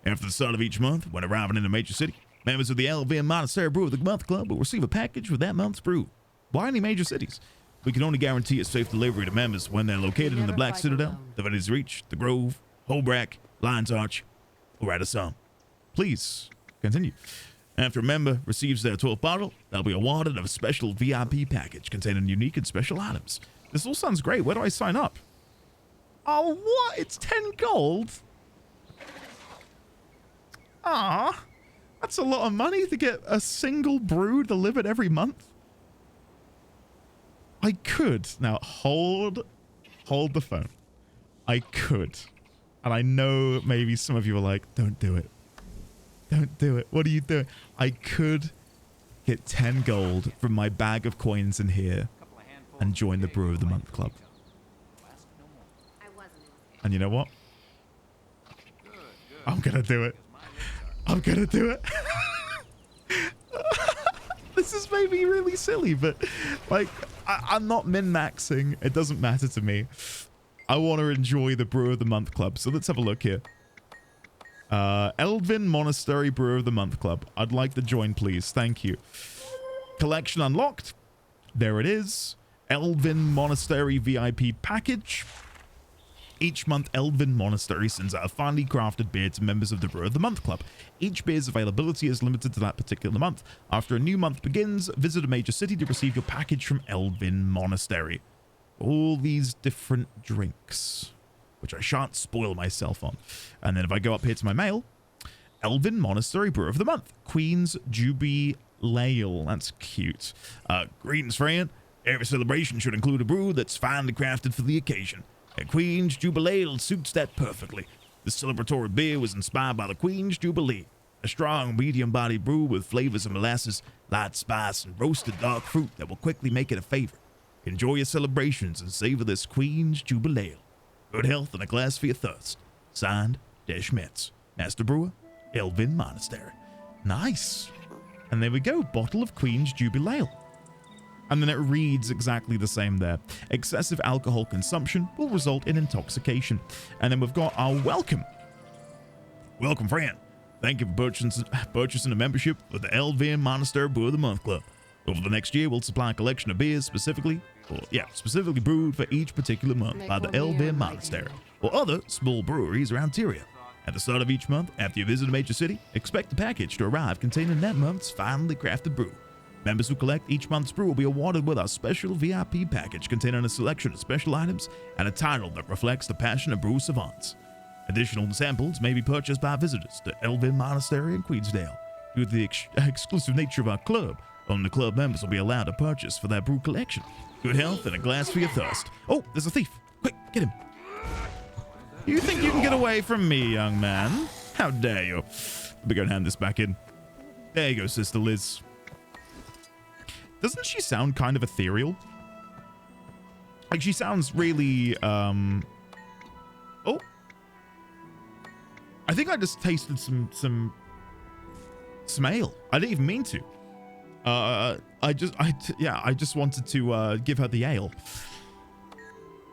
After the start of each month, when arriving in a major city, members of the Elven Monastery Brew of the Month Club will receive a package with that month's brew. Why any major cities? We can only guarantee a safe delivery to members when they're located in the Black Citadel, Divinity's Reach, the Grove, Holbrack, Lion's Arch, or at a sum. Please, continue. After a member receives their 12th bottle, they'll be awarded a special VIP package containing unique and special items. This all sounds great. Where do I sign up? Oh, what? It's 10 gold? Ah, that's a lot of money to get a single brew delivered every month. I could. Now, hold the phone. I could. And I know maybe some of you are like, don't do it. Don't do it. What are you doing? I could get 10 gold from my bag of coins in here and join the Brew of the Month Club. And you know what? I'm gonna do it. I'm gonna do it. This is maybe really silly, but like, I'm not min-maxing. It doesn't matter to me. I want to enjoy the Brew of the Month Club. So let's have a look here. Elven Monastery Brew of the Month Club. I'd like to join, please. Thank you. Collection unlocked. There it is. Elven Monastery VIP package. Each month, Elven Monastery sends out a finely crafted beer to members of the Brew of the Month Club. Each beer's availability is limited to that particular month. After a new month begins, visit a major city to receive your package from Elven Monastery. All these different drinks, which I shan't spoil myself on. And then if I go up here to my mail, Elven Monastery Brew of the Month, Queen's Jubileal. That's cute. Greetings, friend. Every celebration should include a brew that's finely crafted for the occasion. And Queen's Jubileal suits that perfectly. This celebratory beer was inspired by the Queen's Jubilee, a strong, medium-bodied brew with flavors of molasses, light spice, and roasted dark fruit that will quickly make it a favorite. Enjoy your celebrations and savor this Queen's Jubileal. Good health and a glass for your thirst. Signed, Dash Metz, Master Brewer, Elven Monastery. Nice. And there we go, bottle of Queen's Jubileal. And then it reads exactly the same there. Excessive alcohol consumption will result in intoxication. And then we've got our welcome. Welcome, friend. Thank you for purchasing a membership with the Elven Monastery Brew of the Month Club. Over the next year, we'll supply a collection of beers specifically brewed for each particular month by the Elven Monastery or other small breweries around Tyria. At the start of each month, after you visit a major city, expect a package to arrive containing that month's finely crafted brew. Members who collect each month's brew will be awarded with our special VIP package containing a selection of special items and a title that reflects the passion of brew savants. Additional samples may be purchased by visitors to Elven Monastery in Queensdale. Due to the exclusive nature of our club, only club members will be allowed to purchase for their brew collection. Good health and a glass for your thirst. Oh, there's a thief. Quick, get him. You think you can get away from me, young man? How dare you? Let me go and hand this back in. There you go, Sister Liz. Doesn't she sound kind of ethereal? Like, she sounds really, oh. I think I just tasted some ale. I didn't even mean to. I just wanted to give her the ale.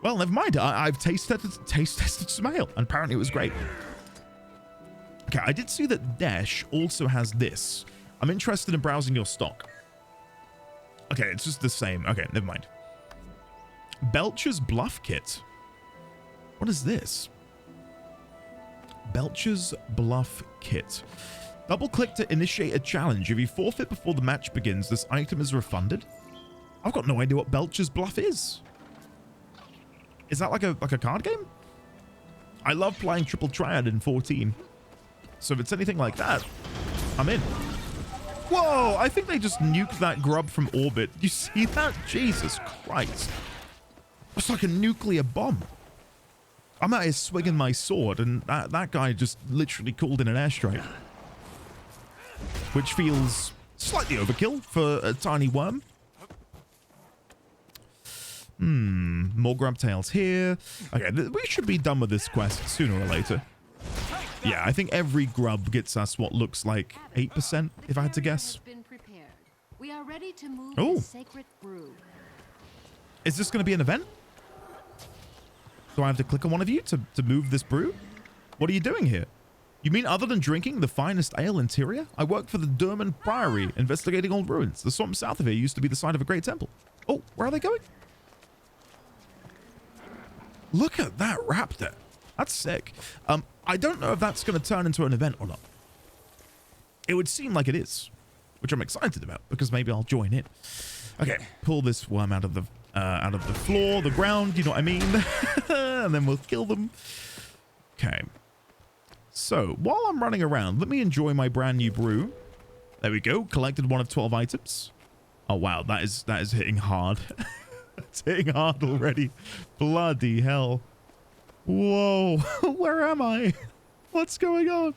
Well, never mind. I've taste tested some ale, and apparently it was great. Okay, I did see that Dash also has this. I'm interested in browsing your stock. Okay, it's just the same. Okay, never mind. Belcher's Bluff Kit. What is this? Belcher's Bluff Kit. Double click to initiate a challenge. If you forfeit before the match begins, this item is refunded. I've got no idea what Belcher's Bluff is. Is that like a card game? I love playing Triple Triad in 14. So if it's anything like that, I'm in. Whoa, I think they just nuked that grub from orbit. You see that? Jesus Christ. It's like a nuclear bomb. I'm out here swinging my sword, and that guy just literally called in an airstrike. Which feels Slightly overkill for a tiny worm. More grub tails here. Okay, we should be done with this quest sooner or later. Yeah, I think every grub gets us what looks like 8%, if I had to guess. We are ready to move Oh. the sacred brew. Is this going to be an event? Do I have to click on one of you to move this brew? What are you doing here? You mean other than drinking the finest ale interior? I work for the Durman Priory, investigating old ruins. The swamp south of here used to be the site of a great temple. Oh, where are they going? Look at that raptor. That's sick. I don't know if that's going to turn into an event or not. It would seem like it is, which I'm excited about because maybe I'll join in. Okay, pull this worm out of the floor, the ground, you know what I mean? And then we'll kill them. Okay. So, while I'm running around, let me enjoy my brand new brew. There we go. Collected one of 12 items. Oh, wow. That is hitting hard. It's hitting hard already. Bloody hell. Whoa. Where am I? What's going on?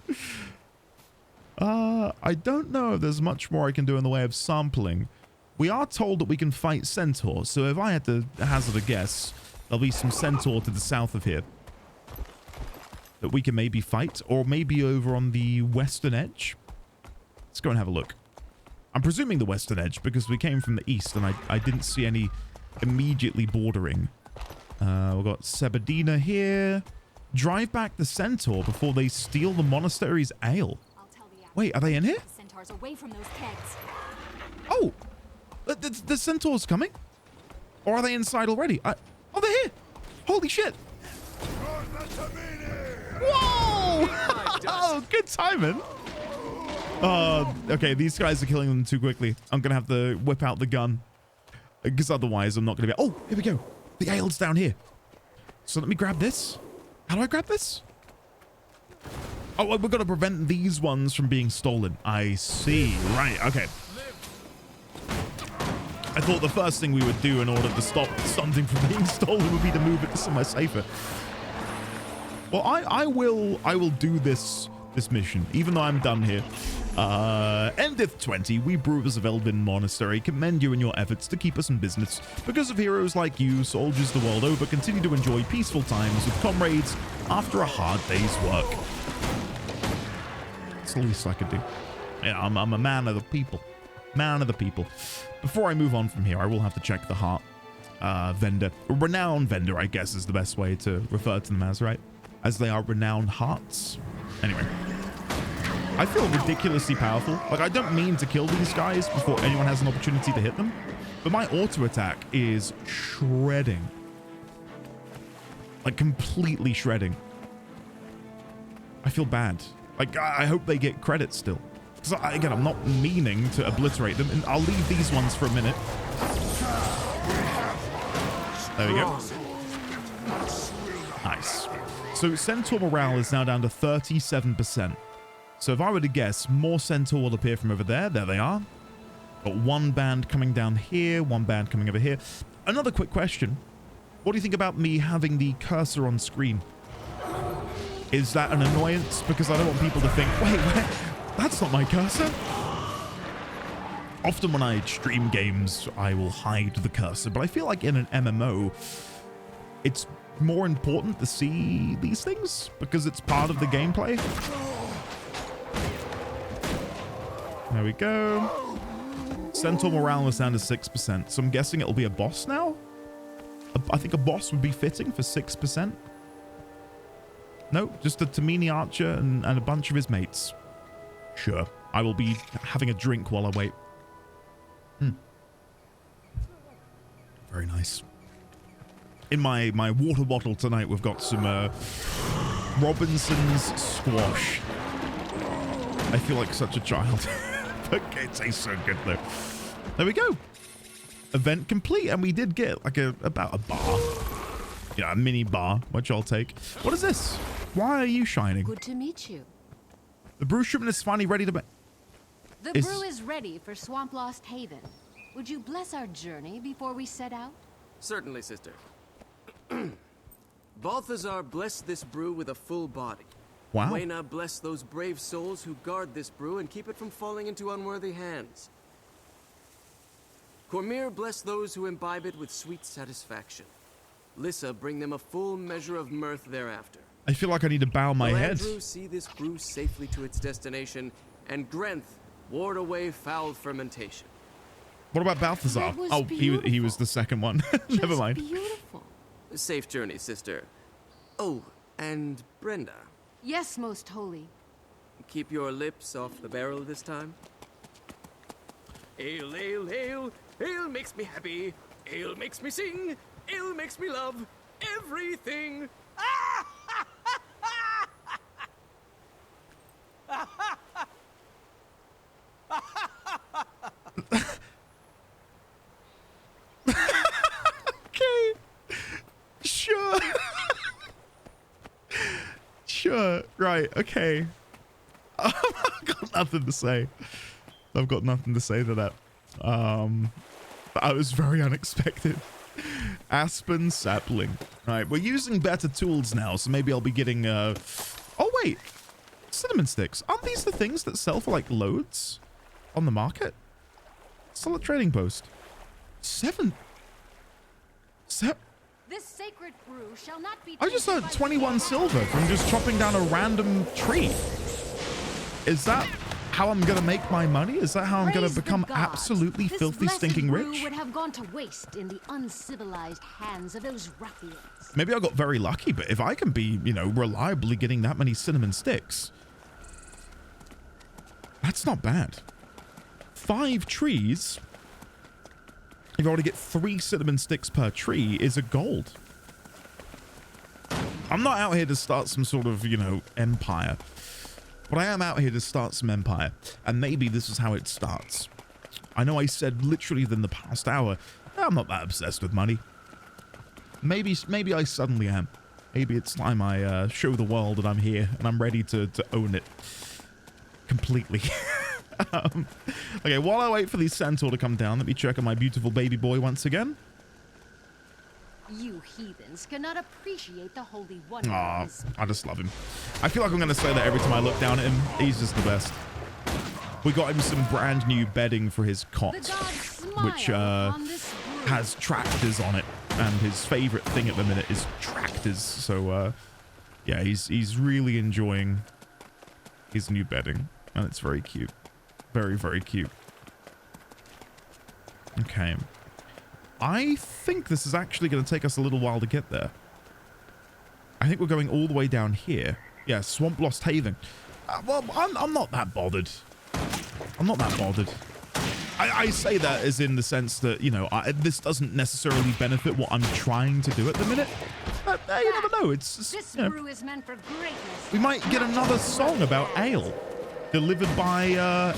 I don't know if there's much more I can do in the way of sampling. We are told that we can fight centaurs, so if I had to hazard a guess, there'll be some centaur to the south of here that we can maybe fight, or maybe over on the western edge. Let's go and have a look. I'm presuming the western edge because we came from the east and I didn't see any immediately bordering. We've got Sebadina here. Drive back the centaur before they steal the monastery's ale. Wait, are they in here? Centaurs away from those kegs. Oh, the centaur's coming? Or are they inside already? Oh, they're here. Holy shit. Whoa! Oh, good timing. Okay, these guys are killing them too quickly. I'm going to have to whip out the gun. Because otherwise I'm not going to be... Oh, here we go. The ale's down here. So let me grab this. How do I grab this? Oh, we've got to prevent these ones from being stolen. I see. Right, okay. I thought the first thing we would do in order to stop something from being stolen would be to move it to somewhere safer. Well, I will do this mission, even though I'm done here. Endeth 20, we brewers of Elvin Monastery commend you in your efforts to keep us in business. Because of heroes like you, soldiers the world over continue to enjoy peaceful times with comrades after a hard day's work. It's the least I could do. Yeah, I'm a man of the people. Man of the people. Before I move on from here, I will have to check the heart vendor. A renowned vendor, I guess, is the best way to refer to them as, right? As they are renowned hearts. Anyway. I feel ridiculously powerful. Like, I don't mean to kill these guys before anyone has an opportunity to hit them. But my auto attack is shredding. Like, completely shredding. I feel bad. Like, I hope they get credit still. Because, again, I'm not meaning to obliterate them. And I'll leave these ones for a minute. There we go. Nice. So, Centaur morale is now down to 37%. So if I were to guess, more Centaur will appear from over there. There they are. Got one band coming down here, one band coming over here. Another quick question. What do you think about me having the cursor on screen? Is that an annoyance? Because I don't want people to think, wait, that's not my cursor. Often when I stream games, I will hide the cursor. But I feel like in an MMO, it's more important to see these things because it's part of the gameplay. There we go. Centaur morale was down to 6%. So I'm guessing it'll be a boss now? I think a boss would be fitting for 6%. No, just a Tamini archer and a bunch of his mates. Sure. I will be having a drink while I wait. Very nice. In my water bottle tonight, we've got some Robinson's squash. I feel like such a child. It tastes so good though. There we go. Event complete, and we did get like about a bar. Yeah, a mini bar, which I'll take. What is this? Why are you shining? Good to meet you. The brew shipment is finally ready to be... The brew is ready for Swamp Lost Haven. Would you bless our journey before we set out? Certainly, sister. Balthazar blessed this brew with a full body. Wow. Wayna, bless those brave souls who guard this brew and keep it from falling into unworthy hands. Cormir, bless those who imbibe it with sweet satisfaction. Lissa, bring them a full measure of mirth thereafter. I feel like I need to bow my head. Andrew, see this brew safely to its destination, and Grenth, ward away foul fermentation. What about Balthazar? That was Oh, he was the second one. Never mind. Beautiful. Safe journey, sister. Oh, and Brenda. Yes, most holy. Keep your lips off the barrel this time. Ale, ale, ale. Ale makes me happy. Ale makes me sing. Ale makes me love everything. Okay. Sure. Sure. Right. Okay. I've got nothing to say. I've got nothing to say to that. That was very unexpected. Aspen sapling. Right, we're using better tools now, so maybe I'll be getting oh wait, cinnamon sticks. Aren't these the things that sell for like loads on the market? Sell at trading post. This sacred brew shall not be. I just tainted earned by 21 silver from just chopping down a random tree. Is that how I'm gonna make my money? Is that how I'm gonna Praise the become gods. absolutely This filthy, blessed stinking brew rich? would have gone to waste in the uncivilized hands of those ruffians. Maybe I got very lucky, but if I can be, you know, reliably getting that many cinnamon sticks, that's not bad. 5 trees, if I were to get 3 cinnamon sticks per tree, is a gold. I'm not out here to start some sort of, you know, empire. But I am out here to start some empire. And maybe this is how it starts. I know I said literally within the past hour, I'm not that obsessed with money. Maybe I suddenly am. Maybe it's time I show the world that I'm here and I'm ready to own it completely. Okay, while I wait for the centaur to come down, let me check on my beautiful baby boy once again. You heathens cannot appreciate the holy wonder. Aw, of this. I just love him. I feel like I'm going to say that every time I look down at him. He's just the best. We got him some brand new bedding for his cot, The gods smile which upon this brew. has tractors on it. And his favorite thing at the minute is tractors. So, yeah, he's really enjoying his new bedding. And it's very cute. Very, very cute. Okay. I think this is actually going to take us a little while to get there. I think we're going all the way down here. Yeah, Swamp Lost Haven. Well, I'm not that bothered. I'm not that bothered. I say that as in the sense that, you know, this doesn't necessarily benefit what I'm trying to do at the minute. But you never know. It's just, This you know, brew is meant for greatness. we might get another song about ale. Delivered by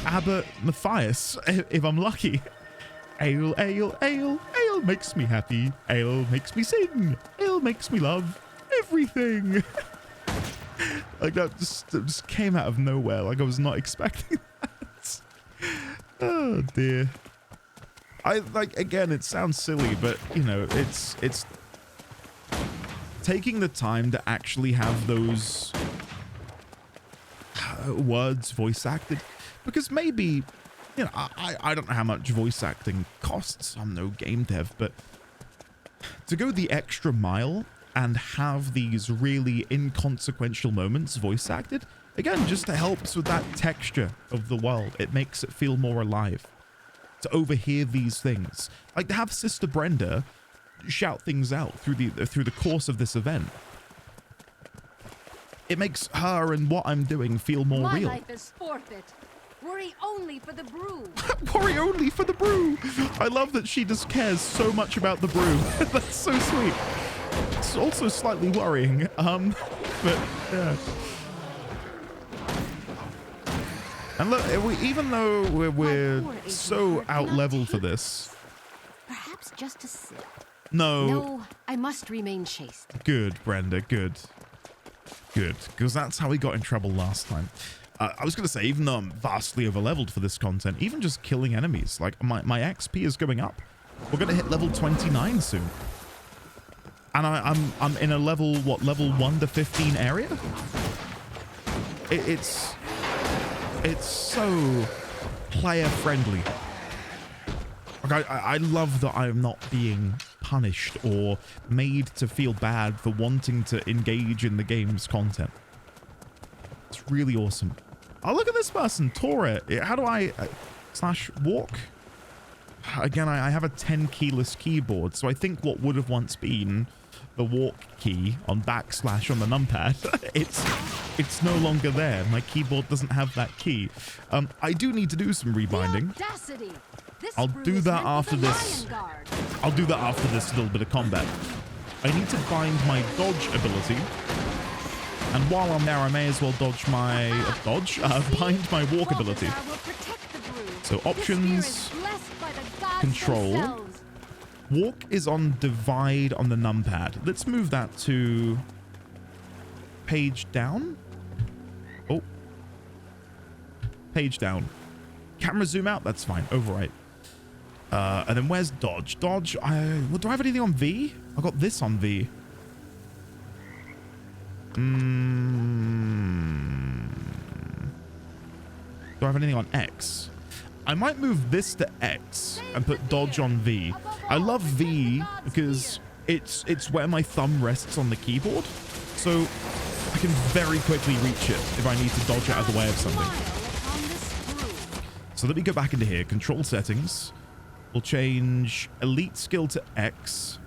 Abbot Matthias, if I'm lucky. Ale, ale, ale, ale makes me happy. Ale makes me sing. Ale makes me love everything. Like that just came out of nowhere. Like I was not expecting that. Oh dear. Again, it sounds silly, but you know, it's taking the time to actually have those words voice acted, because maybe, you know, I don't know how much voice acting costs. I'm no game dev, but to go the extra mile and have these really inconsequential moments voice acted, again, just helps with that texture of the world. It makes it feel more alive. To overhear these things, like to have Sister Brenda shout things out through the course of this event. It makes her and what I'm doing feel more My real. life is forfeit. Worry only for the brew. Worry only for the brew. I love that she just cares so much about the brew. That's so sweet. It's also slightly worrying. But yeah. And look, even though we're so out level for this. Perhaps just a sip. No. No, I must remain chaste. Good, Brenda. Good. Good. Because that's how we got in trouble last time. I was going to say, even though I'm vastly overleveled for this content, even just killing enemies, like my XP is going up. We're going to hit level 29 soon. And I'm in a level 1 to 15 area? It's so player friendly. Like I love that I'm not being punished or made to feel bad for wanting to engage in the game's content. It's really awesome. Oh, look at this person, Tora. How do I / walk? Again, I have a 10 keyless keyboard, so I think what would have once been the walk key on / on the numpad, it's no longer there. My keyboard doesn't have that key. I do need to do some rebinding. I'll do that after this. I'll do that after this little bit of combat. I need to bind my dodge ability. And while I'm there, I may as well dodge my bind my walk ability. So options, control. Walk is on divide on the numpad. Let's move that to page down. Oh, page down. Camera zoom out. That's fine. Overwrite. And then where's dodge? Dodge. Do I have anything on V? I got this on V. Do I have anything on X? I might move this to X and put dodge on V. I love V because it's where my thumb rests on the keyboard, so I can very quickly reach it if I need to dodge out of the way of something. So let me go back into here. Control settings. We'll change elite skill to X,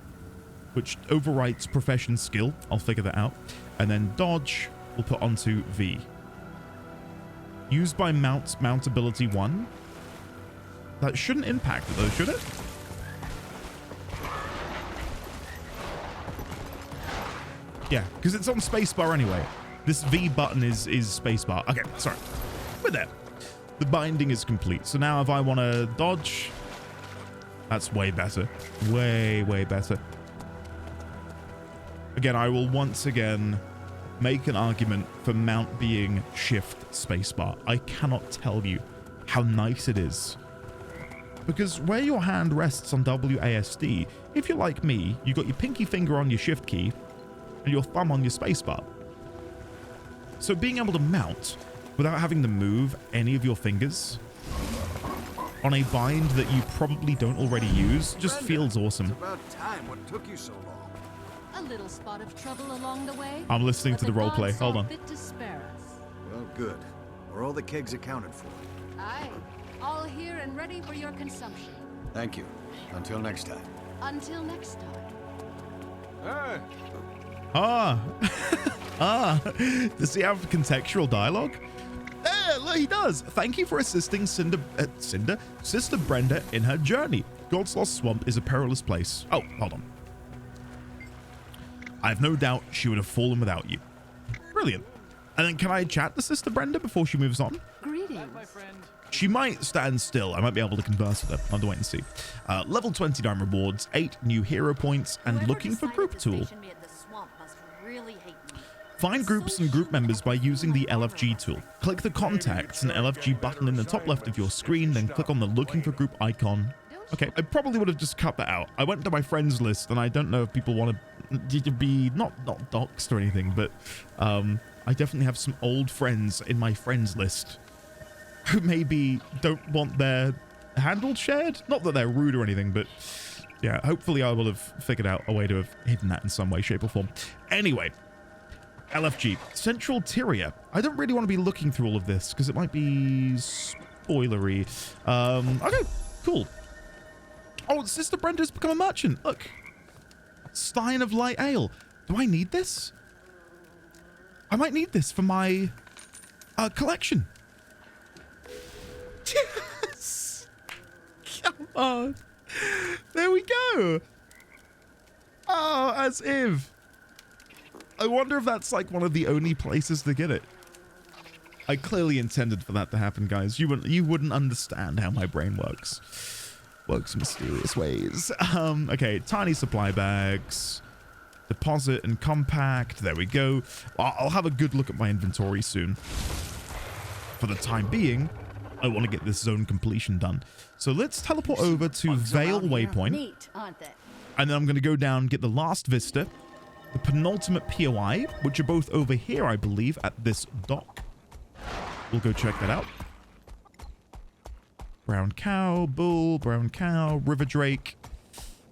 which overwrites profession skill. I'll figure that out. And then dodge we'll put onto V. Used by mount ability 1. That shouldn't impact it though, should it? Yeah, because it's on spacebar anyway. This V button is spacebar. Okay, sorry. We're there. The binding is complete. So now if I want to dodge, that's way better. Way better. Again, I will once again make an argument for mount being shift spacebar. I cannot tell you how nice it is. Because where your hand rests on WASD, if you're like me, you got your pinky finger on your shift key and your thumb on your spacebar. So being able to mount without having to move any of your fingers on a bind that you probably don't already use just feels awesome. It's about time. What took you so long? A little spot of trouble along the way. I'm listening to the roleplay. Hold on. Fit to spare us. Well, good. Are all the kegs accounted for? Aye. All here and ready for your consumption. Thank you. Until next time. Until next time. Does he have contextual dialogue? Look, he does. Thank you for assisting Sister Brenda in her journey. God's Lost Swamp is a perilous place. Oh, hold on. I have no doubt she would have fallen without you. Brilliant. And then can I chat to Sister Brenda before she moves on? Greetings, my friend. She might stand still. I might be able to converse with her. I'll have to wait and see. Level 29 rewards, 8 new hero points, and looking for group tool. Find groups and group members by using the LFG tool. Click the contacts and LFG button in the top left of your screen, then click on the looking for group icon. Okay, I probably would have just cut that out. I went to my friends list, and I don't know if people want to be not doxed or anything, but I definitely have some old friends in my friends list who maybe don't want their handle shared. Not that they're rude or anything, but yeah, hopefully I will have figured out a way to have hidden that in some way, shape, or form. Anyway, LFG, Central Tyria. I don't really want to be looking through all of this because it might be spoilery. Okay, cool. Oh, Sister Brenda's become a merchant. Look. Stein of Light Ale. Do I need this? I might need this for my collection. Yes. Come on. There we go. Oh, as if. I wonder if that's like one of the only places to get it. I clearly intended for that to happen, guys. You wouldn't understand how my brain works. Works in mysterious ways. Okay, tiny supply bags. Deposit and compact. There we go. I'll have a good look at my inventory soon. For the time being, I want to get this zone completion done. So let's teleport over to Vale Waypoint. Neat, aren't they? And then I'm going to go down, get the last vista, the penultimate POI, which are both over here, I believe, at this dock. We'll go check that out. Brown cow, bull, brown cow, river drake.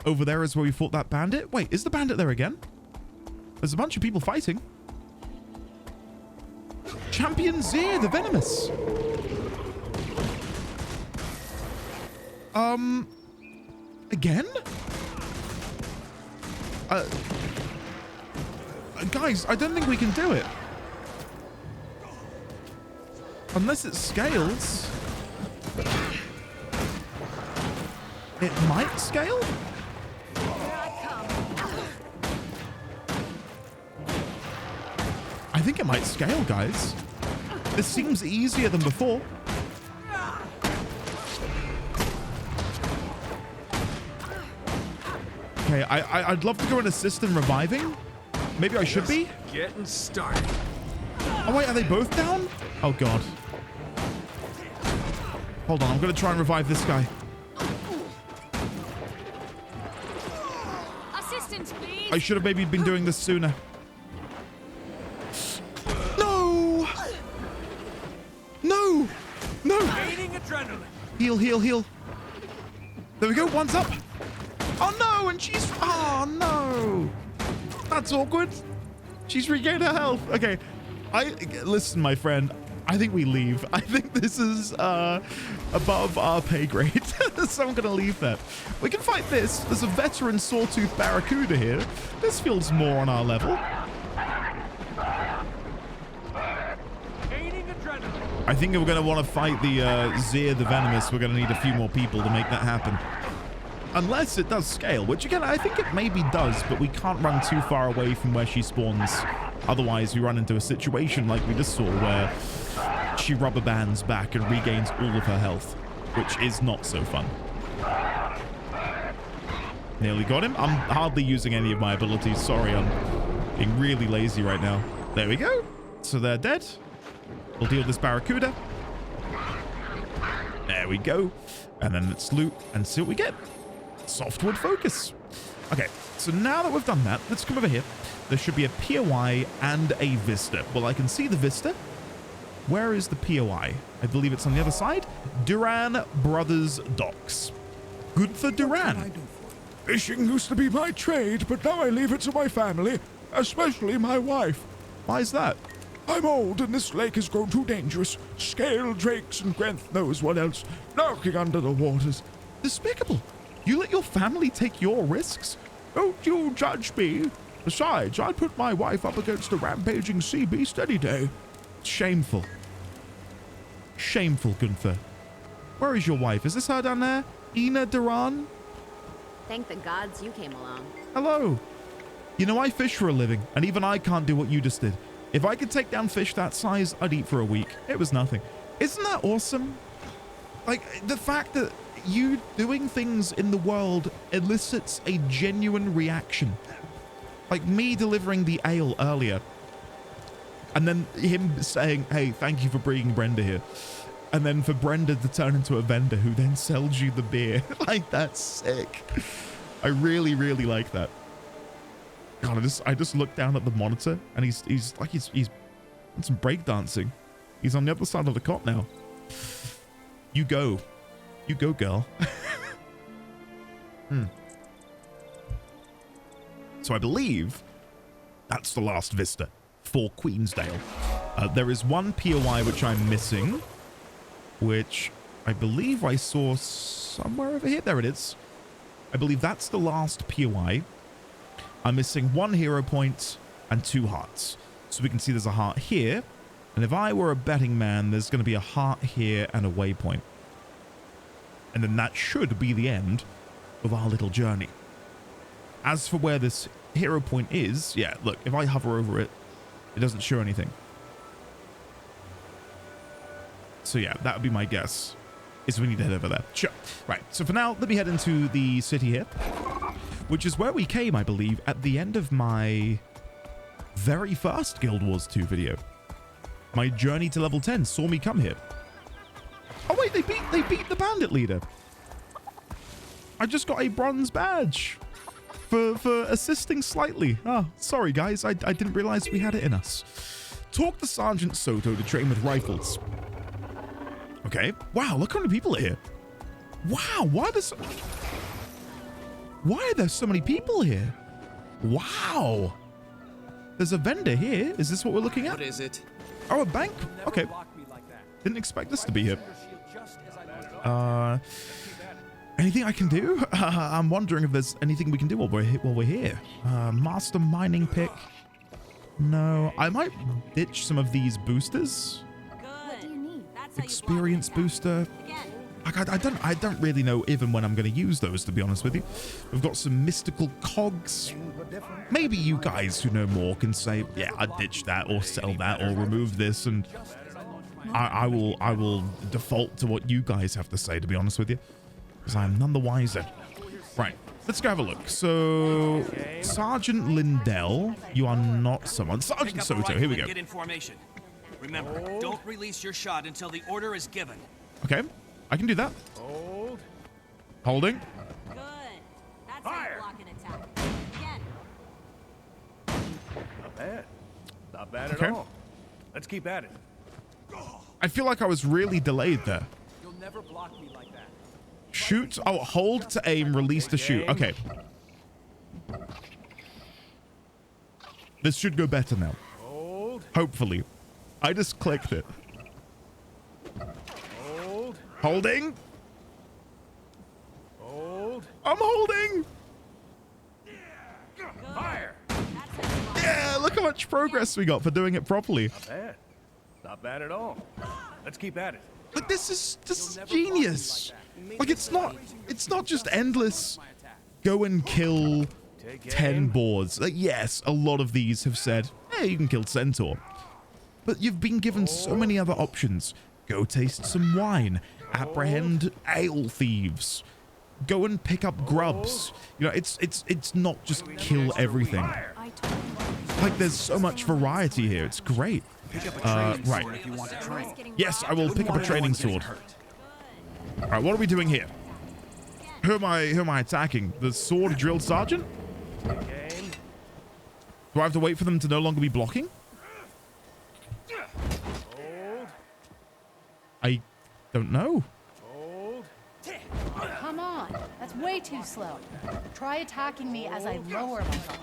Over there is where we fought that bandit. Wait, is the bandit there again? There's a bunch of people fighting. Champion Zir, the venomous. Again? Guys, I don't think we can do it. Unless it scales. It might scale? I think it might scale, guys. This seems easier than before. Okay, I'd love to go and assist in reviving. Maybe I should be. Getting started. Oh wait, are they both down? Oh god. Hold on, I'm gonna try and revive this guy. Assistance, please. I should have maybe been doing this sooner. No! No! No! Gaining adrenaline. Heal, heal, heal. There we go, one's up. Oh no, and she's... Oh no! That's awkward. She's regained her health. Okay, listen, my friend. I think we leave. I think this is above our pay grade. So I'm going to leave that. We can fight this. There's a veteran sawtooth barracuda here. This feels more on our level. I think we're going to want to fight the Zir the Venomous. We're going to need a few more people to make that happen. Unless it does scale, which again, I think it maybe does, but we can't run too far away from where she spawns. Otherwise, we run into a situation like we just saw where she rubber bands back and regains all of her health, which is not so fun. Nearly got him. I'm hardly using any of my abilities. Sorry, I'm being really lazy right now. There we go. So they're dead. We'll deal this barracuda. There we go. And then let's loot and see what we get. Softwood focus. Okay, so now that we've done that, let's come over here. There should be a POI and a Vista. Well, I can see the Vista. Where is the POI? I believe it's on the other side. Duran Brothers Docks. Gunther Duran. Fishing used to be my trade, but now I leave it to my family, especially my wife. Why is that? I'm old and this lake has grown too dangerous. Scale drakes and Grenth knows what else, lurking under the waters. Despicable. You let your family take your risks? Don't you judge me. Besides, I'd put my wife up against a rampaging sea beast any day. Shameful. Shameful, Gunther. Where is your wife? Is this her down there? Ina Duran? Thank the gods you came along. Hello. You know, I fish for a living, and even I can't do what you just did. If I could take down fish that size, I'd eat for a week. It was nothing. Isn't that awesome? Like, the fact that you doing things in the world elicits a genuine reaction. Like me delivering the ale earlier. And then him saying, hey, thank you for bringing Brenda here. And then for Brenda to turn into a vendor who then sells you the beer. Like, that's sick. I really, really like that. God, I just looked down at the monitor and he's on some breakdancing. He's on the other side of the cot now. You go. You go, girl. So I believe that's the last Vista for Queensdale. There is one POI which I'm missing, which I believe I saw somewhere over here. There it is. I believe that's the last POI. I'm missing 1 hero point and 2 hearts. So we can see there's a heart here. And if I were a betting man, there's going to be a heart here and a waypoint. And then that should be the end of our little journey. As for where this hero point is, yeah, look, if I hover over it, it doesn't show anything. So yeah, that would be my guess, is we need to head over there. Sure. Right, so for now, let me head into the city here, which is where we came, I believe, at the end of my very first Guild Wars 2 video. My journey to level 10 saw me come here. Oh wait, they beat the bandit leader. I just got a bronze badge for assisting slightly. Oh, sorry guys, I didn't realize we had it in us. Talk to Sergeant Soto to train with rifles. Okay. Wow, look how many people are here. Wow, why are there so many people here? Wow. There's a vendor here. Is this what we're looking at? What is it? Oh, a bank. Okay. Didn't expect this to be here. Anything I can do? I'm wondering if there's anything we can do while we're here. Master mining pick. No, I might ditch some of these boosters. What do you need? Experience booster. I don't really know even when I'm going to use those, to be honest with you. We've got some mystical cogs. Maybe you guys who know more can say, yeah, I'd ditch that or sell that or remove this, and I will default to what you guys have to say, to be honest with you, because I'm none the wiser. Right, let's go have a look. So, Sergeant Lindell, you are not someone. Sergeant Soto, here we go. Get information. Remember, don't release your shot until the order is given. Okay, I can do that. Holding. Good. That's how you block an attack. Again. Not bad Okay. at all. Let's keep at it. I feel like I was really delayed there. You'll never block me like that. Shoot. Oh, hold to aim, release to shoot. Okay. This should go better now. Hold. Hopefully. I just clicked it. Hold. Holding. Hold. I'm holding. Fire. Yeah, look how much progress we got for doing it properly. Bad. Not bad at all. Let's keep at it. Like, this is genius. Like, it's not just endless go and kill 10 boards. Like, yes, a lot of these have said, hey, you can kill Centaur. But you've been given so many other options. Go taste some wine. Apprehend ale thieves. Go and pick up grubs. You know, it's not just kill everything. Like, there's so much variety here. It's great. Right. If you want to train. Yes, I will pick up a training sword. All right, what are we doing here? Who am I attacking? The sword drilled sergeant? Do I have to wait for them to no longer be blocking? I don't know. Come on. That's way too slow. Try attacking me as I lower my guard.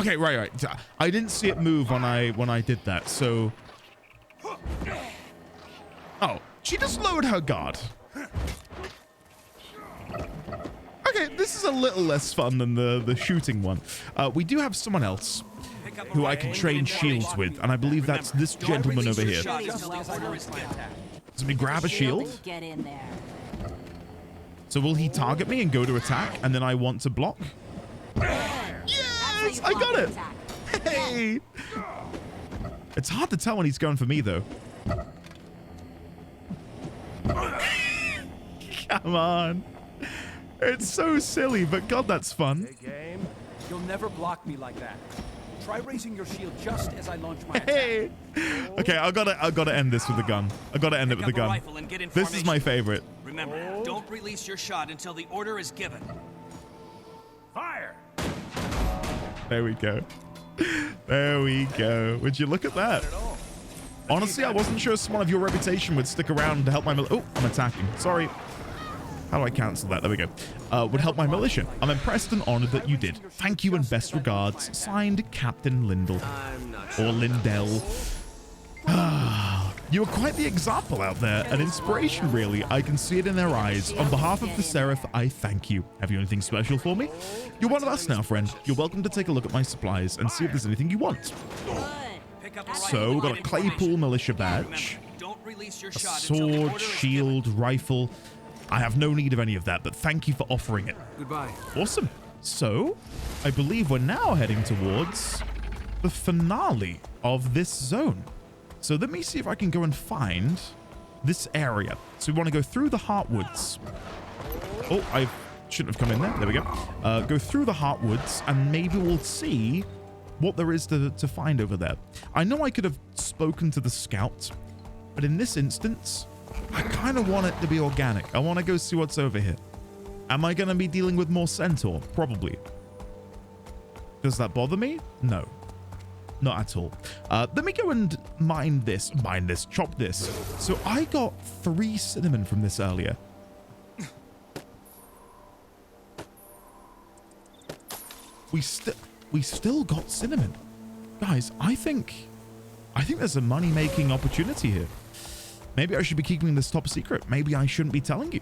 Okay, right. I didn't see it move when I did that, so... Oh, she just lowered her guard. Okay, this is a little less fun than the shooting one. We do have someone else who I can train shields with, and I believe that's this gentleman over here. Let me grab a shield. Get in there. So will he target me and go to attack, and then I want to block? Yes, I got it. Hey. It's hard to tell when he's going for me, though. Come on. It's so silly, but God, that's fun. Hey, game. You'll never block me like that. Try raising your shield just as I launch my Hey. Okay, I gotta end this with a gun. I gotta end it with a gun. This is my favorite. Remember, don't release your shot until the order is given. Fire. There we go. There we go. Would you look at that? Honestly, I wasn't sure someone of your reputation would stick around to help my Oh, I'm attacking. Sorry. How do I cancel that? There we go. Would help my militia. I'm impressed and honored that you did. Thank you and best regards. Signed, Captain Lindell. Or Lindell. You are quite the example out there. An inspiration, really. I can see it in their eyes. On behalf of the Seraph, I thank you. Have you anything special for me? You're one of us now, friend. You're welcome to take a look at my supplies and see if there's anything you want. So, we've got a Claypool militia badge. A sword, shield, rifle. I have no need of any of that, but thank you for offering it. Goodbye. Awesome. So, I believe we're now heading towards the finale of this zone. So let me see if I can go and find this area. So we want to go through the Heartwoods. Oh, I shouldn't have come in there. There we go. Go through the Heartwoods and maybe we'll see what there is to find over there. I know I could have spoken to the scout, but in this instance, I kind of want it to be organic. I want to go see what's over here. Am I going to be dealing with more Centaur? Probably. Does that bother me? No. Not at all. Let me go and chop this. So I got 3 cinnamon from this earlier. We still got cinnamon. Guys, I think there's a money-making opportunity here. Maybe I should be keeping this top secret. Maybe I shouldn't be telling you.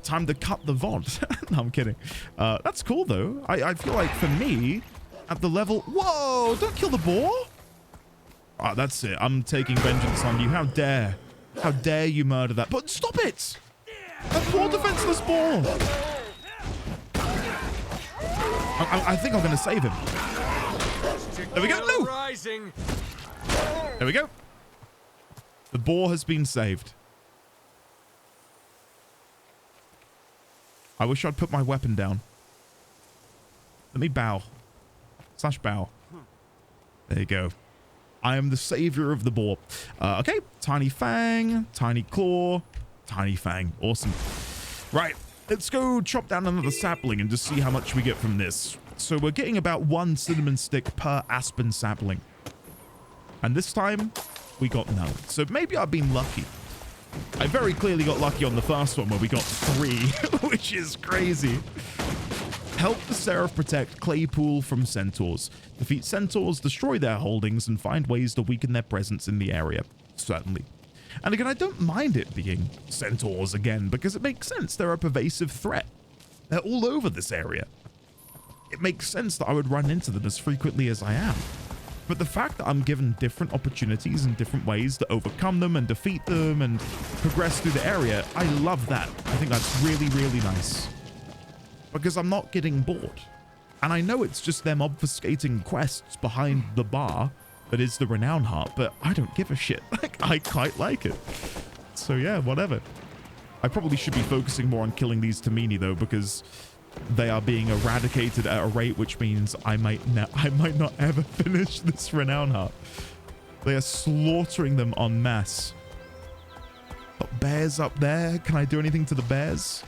Time to cut the VOD. No, I'm kidding. That's cool, though. I feel like, for me, at the level... Whoa! Don't kill the boar! That's it. I'm taking vengeance on you. How dare you murder that... But stop it! A poor defenseless boar! I think I'm going to save him. There we go. No! There we go. The boar has been saved. I wish I'd put my weapon down. Let me bow. / bow. There you go. I am the savior of the boar. Okay. Tiny fang, tiny claw, tiny fang. Awesome. Right. Let's go chop down another sapling and just see how much we get from this. So we're getting about 1 cinnamon stick per aspen sapling. And this time, we got none. So maybe I've been lucky. I very clearly got lucky on the first one where we got 3, which is crazy. Help the Seraph protect Claypool from centaurs. Defeat centaurs, destroy their holdings, and find ways to weaken their presence in the area. Certainly. And again, I don't mind it being centaurs again, because it makes sense. They're a pervasive threat. They're all over this area. It makes sense that I would run into them as frequently as I am. But the fact that I'm given different opportunities and different ways to overcome them and defeat them and progress through the area, I love that. I think that's really, really nice. Because I'm not getting bored. And I know it's just them obfuscating quests behind the bar that is the Renown Heart, but I don't give a shit. Like, I quite like it. So yeah, whatever. I probably should be focusing more on killing these Tamini though, because they are being eradicated at a rate which means I might not ever finish this Renown Heart. They are slaughtering them en masse. But bears up there, can I do anything to the bears?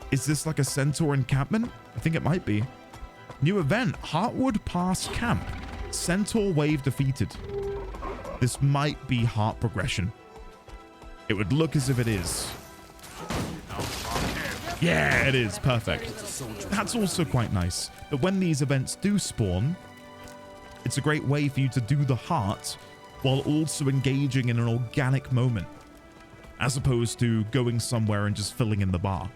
Is this like a centaur encampment? I think it might be. New event, Heartwood Pass Camp. Centaur wave defeated. This might be heart progression. It would look as if it is. Yeah, it is. Perfect. That's also quite nice. That when these events do spawn, it's a great way for you to do the heart while also engaging in an organic moment, as opposed to going somewhere and just filling in the bar.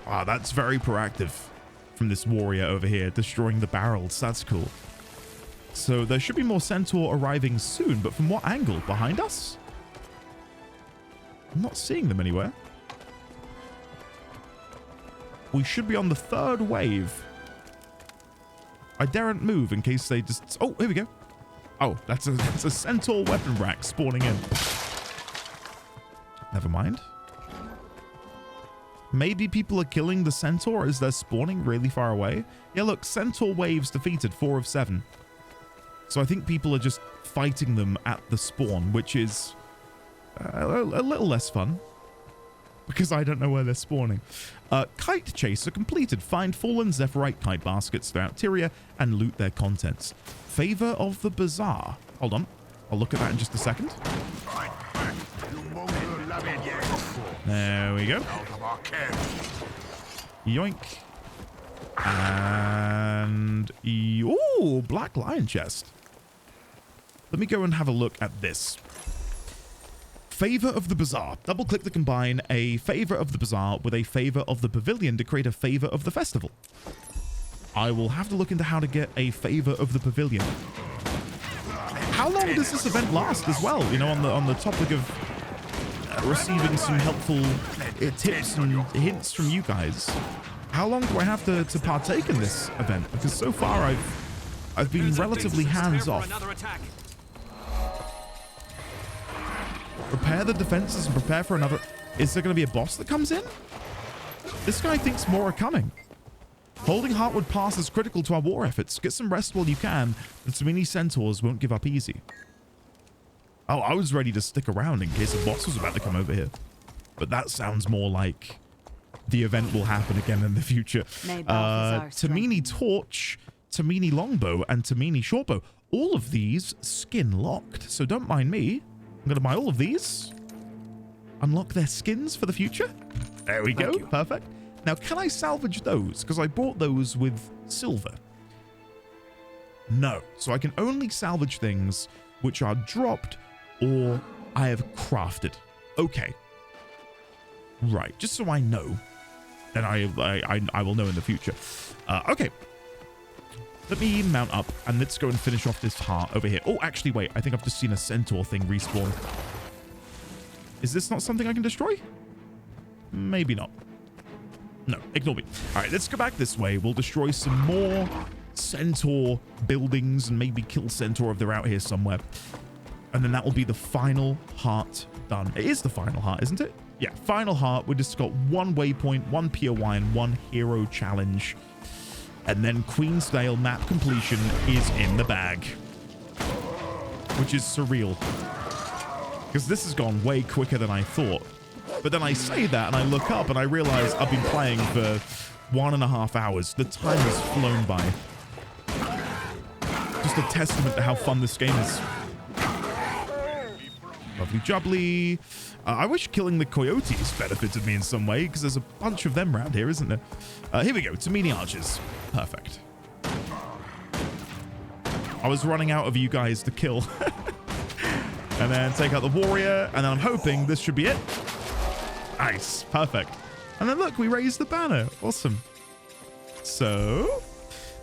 Wow, that's very proactive from this warrior over here, destroying the barrels. That's cool. So there should be more centaur arriving soon, but from what angle? Behind us? I'm not seeing them anywhere. We should be on the 3rd wave. I daren't move in case they just... Oh, here we go. Oh, that's a centaur weapon rack spawning in. Never mind. Maybe people are killing the centaur as they're spawning really far away. Yeah, look, centaur waves defeated, 4 of 7. So I think people are just fighting them at the spawn, which is a little less fun. Because I don't know where they're spawning. Kite chaser completed. Find fallen Zephyrite kite baskets throughout Tyria and loot their contents. Favor of the Bazaar. Hold on. I'll look at that in just a second. There we go. Yoink. And... Ooh, Black Lion chest. Let me go and have a look at this. Favor of the Bazaar. Double click to combine a Favor of the Bazaar with a Favor of the Pavilion to create a Favor of the Festival. I will have to look into how to get a Favor of the Pavilion. How long does this event last as well? You know, on the topic of receiving some helpful tips and hints from you guys. How long do I have to partake in this event? Because so far I've been relatively hands off. Prepare the defenses and prepare for another... Is there going to be a boss that comes in? This guy thinks more are coming. Holding Heartwood Pass is critical to our war efforts. Get some rest while you can. The Tamini centaurs won't give up easy. Oh, I was ready to stick around in case a boss was about to come over here. But that sounds more like the event will happen again in the future. Tamini Torch. Tamini longbow and Tamini shortbow. All of these skin locked, so don't mind me. I'm going to buy all of these. Unlock their skins for the future. There we go. Perfect. Now, can I salvage those? Because I bought those with silver. No. So I can only salvage things which are dropped or I have crafted. Okay. Right. Just so I know. And I will know in the future. Okay. Let me mount up and let's go and finish off this heart over here. Oh, actually, wait. I think I've just seen a centaur thing respawn. Is this not something I can destroy? Maybe not. No, ignore me. All right, let's go back this way. We'll destroy some more centaur buildings and maybe kill centaur if they're out here somewhere. And then that will be the final heart done. It is the final heart, isn't it? Yeah, final heart. We just got one waypoint, one POI, and one hero challenge. And then Queensdale map completion is in the bag. Which is surreal. Because this has gone way quicker than I thought. But then I say that and I look up and I realize I've been playing for 1.5 hours. The time has flown by. Just a testament to how fun this game is. Lovely jubbly. I wish killing the coyotes benefited me in some way, because there's a bunch of them around here, isn't there? Here we go. Tamini archers. Perfect. I was running out of you guys to kill. And then take out the warrior. And then I'm hoping this should be it. Nice. Perfect. And then look, we raised the banner. Awesome. So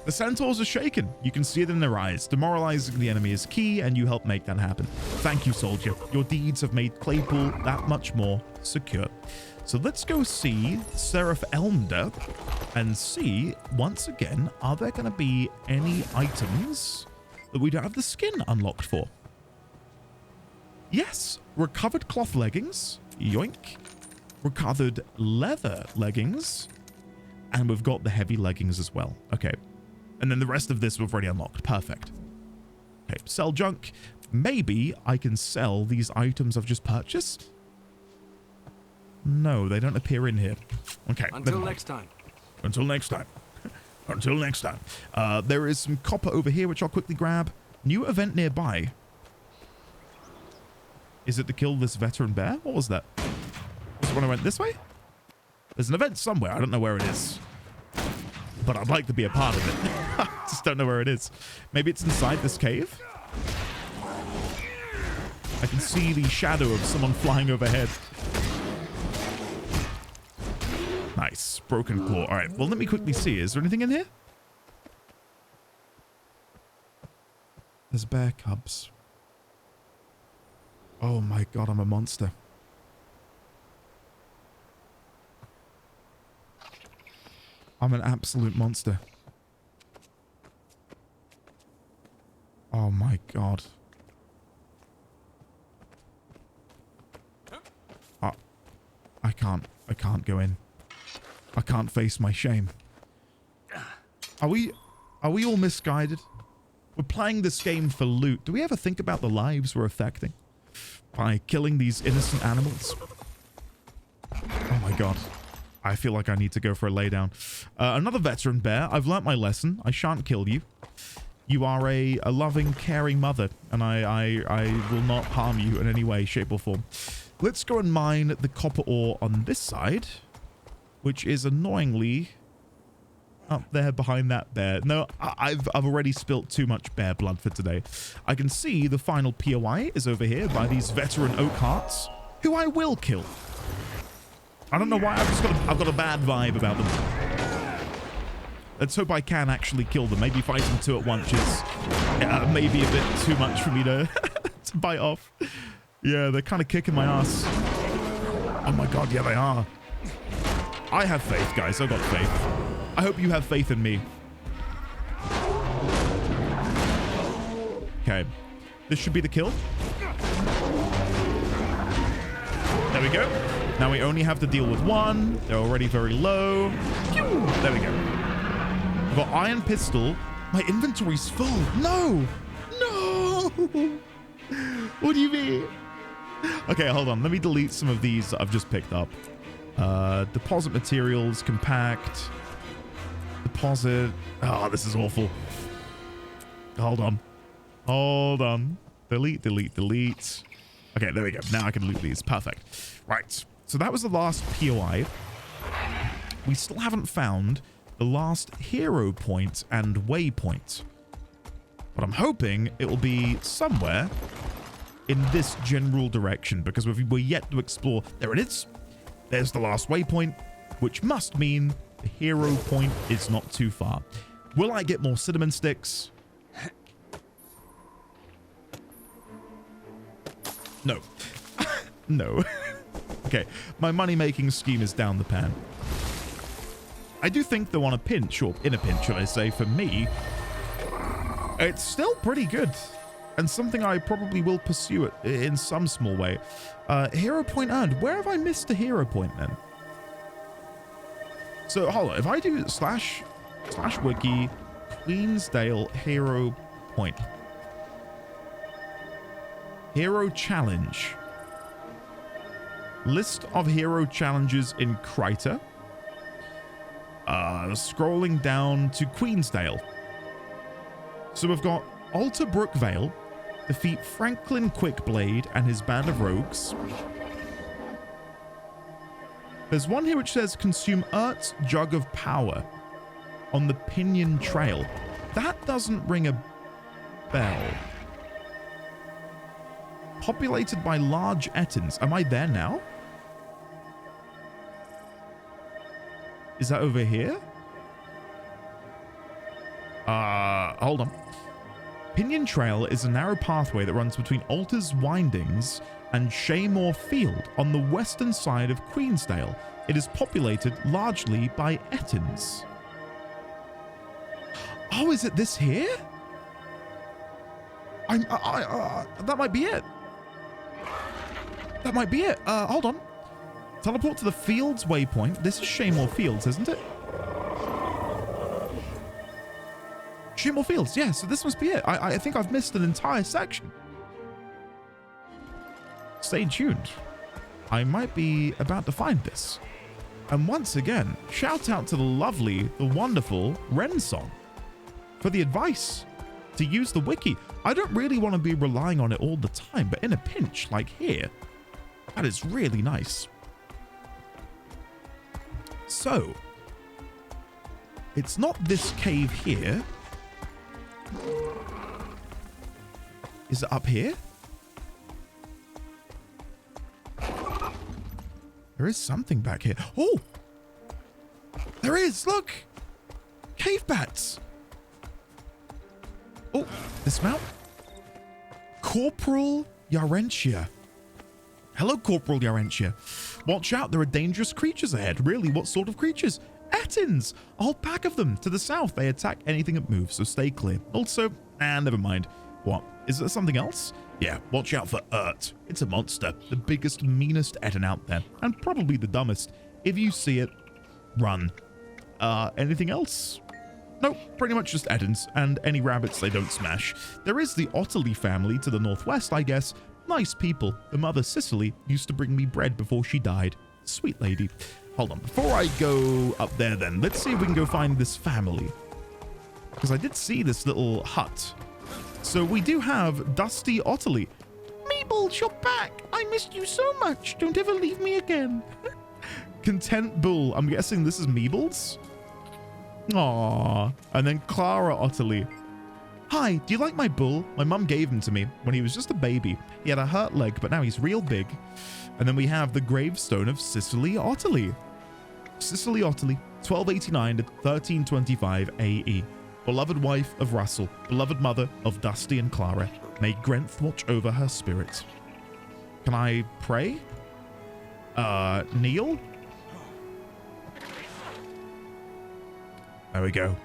the centaurs are shaken. You can see it in their eyes. Demoralizing the enemy is key, and you help make that happen. Thank you, soldier. Your deeds have made Claypool that much more secure. So let's go see Seraph Elmda and see, once again, are there going to be any items that we don't have the skin unlocked for? Yes. Recovered cloth leggings. Yoink. Recovered leather leggings. And we've got the heavy leggings as well. Okay. And then the rest of this we've already unlocked. Perfect. Okay. Sell junk. Maybe I can sell these items I've just purchased. No, they don't appear in here. Okay. Until next time. Until next time. Until next time. There is some copper over here, which I'll quickly grab. New event nearby. Is it to kill this veteran bear? What was that? Was it when I went this way? There's an event somewhere. I don't know where it is. But I'd like to be a part of it. Just don't know where it is. Maybe it's inside this cave? I can see the shadow of someone flying overhead. Nice. Broken claw. All right. Well, let me quickly see. Is there anything in here? There's bear cubs. Oh my god, I'm a monster. I'm an absolute monster. Oh my god. I can't go in. I can't face my shame. Are we all misguided? We're playing this game for loot. Do we ever think about the lives we're affecting by killing these innocent animals? Oh my god. I feel like I need to go for a laydown. Another veteran bear. I've learnt my lesson. I shan't kill you. You are a loving, caring mother, and I will not harm you in any way, shape, or form. Let's go and mine the copper ore on this side, which is annoyingly up there behind that bear. No, I've already spilt too much bear blood for today. I can see the final POI is over here by these veteran oak hearts, who I will kill. I don't know why. I've got a bad vibe about them. Let's hope I can actually kill them. Maybe fighting two at once is maybe a bit too much for me to to bite off. Yeah, they're kind of kicking my ass. Oh my god, yeah, they are. I have faith, guys. I've got faith. I hope you have faith in me. Okay. This should be the kill. There we go. Now we only have to deal with one. They're already very low. There we go. I've got iron pistol. My inventory's full. No. No. What do you mean? Okay, hold on. Let me delete some of these that I've just picked up. Deposit materials, compact. deposit. Oh, this is awful. Hold on. Hold on. Delete, delete, delete. Okay, there we go. Now I can loot these. Perfect. Right. So that was the last POI. We still haven't found the last hero point and waypoint. But I'm hoping it will be somewhere in this general direction, because we're yet to explore. There it is. There's the last waypoint, which must mean the hero point is not too far. Will I get more cinnamon sticks? No. No. Okay, my money-making scheme is down the pan. I do think, though, on a pinch, or in a pinch, should I say, for me, it's still pretty good. And something I probably will pursue it in some small way. Hero point earned. Where have I missed a hero point, then? So, hold on. If I do / wiki Queensdale hero point. Hero challenge. List of hero challenges in Kryta. Scrolling down to Queensdale. So we've got Alter Brookvale, defeat Franklin Quickblade and his band of rogues. There's one here which says consume Ert's Jug of Power on the Pinion Trail. That doesn't ring a bell. Populated by large Ettins. Am I there now? Is that over here? Hold on. Pinion Trail is a narrow pathway that runs between Altar's Windings and Shaymore Field on the western side of Queensdale. It is populated largely by Ettins. Oh, is it this here? That might be it. That might be it. Hold on. Teleport to the Fields waypoint. This is Shaymore Fields, isn't it? Shaymore Fields, yeah, so this must be it. I think I've missed an entire section. Stay tuned. I might be about to find this. And once again, shout out to the lovely, the wonderful Rensong for the advice to use the wiki. I don't really want to be relying on it all the time, but in a pinch, like here, that is really nice. So, it's not this cave here. Is it up here? There is something back here. Oh! There is, look! Cave bats! Oh, dismount. Corporal Yarentia. Hello, Corporal Yarentia. Watch out, there are dangerous creatures ahead. Really, what sort of creatures? Ettins! A whole pack of them. To the south, they attack anything that moves, so stay clear. Also, never mind. What? Is there something else? Yeah, watch out for Ert. It's a monster. The biggest, meanest Ettin out there. And probably the dumbest. If you see it, run. Anything else? Nope, pretty much just Ettins, and any rabbits they don't smash. There is the Otterley family to the northwest, I guess. Nice people. The mother, Cicely, used to bring me bread before she died. Sweet lady. Hold on, before I go up there then, let's see if we can go find this family. Because I did see this little hut. So we do have Dusty Otterley. Meebles, you're back. I missed you so much. Don't ever leave me again. Content Bull. I'm guessing this is Meebles? Aww. And then Clara Otterley. Hi, do you like my bull? My mum gave him to me when he was just a baby. He had a hurt leg, but now he's real big. And then we have the gravestone of Cicely Otterley. Cicely Otterley, 1289 to 1325 AE. Beloved wife of Russell, beloved mother of Dusty and Clara. May Grenth watch over her spirit. Can I pray? Kneel? There we go.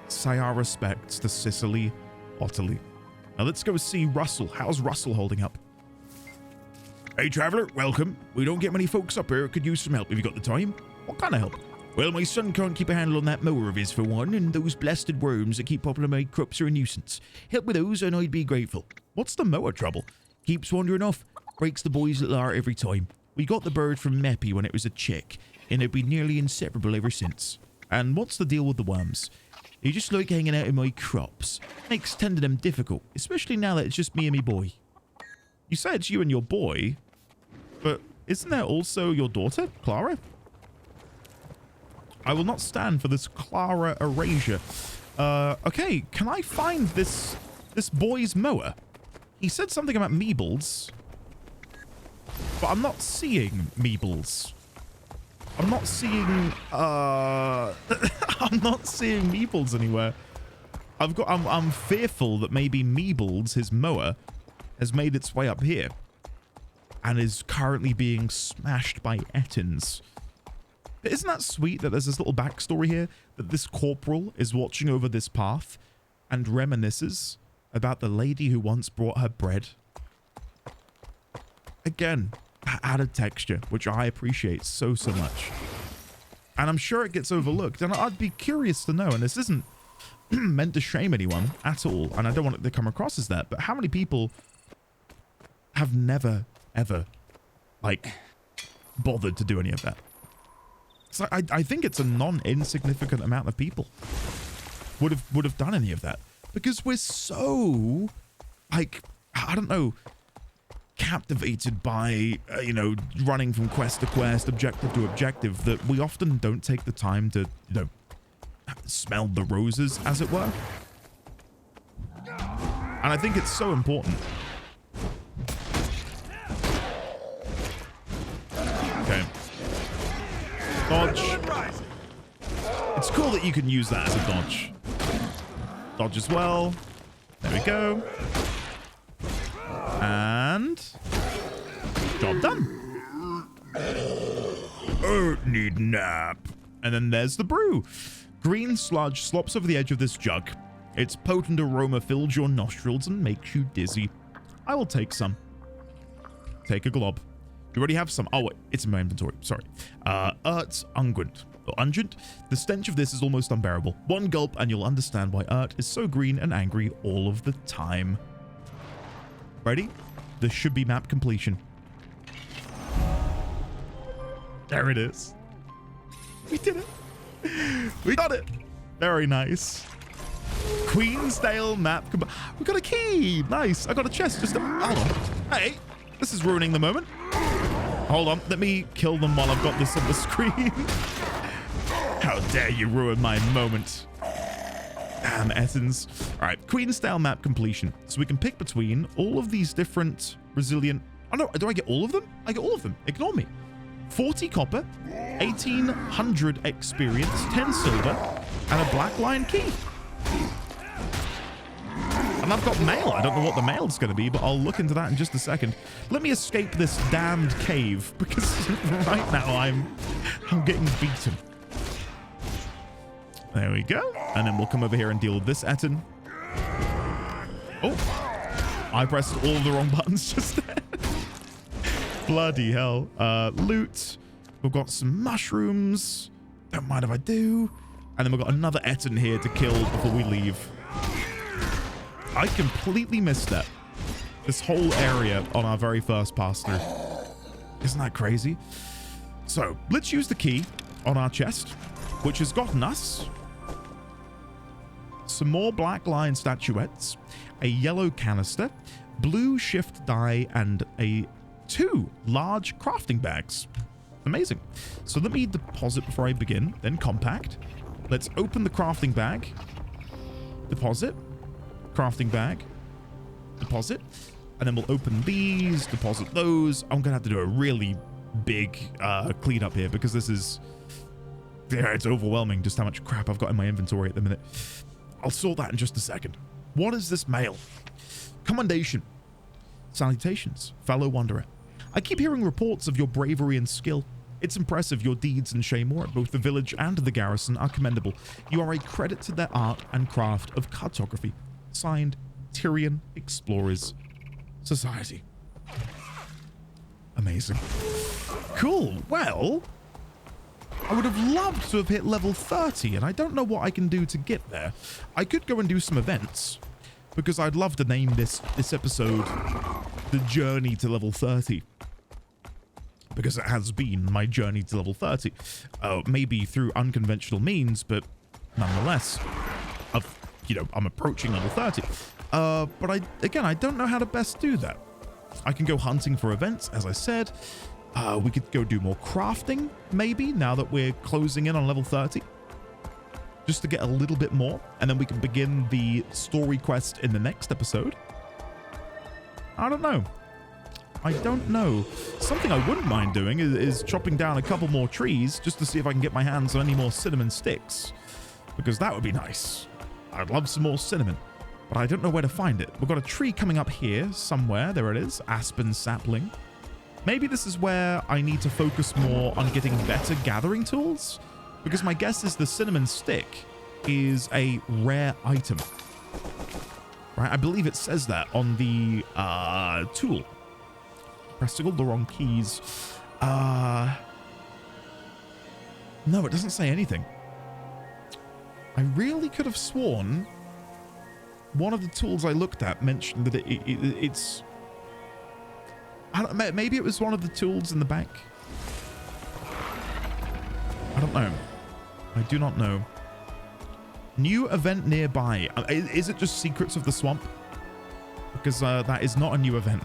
Say our respects to Cicely Otterley. Now let's go see Russell. How's Russell holding up? Hey, traveler, welcome. We don't get many folks up here. Could use some help if you got the time. What kind of help? Well, my son can't keep a handle on that mower of his for one, and those blasted worms that keep popping on my crops are a nuisance. Help with those and I'd be grateful. What's the mower trouble? Keeps wandering off. Breaks the boy's little heart every time. We got the bird from Meppy when it was a chick, and they've been nearly inseparable ever since. And what's the deal with the worms? You just like hanging out in my crops. Makes tending them difficult, especially now that it's just me and me boy. You say it's you and your boy, but isn't there also your daughter, Clara? I will not stand for this Clara erasure. Okay, can I find this boy's mower? He said something about Meebles, but I'm not seeing Meebles. I'm not seeing I'm not seeing Meebles anywhere. I'm fearful that maybe Meebles, his mower, has made its way up here and is currently being smashed by Ettins. But isn't that sweet that there's this little backstory here that this corporal is watching over this path and reminisces about the lady who once brought her bread? Again, that added texture, which I appreciate so much. And I'm sure it gets overlooked, and I'd be curious to know, and this isn't meant to shame anyone at all, and I don't want it to come across as that, but how many people have never, ever, like, bothered to do any of that? So I think it's a non-insignificant amount of people would have done any of that, because we're so, like, I don't know, captivated by you know, running from quest to quest, objective to objective, that we often don't take the time to, you know, smell the roses, as it were. And I think it's so important. Okay. Dodge. It's cool that you can use that as a dodge. Dodge as well. There we go. And job done. Need nap. And then there's the brew. Green sludge slops over the edge of this jug. Its potent aroma fills your nostrils and makes you dizzy. I will take some. Take a glob. You already have some. Oh, wait, it's in my inventory. Sorry. Urt's unguent. Or ungent. The stench of this is almost unbearable. One gulp and you'll understand why Urt is so green and angry all of the time. Ready? This should be map completion. There it is. We did it. We got it. Very nice. Queensdale map. We got a key. Nice. I got a chest. Just hold on. Hey, this is ruining the moment. Hold on. Let me kill them while I've got this on the screen. How dare you ruin my moment. Damn, Ettins. All right, Queensdale map completion. So we can pick between all of these different resilient... Oh, no, do I get all of them? I get all of them. Ignore me. 40 copper, 1,800 experience, 10 silver, and a black lion key. And I've got mail. I don't know what the mail's going to be, but I'll look into that in just a second. Let me escape this damned cave, because right now I'm getting beaten. There we go. And then we'll come over here and deal with this Ettin. Oh, I pressed all of the wrong buttons just there. Bloody hell. Loot. We've got some mushrooms. Don't mind if I do. And then we've got another Ettin here to kill before we leave. I completely missed that. This whole area on our very first pass through. Isn't that crazy? So let's use the key on our chest, which has gotten us some more black lion statuettes, a yellow canister, blue shift die, and two large crafting bags. Amazing. So let me deposit before I begin, then compact. Let's open the crafting bag. Deposit. Crafting bag. Deposit. And then we'll open these, deposit those. I'm gonna have to do a really big cleanup here because this is... Yeah, it's overwhelming just how much crap I've got in my inventory at the minute. I'll sort that in just a second. What is this mail? Commendation. Salutations, fellow wanderer. I keep hearing reports of your bravery and skill. It's impressive. Your deeds in Shaymore at both the village and the garrison are commendable. You are a credit to their art and craft of cartography. Signed, Tyrian Explorers Society. Amazing. Cool. Well, I would have loved to have hit level 30, and I don't know what I can do to get there. I could go and do some events, because I'd love to name this episode The Journey to Level 30. because it has been my journey to level 30. Maybe through unconventional means, but nonetheless, I'm approaching level 30. But I don't know how to best do that. I can go hunting for events, as I said. We could go do more crafting, maybe, now that we're closing in on level 30. Just to get a little bit more, and then we can begin the story quest in the next episode. I don't know. Something I wouldn't mind doing is chopping down a couple more trees just to see if I can get my hands on any more cinnamon sticks. Because that would be nice. I'd love some more cinnamon, but I don't know where to find it. We've got a tree coming up here somewhere. There it is. Aspen sapling. Maybe this is where I need to focus more on getting better gathering tools. Because my guess is the cinnamon stick is a rare item. Right? I believe it says that on the tool. Pressing all the wrong keys. No, it doesn't say anything. I really could have sworn one of the tools I looked at mentioned that it's... I don't know, maybe it was one of the tools in the back. I don't know. I do not know. New event nearby. Is it just Secrets of the Swamp? Because that is not a new event.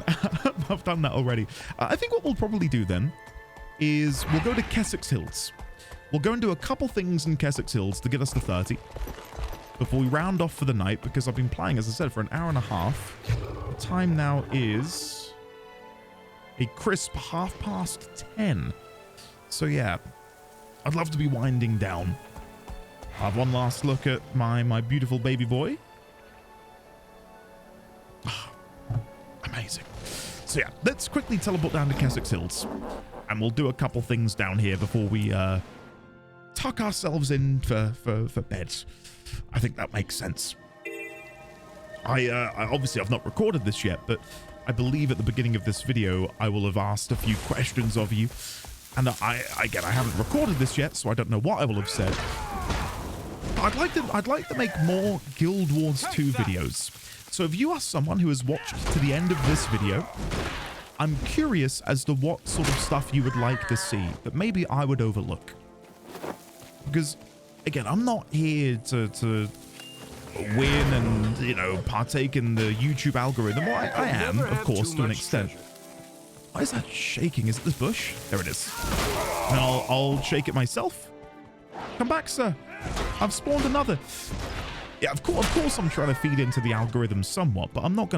I've done that already. I think what we'll probably do then is we'll go to Kessex Hills. We'll go and do a couple things in Kessex Hills to get us to 30 before we round off for the night, because I've been playing, as I said, for an hour and a half. The time now is a crisp 10:30. So yeah, I'd love to be winding down. I'll have one last look at my beautiful baby boy. Amazing. So yeah, let's quickly teleport down to Kessex Hills, and we'll do a couple things down here before we tuck ourselves in for bed. I think that makes sense. I obviously I've not recorded this yet, but I believe at the beginning of this video I will have asked a few questions of you, and I haven't recorded this yet, so I don't know what I will have said. I'd like to make more Guild Wars 2 videos. So if you are someone who has watched to the end of this video, I'm curious as to what sort of stuff you would like to see that maybe I would overlook. Because, again, I'm not here to win and, partake in the YouTube algorithm. Well, I am, of course, to an extent. Why is that shaking? Is it this bush? There it is. And I'll shake it myself. Come back, sir. I've spawned another. Yeah, of course I'm trying to feed into the algorithm somewhat, but I'm not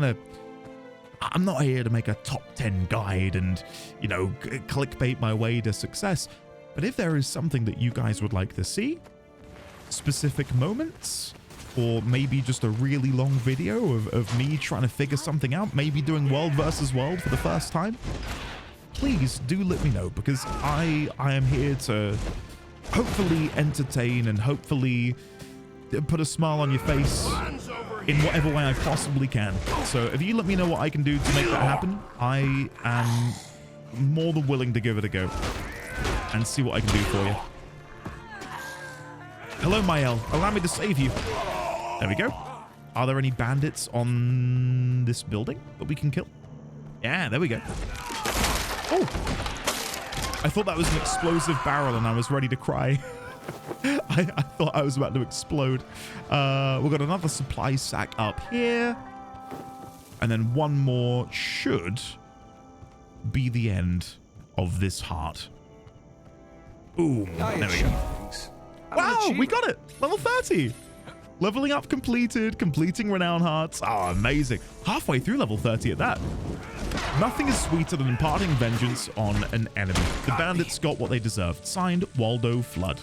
here to make a top 10 guide and, clickbait my way to success. But if there is something that you guys would like to see, specific moments, or maybe just a really long video of me trying to figure something out, maybe doing world versus world for the first time, please do let me know, because I am here to hopefully entertain and hopefully put a smile on your face in whatever way I possibly can. So if you let me know what I can do to make that happen, I am more than willing to give it a go and see what I can do for you. Hello, Mael. Allow me to save you. There we go. Are there any bandits on this building that we can kill? Yeah, there we go. Oh! I thought that was an explosive barrel and I was ready to cry. I thought I was about to explode. We've got another supply sack up here. And then one more should be the end of this heart. Boom. There we go. Wow, we got it. Level 30. Leveling up completed. Completing Renown Hearts. Oh, amazing. Halfway through level 30 at that. Nothing is sweeter than imparting vengeance on an enemy. The bandits got what they deserved. Signed, Waldo Flood.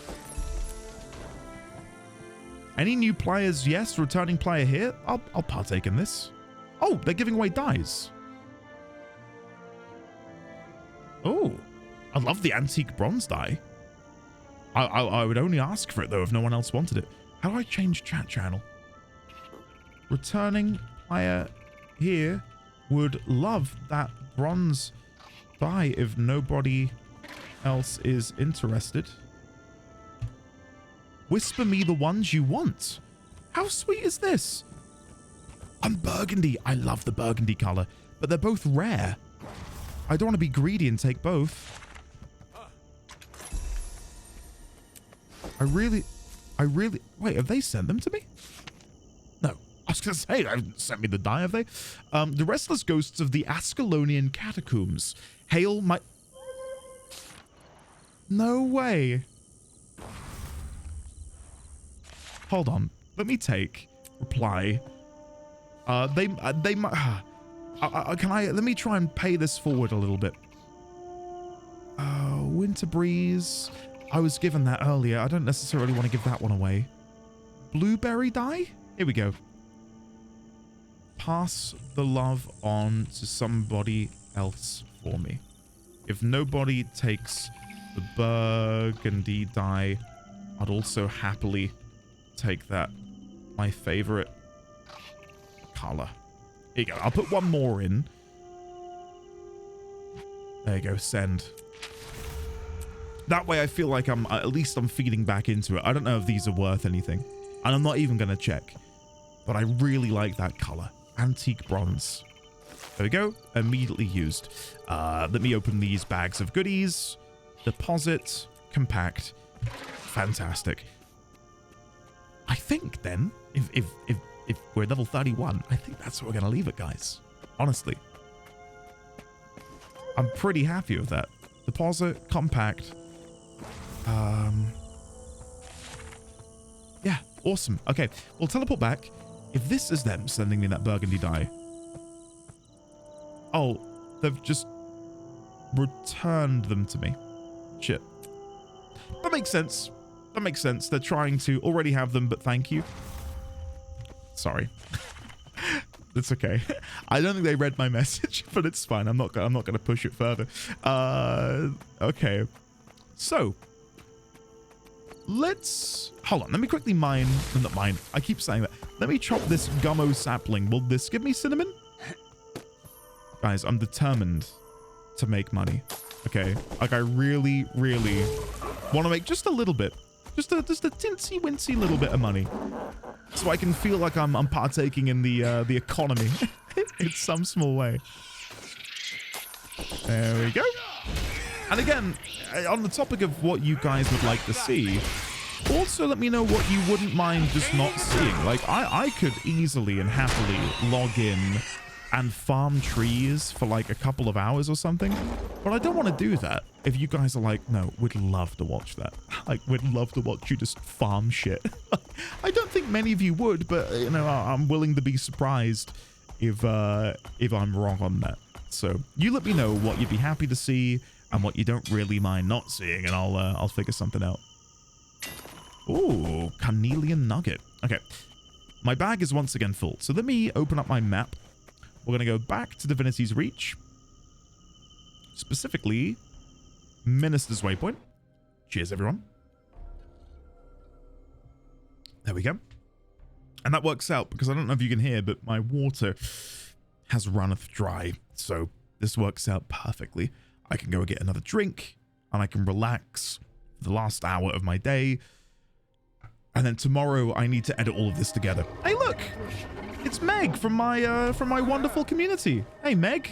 Any new players? Yes. Returning player here? I'll partake in this. Oh, they're giving away dies. Oh, I love the antique bronze die. I would only ask for it, though, if no one else wanted it. How do I change chat channel? Returning player here would love that bronze die if nobody else is interested. Whisper me the ones you want. How sweet is this? I'm burgundy. I love the burgundy color, but they're both rare. I don't want to be greedy and take both. I really, wait, have they sent them to me? No, I was gonna say, they haven't sent me the die, have they? The restless ghosts of the Ascalonian catacombs. Hail my... No way. Hold on, let me take reply. They might, let me try and pay this forward a little bit. Winter breeze. I was given that earlier. I don't necessarily want to give that one away. Blueberry dye? Here we go. Pass the love on to somebody else for me. If nobody takes the burgundy dye, I'd also happily take that. My favorite color. Here you go. I'll put one more in. There you go. Send. That way I feel like at least I'm feeding back into it. I don't know if these are worth anything. And I'm not even going to check. But I really like that color. Antique bronze. There we go. Immediately used. Let me open these bags of goodies. Deposit. Compact. Fantastic. I think then, if we're level 31, I think that's where we're going to leave it, guys. Honestly. I'm pretty happy with that. Deposit. Compact. Yeah, awesome. Okay, we'll teleport back. If this is them sending me that burgundy dye. Oh, they've just returned them to me. Shit. That makes sense. That makes sense. They're trying to already have them, but thank you. Sorry. It's okay. I don't think they read my message, but it's fine. I'm not going to push it further. Okay. So, let's... Hold on. Let me quickly mine... Not mine. I keep saying that. Let me chop this gummo sapling. Will this give me cinnamon? Guys, I'm determined to make money. Okay? Like, I really, really want to make just a little bit. Just a tinsy-wincy little bit of money. So I can feel like I'm partaking in the economy in some small way. There we go. And again, on the topic of what you guys would like to see, also let me know what you wouldn't mind just not seeing. Like, I could easily and happily log in and farm trees for like a couple of hours or something, but I don't want to do that. If you guys are like, no, we'd love to watch that. Like, we'd love to watch you just farm shit. I don't think many of you would, but, you know, I'm willing to be surprised if I'm wrong on that. So you let me know what you'd be happy to see and what you don't really mind not seeing, and I'll figure something out. Ooh, carnelian nugget. Okay, my bag is once again full. So let me open up my map. We're going to go back to Divinity's Reach. Specifically, Minister's Waypoint. Cheers, everyone. There we go. And that works out because I don't know if you can hear, but my water has runneth dry. So this works out perfectly. I can go get another drink and I can relax for the last hour of my day. And then tomorrow I need to edit all of this together. Hey, look! It's Meg from my wonderful community. Hey, Meg.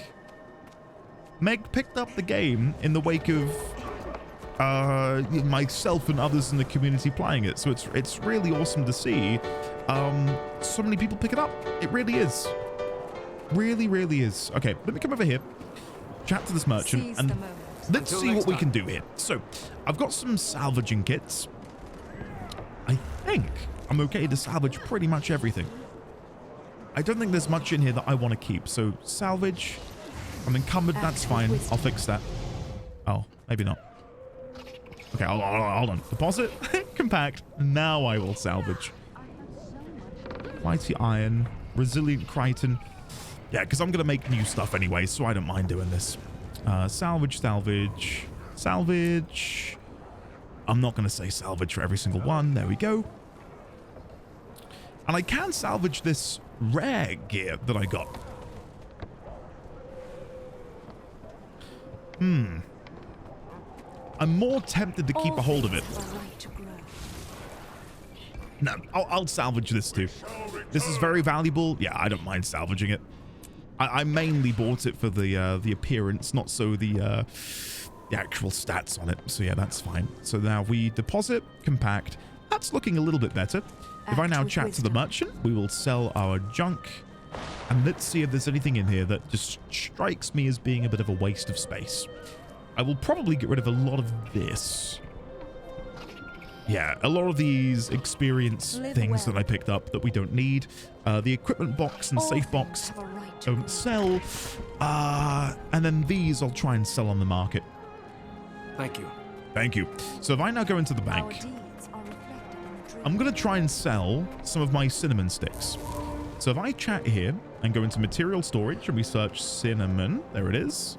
Meg picked up the game in the wake of myself and others in the community playing it. So it's really awesome to see so many people pick it up. It really is. Really, really is. Okay, let me come over here, chat to this merchant, and let's see what we can do here. So, I've got some salvaging kits. I think I'm okay to salvage pretty much everything. I don't think there's much in here that I want to keep. So, salvage. I'm encumbered. That's fine. I'll fix that. Oh, maybe not. Okay, hold on. Deposit. Compact. Now I will salvage. Mighty iron. Resilient chitin. Yeah, because I'm going to make new stuff anyway, so I don't mind doing this. Salvage, salvage, salvage. I'm not going to say salvage for every single one. There we go. And I can salvage this rare gear that I got. I'm more tempted to keep a hold of it. No, I'll salvage this too. This is very valuable. Yeah, I don't mind salvaging it. I mainly bought it for the appearance, not so the the actual stats on it. So yeah, that's fine. So now we deposit, compact. That's looking a little bit better. If I now chat to the merchant, we will sell our junk. And let's see if there's anything in here that just strikes me as being a bit of a waste of space. I will probably get rid of a lot of this. Yeah, a lot of these experience things that I picked up that we don't need. The equipment box and safe box don't sell. And then these I'll try and sell on the market. Thank you. Thank you. So if I now go into the bank, I'm going to try and sell some of my cinnamon sticks. So if I chat here and go into material storage and we search cinnamon, there it is.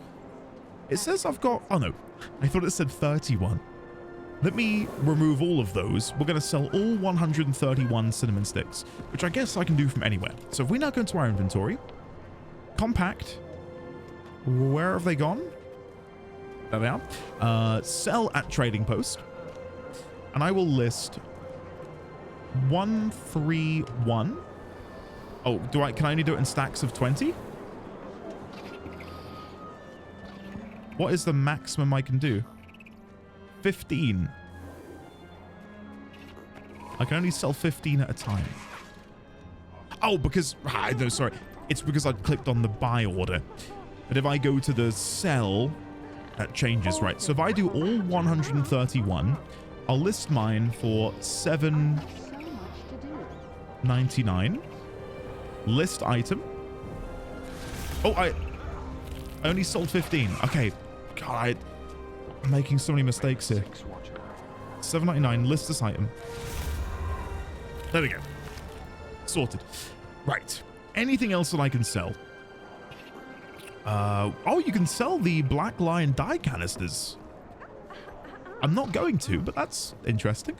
It says I've got, oh no, I thought it said 31. Let me remove all of those. We're going to sell all 131 cinnamon sticks, which I guess I can do from anywhere. So if we now go into our inventory, compact, where have they gone? There they are. Sell at trading post. And I will list 131. Oh, can I only do it in stacks of 20? What is the maximum I can do? 15. I can only sell 15 at a time. Oh, because... no, sorry. It's because I clicked on the buy order. But if I go to the sell, that changes, right? So if I do all 131, I'll list mine for $7.99. List item. Oh, I only sold 15. Okay. God, I'm making so many mistakes here. $7.99. List this item. There we go. Sorted. Right. Anything else that I can sell? Oh, you can sell the Black Lion dye canisters. I'm not going to, but that's interesting.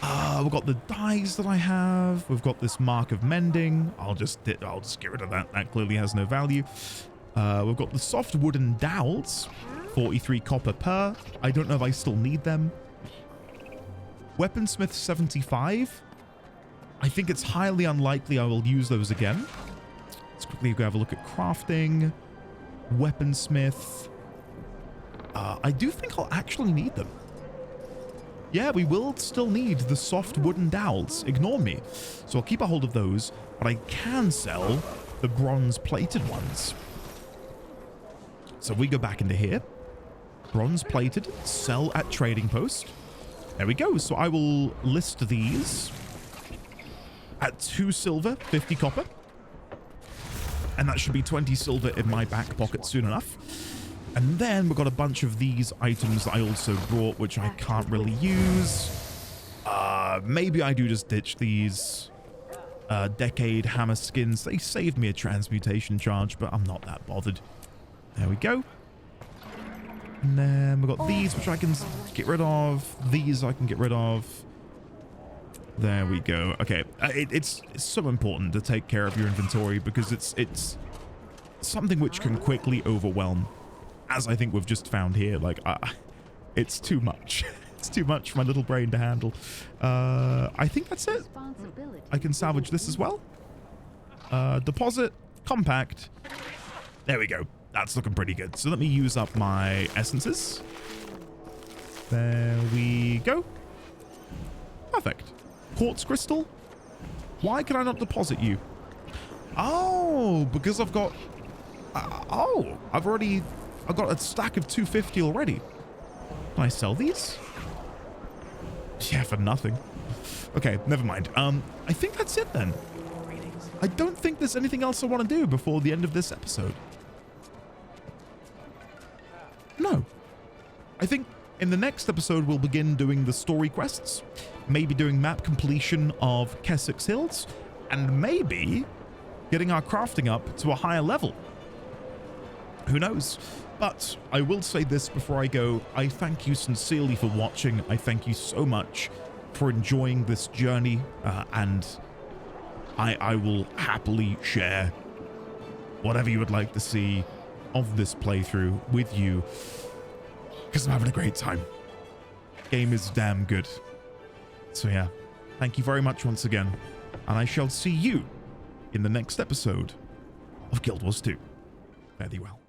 We've got the dyes that I have. We've got this mark of mending. I'll just get rid of that. That clearly has no value. We've got the soft wooden dowels. 43 copper per. I don't know if I still need them. Weaponsmith 75. I think it's highly unlikely I will use those again. Let's quickly go have a look at crafting. Weaponsmith. I do think I'll actually need them. Yeah, we will still need the soft wooden dowels. Ignore me. So I'll keep a hold of those, but I can sell the bronze plated ones. So we go back into here. Bronze plated, sell at trading post. There we go. So I will list these at 2 silver, 50 copper. And that should be 20 silver in my back pocket soon enough. And then we've got a bunch of these items that I also brought, which I can't really use. Maybe I do just ditch these Decade Hammer skins. They saved me a transmutation charge, but I'm not that bothered. There we go. And then we've got these, which I can get rid of. These I can get rid of. There we go. Okay, it's so important to take care of your inventory because it's something which can quickly overwhelm. As I think we've just found here, like, it's too much. It's too much for my little brain to handle. I think that's it. I can salvage this as well. Deposit, compact. There we go. That's looking pretty good. So let me use up my essences. There we go. Perfect. Quartz crystal. Why can I not deposit you? Oh, because I've got... I've got a stack of 250 already. Can I sell these? Yeah, for nothing. Okay, never mind. I think that's it then. I don't think there's anything else I want to do before the end of this episode. No. I think in the next episode we'll begin doing the story quests, maybe doing map completion of Kessex Hills, and maybe getting our crafting up to a higher level. Who knows? But I will say this before I go. I thank you sincerely for watching. I thank you so much for enjoying this journey, and I will happily share whatever you would like to see of this playthrough with you, because I'm having a great time. Game is damn good. So yeah, thank you very much once again, and I shall see you in the next episode of Guild Wars 2. Fare thee well.